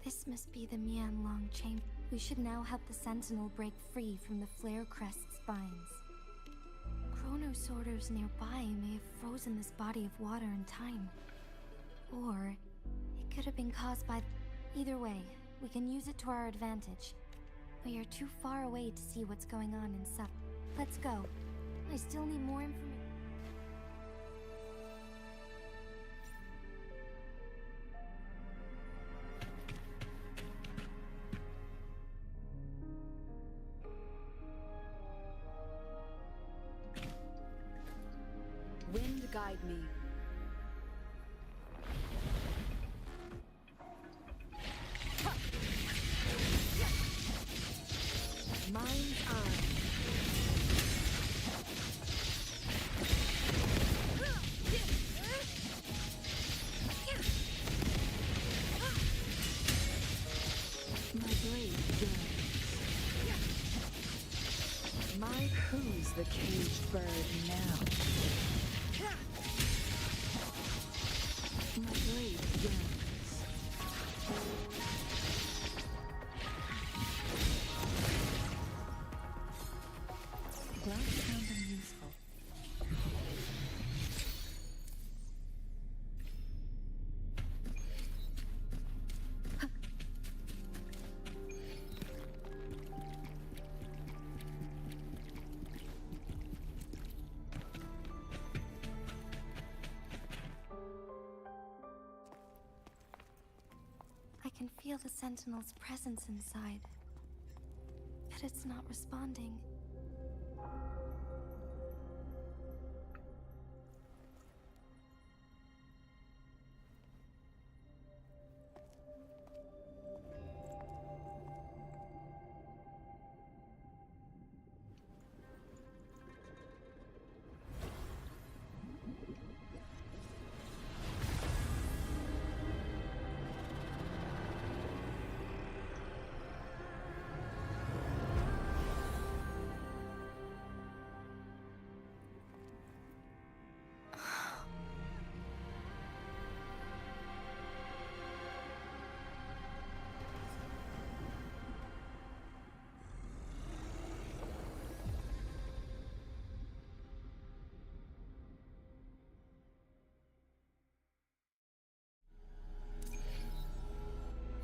This must be the Mianlong chamber. We should now help the Sentinel break free from the Flare Crest's binds. Chronosorters nearby may have frozen this body of water in time. Or it could have been caused by... Either way, we can use it to our advantage. We are too far away to see what's going on in Sub. Let's go. I still need more information. Wind guide me. Mind's eye. My blade burns. Who's the caged bird now? My blade burns. Glad you found them useful. I can feel the Sentinel's presence inside, but it's not responding.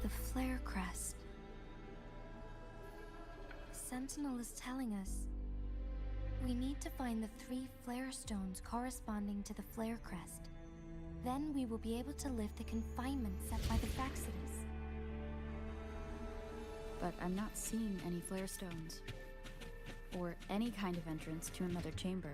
The Flare Crest. The Sentinel is telling us we need to find the 3 flare stones corresponding to the Flare Crest. Then we will be able to lift the confinement set by the Fraxidus. But I'm not seeing any flare stones. or any kind of entrance to another chamber.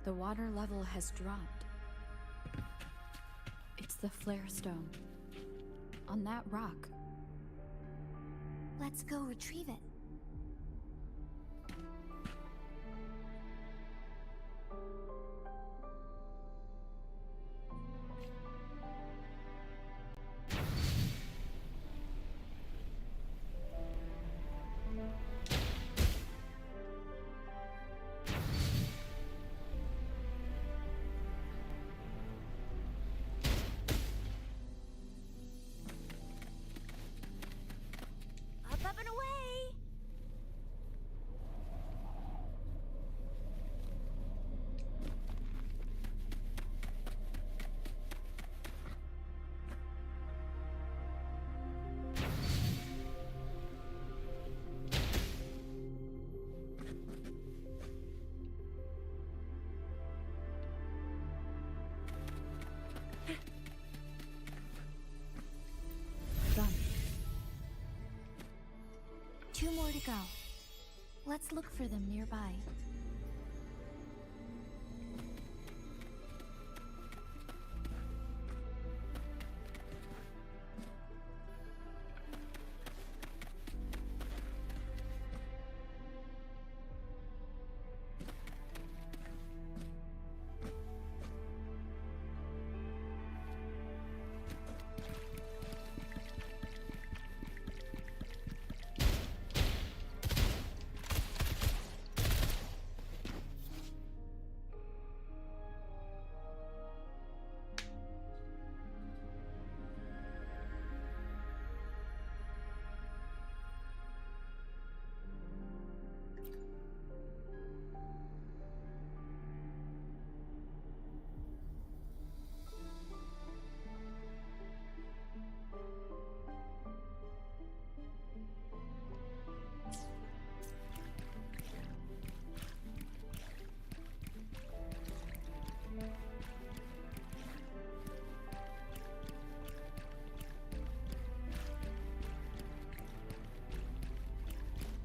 The water level has dropped. It's the flare stone. On that rock. Let's go retrieve it. Up and away! Done. 2 more to go. Let's look for them nearby.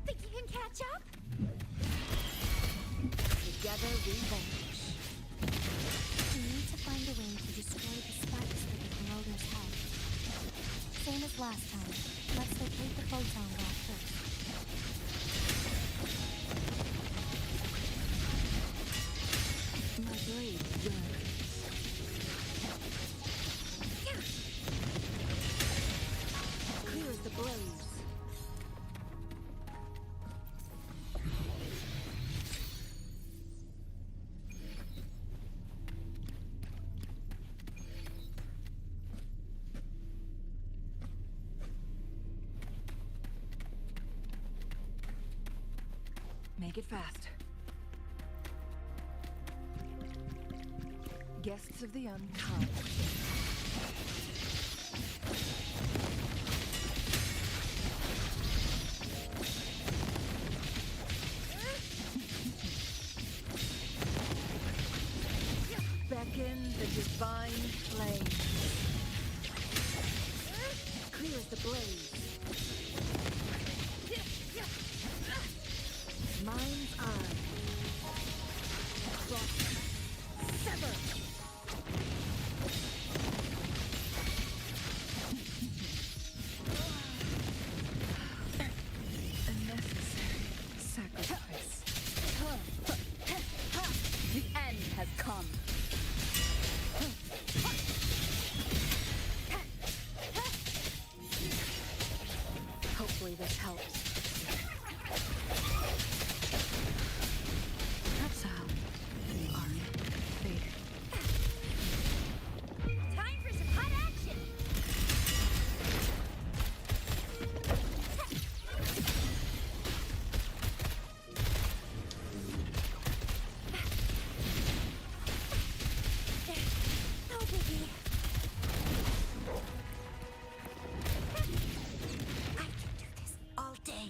Think you can catch up? Together we vanish. We need to find a way to destroy the spikes that the promoters have. Same as last time. Let's locate the photon block first. My blade yearns. Clear as the blaze. Make it fast. Guests of the unkind. Beckon the divine flame. Clear as the blaze. Mind's eye. Cross. Sever. A necessary sacrifice. The end has come. Hopefully this helps. That's how the army faded. Time for some hot action! No biggie. I can do this all day.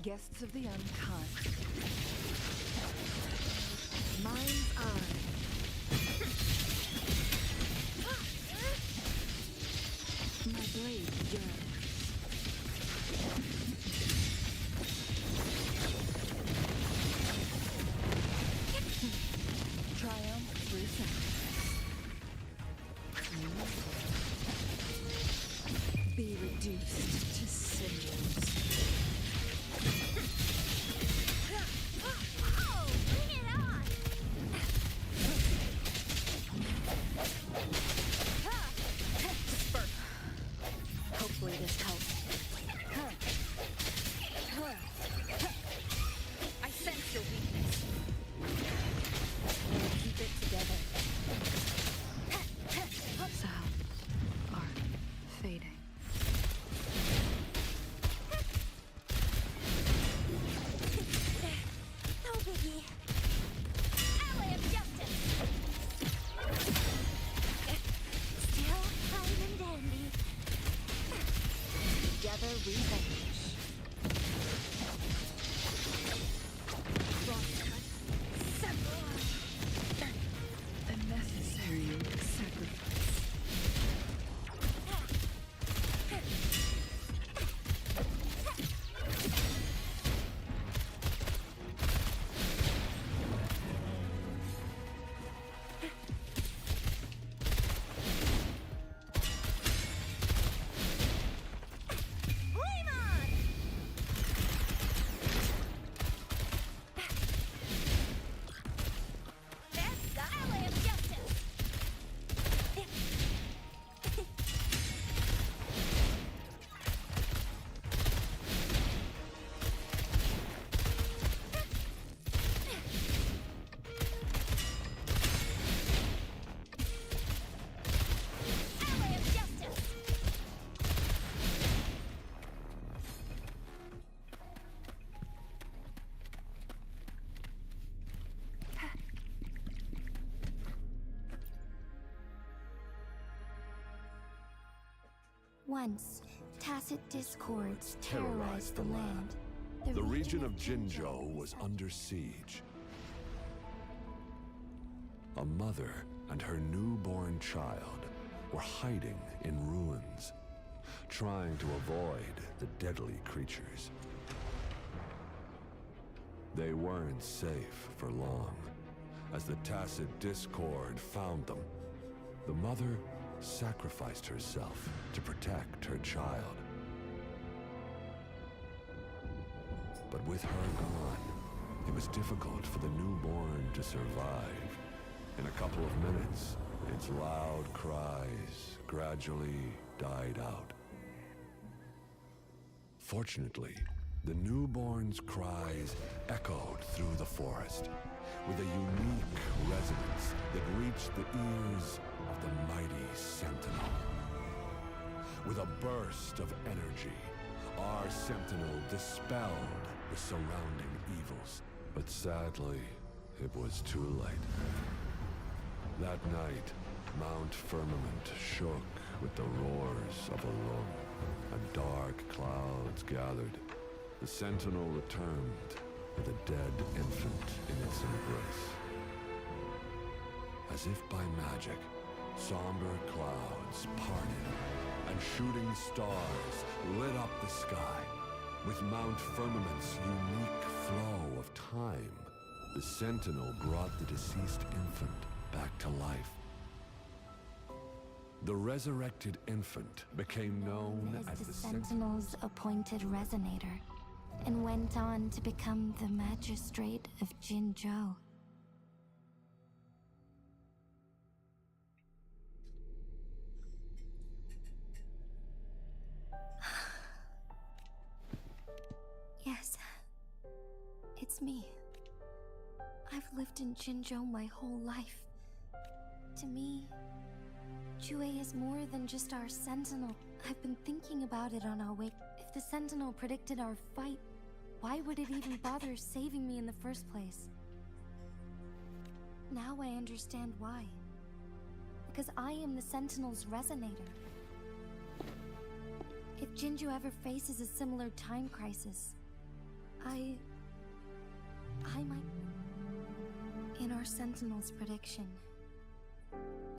Guests of the unkind. Mind's eye. My blade yearns. Triumph through sacrifice. Be reduced to cinders. Oh, bring it on! Spurt. Hopefully this helps. I sense your weakness. We'll keep it together. Sound. Art. Fading. No biggie. Ally of justice. Still fine and dandy. Together we vanish. Crosscut. A necessary sacrifice. Flame on! That's the ally of justice. Ally of justice. Once, tacit discords terrorized the land. The region of Jinzhou was under siege. A mother and her newborn child were hiding in ruins, trying to avoid the deadly creatures. They weren't safe for long, as the tacit discord found them. The mother sacrificed herself to protect her child. But with her gone, it was difficult for the newborn to survive. In a couple of minutes, its loud cries gradually died out. Fortunately, the newborn's cries echoed through the forest with a unique resonance that reached the ears of the mighty Sentinel. With a burst of energy, our Sentinel dispelled the surrounding evils. But sadly, it was too late. That night, Mount Firmament shook with the roars of a lung, and dark clouds gathered. The Sentinel returned with a dead infant in its embrace. As if by magic, somber clouds parted, and shooting stars lit up the sky. With Mount Firmament's unique flow of time, the Sentinel brought the deceased infant back to life. The resurrected infant became known as the Sentinel's appointed resonator, and went on to become the Magistrate of Jinzhou. Yes, it's me. I've lived in Jinzhou my whole life. To me, Jue is more than just our Sentinel. I've been thinking about it on our way. If the Sentinel predicted our fight, why would it even bother saving me in the first place? Now I understand why. Because I am the Sentinel's resonator. If Jinzhou ever faces a similar time crisis, I might... In our Sentinel's prediction,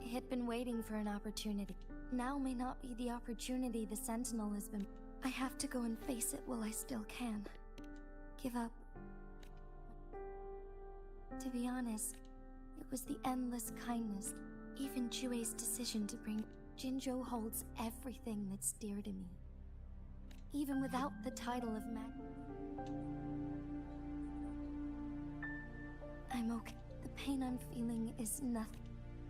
it had been waiting for an opportunity. Now may not be the opportunity the Sentinel has been... I have to go and face it while I still can. Give up. To be honest, it was the endless kindness, even Chue's decision to bring... Jinzhou holds everything that's dear to me. Even without the title of I'm okay. The pain I'm feeling is nothing.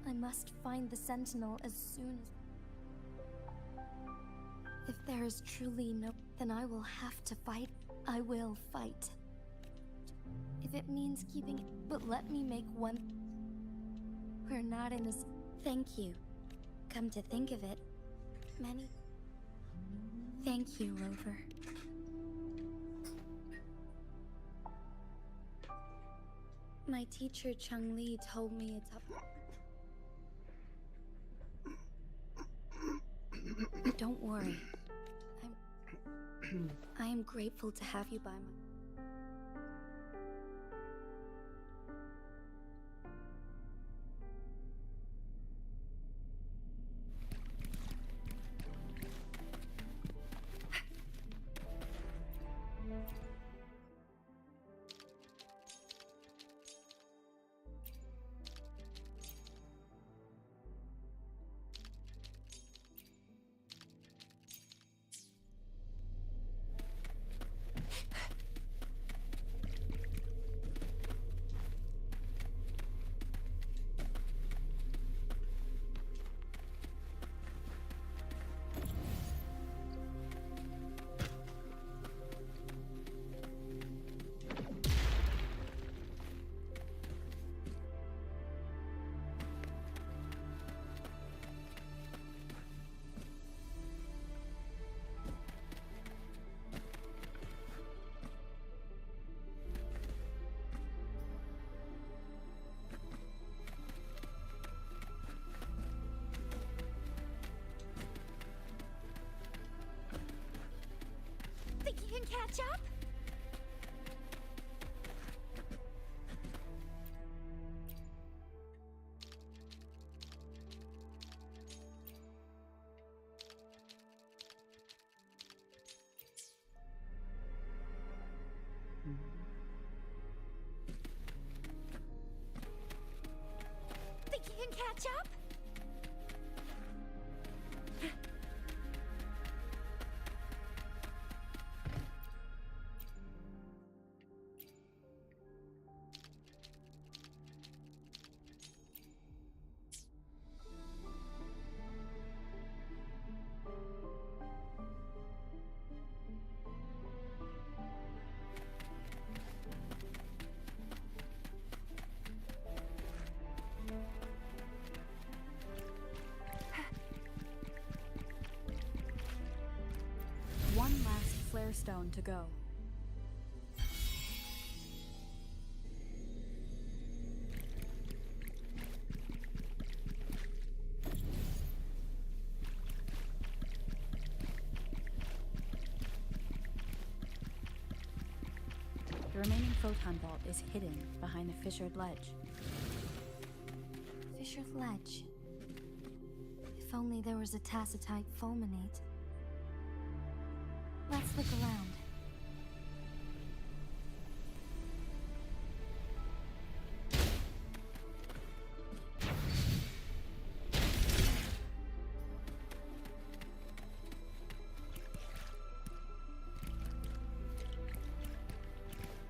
I must find the Sentinel as soon as... If there is truly no... then I will have to fight. I will fight. If it means keeping it... But let me make one... We're not in this... Thank you. Come to think of it, many... Thank you, Rover. My teacher, Chung Li, told me it's up... Don't worry. I am grateful to have you by my... Think you can catch up? Think you can catch up? One last flare stone to go. The remaining photon vault is hidden behind the fissured ledge. Fissured ledge. If only there was a tacitite fulminate. Let's look around.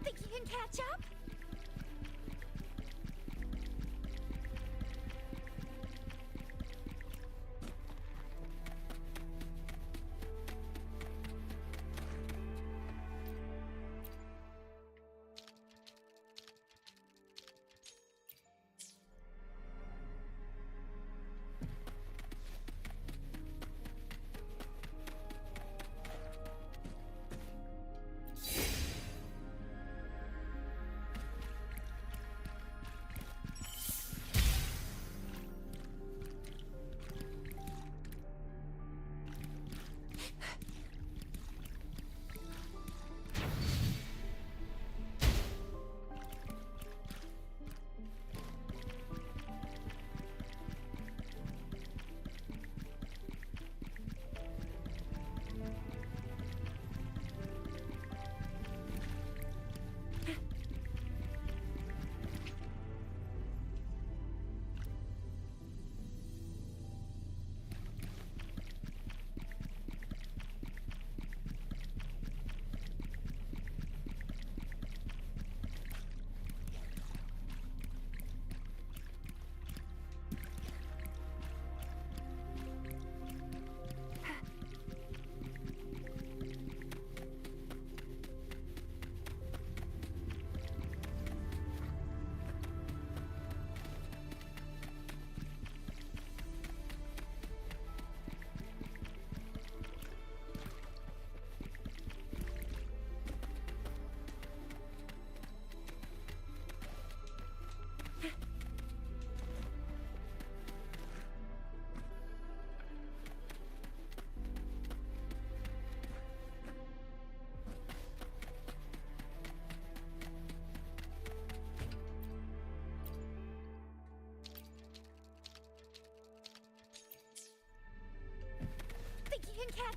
Think you can catch up?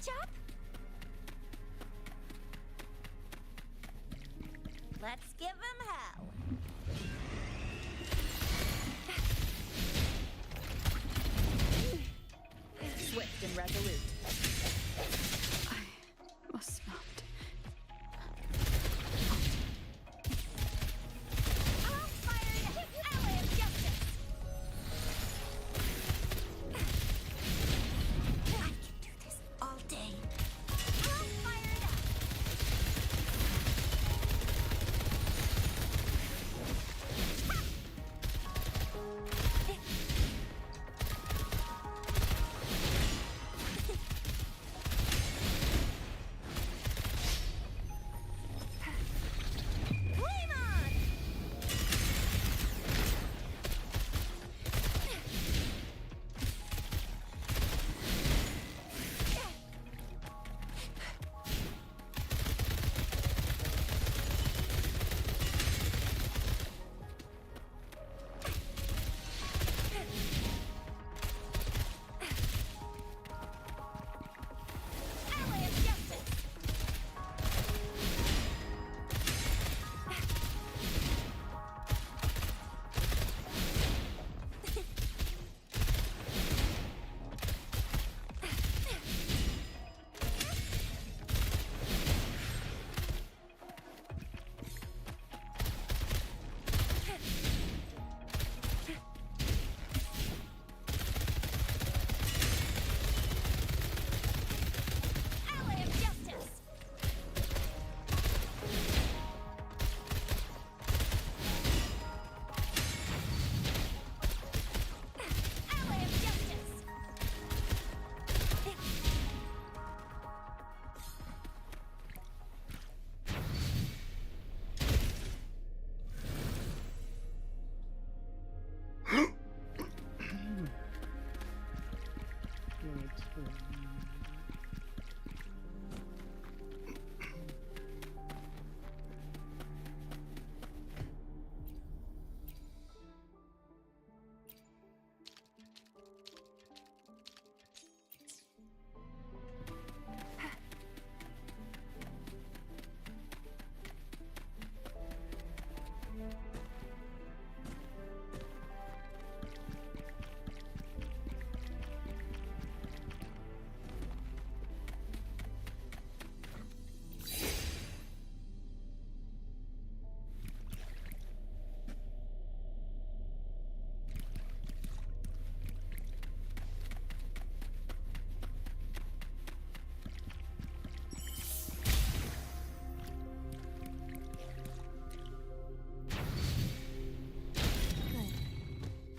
catch up? Let's give him hell. Swift and resolute. I must not. All fired! Ally of justice! I can do this all day. All fired up!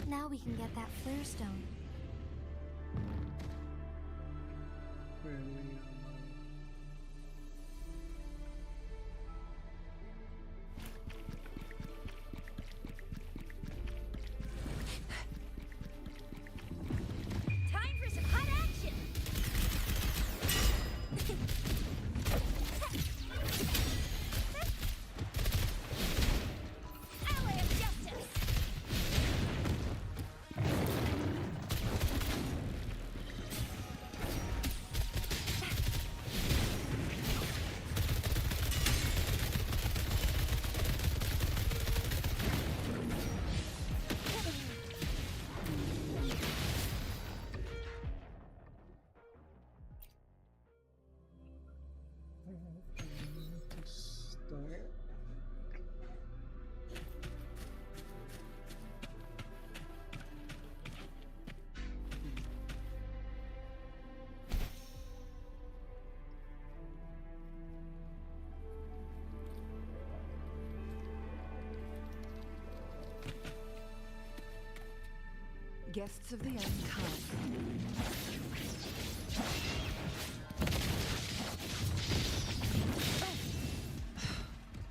Now we can get that flare stone. Time for some hot action! Ally of justice! Guests of the end come.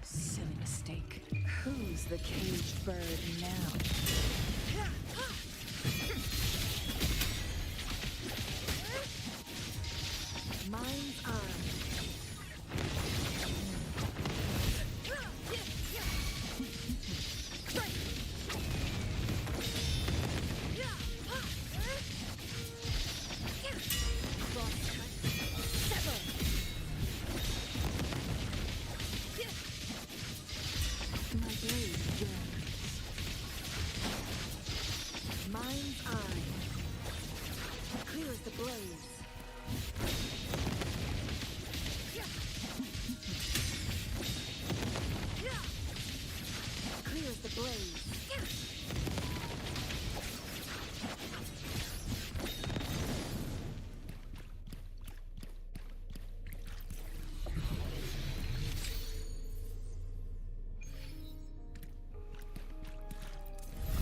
Silly mistake. Who's the caged bird now? Mind's eye. blaze. Clear as the blaze.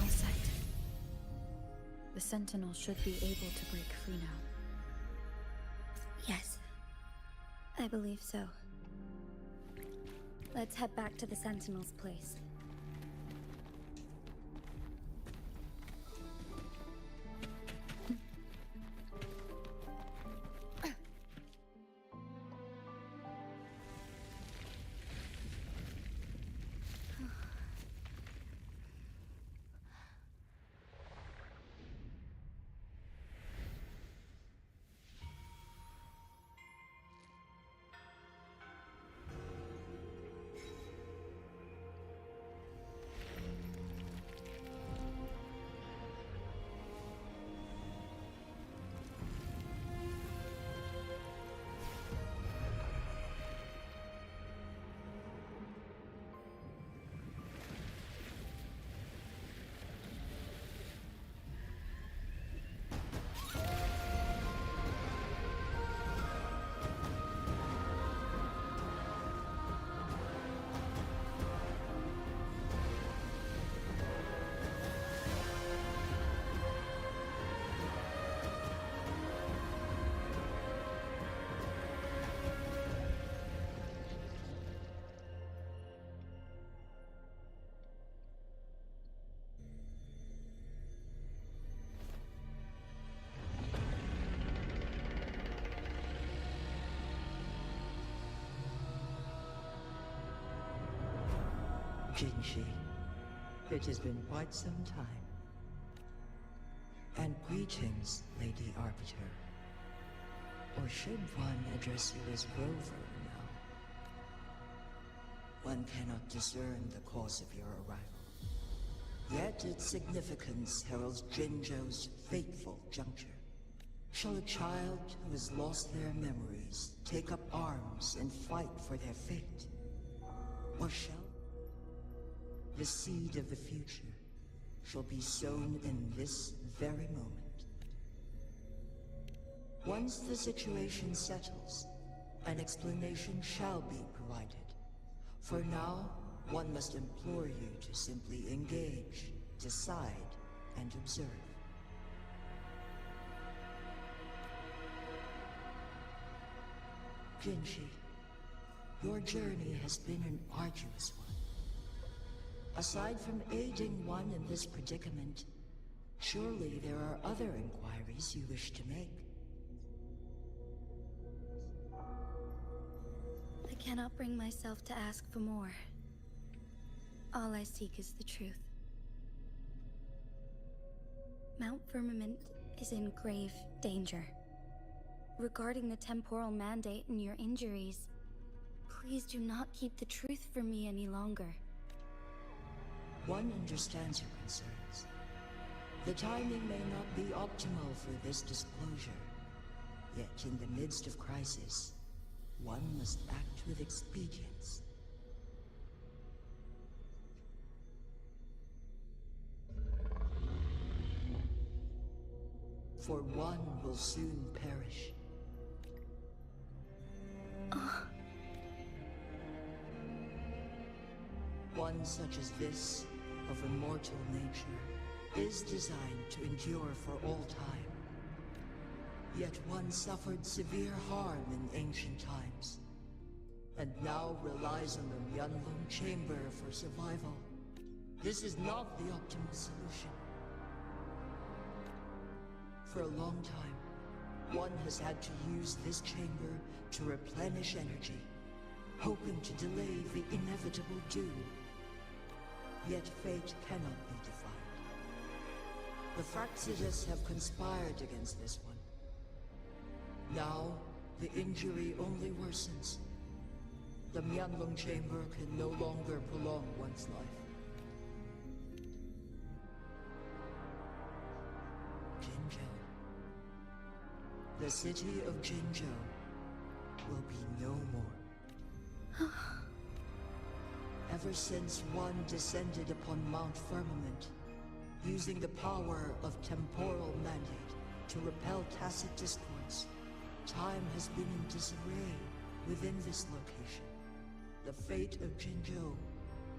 All set. The Sentinel should be able to break free now. Yes, I believe so. Let's head back to the Sentinel's place. Jinshi, it has been quite some time. And greetings, Lady Arbiter. Or should one address you as Rover now? One cannot discern the cause of your arrival. Yet its significance heralds Jinzhou's fateful juncture. Shall a child who has lost their memories take up arms and fight for their fate? Or shall the seed of the future shall be sown in this very moment? Once the situation settles, an explanation shall be provided. For now, one must implore you to simply engage, decide, and observe. Jinshi, your journey has been an arduous one. Aside from aiding one in this predicament, surely there are other inquiries you wish to make. I cannot bring myself to ask for more. All I seek is the truth. Mount Firmament is in grave danger. Regarding the temporal mandate and your injuries, please do not keep the truth from me any longer. One understands your concerns. The timing may not be optimal for this disclosure. Yet in the midst of crisis, one must act with expedience. For one will soon perish. One such as this, of immortal nature, is designed to endure for all time. Yet one suffered severe harm in ancient times, and now relies on the Myanlong Chamber for survival. This is not the optimal solution. For a long time, one has had to use this chamber to replenish energy, hoping to delay the inevitable doom. Yet fate cannot be defied. The Fraxidus have conspired against this one. Now, the injury only worsens. The Myanlong Chamber can no longer prolong one's life. Jinzhou, The city of Jinzhou will be no more. Ever since one descended upon Mount Firmament, using the power of temporal mandate to repel tacit discords, time has been in disarray within this location. The fate of Jinzhou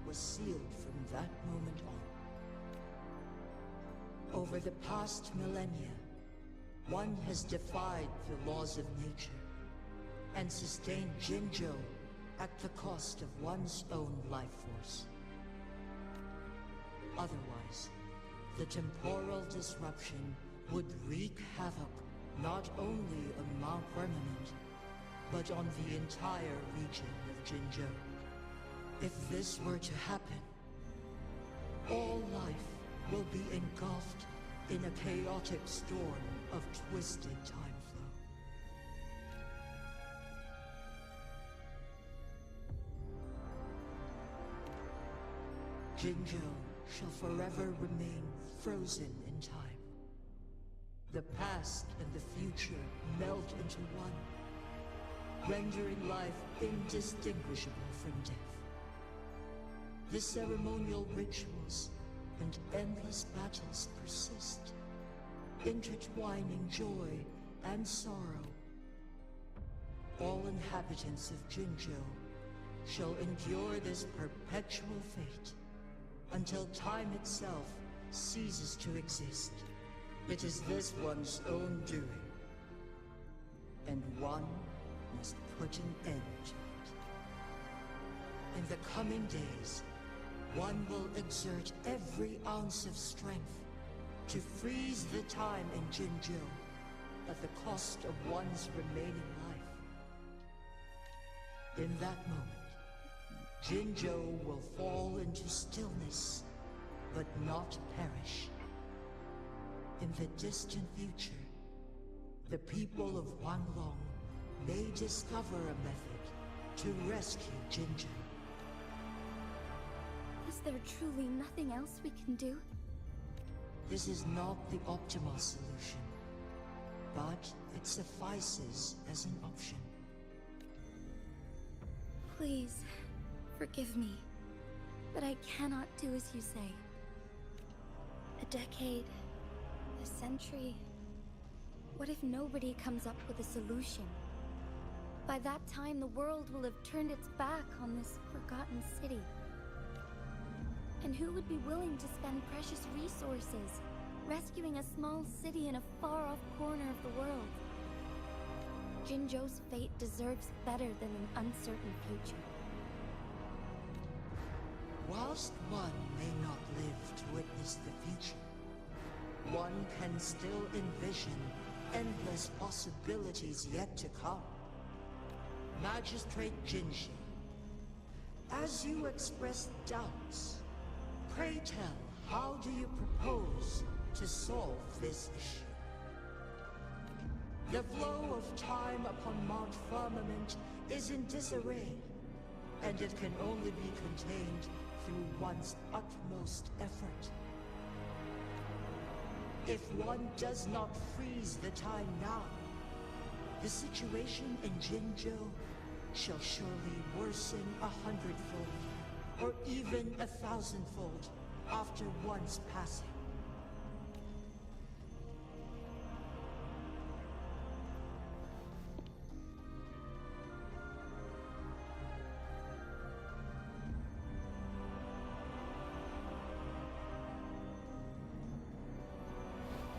was sealed from that moment on. Over the past millennia, one has defied the laws of nature and sustained Jinzhou at the cost of one's own life force. Otherwise, the temporal disruption would wreak havoc not only on Mount Firmament, but on the entire region of Jinzhou. If this were to happen, all life will be engulfed in a chaotic storm of twisted time flow. Jinzhou shall forever remain frozen in time. The past and the future melt into one, rendering life indistinguishable from death. The ceremonial rituals and endless battles persist, intertwining joy and sorrow. All inhabitants of Jinzhou shall endure this perpetual fate until time itself ceases to exist. It is this one's own doing, and one must put an end to it. In the coming days, one will exert every ounce of strength to freeze the time in Jinzhou at the cost of one's remaining life. In that moment, Jinzhou will fall into stillness, but not perish. In the distant future, the people of Wanglong may discover a method to rescue Jinzhou. Is there truly nothing else we can do? This is not the optimal solution, but it suffices as an option. Please, forgive me, but I cannot do as you say. A decade, a century. What if nobody comes up with a solution? By that time, the world will have turned its back on this forgotten city. And who would be willing to spend precious resources rescuing a small city in a far-off corner of the world? Jinzhou's fate deserves better than an uncertain future. Whilst one may not live to witness the future, one can still envision endless possibilities yet to come. Magistrate Jinshi, as you express doubts, pray tell, how do you propose to solve this issue? The flow of time upon Mount Firmament is in disarray, and it can only be contained through one's utmost effort. If one does not freeze the time now, the situation in Jinzhou shall surely worsen 100-fold, or even 1,000-fold, after one's passing.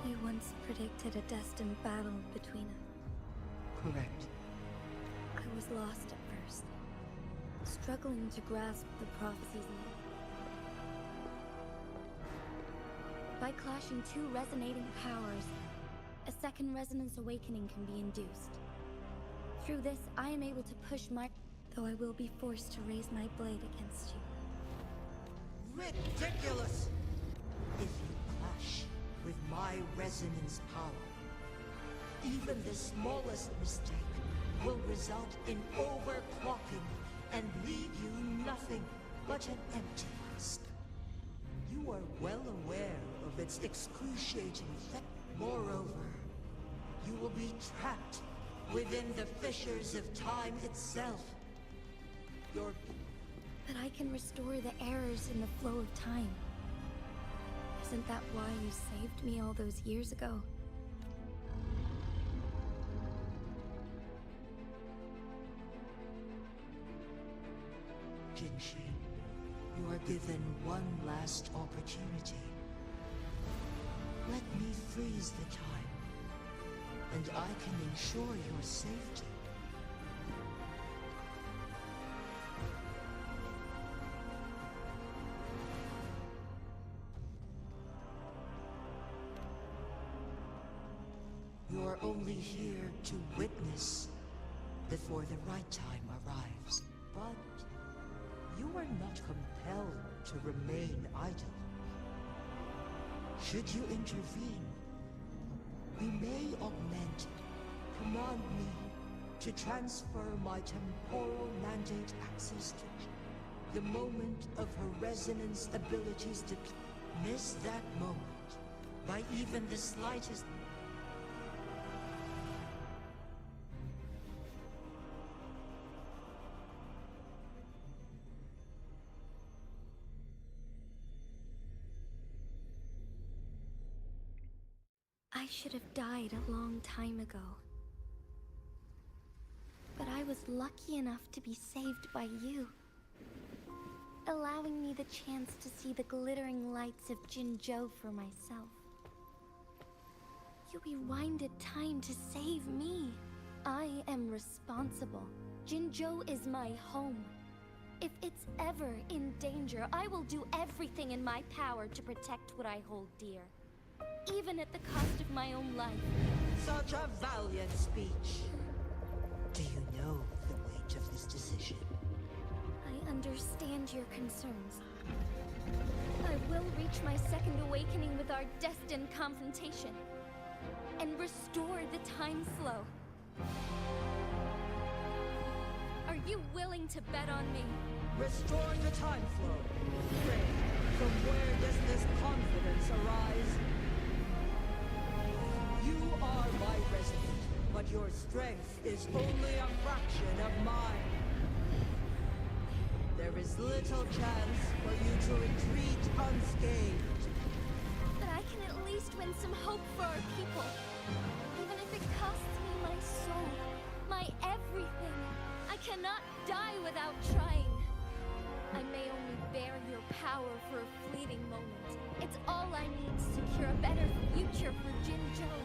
You once predicted a destined battle between us. Correct. I was lost at first, struggling to grasp the prophecies in it. By clashing two resonating powers, a second resonance awakening can be induced. Through this, I am able to push my... though I will be forced to raise my blade against you. Ridiculous! If you clash with my resonance power, even the smallest mistake will result in overclocking and leave you nothing but an empty husk. You are well aware of its excruciating effect. Moreover, You will be trapped within the fissures of time itself. But I can restore the errors in the flow of time. Isn't that why you saved me all those years ago? Jinshi, you are given one last opportunity. Let me freeze the time, and I can ensure your safety. You're only here to witness before the right time arrives. But you are not compelled to remain idle. Should you intervene, we may augment. Command me to transfer my temporal mandate access to the moment of her resonance abilities miss that moment by even the slightest. I should have died a long time ago. But I was lucky enough to be saved by you, allowing me the chance to see the glittering lights of Jinzhou for myself. You rewinded time to save me. I am responsible. Jinzhou is my home. If it's ever in danger, I will do everything in my power to protect what I hold dear. Even at the cost of my own life. Such a valiant speech. Do you know the weight of this decision? I understand your concerns. I will reach my second awakening with our destined confrontation. And restore the time flow. Are you willing to bet on me? Restore the time flow. Pray, from where does this confidence arise? You are my resident, but your strength is only a fraction of mine. There is little chance for you to retreat unscathed. But I can at least win some hope for our people. Even if it costs me my soul, my everything. I cannot die without trying. I may only bear your power for a fleeting moment. It's all I need to secure a better future for Jinzhou.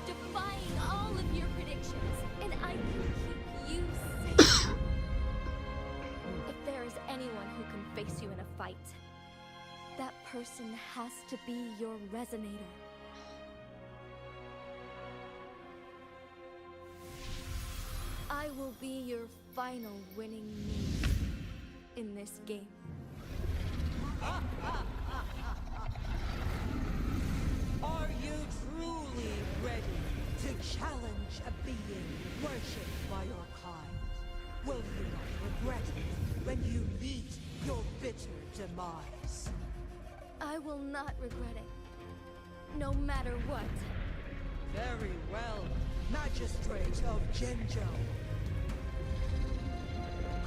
Defying all of your predictions, and I can keep you safe. If there is anyone who can face you in a fight, that person has to be your resonator. I will be your final winning move in this game. Are you truly ready to challenge a being worshipped by your kind? Will you not regret it when you meet your bitter demise? I will not regret it, no matter what. Very well, Magistrate of Jinzhou.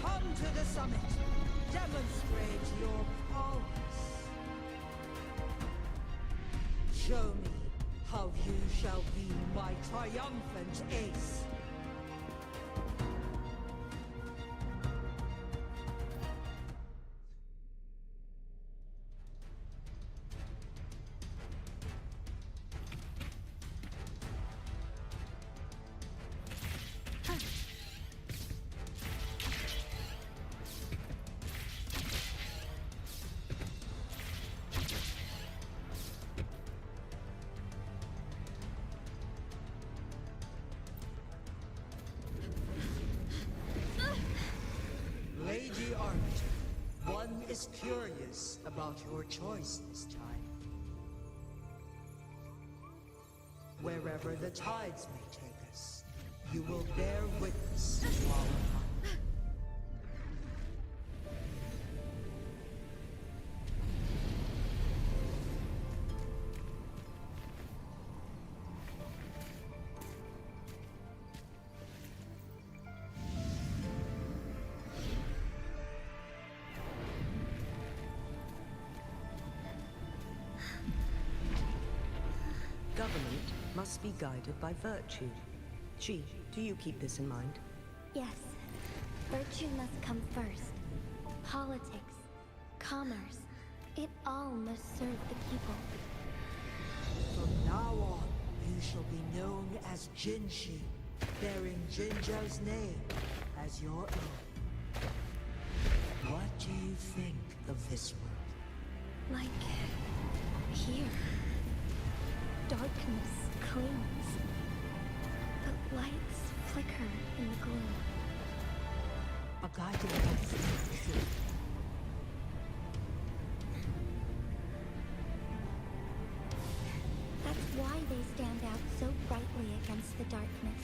Come to the summit. Demonstrate your prowess. Show me how you shall be my triumphant ace. Lady Arbiter, one is curious about your choice this time. Wherever the tides may take us, you will bear witness to our fight. government must be guided by virtue. Chi, do you keep this in mind? Yes. Virtue must come first. Politics, commerce, it all must serve the people. From now on, you shall be known as Jinshi, bearing Jinzhou's name as your own. What do you think of this world? Like here. Darkness clings. But lights flicker in the gloom. A guiding light. That's why they stand out so brightly against the darkness.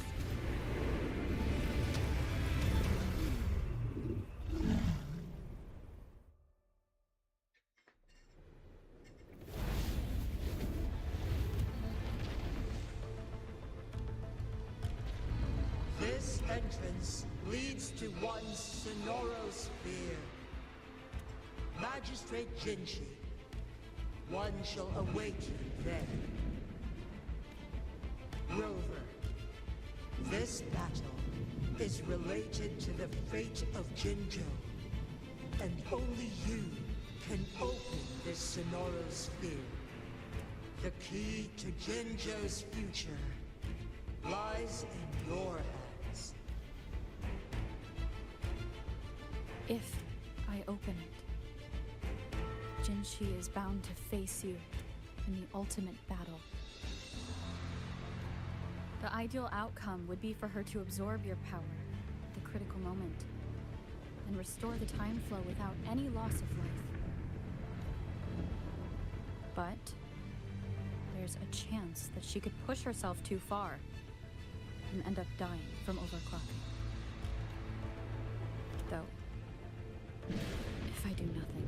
This entrance leads to one Sonoro Sphere. Magistrate Jinshi, one shall await you there. Rover, this battle is related to the fate of Jinzhou, and only you can open this Sonoro Sphere. The key to Jinzhou's future lies in your hands. If I open it, Jinshi is bound to face you in the ultimate battle. The ideal outcome would be for her to absorb your power at the critical moment and restore the time flow without any loss of life. But there's a chance that she could push herself too far and end up dying from overclocking. Though, if I do nothing,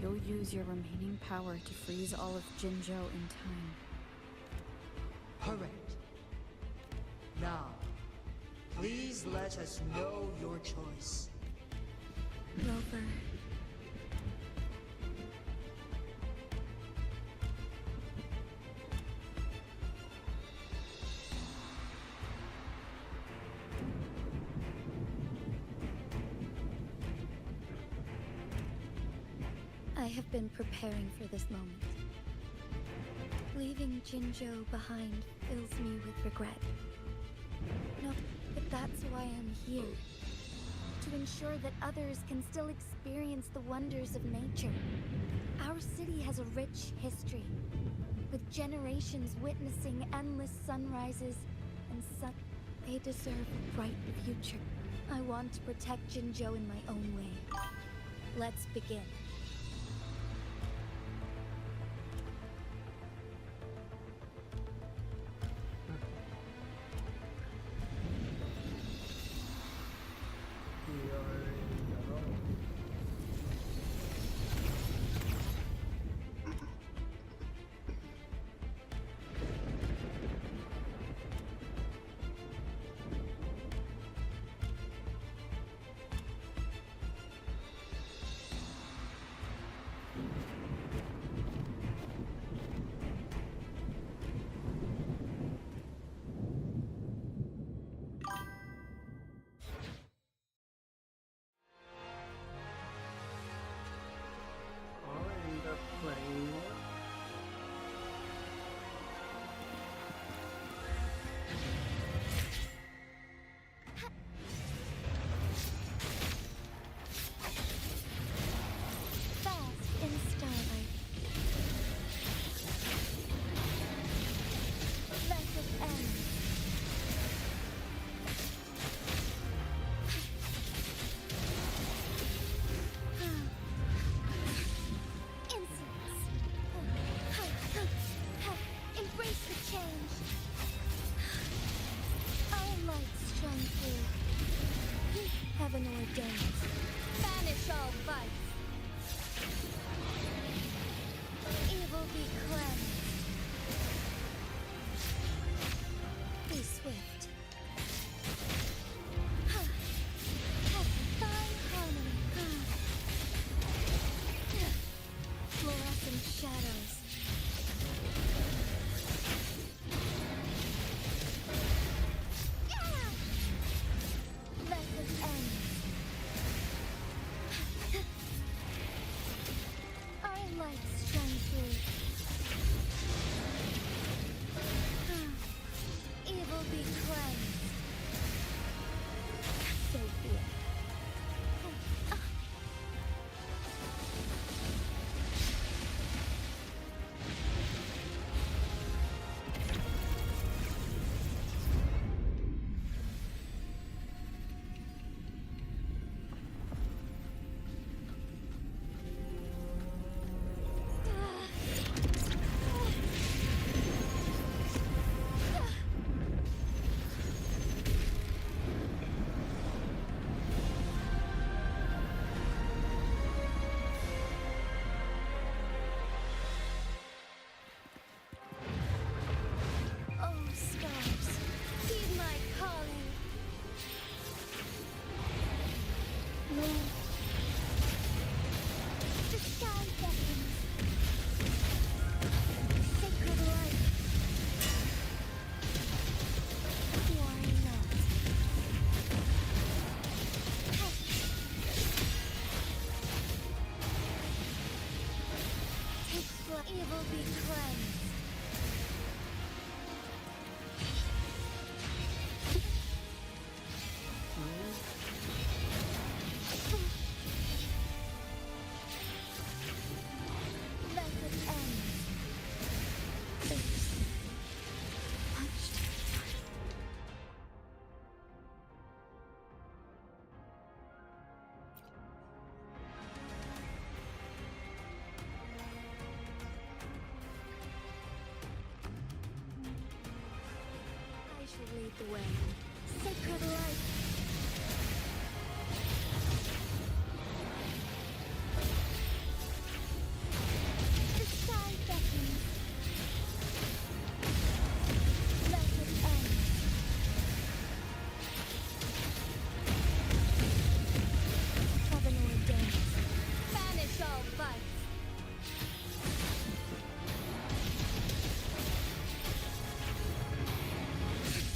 you'll use your remaining power to freeze all of Jinzhou in time. Correct. Now, please let us know your choice. Rover. I have been preparing for this moment. Leaving Jinzhou behind fills me with regret. No, but that's why I'm here. To ensure that others can still experience the wonders of nature. Our city has a rich history, with generations witnessing endless sunrises and sun. They deserve a bright future. I want to protect Jinzhou in my own way. Let's begin. shall lead the way. Sacred light. The sky beckons. Let it end. Heaven ordained. Banish all vice.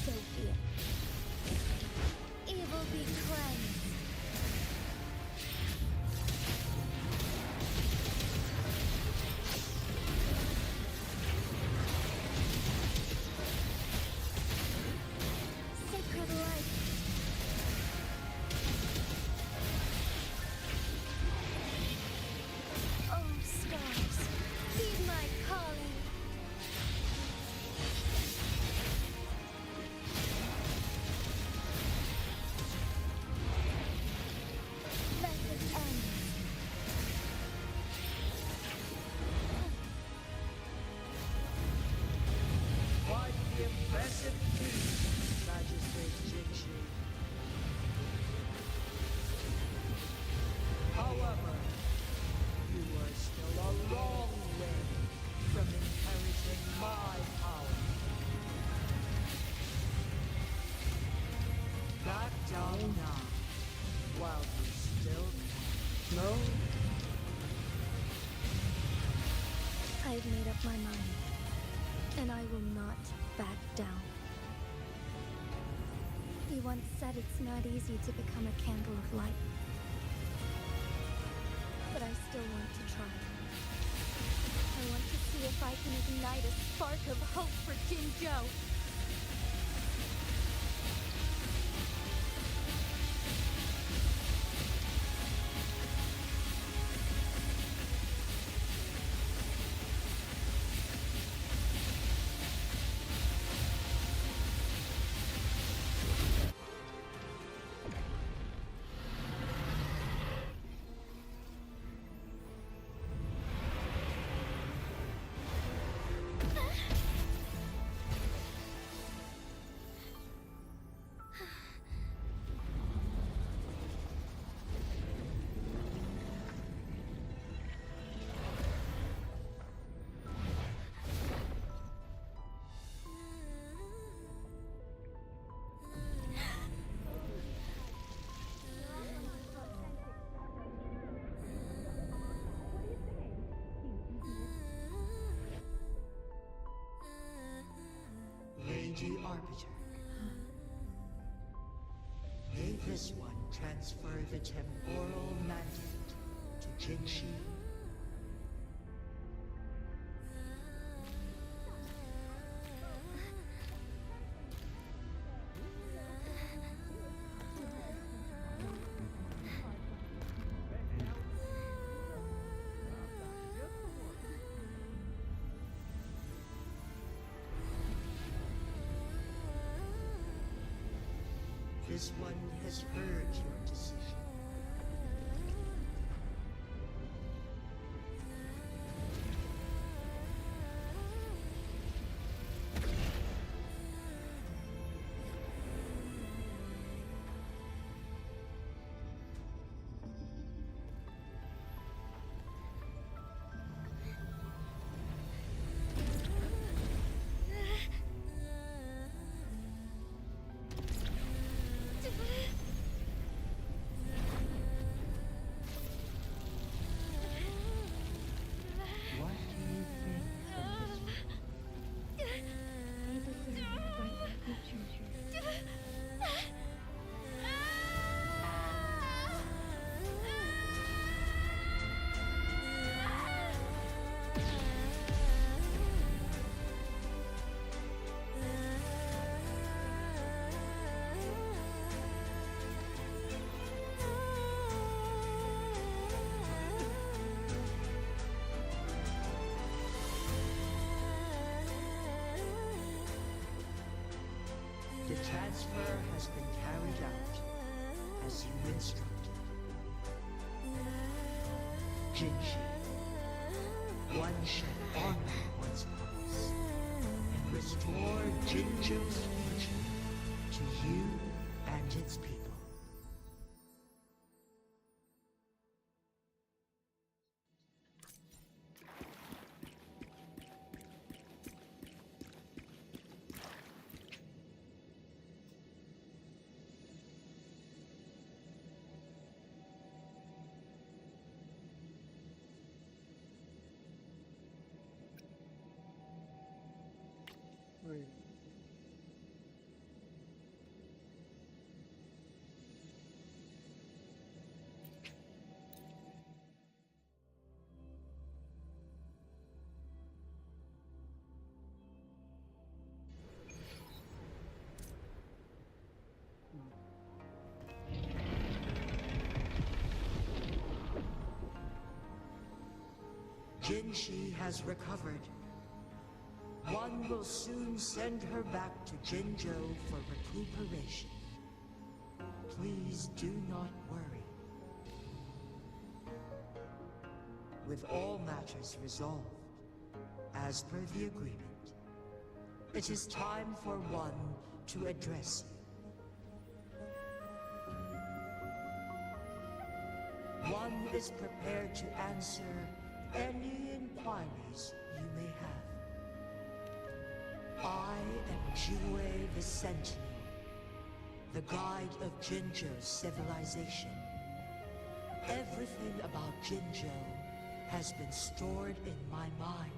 So be it. Evil be cleansed. Sacred light. Oh, stars, heed my calling. Let it end. Quite the impressive feat, Magistrate Jinchi. However, you are still a long way from inheriting my power. Back down now, while you still can. No? I've made up my mind, and I will not back down. You once said it's not easy to become a candle of light. But I still want to try. I want to see if I can ignite a spark of hope for Jinzhou. Lady Arbiter. May this one transfer the temporal mandate to Jinchi. This one has heard your decision. The transfer has been carried out as you instructed. Jinchi, one shall honor one's promise and restore Jinzhou's future to you and its people. Wait. Jinshi has recovered. One will soon send her back to Jinzhou for recuperation. Please do not worry. With all matters resolved, as per the agreement, it is time for one to address you. One is prepared to answer any inquiries you may have. I am Jue the Sentinel, the guide of Jinzhou's civilization. Everything about Jinzhou has been stored in my mind.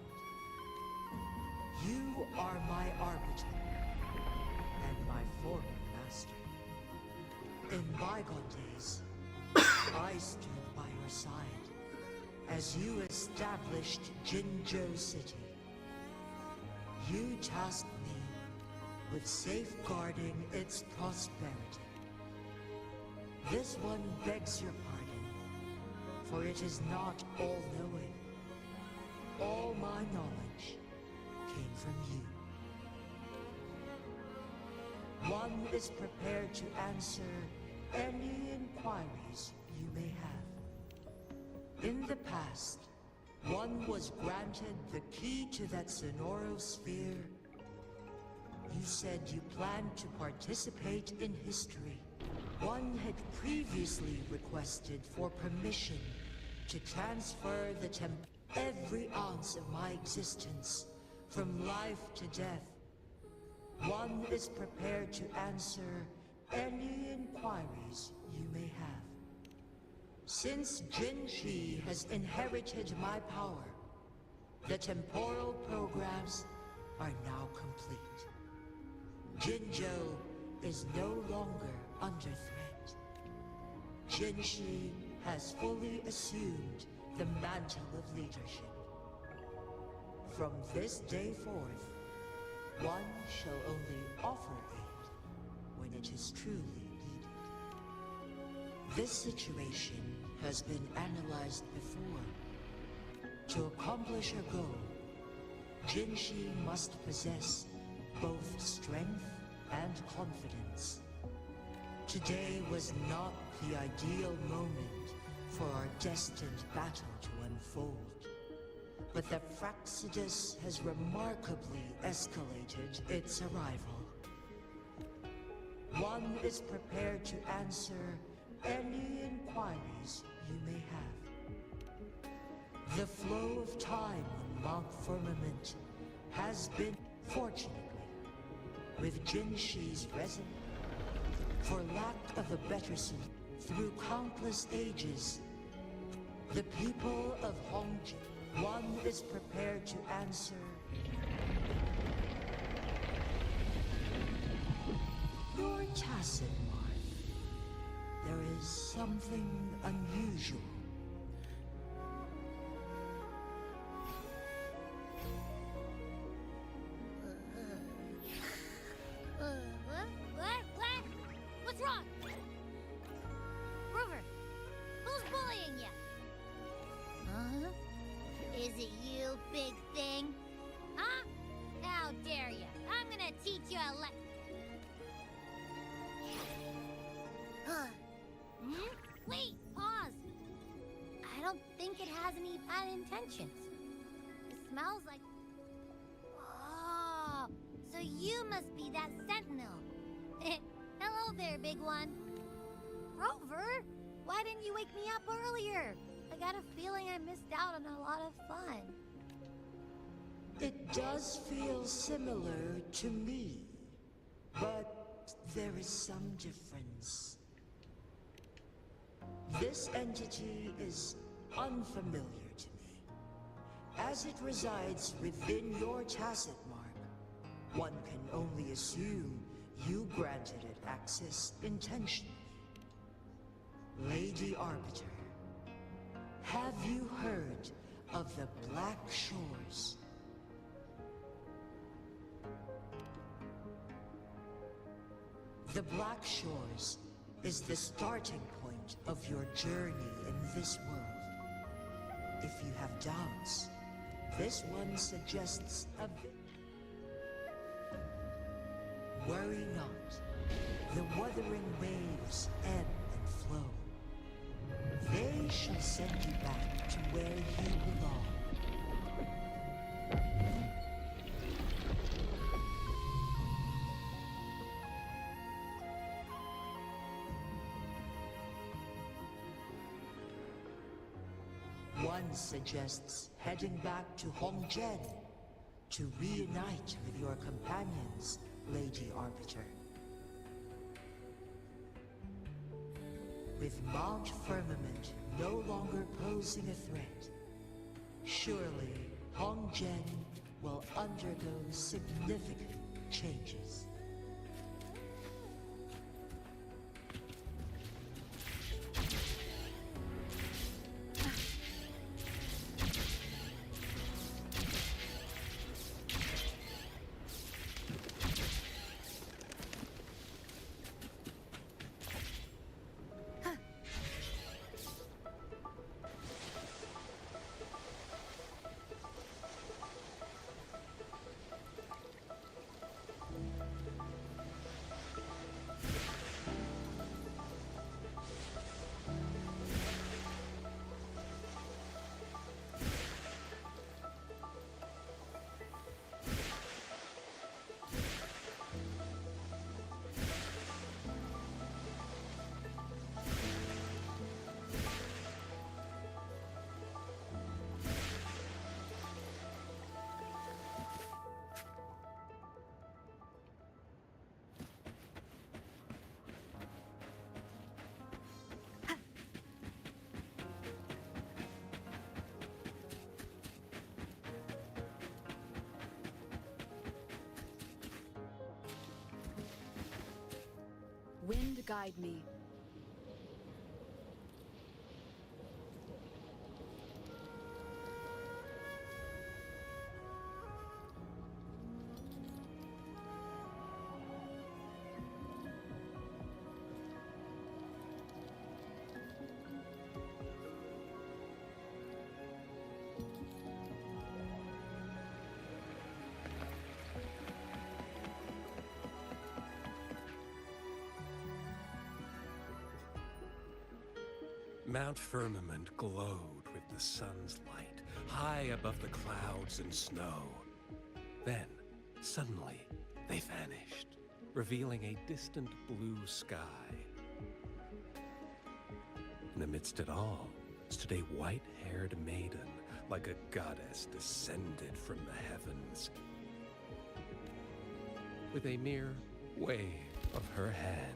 You are my arbiter, and my former master. In bygone days, I stood by your side as you established Jinzhou City. You tasked me with safeguarding its prosperity. This one begs your pardon, for it is not all-knowing. All my knowledge came from you. One is prepared to answer any inquiries you may have. In the past, one was granted the key to that Sonoro sphere. You said you planned to participate in history. One had previously requested for permission to transfer the every ounce of my existence, from life to death. One is prepared to answer any inquiries you may have. Since Jinshi has inherited my power, the temporal programs are now complete. Jinzhou is no longer under threat. Jinshi has fully assumed the mantle of leadership. From this day forth, one shall only offer aid when it is truly needed. This situation has been analyzed before. To accomplish her goal, Jinshi must possess both strength and confidence. Today was not the ideal moment for our destined battle to unfold. But the Fraxidus has remarkably escalated its arrival. One is prepared to answer any inquiries you may have. The flow of time on Mount Firmament has been, fortunately, with Jinshi's resin. For lack of a better solution, through countless ages, the people of Hongji, one is prepared to answer. You're tacit, Marth. There is something unusual. What? What's wrong? Rover, who's bullying you? Huh? Is it you, big thing? Huh? How dare you? I'm gonna teach you a Wait, pause. I don't think it has any bad intentions. It smells like... Oh, so you must be that sentinel. there, big one. Rover, why didn't you wake me up earlier? I got a feeling I missed out on a lot of fun. It does feel similar to me, but there is some difference. This entity is unfamiliar to me, as it resides within your tacit mark. One can only assume you granted it access intentionally. Lady Arbiter, have you heard of the Black Shores? The Black Shores is the starting point of your journey in this world. If you have doubts, this one suggests a bit. Worry not. The Wuthering Waves ebb and flow. They shall send you back to where you belong. One suggests heading back to Hongzhen to reunite with your companions, Lady Arbiter. With Mount Firmament no longer posing a threat, surely Hongzhen will undergo significant changes. Wind guide me. Mount Firmament glowed with the sun's light, high above the clouds and snow. Then, suddenly, they vanished, revealing a distant blue sky. And amidst it all stood a white-haired maiden, like a goddess descended from the heavens. With a mere wave of her hand,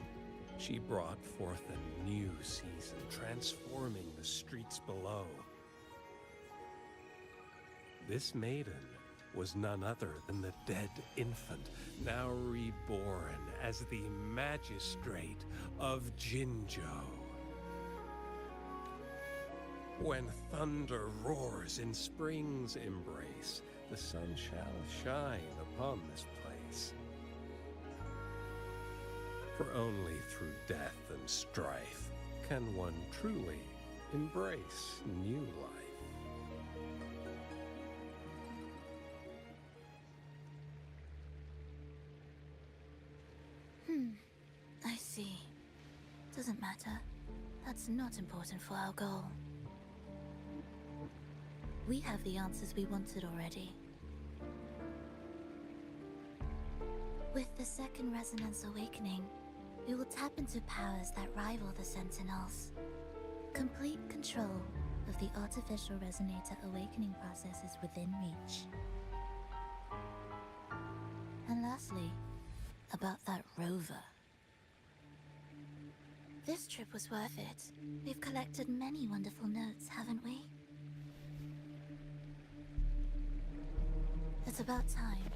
she brought forth a new season, transforming the streets below. This maiden was none other than the dead infant, now reborn as the magistrate of Jinzhou. When thunder roars in spring's embrace, the sun shall shine upon this place. For only through death and strife can one truly embrace new life. I see. Doesn't matter. That's not important for our goal. We have the answers we wanted already. With the second resonance awakening, We will tap into powers that rival the Sentinels. Complete control of the artificial resonator awakening process is within reach. And lastly, about that rover. This trip was worth it. We've collected many wonderful notes, haven't we? It's about time.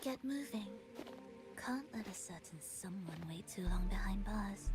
Get moving. Can't let a certain someone wait too long behind bars.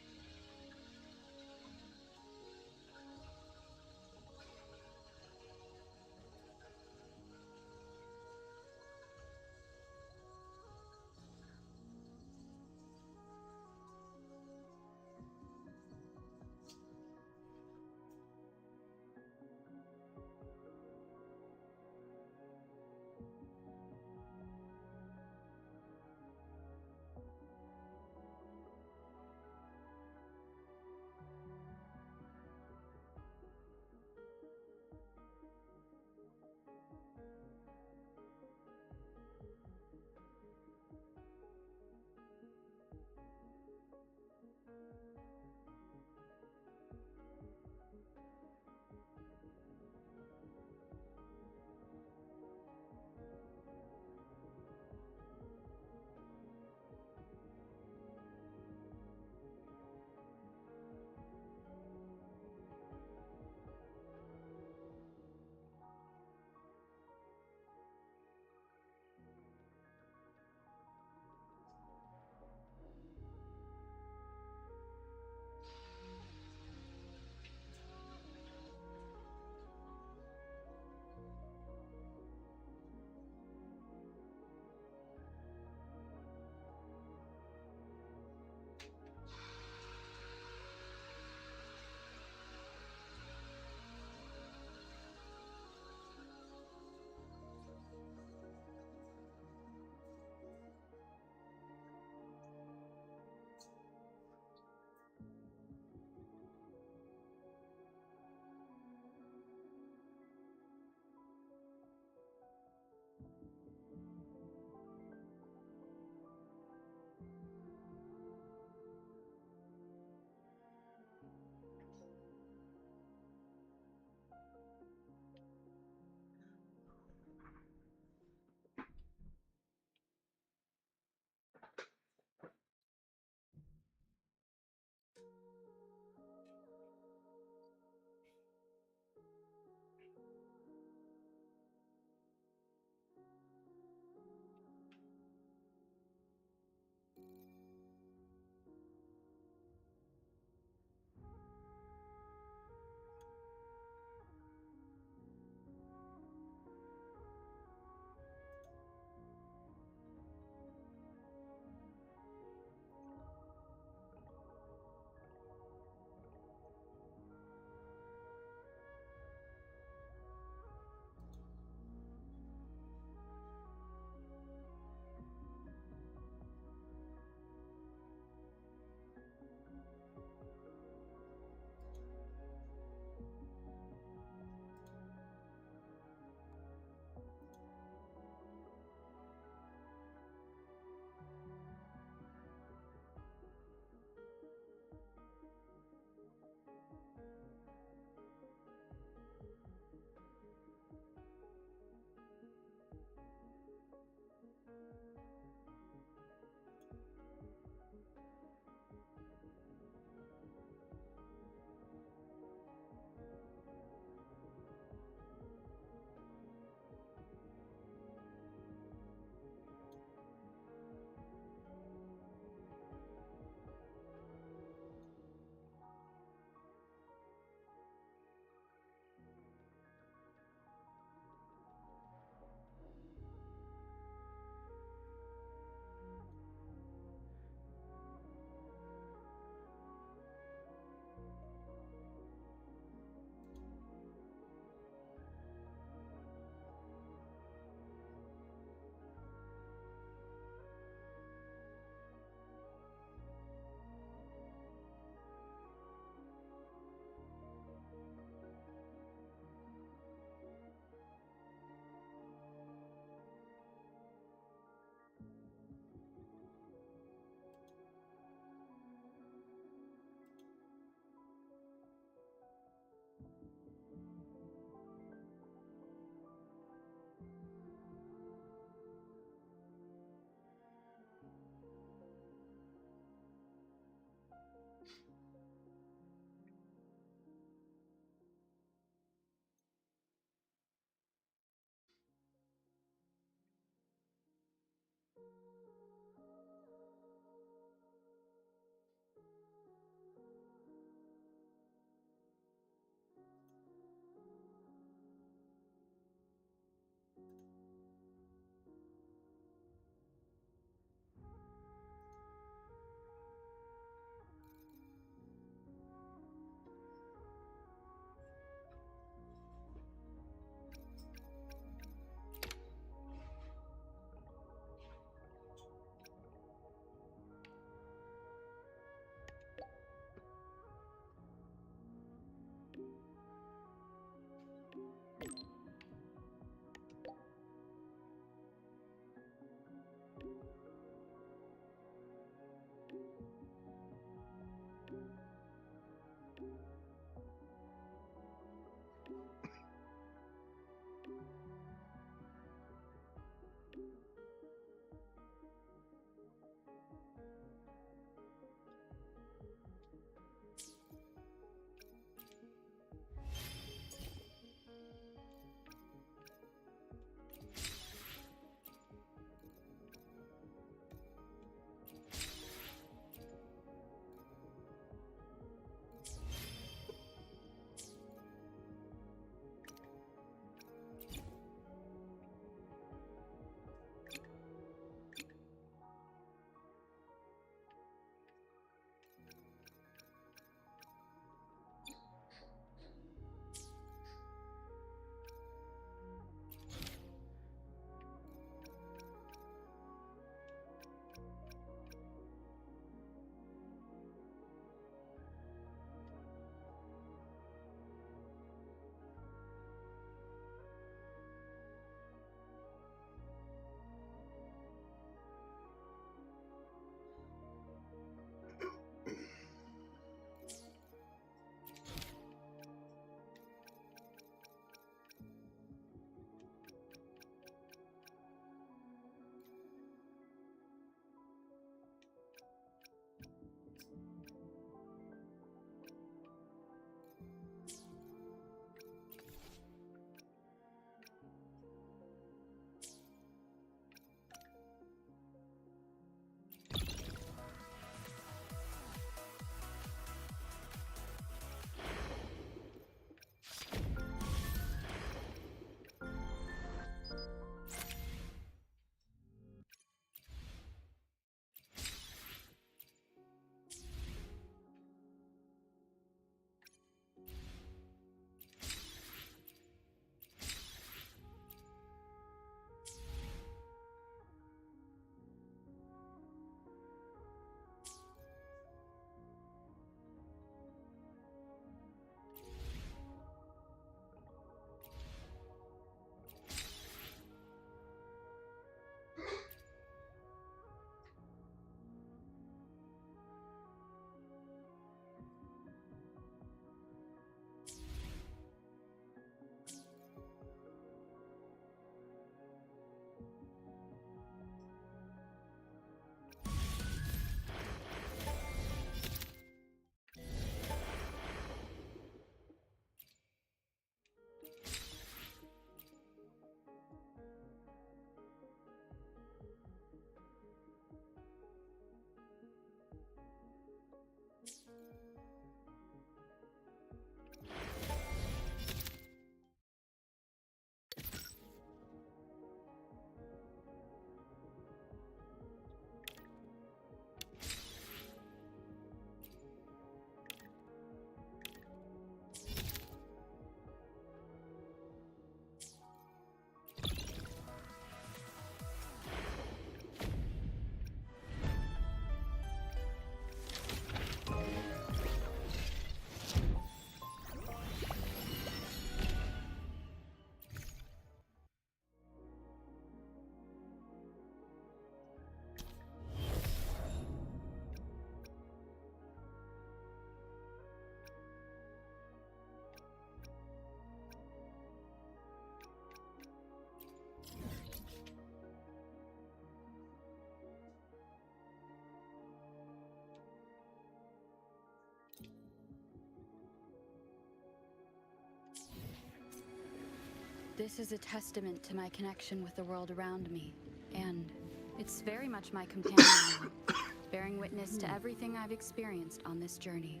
This is a testament to my connection with the world around me, and it's very much my companion now, bearing witness to everything I've experienced on this journey.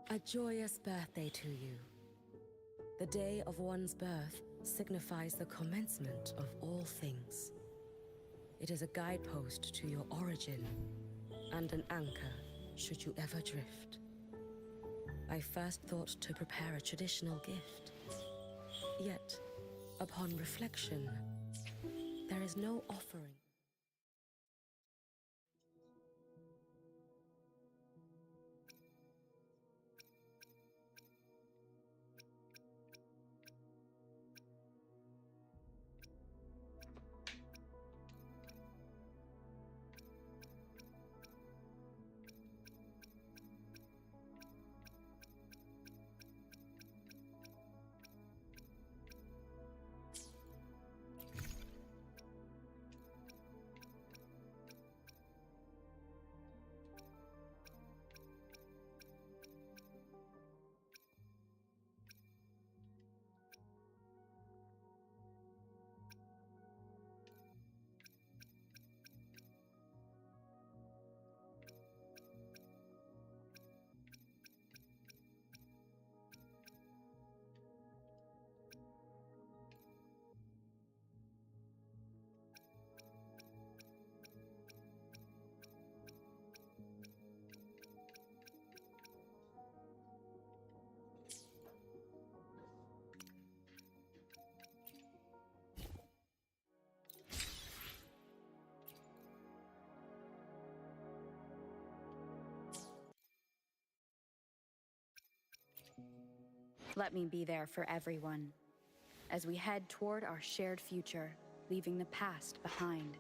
A joyous birthday to you. The day of one's birth signifies the commencement of all things. It is a guidepost to your origin, and an anchor should you ever drift. I first thought to prepare a traditional gift. Yet, upon reflection, there is no offering. Let me be there for everyone, as we head toward our shared future, leaving the past behind.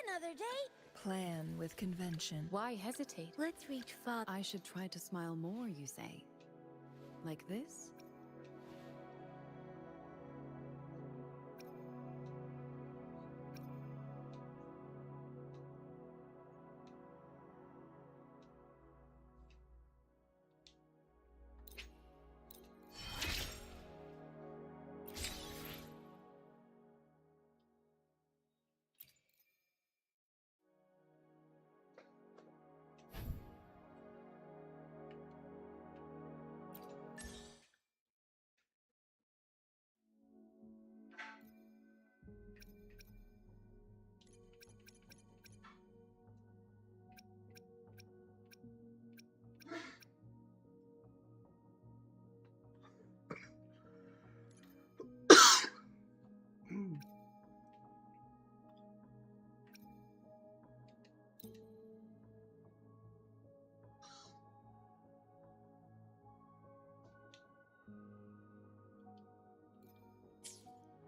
Another day? Plan with convention. Why hesitate? Let's reach father. I should try to smile more, you say? Like this?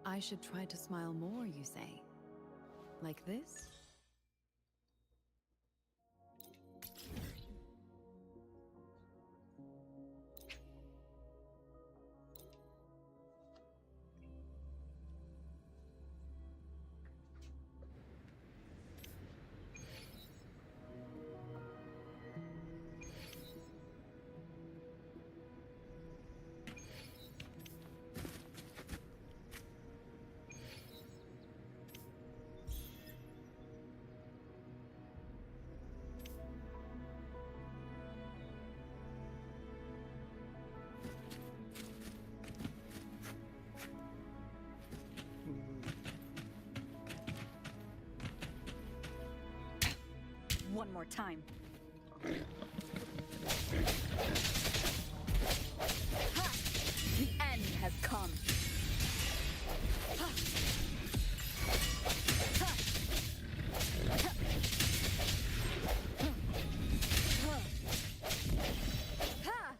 I should try to smile more, you say? Like this? One more time. Ha! The end has come. Ha! Ha! Ha! Ha! Ha!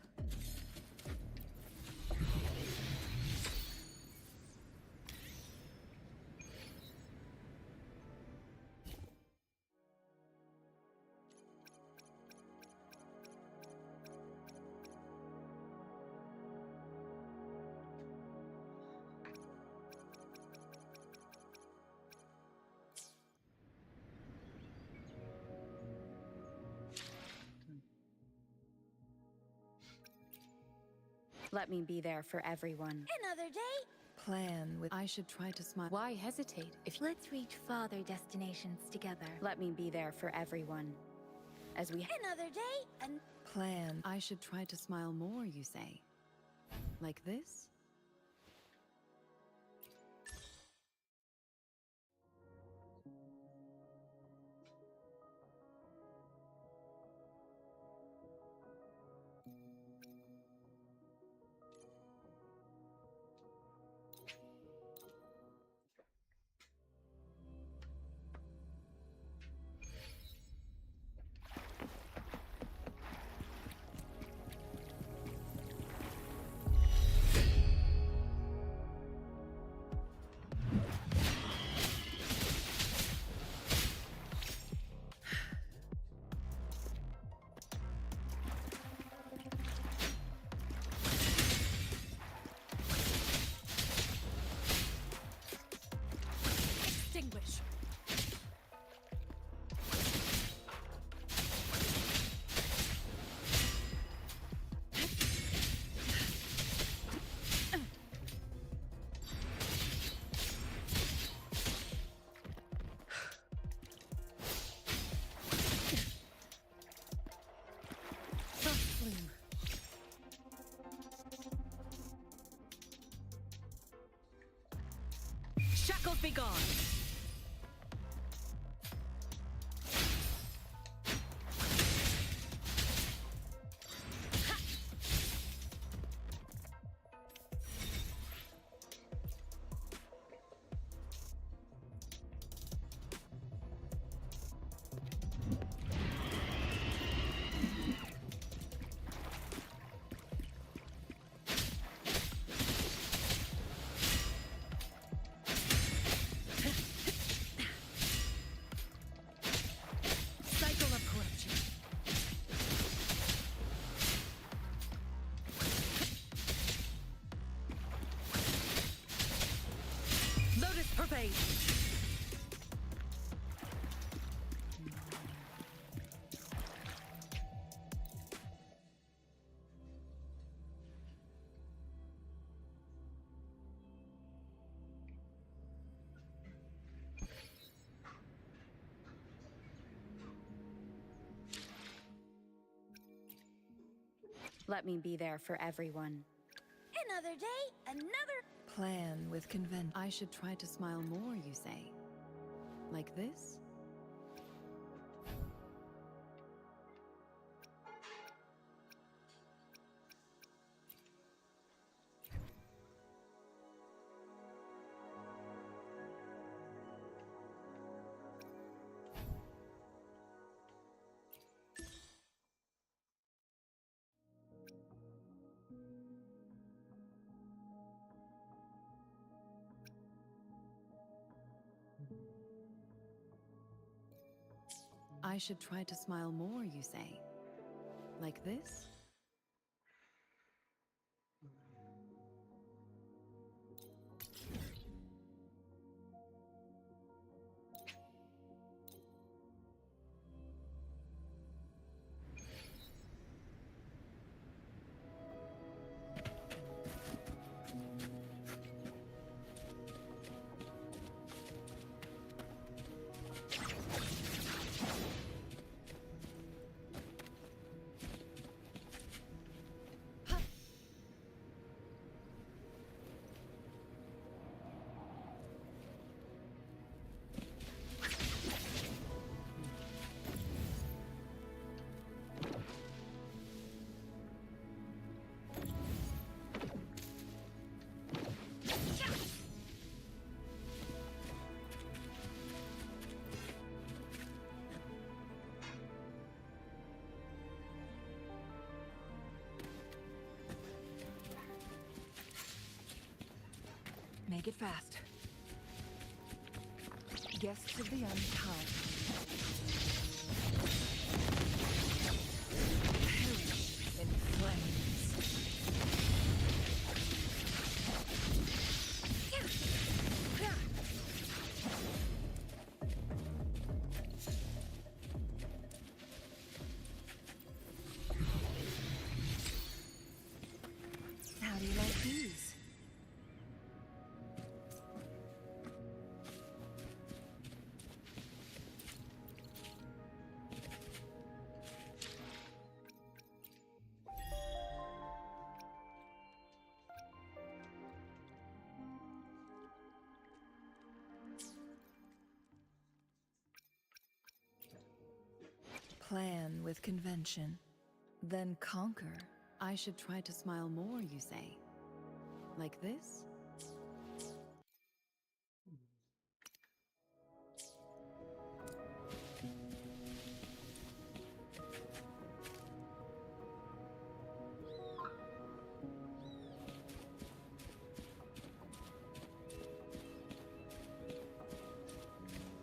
Let me be there for everyone. Another day? Plan with. I should try to smile. Why hesitate if Let's reach farther destinations together. let me be there for everyone? As we Another day? And Plan. I should try to smile more, you say? Like this? Extinguish. Shackles be gone! Wait. Let me be there for everyone. Another day, another... Plan with convention. I should try to smile more, you say? Like this? I should try to smile more, you say? Like this? Make it fast. Guests of the unkind. Perish in flames. How do you like these? Plan with convention, then conquer. I should try to smile more, you say? Like this?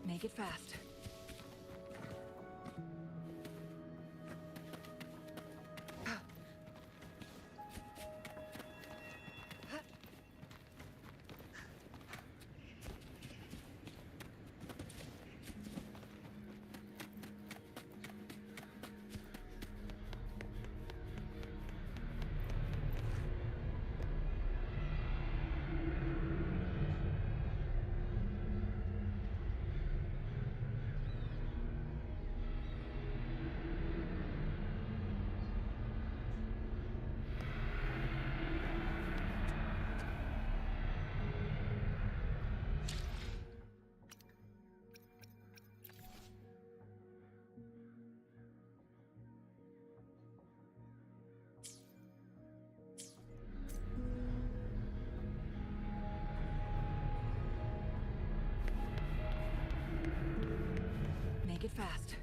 Make it fast. Make it fast.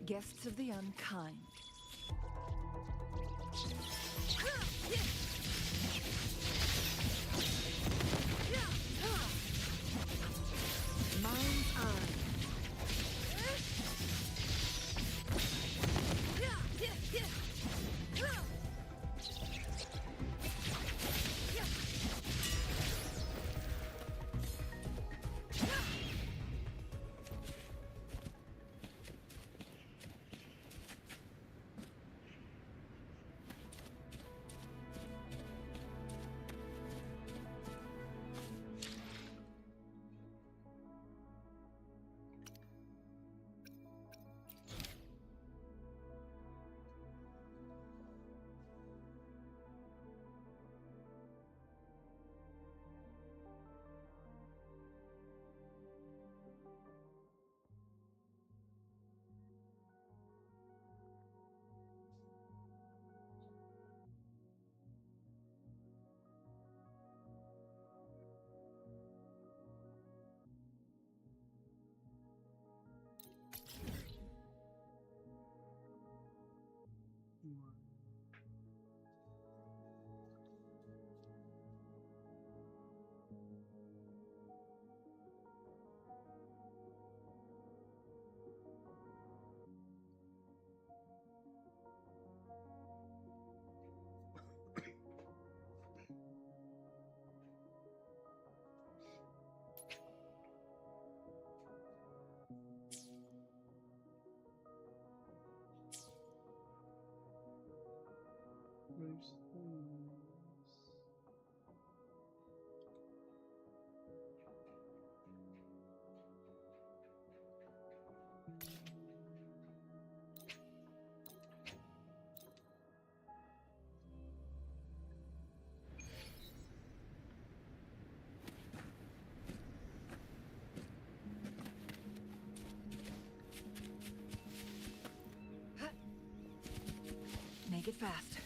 Guests of the unkind. Mind's eye. Make it fast.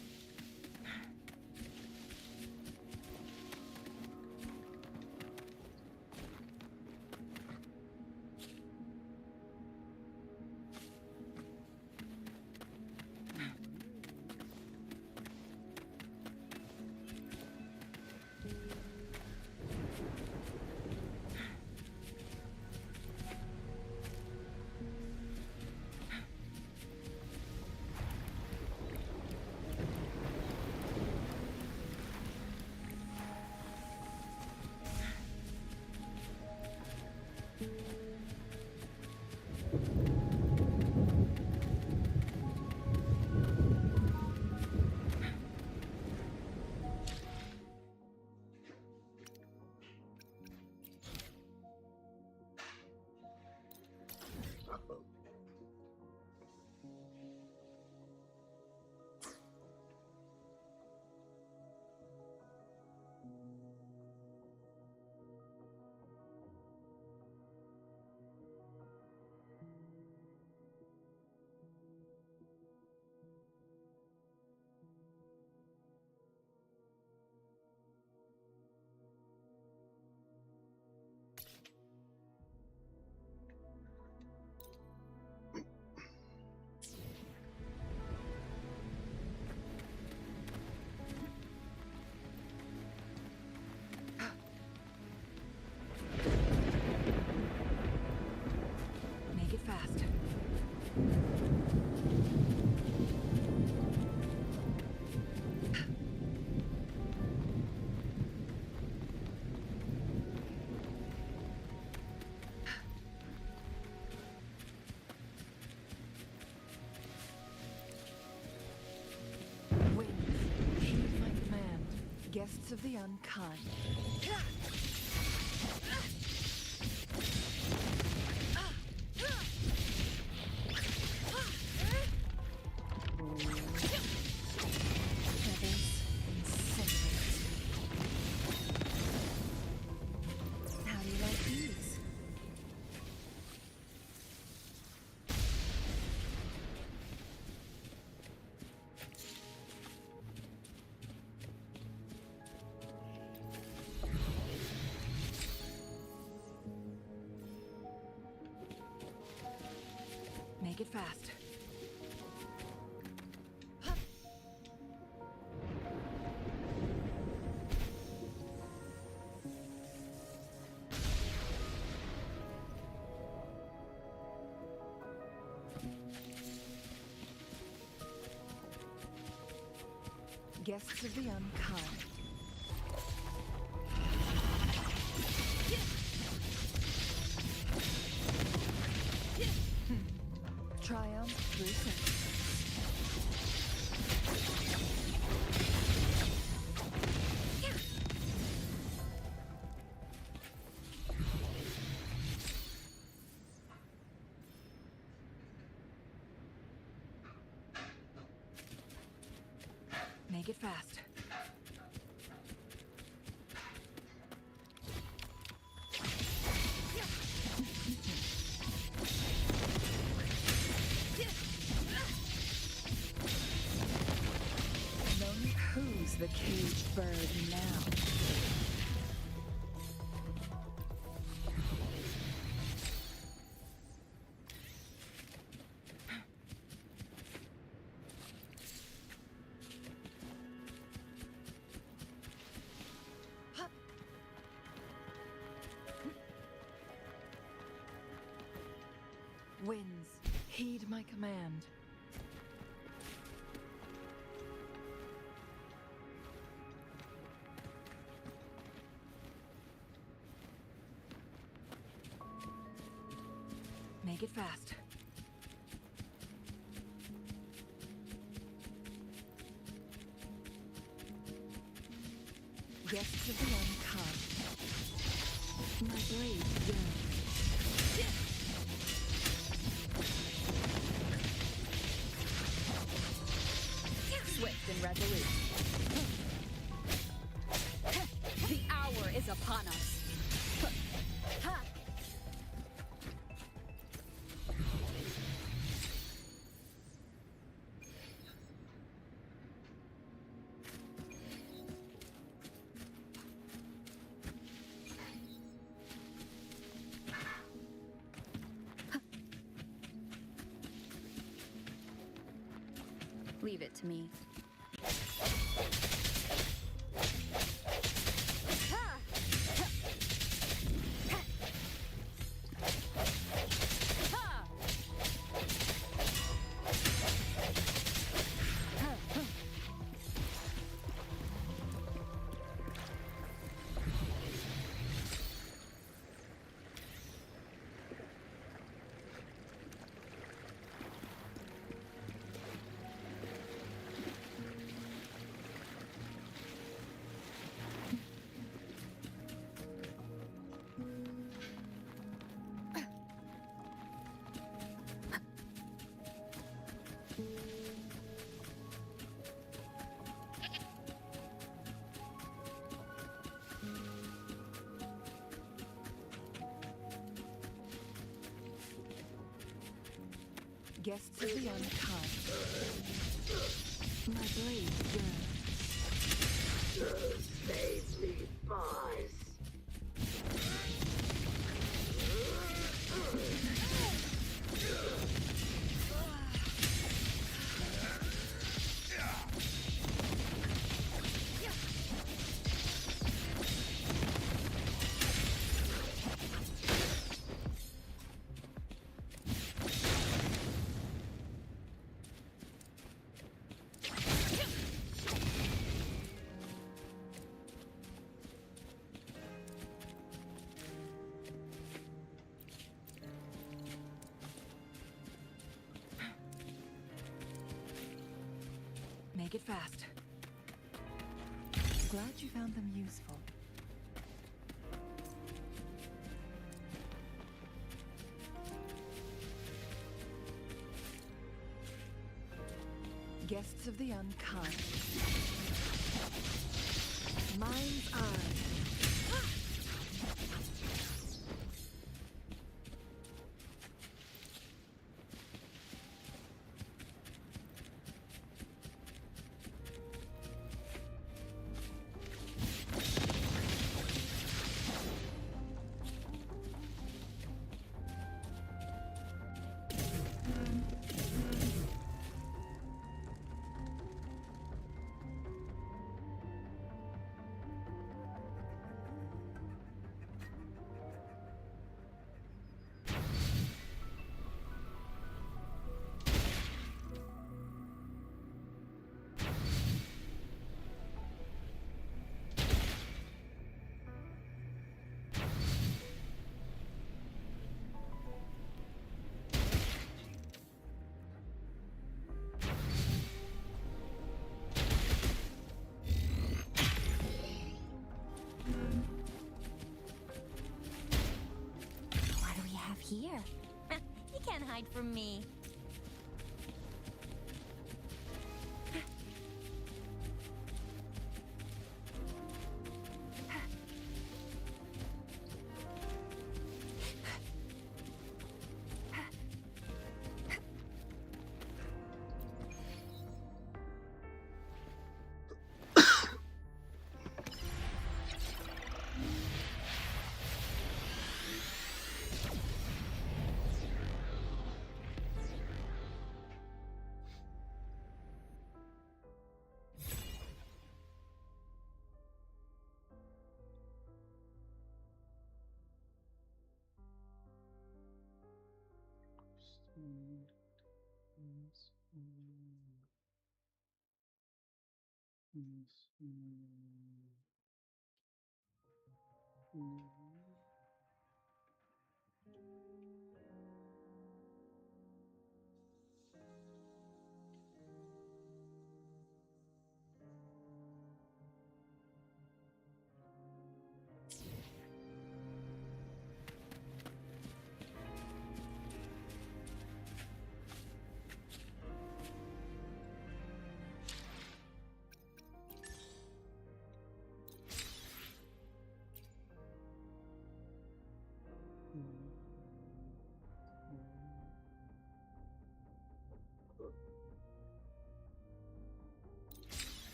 Make it fast. Winds, heed my command. Guests of the unkind. How do you like these? Make it fast. Guests of the unkind. Triumph through sacrifice. Make it fast. Who's the caged bird now? Winds, heed my command. Make it fast. Guests of the unkind. My blade yearns. Swift and resolute. The hour is upon us. Leave it to me. Guests of the unkind. My blade yearns. Save me, boys. Make it fast. Glad you found them useful. Guests of the unkind. Mind's eye. here. You can't hide from me. Mm.